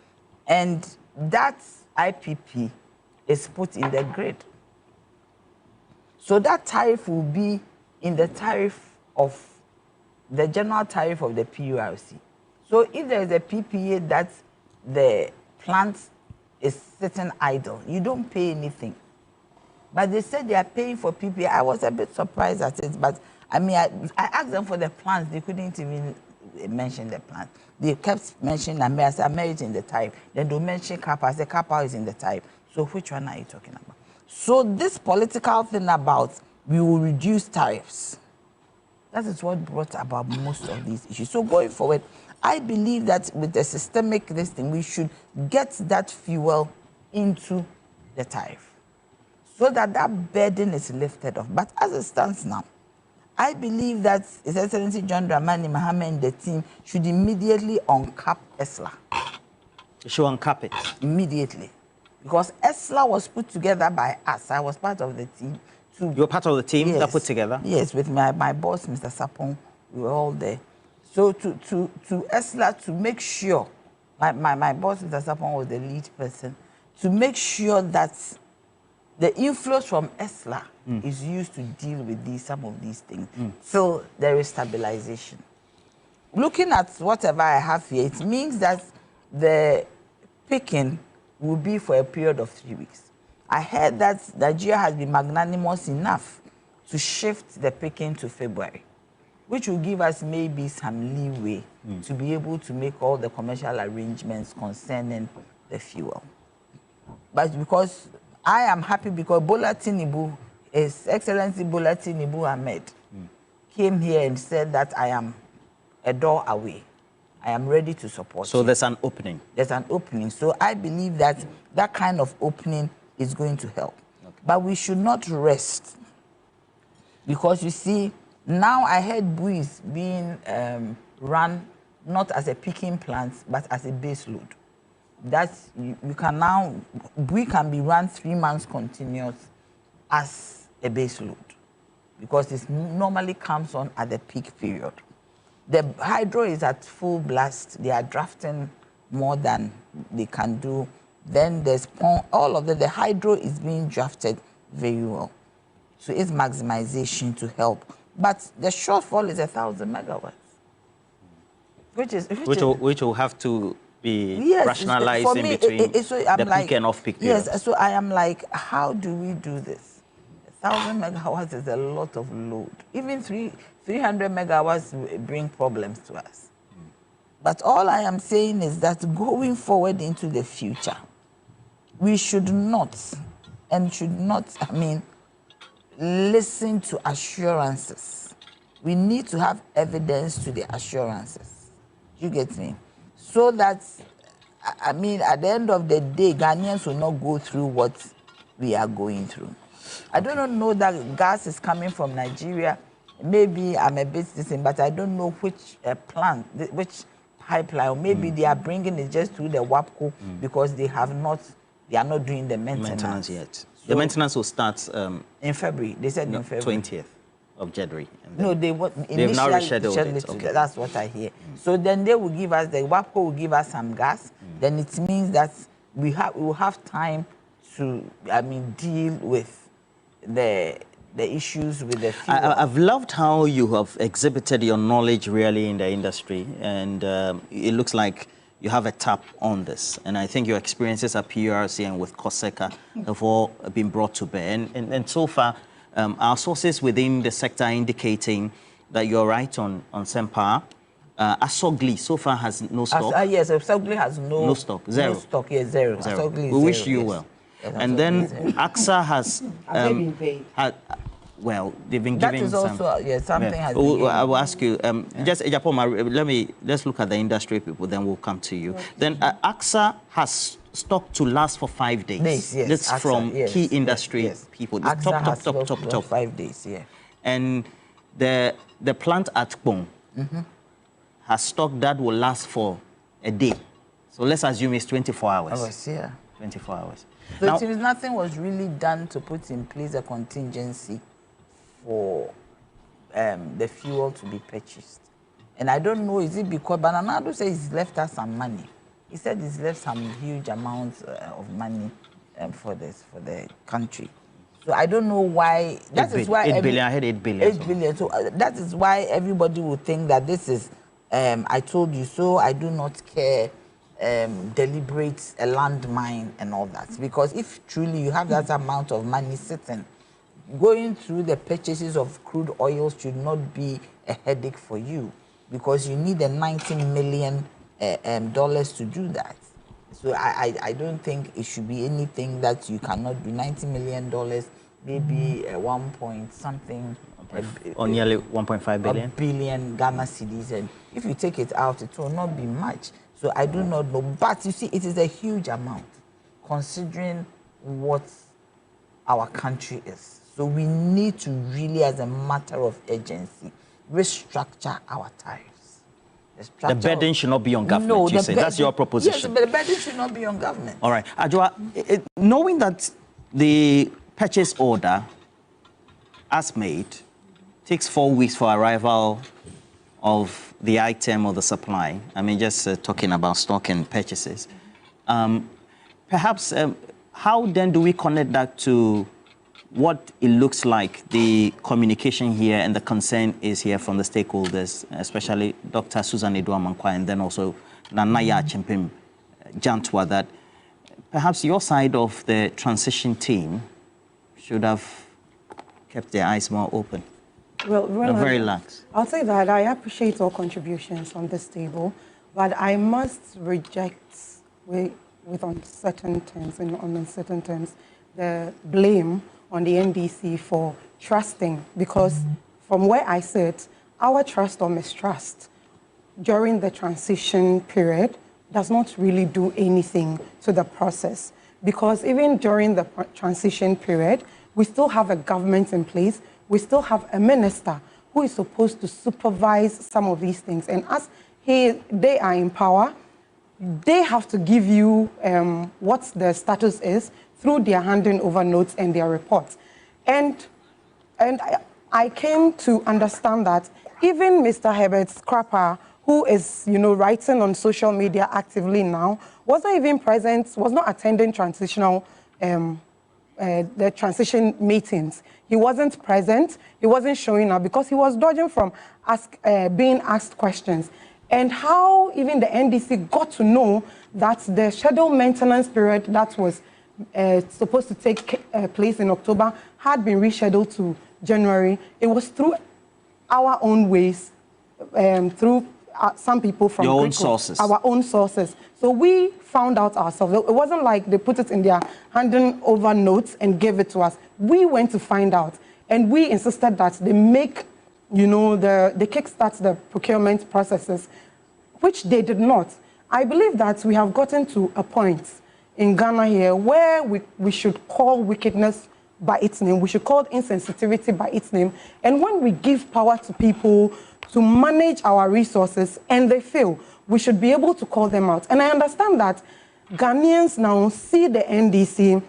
and that IPP is put in the grid. So that tariff will be in the tariff of the general tariff of the PURC. So if there is a PPA that the plant is sitting idle, you don't pay anything. But they said they are paying for PPA. I was a bit surprised at it, but I mean, I asked them for the plants. They couldn't even mention the plant. They kept mentioning America. I said, America in the tariff. Then they mention Kappa. I said, Kappa is in the tariff. So which one are you talking about? So this political thing about we will reduce tariffs, that is what brought about most of these issues. So going forward, I believe that with the systemic listing, we should get that fuel into the tariff so that that burden is lifted off. But as it stands now, I believe that His Excellency John Dramani Mahama and the team should immediately uncap ESLA. You should uncap it? Immediately. Because ESLA was put together by us. I was part of the team. You were part of the team yes, that put together? Yes, with my boss, Mr. Sapong. We were all there. So to ESLA, to make sure, my boss, Mr. Sapong, was the lead person, to make sure that the inflows from ESLA is used to deal with some of these things. So there is stabilization. Looking at whatever I have here, it means that the picking will be for a period of 3 weeks. I heard that Nigeria has been magnanimous enough to shift the picking to February, which will give us maybe some leeway to be able to make all the commercial arrangements concerning the fuel. But because I am happy because Bola Tinubu, His Excellency Bola Tinubu Ahmed, came here and said that I am a door away. I am ready to support So there's an opening? There's an opening. So I believe that that kind of opening is going to help. Okay. But we should not rest. Because you see, now I heard Bui is being run not as a picking plant, but as a base load. That's, you can now, Bui can be run 3 months continuous as a base load. Because it normally comes on at the peak period. The hydro is at full blast. They are drafting more than they can do. Then there's all of the hydro is being drafted very well. So it's maximization to help. But the shortfall is 1,000 megawatts. Which will have to be yes, rationalized for in me, between the like, peak and off-peak periods. Yes, so I am like, how do we do this? 1,000 megawatts is a lot of load. Even 300 megawatts bring problems to us. But all I am saying is that going forward into the future, we should not, listen to assurances. We need to have evidence to the assurances. You get me? So that, at the end of the day, Ghanaians will not go through what we are going through. I don't know that gas is coming from Nigeria. Maybe I'm a bit distant, but I don't know which plant, which pipeline, or maybe they are bringing it just through the WAPCO because they are not doing the maintenance Yet. So the maintenance will start in February. They said in February. 20th of January. No, they've now rescheduled it. Okay. That's what I hear. So then they will give us, the WAPCO will give us some gas. Then it means that we will have time to, I mean, deal with the issues with the fuel. I've loved how you have exhibited your knowledge really in the industry, and it looks like you have a tap on this. And I think your experiences at PRC and with COSECA have all been brought to bear. And so far, our sources within the sector are indicating that you're right on SEMPA. Asogli so far has no stock. Yes, Asogli has no stock. Zero. No stock, yes, zero. Asogli We is wish zero, you yes. well. Yes, And then AXA has... Have they been paid? Well, they've been That giving is also, yes, something has been Oh, given. I will ask you, just Ejapoma, let's look at the industry people, then we'll come to you. Okay. Then AXA has stock to last for 5 days. Yes, That's AXA, from yes, key industry people. The AXA has stock for 5 days, yeah. And the plant at Kpong has stock that will last for a day. So let's assume it's 24 hours. Yeah. 24 hours. So Now, it seems nothing was really done to put in place a contingency for the fuel to be purchased. And I don't know, is it because Bananado says he's left us some money. He said he's left some huge amounts of money for the country. So I don't know why. That is why 8 billion. I had 8 billion. 8 billion. So that is why everybody would think that this is, I told you so, I do not care, deliberate a landmine and all that. Because if truly you have that amount of money sitting, going through the purchases of crude oil should not be a headache for you, because you need the $90 million to do that. So I don't think it should be anything that you cannot do. $90 million, maybe 1 point something. Or nearly 1.5 billion? A billion Ghana cedis. And if you take it out, it will not be much. So I do not know. But you see, it is a huge amount, considering what our country is. So we need to really, as a matter of urgency, restructure our tariffs. The burden should not be on government, you say. That's your proposition. Yes, but the burden should not be on government. All right. Adjoa, knowing that the purchase order, as made, takes 4 weeks for arrival of the item or the supply, I mean, just talking about stock and purchases, perhaps how then do we connect that to what it looks like the communication here and the concern is here from the stakeholders, especially Dr. Susan Edouard-Mankwa and then also Nanaya Chimpim Jantwa, that perhaps your side of the transition team should have kept their eyes more open? Well, very lax. I'll say that I appreciate all contributions on this table, but I must reject with uncertain terms, the blame on the NDC for trusting, because from where I sit, our trust or mistrust during the transition period does not really do anything to the process, because even during the transition period, we still have a government in place, we still have a minister who is supposed to supervise some of these things, and as they are in power, they have to give you what the status is through their handing over notes and their reports. And I came to understand that even Mr. Herbert Scrapper, who is, writing on social media actively now, was not even present, was not attending the transition meetings. He wasn't present, he wasn't showing up because he was dodging from being asked questions. And how even the NDC got to know that the scheduled maintenance period that was supposed to take place in October had been rescheduled to January. It was through our own ways, through some people from your own sources. Our own sources. So we found out ourselves. It wasn't like they put it in their handing over notes and gave it to us. We went to find out, and we insisted that they make, they kickstart the procurement processes, which they did not. I believe that we have gotten to a point in Ghana here where we should call wickedness by its name. We should call insensitivity by its name. And when we give power to people to manage our resources and they fail, we should be able to call them out. And I understand that Ghanaians now see the NDC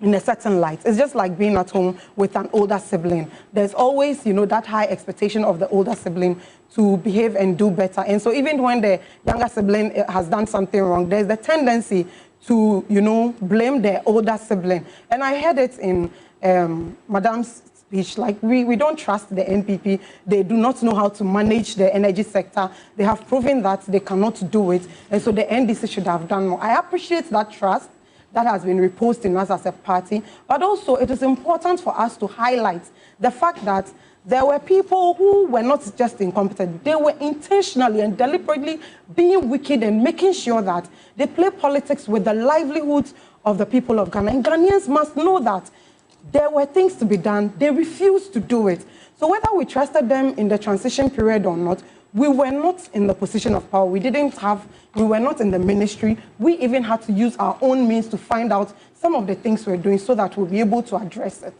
in a certain light. It's just like being at home with an older sibling. There's always, that high expectation of the older sibling to behave and do better. And so even when the younger sibling has done something wrong, there's the tendency to, you know, blame their older sibling. And I heard it in Madam's speech, like we don't trust the NPP. They do not know how to manage the energy sector. They have proven that they cannot do it. And so the NDC should have done more. I appreciate that trust that has been reposed in us as a party, but also it is important for us to highlight the fact that there were people who were not just incompetent, they were intentionally and deliberately being wicked and making sure that they play politics with the livelihoods of the people of Ghana. And Ghanaians must know that there were things to be done, they refused to do it. So whether we trusted them in the transition period or not, we were not in the position of power. We were not in the ministry. We even had to use our own means to find out some of the things we're doing so that we'll be able to address it.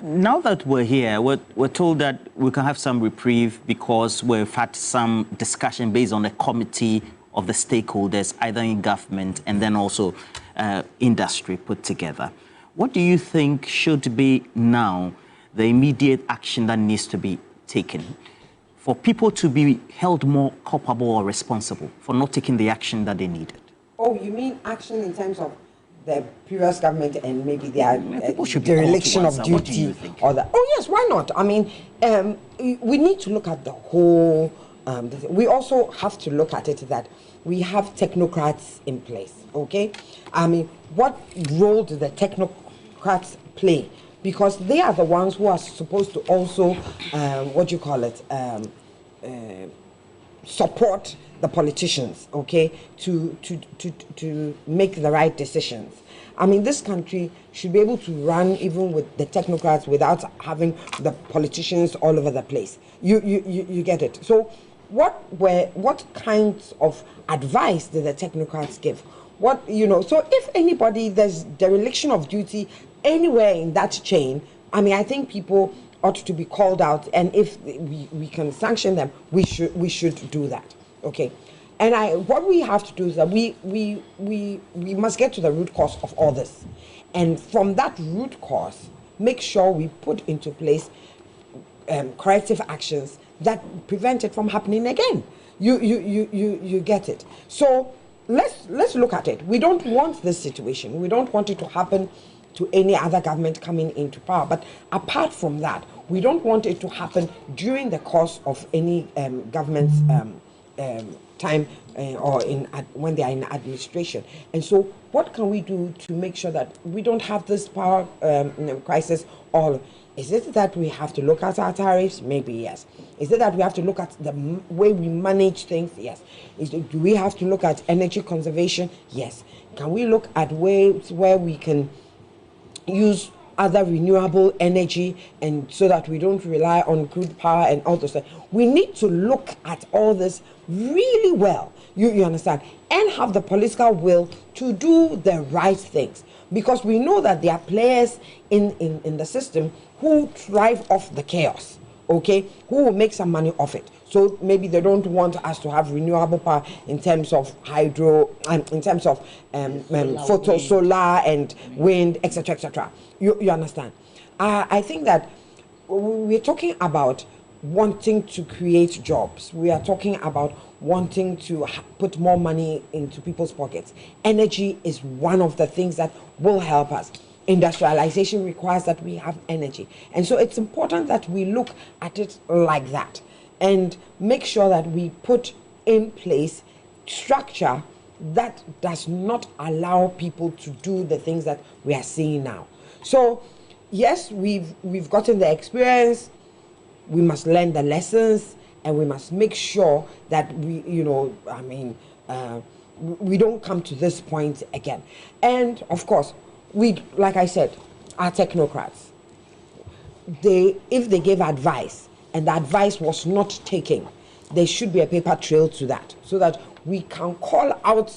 Now that we're here, we're told that we can have some reprieve because we've had some discussion based on a committee of the stakeholders, either in government and then also industry put together. What do you think should be now the immediate action that needs to be taken for people to be held more culpable or responsible for not taking the action that they needed? Oh, you mean action in terms of the previous government and maybe their dereliction of duty or that? Oh yes, why not? I mean, we need to look at the whole. We also have to look at it that we have technocrats in place. Okay, I mean, what role do the technocrats play? Because they are the ones who are supposed to also, support the politicians, okay, to make the right decisions. I mean, this country should be able to run even with the technocrats without having the politicians all over the place. You get it. So what kinds of advice did the technocrats give? So if anybody, there's dereliction of duty anywhere in that chain, I mean, I think people ought to be called out, and if we can sanction them, we should do that. Okay, and what we have to do is that we must get to the root cause of all this, and from that root cause, make sure we put into place corrective actions that prevent it from happening again. You get it. So let's look at it. We don't want this situation. We don't want it to happen to any other government coming into power. But apart from that, we don't want it to happen during the course of any government's time or when they are in administration. And so what can we do to make sure that we don't have this power crisis? Is it that we have to look at our tariffs? Maybe yes. Is it that we have to look at the way we manage things? Yes. Do we have to look at energy conservation? Yes. Can we look at ways where we can use other renewable energy, and so that we don't rely on crude power and all those stuff? We need to look at all this really well, you understand, and have the political will to do the right things, because we know that there are players in the system who thrive off the chaos, okay, who will make some money off it. So maybe they don't want us to have renewable power in terms of hydro, in terms of photo, solar and wind, etc., etc. You understand? I think that we're talking about wanting to create jobs. We are talking about wanting to put more money into people's pockets. Energy is one of the things that will help us. Industrialization requires that we have energy. And so it's important that we look at it like that and make sure that we put in place structure that does not allow people to do the things that we are seeing now. So yes, we've gotten the experience. We must learn the lessons, and we must make sure that we don't come to this point again. And of course, like I said, our technocrats, if they gave advice and the advice was not taken, there should be a paper trail to that, so that we can call out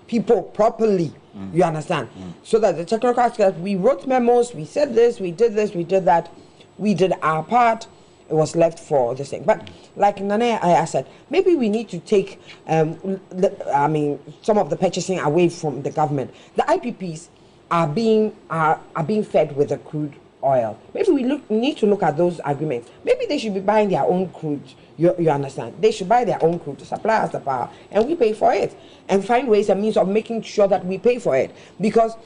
people properly. You understand? So that the technocrats, we wrote memos, we said this, we did that, we did our part. It was left for this thing. But like Nane, I said, maybe we need to take some of the purchasing away from the government. The IPPs are being fed with the crude oil. Maybe we need to look at those agreements. Maybe they should be buying their own crude. You understand? They should buy their own crude to supply us the power, and we pay for it, and find ways and means of making sure that we pay for it. Because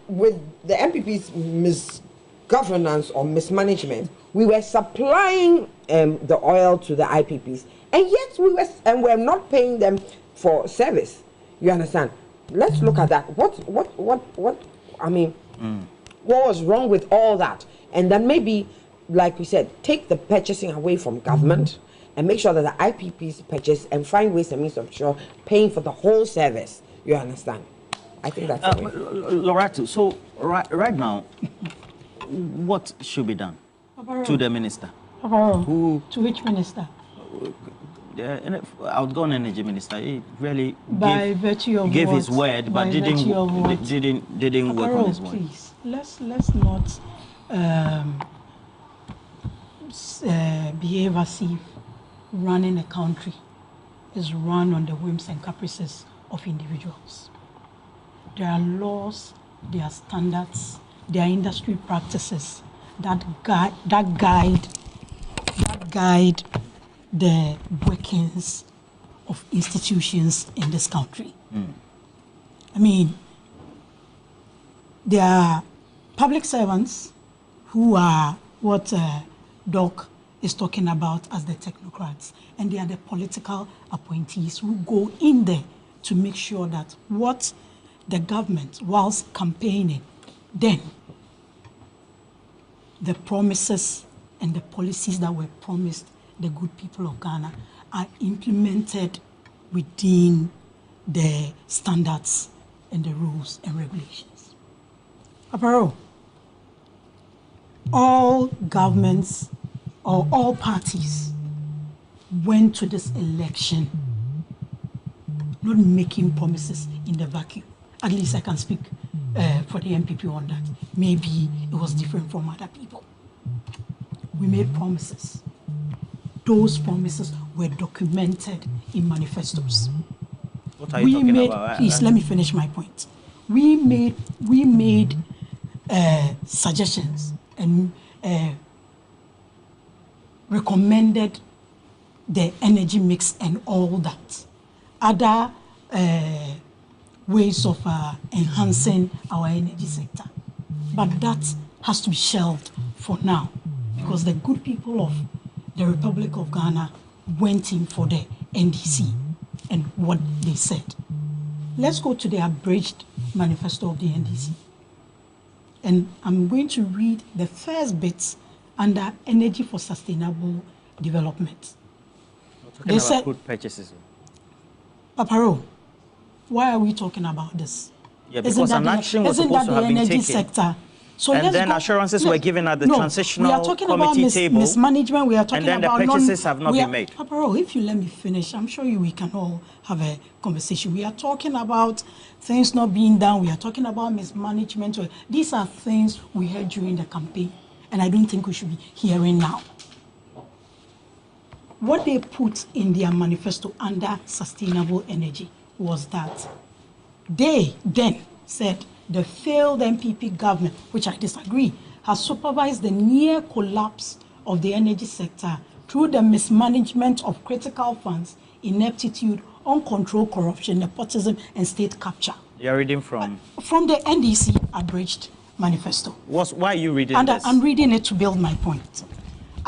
with the MPP's misgovernance or mismanagement, we were supplying the oil to the IPPs, and yet we're not paying them for service. You understand? Let's look at that. What I mean, what was wrong with all that? And then maybe, like we said, take the purchasing away from government and make sure that the IPPs purchase and find ways and means of paying for the whole service. You understand? I think that's the way. Lorato, so right now, what should be done to the minister? To which minister? The outgoing energy minister. He really gave his word, but didn't work on his word. Please, let's not behave as if running a country is run on the whims and caprices of individuals. There are laws, there are standards, there are industry practices that guide the workings of institutions in this country. I mean, there are public servants who are what Doc is talking about as the technocrats, and they are the political appointees who go in there to make sure that what the government, whilst campaigning, then the promises and the policies that were promised the good people of Ghana are implemented within the standards and the rules and regulations. Aparo, all governments or all parties went to this election not making promises in the vacuum. At least I can speak for the MPP on that. Maybe it was different from other people. We made promises. Those promises were documented in manifestos. What are you talking about? Please, let me finish my point. We made suggestions and recommended the energy mix and all that. Other ways of enhancing our energy sector. But that has to be shelved for now, because the good people of the Republic of Ghana went in for the NDC and what they said. Let's go to the abridged manifesto of the NDC. And I'm going to read the first bits under Energy for Sustainable Development. They said, crude purchases. Paparo, why are we talking about this? Yeah, because an action was supposed to have been taken. Sector? So and then assurances were given at the transitional committee table. Mismanagement. We are talking about. And then about the purchases have not been made. Paparo, if you let me finish, I'm sure we can all have a conversation. We are talking about things not being done. We are talking about mismanagement. These are things we heard during the campaign, and I don't think we should be hearing now. What they put in their manifesto under sustainable energy was that they then said the failed MPP government, which I disagree, has supervised the near collapse of the energy sector through the mismanagement of critical funds, ineptitude, uncontrolled corruption, nepotism, and state capture. You're reading from? From the NDC abridged manifesto. Why are you reading this? I'm reading it to build my point.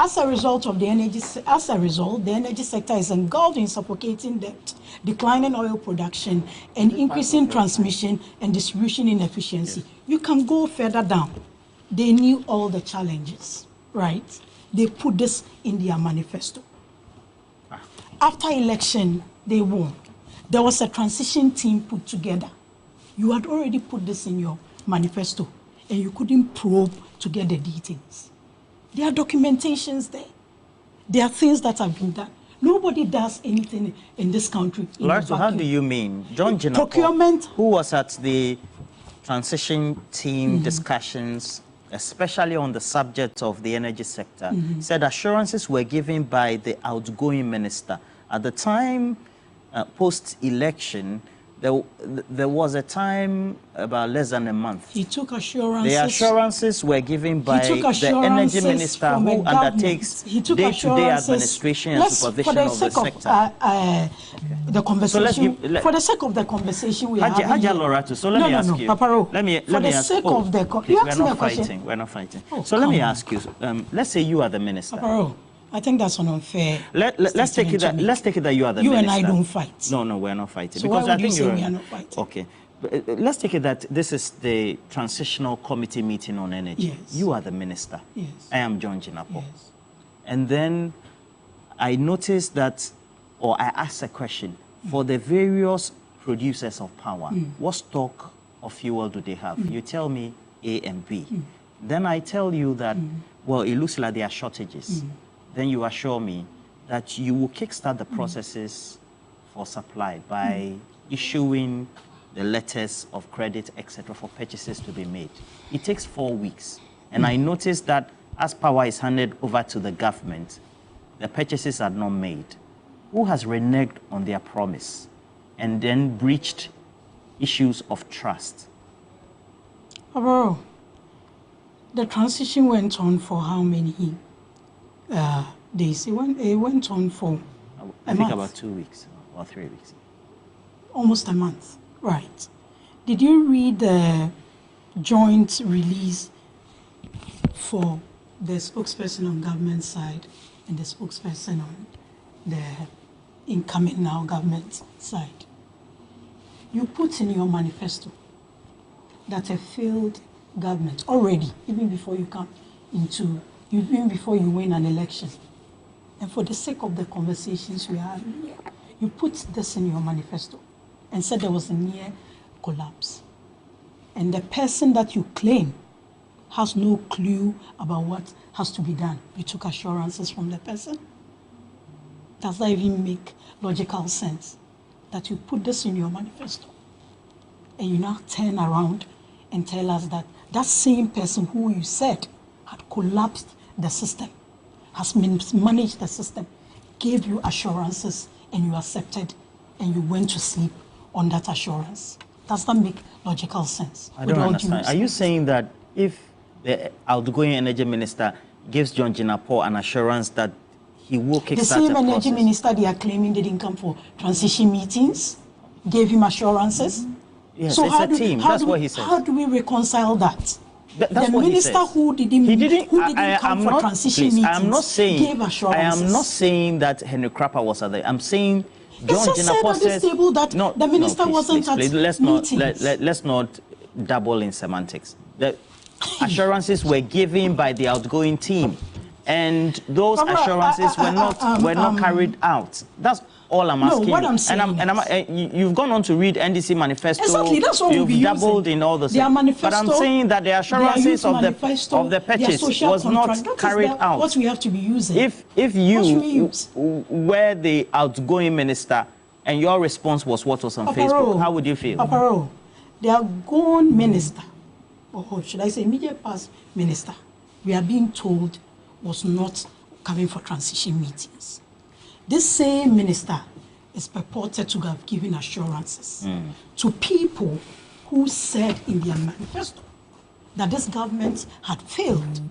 As a result, the energy sector is engulfed in suffocating debt, declining oil production, and increasing transmission and distribution inefficiency. Yes. You can go further down. They knew all the challenges, right? They put this in their manifesto. After election, they won. There was a transition team put together. You had already put this in your manifesto, and you couldn't probe to get the details. There are documentations there. There are things that have been done. Nobody does anything in this country. So how do you mean? John Jinapor, procurement, who was at the transition team discussions, especially on the subject of the energy sector, said assurances were given by the outgoing minister. At the time, post-election, there was a time about less than a month. He took assurances. The assurances were given by the energy minister who undertakes day-to-day administration and supervision of the sector. The conversation. For the sake of the conversation we are having. So let me ask you. Paparo, let me for the ask, sake of the we're not fighting. So let me ask you. Let's say you are the minister. Paparo, I think that's an unfair. Let's take it that you are the minister. You and I don't fight. No, we're not fighting. So because why would I think you say we are not fighting? Okay. But, let's take it that this is the transitional committee meeting on energy. Yes. You are the minister. Yes. I am John Jinapo. Yes. And then I noticed that, or I asked a question, for the various producers of power, what stock of fuel do they have? You tell me A and B. Then I tell you that, well, it looks like there are shortages. Then you assure me that you will kickstart the processes for supply by issuing the letters of credit, etc., for purchases to be made. It takes 4 weeks. And I noticed that as power is handed over to the government, the purchases are not made. Who has reneged on their promise and then breached issues of trust? Bro, the transition went on for how many days? It went on for I think about 2 weeks or 3 weeks. Almost a month, right. Did you read the joint release for the spokesperson on government side and the spokesperson on the incoming now government side? You put in your manifesto that a failed government already, even before you come into, even before you win an election, and for the sake of the conversations we are having here, you put this in your manifesto and said there was a near collapse. And the person that you claim has no clue about what has to be done. You took assurances from the person. Does that even make logical sense? That you put this in your manifesto and you now turn around and tell us that that same person who you said had collapsed the system, has mismanaged the system, gave you assurances and you accepted and you went to sleep on that assurance. Does that make logical sense? I don't understand. Are you saying that if the outgoing energy minister gives John Jinapo an assurance that he will kickstart the same the energy process? minister they are claiming didn't come for transition meetings, gave him assurances? Yes, so it's a team. That's what he said. How do we reconcile that? That's the what minister he says. who didn't come for transition meetings gave assurances. I am not saying that Henry Crapper was at the. I'm saying John Jinapo said that the minister wasn't at let's meetings. Let's not dabble in semantics. The assurances were given by the outgoing team, and those assurances were not carried out. That's all I'm asking. No, what I'm saying you've gone on to read NDC manifesto. Exactly, that's what you've dabbled in all the stuff. But I'm saying that the assurances of the purchase was not carried out. What we have to be using. If you were the outgoing minister and your response was what was on Facebook, how would you feel? Aparo, the outgoing minister, or should I say immediate past minister, we are being told was not coming for transition meetings. This same minister is purported to have given assurances to people who said in their manifesto that this government had failed.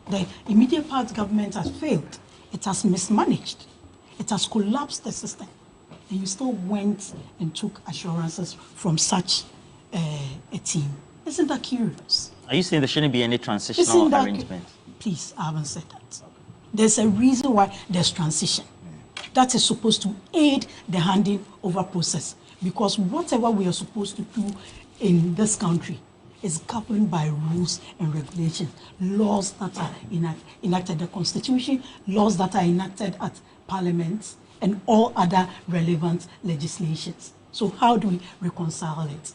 The immediate past government has failed. It has mismanaged. It has collapsed the system. And you still went and took assurances from such a team. Isn't that curious? Are you saying there shouldn't be any transitional arrangement? Please, I haven't said that. There's a reason why there's transition. That is supposed to aid the handing over process, because whatever we are supposed to do in this country is governed by rules and regulations, laws that are enacted, the constitution, laws that are enacted at parliament, and all other relevant legislations. So how do we reconcile it?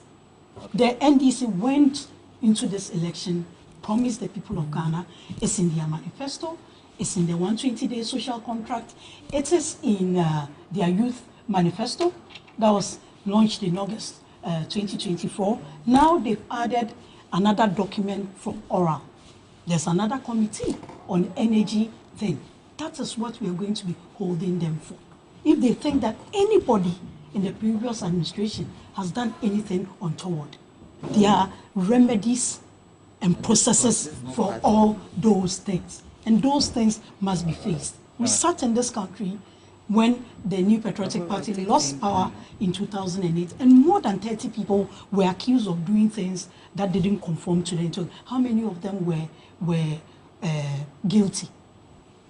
The NDC went into this election, promised the people of Ghana, it's in their manifesto, it's in the 120-day social contract. It is in their youth manifesto that was launched in August 2024. Now they've added another document from oral. There's another committee on energy thing. That is what we are going to be holding them for. If they think that anybody in the previous administration has done anything untoward. There are remedies and processes for all those things, and those things must be faced. We sat in this country when the New Patriotic Party lost power in 2008, and more than 30 people were accused of doing things that didn't conform to them. How many of them were guilty?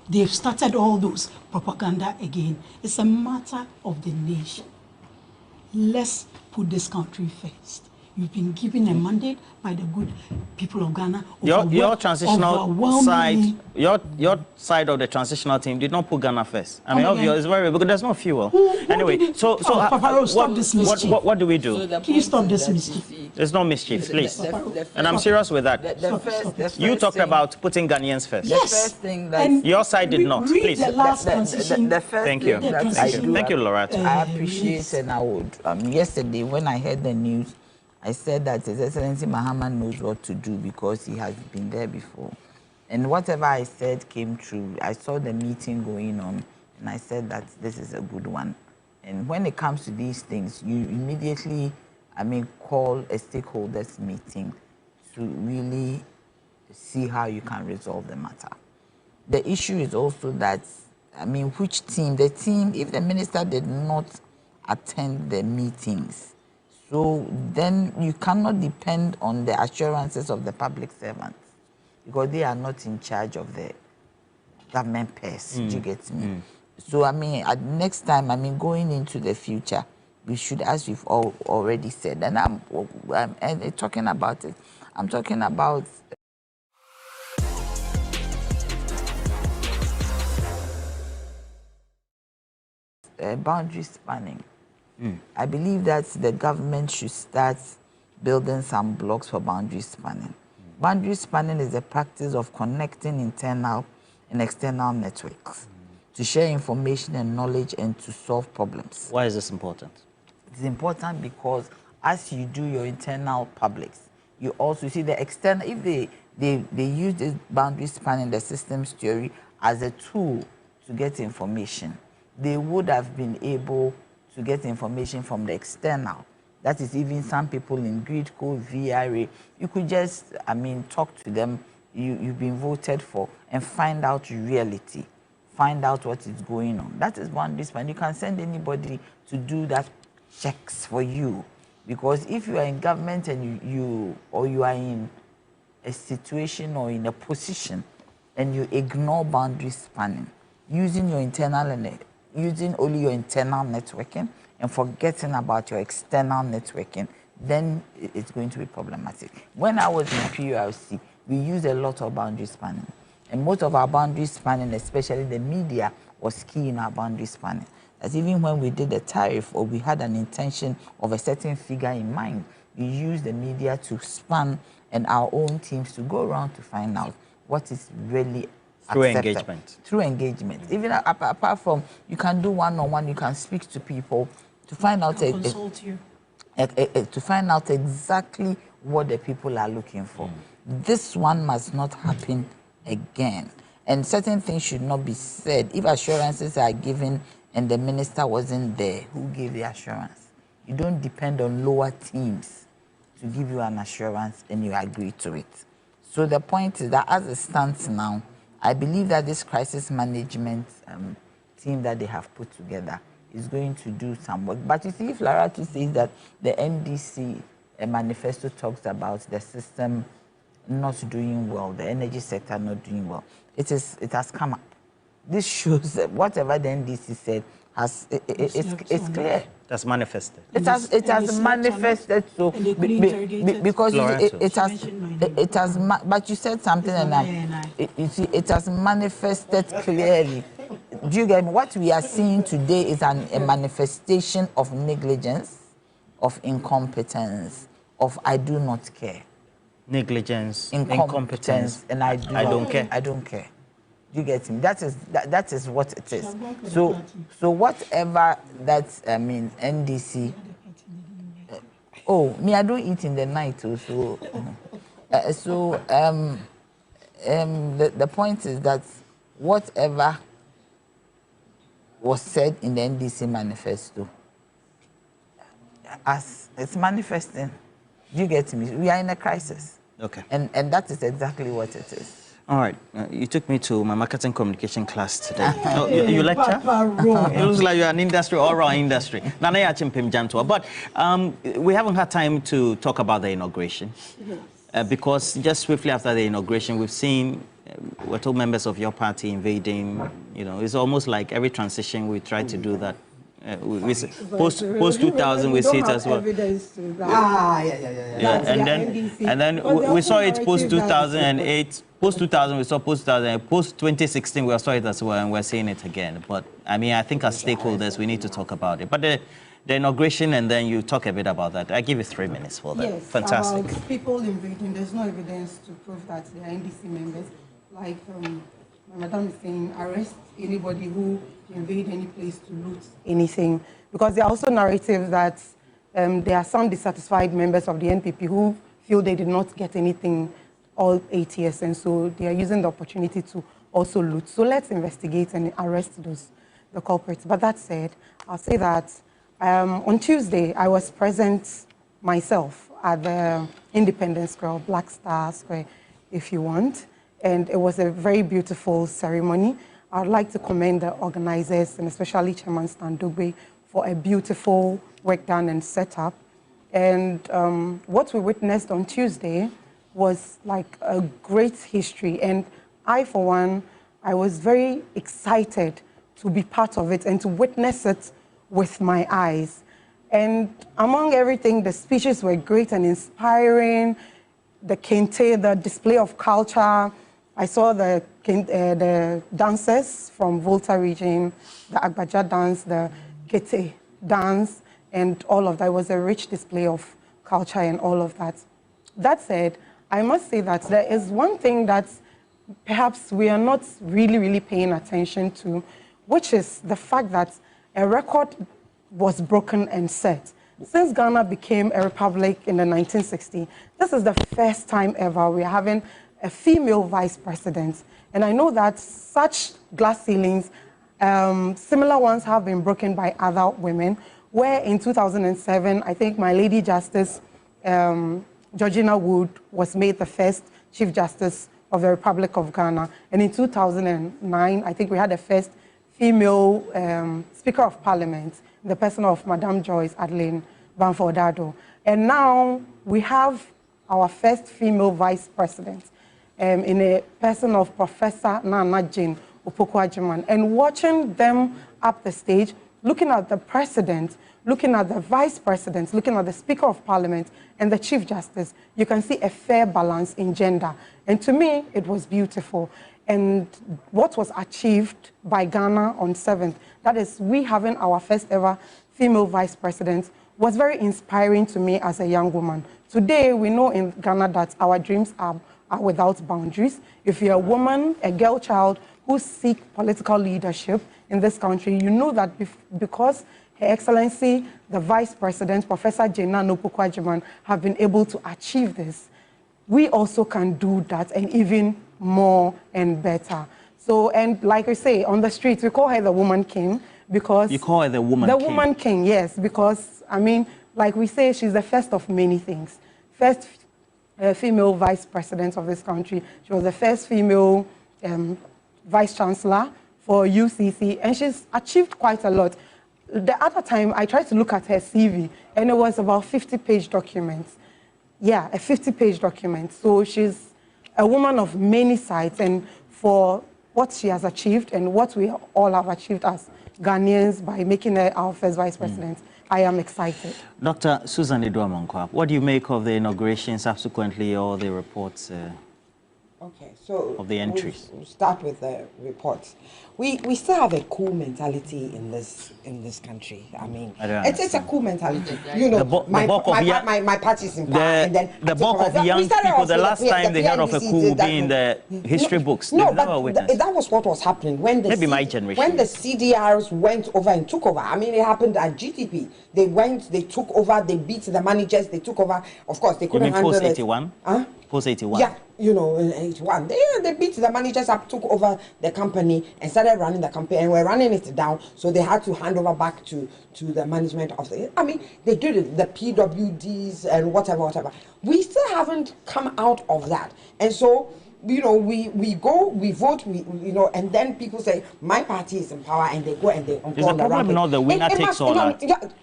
They've started all those propaganda again. It's a matter of the nation. Let's put this country first. You've been given a mandate by the good people of Ghana. Your transitional side, your side of the transitional team did not put Ghana first. I mean, obviously, it's very because there's no fuel. Anyway, what do we do? Please stop this mischief. There's no mischief, please. And I'm serious with that. You talked about putting Ghanaians first. Yes. Your side did not. Please. Thank you. Thank you, Laura. I appreciate, and I would. Yesterday, when I heard the news, I said that His Excellency Mahama knows what to do because he has been there before. And whatever I said came true. I saw the meeting going on, and I said that this is a good one. And when it comes to these things, you immediately, call a stakeholders meeting to really see how you can resolve the matter. The issue is also that, which team? The team, if the minister did not attend the meetings, so then you cannot depend on the assurances of the public servants because they are not in charge of the government purse. Do you get me? So next time, going into the future, we should, as we've already said, and I'm talking about it. I'm talking about boundary spanning. I believe that the government should start building some blocks for boundary spanning. Boundary spanning is the practice of connecting internal and external networks to share information and knowledge and to solve problems. Why is this important? It's important because as you do your internal publics, you also see the external, if they use this boundary spanning, the systems theory, as a tool to get information, they would have been able to get information from the external. That is, even some people in grid code, VRA, you could just, talk to them, you've been voted for, and find out reality, find out what is going on. That is boundary spanning. You can send anybody to do that checks for you. Because if you are in government and you are in a situation or in a position and you ignore boundary spanning, using your internal and using only your internal networking and forgetting about your external networking, then it's going to be problematic. When I was in PULC, we used a lot of boundary spanning. And most of our boundary spanning, especially the media, was key in our boundary spanning. As even when we did the tariff or we had an intention of a certain figure in mind, we used the media to span and our own teams to go around to find out what is really through accepted. engagement. Through engagement. Even apart from, you can do one-on-one, you can speak to people to find out to find out exactly what the people are looking for. This one must not happen again. And certain things should not be said. If assurances are given and the minister wasn't there, who gave the assurance? You don't depend on lower teams to give you an assurance and you agree to it. So the point is that as it stands now, I believe that this crisis management team that they have put together is going to do some work. But you see, if Laratu says that the NDC manifesto talks about the system not doing well, the energy sector not doing well, it has come up. This shows that whatever the NDC said it's clear. That's manifested. It has manifested so because it has. But you said something, and you see, it has manifested clearly. Do you get me? What we are seeing today is a manifestation of negligence, of incompetence, of I do not care. Negligence, incompetence, and I don't care. I don't care. Do you get me? That is what it is. So whatever that NDC. Me, I don't eat in the night also. The point is that whatever was said in the NDC manifesto as it's manifesting, you get me? We are in a crisis. Okay. And that is exactly what it is. All right. You took me to my marketing communication class today. Oh, you lecture? It looks like you're an industry, all-round industry. But we haven't had time to talk about the inauguration. Because just swiftly after the inauguration, we've seen, we're told members of your party invading, you know, it's almost like every transition we try to do that. Post 2000 we see it as well. Yeah, and then we saw it post 2008. Post 2000 we saw post 2000. Post 2016 we saw it as well, and we're seeing it again. But I mean, I think as stakeholders we need to talk about it. But the inauguration, and then you talk a bit about that. I give you 3 minutes for that. Yes, fantastic. About people invading, there's no evidence to prove that they are NDC members. Like Madam is saying, arrest anybody who invade any place to loot anything. Because there are also narratives that there are some dissatisfied members of the NPP who feel they did not get anything all 8 years, and so they are using the opportunity to also loot. So let's investigate and arrest the culprits. But that said, I'll say that on Tuesday, I was present myself at the Independence Square, Black Star Square, if you want. And it was a very beautiful ceremony. I'd like to commend the organizers, and especially Chairman Stan Dugbe, for a beautiful work done and setup. And what we witnessed on Tuesday was like a great history. And I, for one, I was very excited to be part of it and to witness it with my eyes. And among everything, the speeches were great and inspiring. The kente, the display of culture. I saw the dancers from Volta region, the Agbaja dance, the Kete dance, and all of that. It was a rich display of culture and all of that. That said, I must say that there is one thing that perhaps we are not really paying attention to, which is the fact that a record was broken and set. Since Ghana became a republic in the 1960s, this is the first time ever we are having a female vice president. And I know that such glass ceilings, similar ones have been broken by other women, where in 2007, I think my Lady Justice, Georgina Wood, was made the first Chief Justice of the Republic of Ghana. And in 2009, I think we had the first female Speaker of Parliament, the person of Madame Joyce Adeline Banfordado. And now we have our first female vice president in a person of Professor Nana Jane Opoku-Agyeman. And watching them up the stage, looking at the president, looking at the vice president, looking at the Speaker of Parliament and the Chief Justice, you can see a fair balance in gender. And to me, it was beautiful. And what was achieved by Ghana on 7th, that is, we having our first ever female vice president, was very inspiring to me as a young woman. Today, we know in Ghana that our dreams are without boundaries. If you're a woman, a girl child who seek political leadership in this country, you know that because Her Excellency, the Vice President, Professor Jane Opoku-Agyeman, have been able to achieve this, we also can do that and even more and better. So, and like I say, on the streets, we call her the Woman King because... You call her the Woman King? The Woman King, yes, because, I mean, like we say, she's the first of many things. First female Vice President of this country. She was the first female Vice Chancellor for UCC, and she's achieved quite a lot. The other time, I tried to look at her CV, and it was about 50-page documents. Yeah, a 50-page document. So she's a woman of many sides, and for what she has achieved and what we all have achieved as Ghanaians by making her our first Vice President, I am excited. Dr. Susan Edouard-Monkwap, what do you make of the inauguration, subsequently all the reports of the entries? We'll start with the reports. We still have a cool mentality in this country. I mean, it's a cool mentality. You know, my party is in power, and then the bulk of young people. The last time they heard of a coup would be in the history books. No, but that was what was happening when the maybe my generation. When the CDRs went over and took over. I mean, it happened at GTP. They went, they took over, they beat the managers, they took over. Of course, they couldn't handle it. Post 81? Huh? Post 81? Yeah. you know, in 81. They beat the managers up, took over the company and started running the company, and were running it down. So they had to hand over back to the management of the. I mean, they did it, the PWDs and whatever. We still haven't come out of that, and so. You know, we go, we vote, you know, and then people say my party is in power, and they go and they. Is the problem not the winner takes all?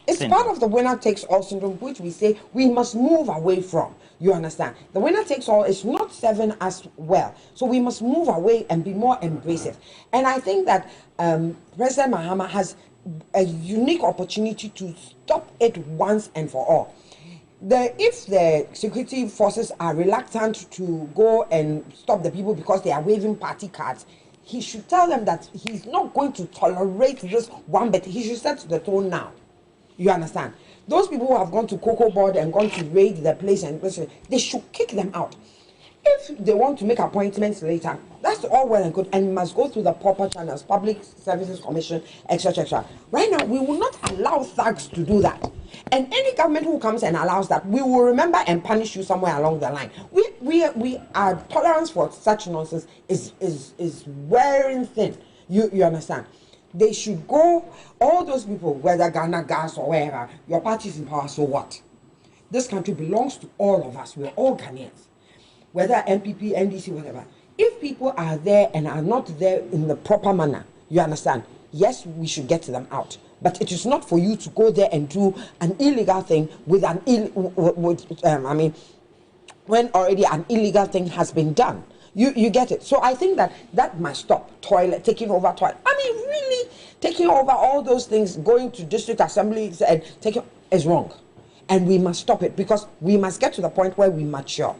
It's part of the winner takes all syndrome, which we say we must move away from. You understand? The winner takes all is not serving us well, so we must move away and be more embracive. And I think that President Mahama has a unique opportunity to stop it once and for all. If the security forces are reluctant to go and stop the people because they are waving party cards, he should tell them that he's not going to tolerate this one bit. He should set the tone now. You understand? Those people who have gone to Cocoa Board and gone to raid the place and they should kick them out. If they want to make appointments later, that's all well and good, and must go through the proper channels, Public Services Commission, etc. Right now, we will not allow thugs to do that. And any government who comes and allows that, we will remember and punish you somewhere along the line. Our tolerance for such nonsense is wearing thin. You understand? They should go, all those people, whether Ghana, Gas, or wherever, your party is in power, so what? This country belongs to all of us. We're all Ghanaians. Whether MPP, NDC, whatever. If people are there and are not there in the proper manner, you understand? Yes, we should get them out. But it is not for you to go there and do an illegal thing with when already an illegal thing has been done. You get it. So I think that must stop. Taking over toilet. I mean, really taking over all those things, going to district assemblies and taking is wrong. And we must stop it because we must get to the point where we mature.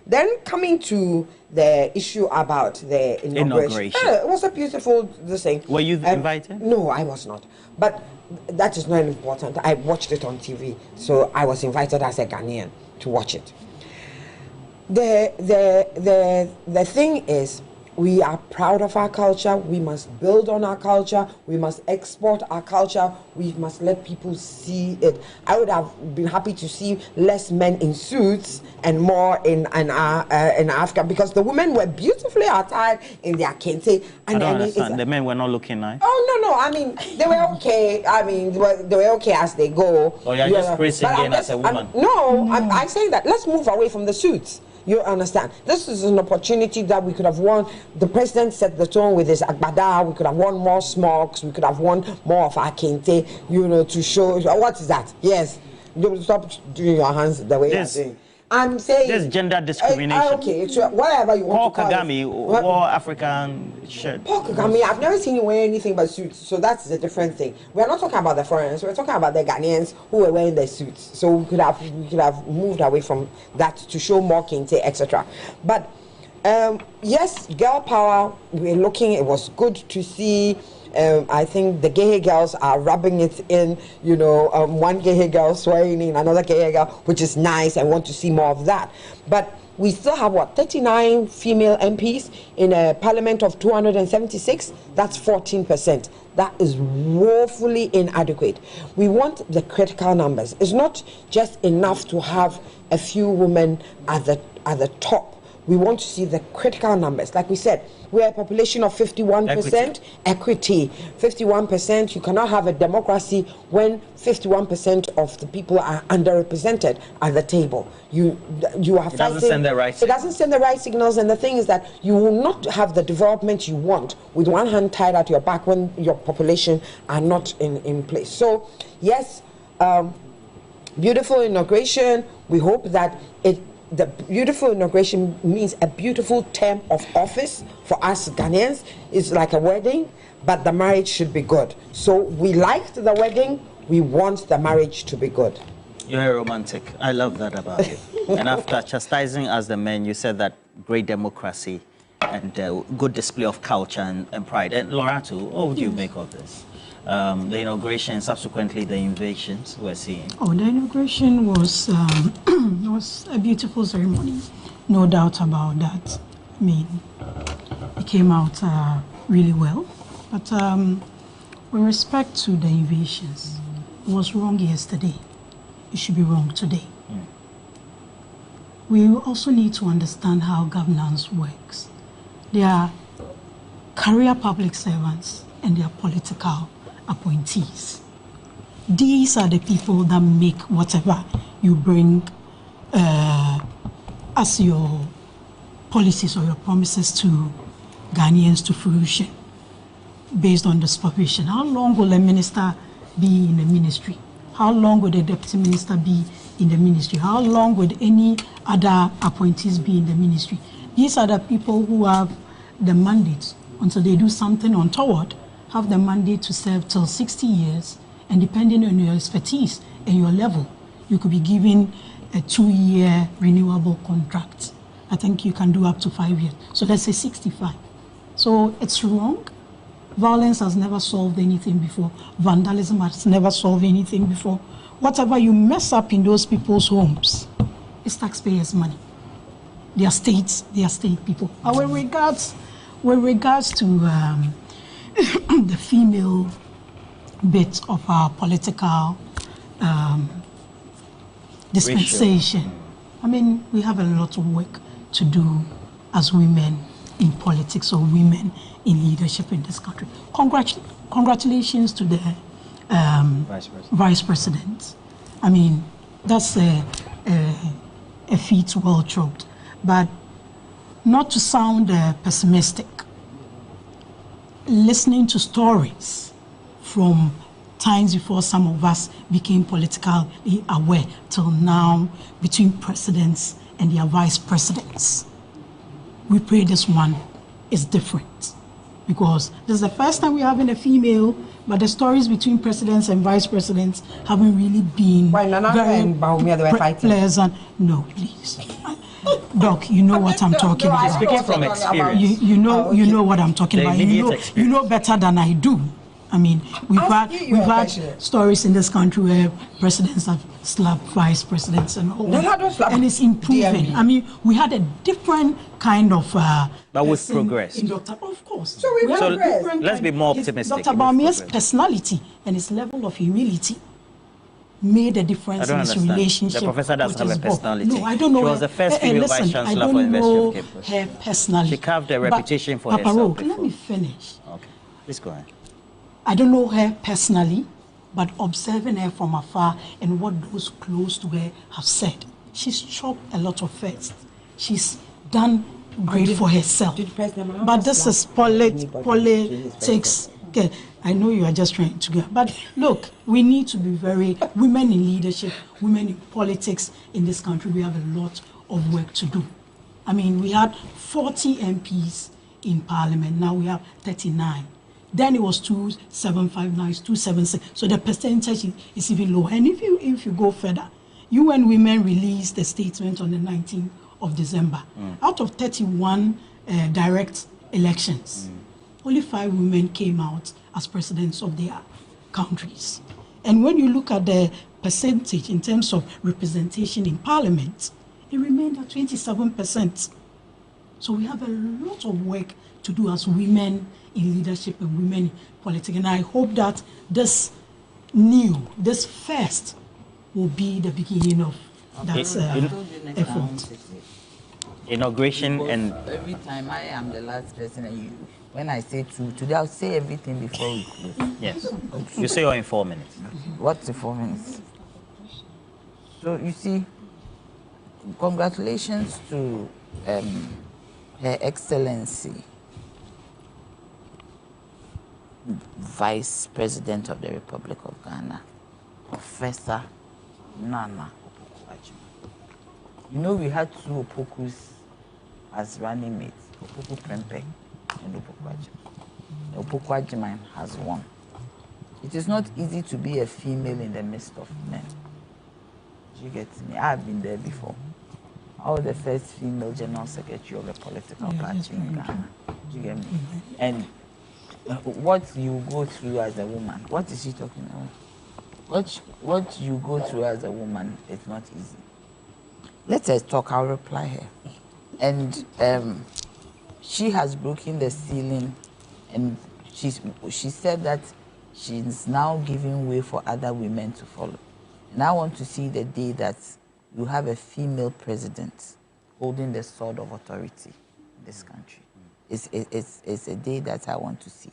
Then coming to the issue about the inauguration. It was a beautiful thing. Were you invited? No, I was not. But that is not important. I watched it on TV, so I was invited as a Ghanaian to watch it. The thing is, we are proud of our culture. We must build on our culture. We must export our culture. We must let people see it. I would have been happy to see less men in suits and more in Africa, because the women were beautifully attired in their kente. I don't understand. The men were not looking nice. Oh no! I mean, they were okay. I mean, they were okay as they go. Oh, you're just praising again as a woman. I'm saying that let's move away from the suits. You understand? This is an opportunity that we could have won. The president set the tone with his agbada. We could have won more smokes. We could have won more of our kente, to show. What is that? Yes. Stop doing your hands the way you're doing. I'm saying there's gender discrimination. Okay, so whatever you want Paul to call Kagame it. wore African shirt. Paul Kagame, I've never seen him wear anything but suits, so that's a different thing. We're not talking about the foreigners, we're talking about the Ghanaians who were wearing their suits. So we could have moved away from that to show more kente, etc. But yes, girl power, we're looking, it was good to see. I think the gay girls are rubbing it in, one gay girl swearing in another gay girl, which is nice. I want to see more of that. But we still have 39 female MPs in a parliament of 276. That's 14%. That is woefully inadequate. We want the critical numbers. It's not just enough to have a few women at the top. We want to see the critical numbers. Like we said, we're a population of 51%. Equity. 51%. You cannot have a democracy when 51% of the people are underrepresented at the table. You are fighting. It doesn't send the right signals. It doesn't send the right signals. And the thing is that you will not have the development you want with one hand tied at your back when your population are not in place. So, yes, beautiful inauguration. We hope that the beautiful inauguration means a beautiful term of office for us Ghanaians. It's like a wedding, but the marriage should be good. So we liked the wedding, we want the marriage to be good. You're a romantic. I love that about you. And after chastising us the men, you said that great democracy and good display of culture and pride. And Loratu, what would you make of this? The inauguration and subsequently the invasions we're seeing. Oh, the inauguration was was a beautiful ceremony, no doubt about that. I mean, it came out really well. But with respect to the invasions, it was wrong yesterday. It should be wrong today. we also need to understand how governance works. There are career public servants and there are political appointees. These are the people that make whatever you bring as your policies or your promises to Ghanaians to fruition based on this provision. How long will a minister be in the ministry? How long will the deputy minister be in the ministry? How long would any other appointees be in the ministry? These are the people who have the mandate until they do something untoward, have the mandate to serve till 60 years, and depending on your expertise and your level, you could be given a 2-year renewable contract. I think you can do up to 5 years. So let's say 65. So it's wrong. Violence has never solved anything before. Vandalism has never solved anything before. Whatever you mess up in those people's homes, it's taxpayers' money. They are state people. With regards to the female bit of our political dispensation, I mean, we have a lot of work to do as women in politics or women in leadership in this country. Congratulations to the Vice President. I mean, that's a feat well choked. But not to sound pessimistic, listening to stories from times before some of us became politically aware till now between presidents and their vice presidents, we pray this one is different, because this is the first time we're having a female, but the stories between presidents and vice presidents haven't really been very pleasant. No, please. Doc, you know what I'm talking about. Speaking from experience. You know what I'm talking about. You know better than I do. I mean, we've had stories in this country where presidents have slapped vice presidents and all that, and it's improving. I mean, we had a different kind of. But we've progressed. Of course. So let's be more optimistic. Dr. Baumia's personality and his level of humility made a difference in his relationship. The professor doesn't have a personality. No, I don't know. She was the first female vice chancellor for University of Cape Coast. Her personality. She carved a reputation for Papa herself. Let me finish. Okay, please go ahead. I don't know her personally, but observing her from afar and what those close to her have said, she's chopped a lot of first. She's done great for herself. But this is politics. Okay, I know you are just trying to get, but look, we need to be women in leadership, women in politics in this country. We have a lot of work to do. I mean, we had 40 MPs in parliament. Now we have 39. Then it was 275, now it's 276. So the percentage is even lower. And if you go further, UN Women released a statement on the 19th of December. Out of 31 direct elections, only 5 women came out as presidents of their countries. And when you look at the percentage in terms of representation in parliament, it remained at 27%. So we have a lot of work to do as women in leadership and women in politics. And I hope that this first will be the beginning of that effort. Inauguration and... Every time I am the last person and you, when I say today I'll say everything before we close. Yes. You say you're in 4 minutes. What's the 4 minutes? So you see, congratulations to Her Excellency, Vice President of the Republic of Ghana, Professor Nana Opoku-Agyeman. You know, we had 2 Opokus as running mates, Opoku Prempeh and Opoku-Agyeman. Opoku-Agyeman has won. It is not easy to be a female in the midst of men. Do you get me? I've been there before. I was the first female general secretary of a political party in Ghana. Do you get me? And what you go through as a woman, what is she talking about? What you go through as a woman is not easy. Let us talk, I'll reply her. And she has broken the ceiling, and she said that she's now giving way for other women to follow. And I want to see the day that you have a female president holding the sword of authority in this country. It's a day that I want to see.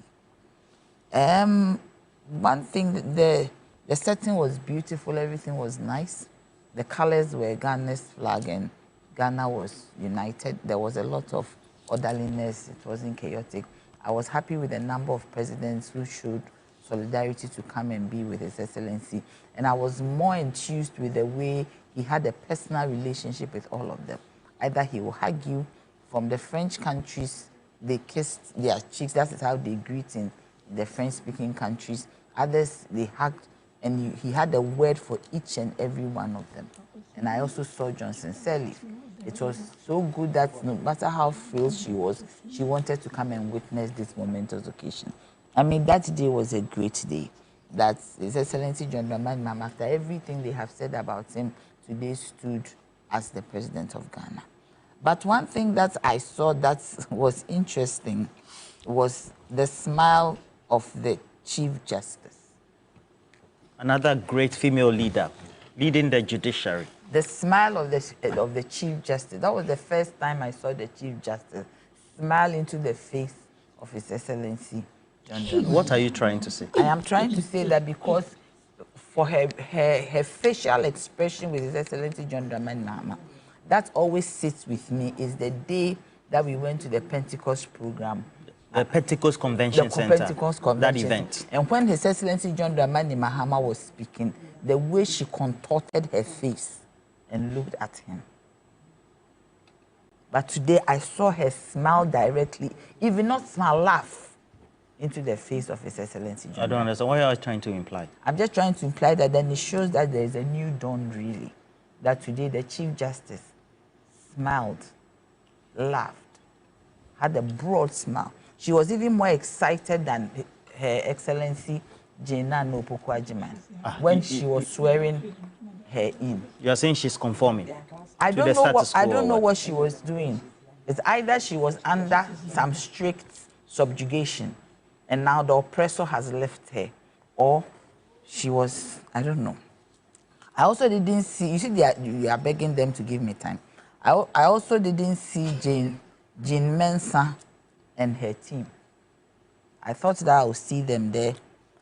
One thing, the setting was beautiful, everything was nice. The colors were Ghana's flag and Ghana was united. There was a lot of orderliness, it wasn't chaotic. I was happy with the number of presidents who showed solidarity to come and be with His Excellency. And I was more enthused with the way he had a personal relationship with all of them. Either he will hug you. From the French countries, they kissed their cheeks. That is how they greet in the French-speaking countries. Others, they hugged, and he had a word for each and every one of them. And I also saw Johnson Sirleaf. It was so good that no matter how frail she was, she wanted to come and witness this momentous occasion. I mean, that day was a great day. That His Excellency John Dramani Mahama, after everything they have said about him, today stood as the President of Ghana. But one thing that I saw that was interesting was the smile of the Chief Justice. Another great female leader, leading the judiciary. The smile of the Chief Justice. That was the first time I saw the Chief Justice smile into the face of His Excellency John Dramani. What are you trying to say? I am trying to say that because for her facial expression with His Excellency John Dramani Mahama, that always sits with me is the day that we went to the Pentecost program. The Pentecost Convention Center. Pentecost Convention. That event. And when His Excellency John Dramani Mahama was speaking, the way she contorted her face and looked at him. But today I saw her smile directly, even not smile, laugh into the face of His Excellency John. I don't understand. What are you trying to imply? I'm just trying to imply that then it shows that there is a new dawn, really. That today the Chief Justice smiled, laughed, had a broad smile. She was even more excited than Her Excellency Jena Opoku-Agyeman when she was swearing her in. You are saying she's conforming. I don't know what she was doing. It's either she was under some strict subjugation and now the oppressor has left her, or she was, I don't know. I also didn't see, you see, you are begging them to give me time. I also didn't see Jane Mensah and her team. I thought that I would see them there.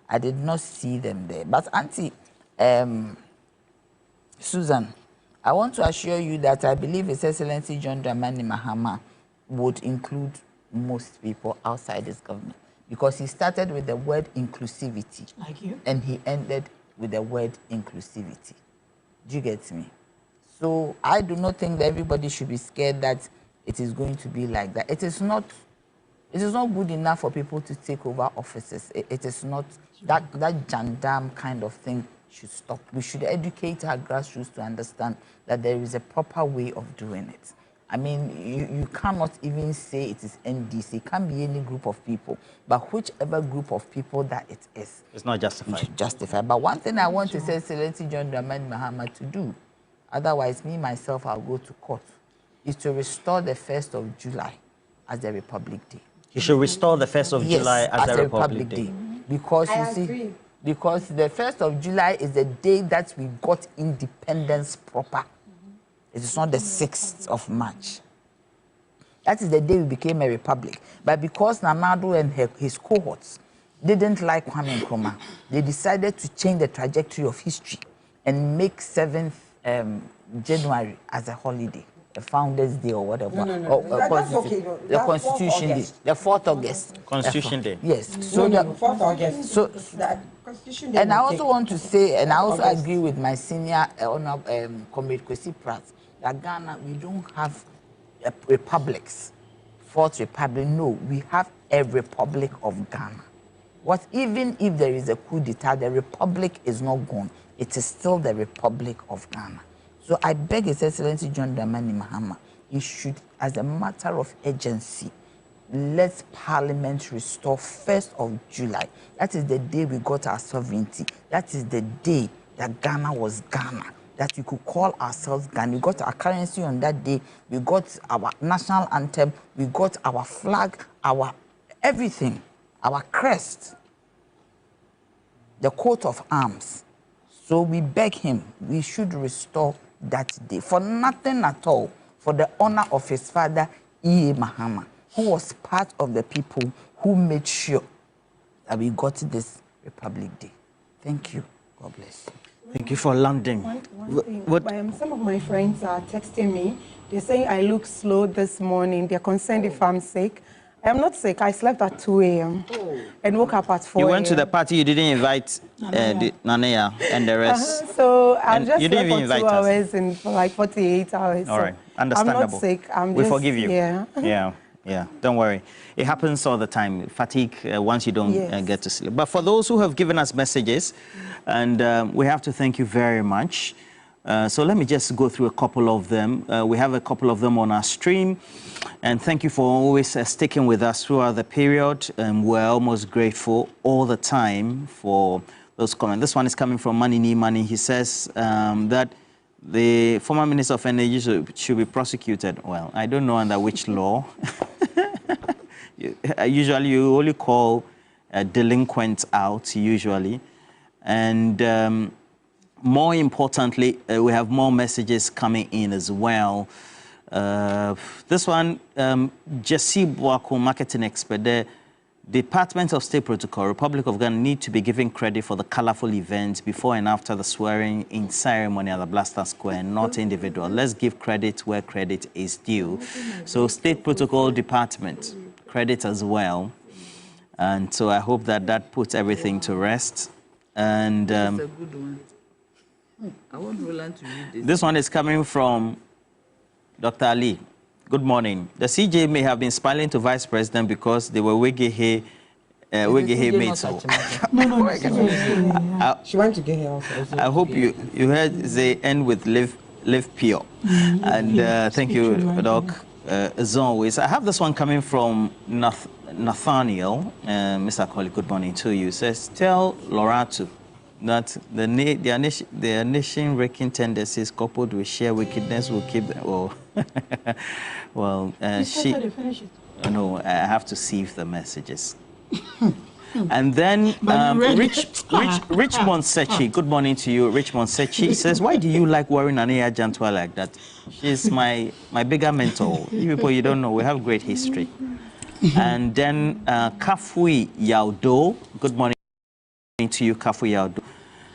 I did not see them there. But Auntie Susan, I want to assure you that I believe His Excellency John Dramani Mahama would include most people outside his government, because he started with the word inclusivity. Like you. And he ended with the word inclusivity. Do you get me? So I do not think that everybody should be scared that it is going to be like that. It is not good enough for people to take over offices. It is not, that jandam kind of thing should stop. We should educate our grassroots to understand that there is a proper way of doing it. I mean, you cannot even say it is NDC. It can't be any group of people. But whichever group of people that it is, it's not justified. Justified. But one thing I want to say, Excellency John Dramani Mahama, to do, otherwise me, myself, I'll go to court, is to restore the 1st of July as the Republic Day. You should restore the 1st of July as the Republic Day. Because you see, because the 1st of July is the day that we got independence proper. It is not the 6th of March. That is the day we became a republic. But because Namado and his cohorts didn't like Kwame Nkrumah, they decided to change the trajectory of history and make 7th January as a holiday, a Founders' Day or whatever. That's okay. The Constitution Day, the 4th August. Constitution Day. Yes. So the 4th August. So that Constitution Day. And I also want to say, and I also agree with my senior Comrade Kusi Pratt, that Ghana, we don't have republics, 4th Republic. No, we have a Republic of Ghana. What, even if there is a coup d'etat, the Republic is not gone. It is still the Republic of Ghana. So I beg His Excellency John Dramani Mahama, he should, as a matter of urgency, let Parliament restore 1st of July. That is the day we got our sovereignty. That is the day that Ghana was Ghana, that we could call ourselves Ghana. We got our currency on that day. We got our national anthem. We got our flag, our everything, our crest, the coat of arms. So we beg him, we should restore that day for nothing at all, for the honor of his father, E.A. Mahama, who was part of the people who made sure that we got this Republic Day. Thank you. God bless you. Thank you for landing. One thing, some of my friends are texting me. They're saying I look slow this morning. They're concerned if I'm sick. I'm not sick. I slept at 2 a.m. and woke up at 4 You went to the party, you didn't invite Nanea and the rest. So I'm just you didn't slept even for 2 invite us. hours and for like 48 hours. All right, So understandable. I'm not sick. We forgive you. Yeah. Yeah, don't worry. It happens all the time. Fatigue once you don't Yes. get to sleep. But for those who have given us messages, and we have to thank you very much. So let me just go through a couple of them. We have a couple of them on our stream. And thank you for always sticking with us throughout the period. We're almost grateful all the time for those comments. This one is coming from Money Money. He says that the former Minister of Energy should be prosecuted. Well, I don't know under which law. Usually, you only call delinquents out, usually. And more importantly, we have more messages coming in as well. This one, Jesse Boako, marketing expert, the Department of State Protocol, Republic of Ghana, need to be given credit for the colorful events before and after the swearing in ceremony at the Blaster Square, not individual. Let's give credit where credit is due. So State Protocol Department, credit as well. And so I hope that that puts everything to rest. And That's a good one. I want Roland to read this one is coming from Dr. Ali. Good morning. The CJ may have been smiling to Vice President because they were Wegehe mates. No. She went to get her also. I hope you heard they end with live pure. And thank you, Doc. As always, I have this one coming from Nathaniel. Mr. Colley, good morning to you. Says, tell Loratu that the nation-wrecking tendencies coupled with sheer wickedness will keep them. Well, no, I have to sieve the messages. And then Richmond Sechi, good morning to you. Richmond Sechi says, why do you like wearing Ania Jantwa like that? She's my bigger mentor. You people, you don't know, we have great history. And then Kafui Yaudo, good morning to you, Kafui Yaudo.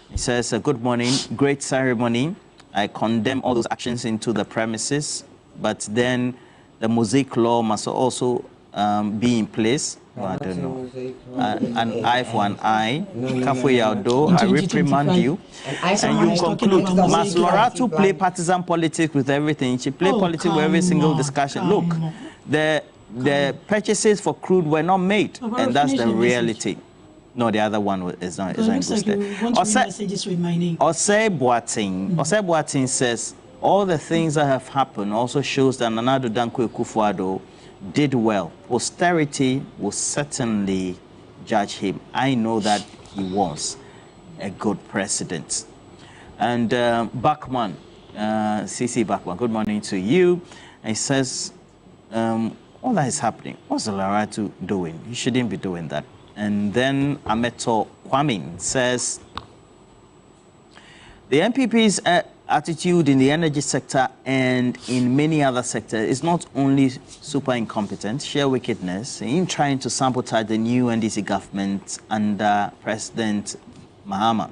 He says, good morning, great ceremony. I condemn all those actions into the premises, but then the Mosaic law must also be in place. Well, I don't know. An eye for an eye. Kafui Yaudo, I reprimand you. And you conclude, must Loratu play partisan politics with everything? She play politics with every single discussion. Look, the purchases for crude were not made, and that's the reality. No, the other one is not interested. Osei Boating says, all the things that have happened also shows that Nana Addo Dankwa Akufo-Addo did well. Posterity will certainly judge him. I know that he was a good president. And Bachman, CC Bachman, good morning to you. And he says, all that is happening, what's Loratu doing? You shouldn't be doing that. And then Ameto Kwamin says, the NPP's attitude in the energy sector and in many other sectors is not only super incompetent, sheer wickedness in trying to sabotage the new NDC government under President Mahama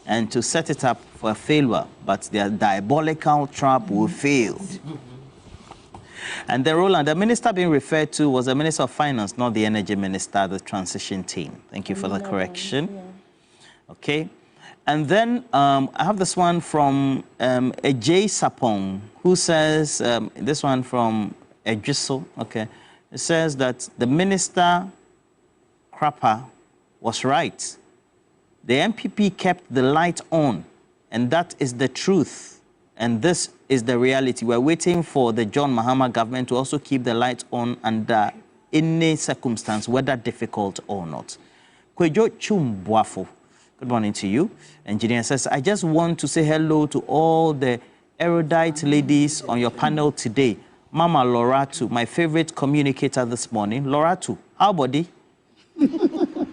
and to set it up for a failure, but their diabolical trap will fail. And then Roland, the minister being referred to was the Minister of Finance, not the Energy Minister, the transition team. Thank you for the correction. Yeah. Okay. And then I have this one from Ajay Sapong, who says, this one from Ejiso, okay. It says that the minister, Crapper, was right. The MPP kept the light on, and that is the truth. And this is the reality. We're waiting for the John Mahama government to also keep the light on under any circumstance, whether difficult or not. Kwejo Chumbuafo, good morning to you. Engineer says, I just want to say hello to all the erudite ladies on your panel today. Mama Loratu, my favorite communicator this morning. Loratu, how buddy?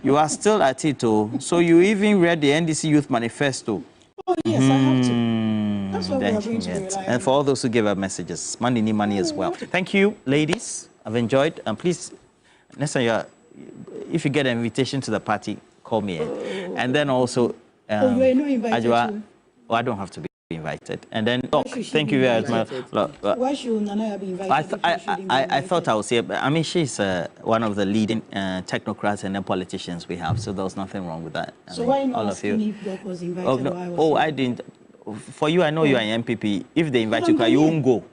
You are still at it, oh. So you even read the NDC Youth Manifesto. Oh, yes, I have to. That's That's what we are going to Yet. rely And on. for all those who give us messages, money as well. Thank you, ladies. I've enjoyed. And please, next time if you get an invitation to the party, call me in. And then also, you are not invited to? I don't have to be invited. And then, thank you very much. Why should Nana be invited? I thought I was here, but I mean, she's one of the leading technocrats and politicians we have, so there was nothing wrong with that. So why not asking if Doc was invited? I didn't. For you, I know you are an MPP. If they invite you won't go.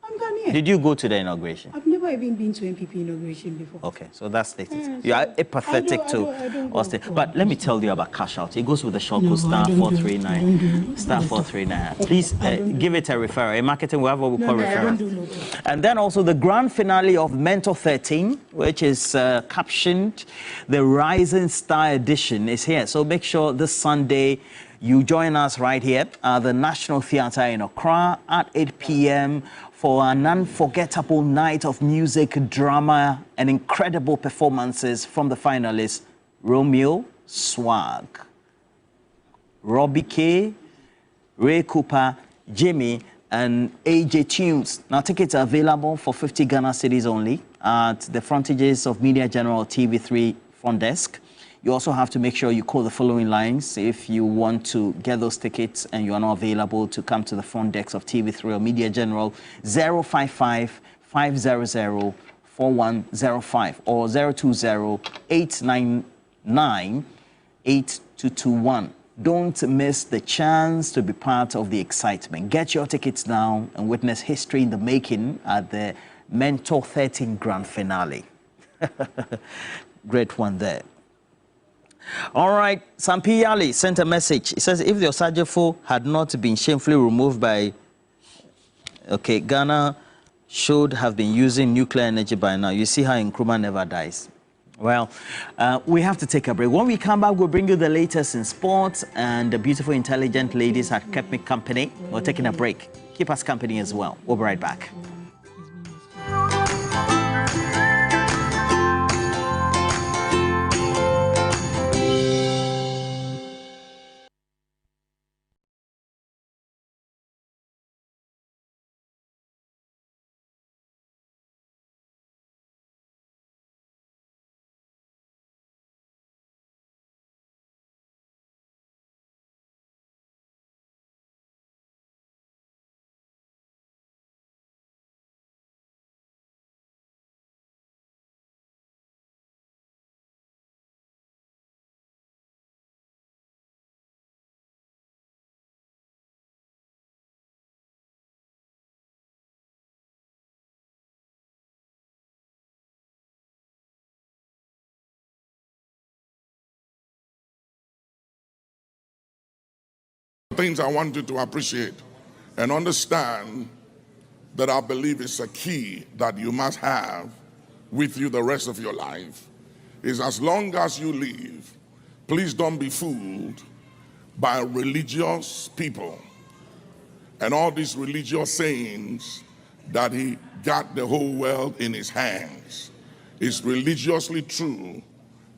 I'm Ghanaian. Did you go to the inauguration? I've never even been to MPP inauguration before. Okay, so that's it. You are apathetic to Austin. But let me tell you about cash out. It goes with the short code star 439. Star 439. Please give it a referral. In marketing, we have what we call referral. And then also the grand finale of Mentor 13, which is captioned the Rising Star Edition, is here. So make sure this Sunday you join us right here at the National Theatre in Accra at 8 p.m. for an unforgettable night of music, drama, and incredible performances from the finalists Romeo, Swag, Robbie K, Ray Cooper, Jimmy, and AJ Tunes. Now, tickets are available for 50 Ghana cedis only at the frontages of Media General TV3 front desk. You also have to make sure you call the following lines if you want to get those tickets and you are not available to come to the front desk of TV3 or Media General. 055 500 4105 or 020 899 8221. Don't miss the chance to be part of the excitement. Get your tickets now and witness history in the making at the Mentor 13 Grand Finale. Great one there. All right, Sampi Yali sent a message. It says, if the Osajefo had not been shamefully removed by, Ghana should have been using nuclear energy by now. You see how Nkrumah never dies. Well, we have to take a break. When we come back, we'll bring you the latest in sports, and the beautiful, intelligent ladies have kept me company. We're taking a break. Keep us company as well. We'll be right back. Things I want you to appreciate and understand that I believe is a key that you must have with you the rest of your life is, as long as you live, please don't be fooled by religious people and all these religious sayings that he got the whole world in his hands. It's religiously true,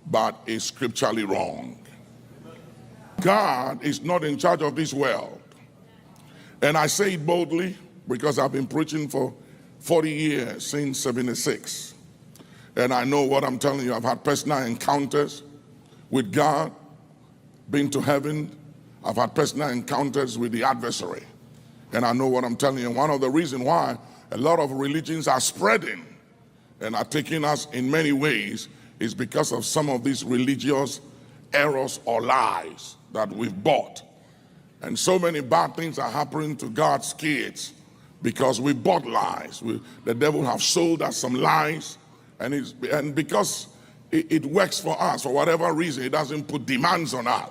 but it's scripturally wrong. God is not in charge of this world. And I say it boldly because I've been preaching for 40 years, since 76. And I know what I'm telling you. I've had personal encounters with God, been to heaven. I've had personal encounters with the adversary. And I know what I'm telling you. One of the reasons why a lot of religions are spreading and are taking us in many ways is because of some of these religious errors or lies that we've bought. And so many bad things are happening to God's kids because we bought lies. The devil have sold us some lies, and because it works for us, for whatever reason, it doesn't put demands on us.